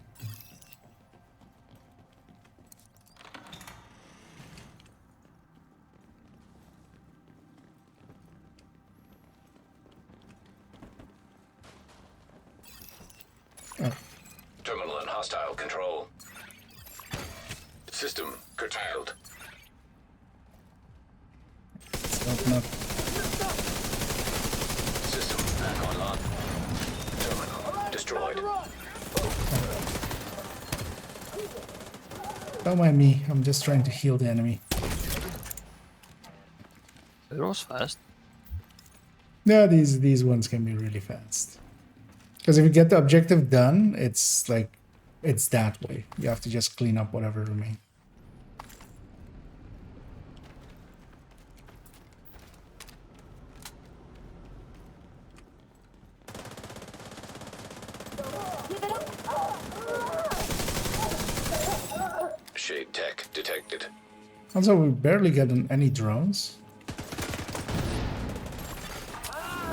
Oh. Terminal in hostile control. System curtailed. Open up. System back online. Terminal destroyed. Don't mind me, I'm just trying to heal the enemy. It was fast. No, these ones can be really fast. Because if you get the objective done, it's like, it's that way. You have to just clean up whatever remains. Shade tech detected. Also, we barely get any drones.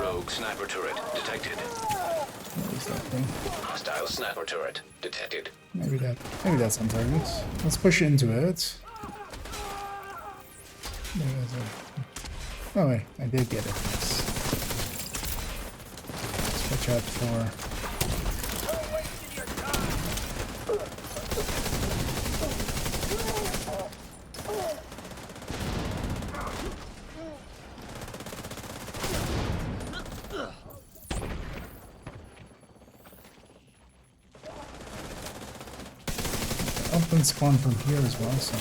Rogue sniper turret detected. What is that thing? Hostile sniper turret detected. Maybe that's on target. Let's push into it. Oh wait, I did get it. Yes. Let's watch out for. Often spawn from here as well, so.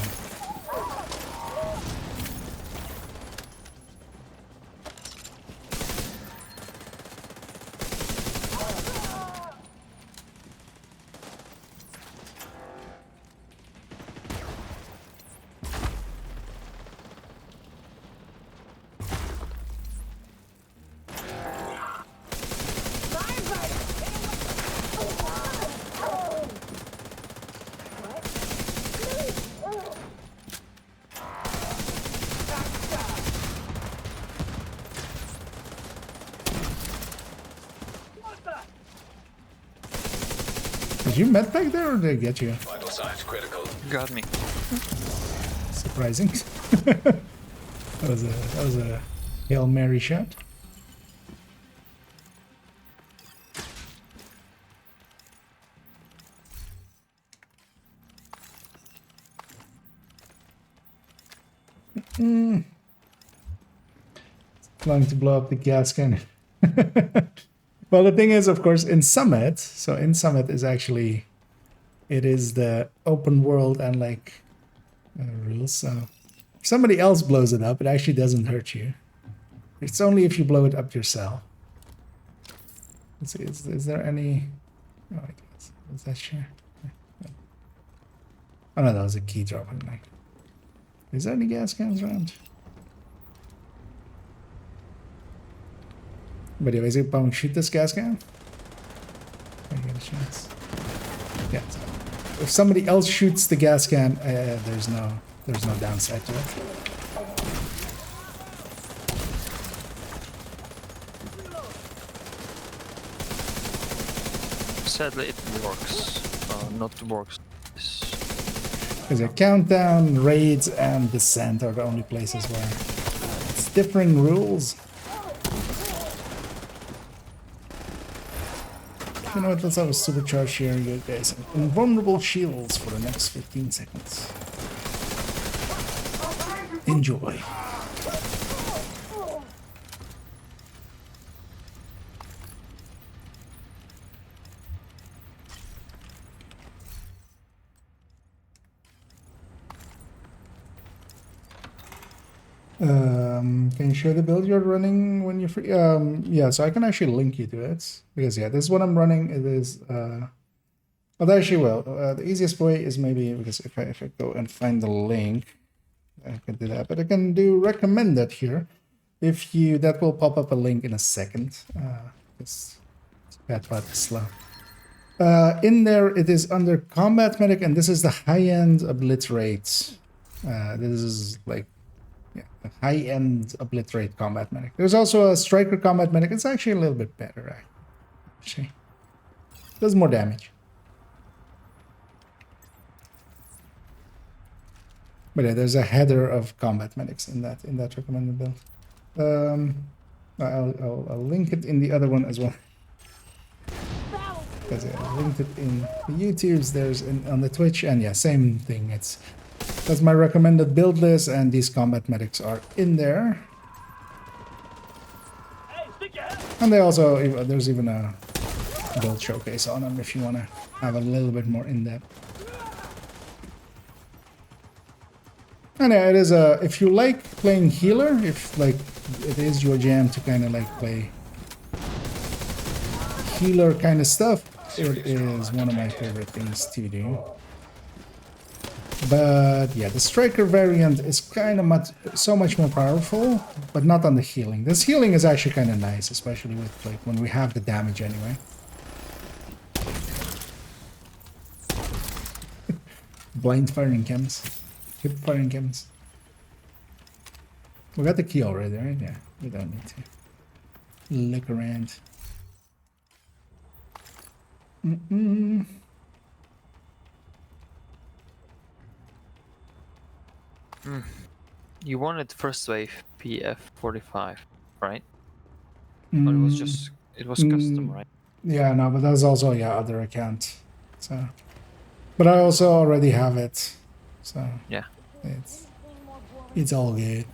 Did you med pack there or did I get you? Vital signs critical. Got me. Surprising. that was a Hail Mary shot. Trying to blow up the gas can. Well, the thing is, of course, in Summit, so in Summit is actually, it is the open world and like rules. So if somebody else blows it up, it actually doesn't hurt you. It's only if you blow it up yourself. Let's see, is there any? Oh, I guess. Is that sure? Oh no, that was a key drop. Like, is there any gas cans around? But anyways, if I shoot this gas can, I get a chance. Yeah. So if somebody else shoots the gas can, there's no downside to it. Sadly, it works. Not works. Because a countdown, raids, and descent are the only places where it's differing rules. You know what, let's have a supercharge here, you guys. Invulnerable shields for the next 15 seconds. Enjoy. Can you share the build you're running when you're free? Yeah, so I can actually link you to it because yeah, this is what I'm running. It is well, actually, well, the easiest way is maybe because if I go and find the link, I can do that. But I can do recommended here. If you that will pop up a link in a second. It's that part is slow. In there, it is under combat medic, and this is the high-end obliterate. This is like. Yeah, a high-end obliterate combat medic. There's also a striker combat medic. It's actually a little bit better, actually. Does more damage. But yeah, there's a header of combat medics in that recommended build. I'll link it in the other one as well. Because I linked it in the YouTubes. There's on the Twitch, and yeah, same thing. That's my recommended build list, and these combat medics are in there. And they also, there's even a build showcase on them if you want to have a little bit more in depth. And yeah, it is a, if you like playing healer, if like it is your jam to kind of like play healer kind of stuff, it is one of my favorite things to do. But yeah, the striker variant is kind of so much more powerful, but not on the healing. This healing is actually kind of nice, especially with like when we have the damage anyway. Blind firing chems. Hip firing chems. We got the key already, right? Yeah, we don't need to look around. You wanted first wave PF45, right? But it was just custom, right? Yeah, no, but that's also other account. So, but I also already have it, so yeah, it's all good.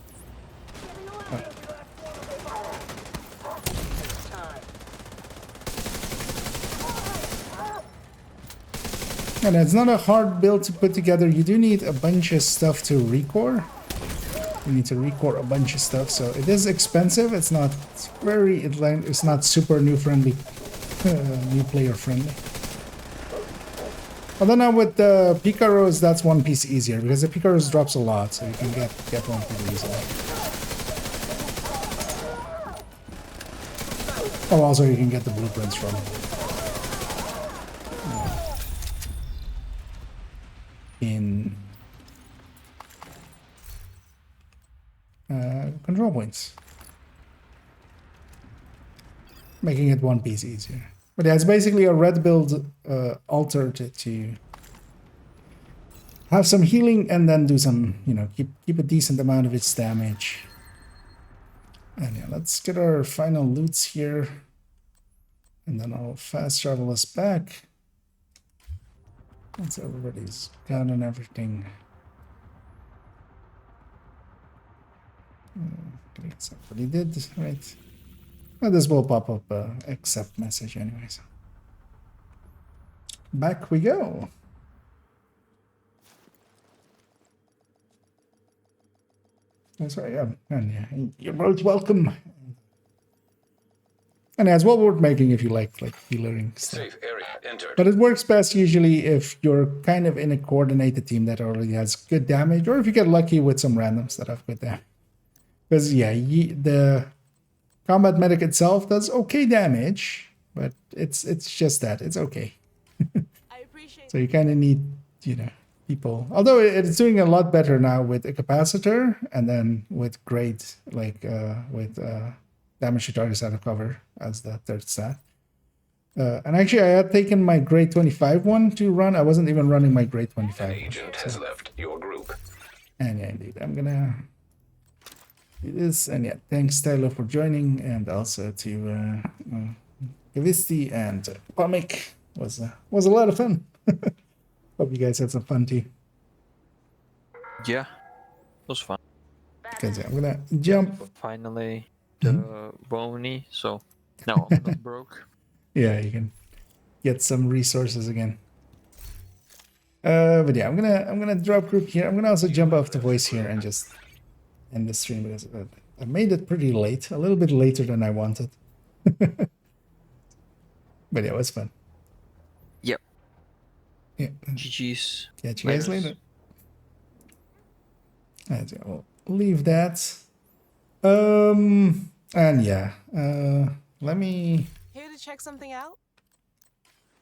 And it's not a hard build to put together. You do need a bunch of stuff to recore. You need to recore a bunch of stuff, so it is expensive. It's not it's not super new friendly, new player friendly. Although now with the Picaros, that's one piece easier because the Picaros drops a lot, so you can get one pretty easily. Oh, also you can get the blueprints from in control points, making it one piece easier. But yeah, it's basically a red build altered to have some healing and then do some, you know, keep a decent amount of its damage. And yeah, let's get our final loots here. And then I'll fast travel us back. Once everybody's got and everything. Great, somebody did, right? Well, this will pop up accept message anyways. Back we go. That's right, yeah. And yeah, you're both welcome. And as well worth making if you like healing stuff. Safe area entered. But it works best usually if you're kind of in a coordinated team that already has good damage, or if you get lucky with some randoms that have good damage. Because yeah, the combat medic itself does okay damage, but it's just that it's okay. So you kind of need, you know, people. Although it's doing a lot better now with a capacitor, and then with great damage to targets out of cover as the third stat. And actually, I had taken my grade 25 one to run. I wasn't even running my grade 25. An agent has left your group. And yeah, indeed, I'm gonna do this. And yeah, thanks Tyler for joining, and also to Gavisti and Pomik. Was a lot of fun. Hope you guys had some fun too. Yeah, it was fun. Because yeah, I'm gonna jump. Finally, the Wony, so now I'm not broke. Yeah, you can get some resources again. But yeah, I'm gonna drop group here. I'm gonna also jump off the voice here and just end the stream because I made it pretty late, a little bit later than I wanted. But yeah, it was fun. Yep. Yeah. GG's. Catch you guys later. And yeah, we'll leave that. And yeah, let me. Here to check something out?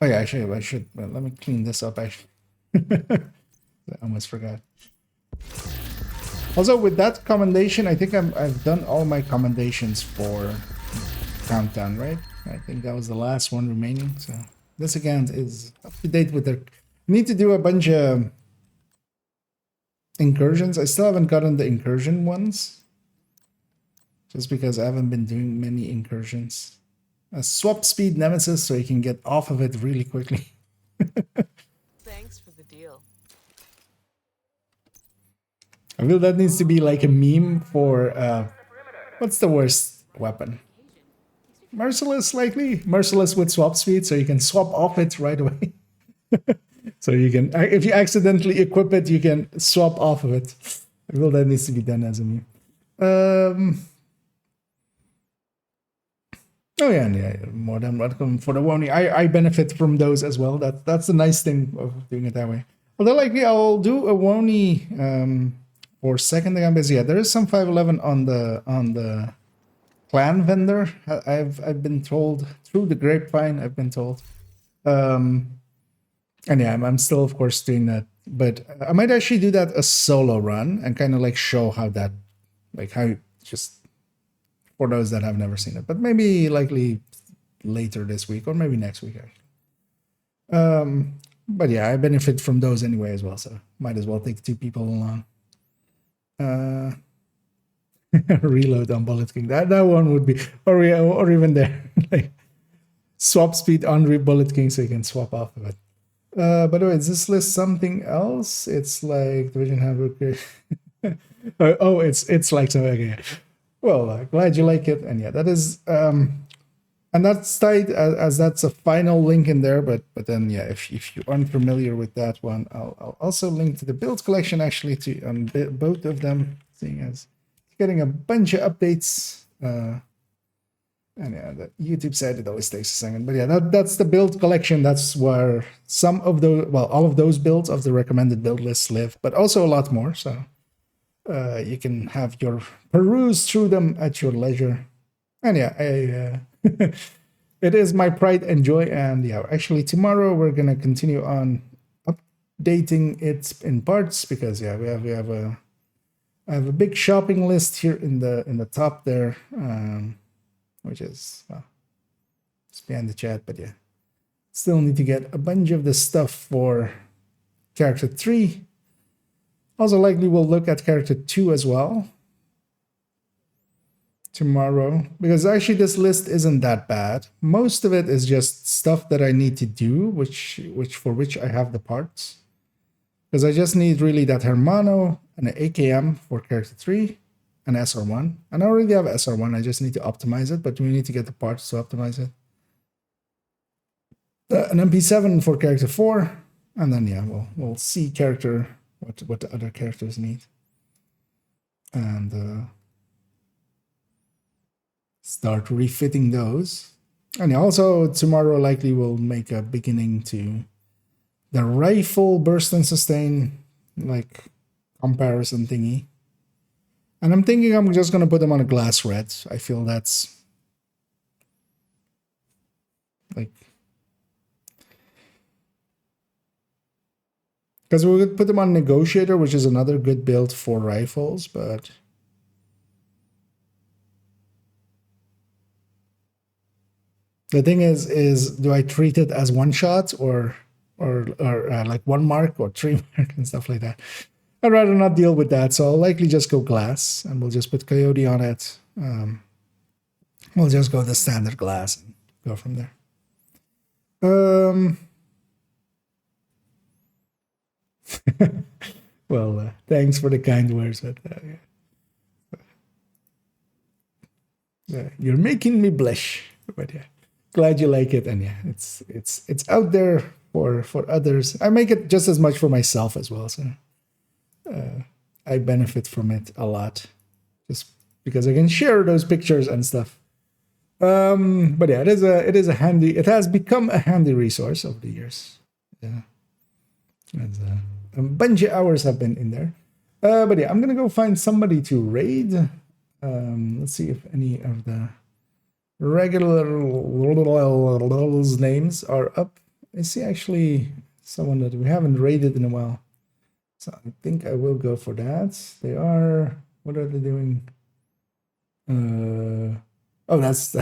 Oh yeah, actually, I should. Let me clean this up. Actually, I almost forgot. Also, with that commendation, I think I've done all my commendations for Countdown, right? I think that was the last one remaining. So this account is up to date with their. Need to do a bunch of incursions. I still haven't gotten the incursion ones, just because I haven't been doing many incursions. A swap speed nemesis so you can get off of it really quickly. Thanks for the deal. I feel that needs to be like a meme for what's the worst weapon? Merciless, likely. Merciless with swap speed, so you can swap off it right away. So you can, if you accidentally equip it, you can swap off of it. I feel that needs to be done as a meme. Oh yeah, and yeah, more than welcome for the Wony. I benefit from those as well. That's the nice thing of doing it that way. Although likely I'll do a Wony for second gambits. Yeah, there is some 511 on the clan vendor. I've been told through the grapevine. I've been told, and yeah, I'm still of course doing that. But I might actually do that a solo run and kind of like show how that, like how just. For those that have never seen it, but maybe likely later this week or maybe next week actually. But yeah, I benefit from those anyway as well, so might as well take two people along. Reload on Bullet King. That one would be, or even there, like swap speed on Bullet King so you can swap off of it. By the way, is this list something else? It's like Division Handbook. Oh, it's like so. Okay. Well, glad you like it, and yeah, that is, and that's tied as that's a final link in there. But then yeah, if you aren't familiar with that one, I'll also link to the build collection actually to on both of them, seeing as getting a bunch of updates. And yeah, the YouTube side it always takes a second, but yeah, that's the build collection. That's where some of those, well, all of those builds of the recommended build lists live, but also a lot more. So. You can have your peruse through them at your leisure. And yeah, it is my pride and joy. And yeah, actually tomorrow we're gonna continue on updating it in parts because yeah, I have a big shopping list here in the top there, which is well, it's behind the chat, but yeah, Still need to get a bunch of the stuff for character 3. Also likely we'll look at character 2 as well tomorrow, because actually this list isn't that bad. Most of it is just stuff that I need to do, which I have the parts. Because I just need really that Hermano and an AKM for character 3 and SR1. And I already have SR1, I just need to optimize it, but we need to get the parts to optimize it. An MP7 for character 4, and then yeah, we'll see character what the other characters need. And start refitting those. And also tomorrow likely we'll make a beginning to the rifle burst and sustain like comparison thingy. And I'm thinking I'm just gonna put them on a glass red. I feel that's like, because we could put them on negotiator, which is another good build for rifles, but the thing is do I treat it as one shot or like 1 mark or 3 mark and stuff like that? I'd rather not deal with that, so I'll likely just go glass, and we'll just put Coyote on it. We'll just go the standard glass and go from there. Well, thanks for the kind words, but you're making me blush. But yeah, glad you like it, and yeah, it's out there for others. I make it just as much for myself as well, so I benefit from it a lot, just because I can share those pictures and stuff. But yeah, it is a handy. It has become a handy resource over the years. Yeah, a bunch of hours have been in there. But yeah, I'm gonna go find somebody to raid. Let's see if any of the regular names are up. I see actually someone that we haven't raided in a while, so I think I will go for that. They are. What are they doing? Oh, that's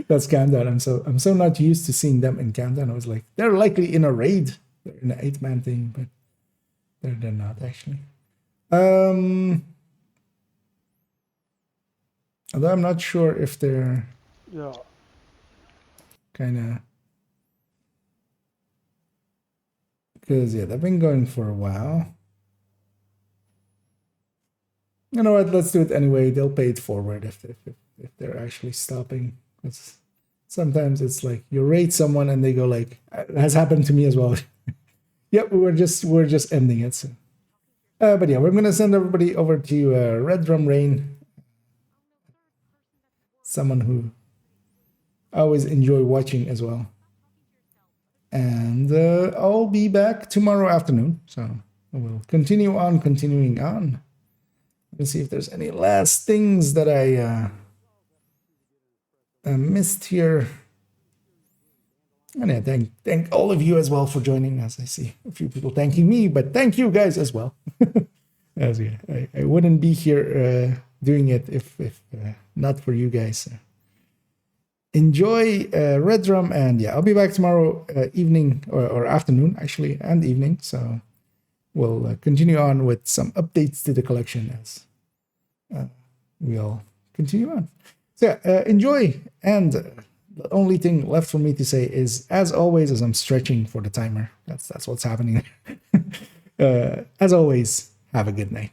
that's Countdown. I'm so not used to seeing them in Countdown. I was like, they're likely in a raid. They're in an 8-man thing, but they're not actually. Although I'm not sure if they're kind of, because yeah, they've been going for a while. You know what? Let's do it anyway. They'll pay it forward if they're actually stopping. Sometimes it's like you raid someone and they go like, it has happened to me as well. Yep, we're just ending it. So. But yeah, we're gonna send everybody over to Red Drum Rain. Someone who I always enjoy watching as well. And I'll be back tomorrow afternoon. So we'll continuing on. Let's see if there's any last things that I missed here. And yeah, thank all of you as well for joining us. I see a few people thanking me, but thank you guys as well. As yeah, I wouldn't be here doing it if not for you guys. Enjoy Red Drum, and yeah, I'll be back tomorrow evening or afternoon actually, and evening. So we'll continue on with some updates to the collection as we'll continue on. So yeah, enjoy, and the only thing left for me to say is, as always, as I'm stretching for the timer, that's what's happening. As always, have a good night.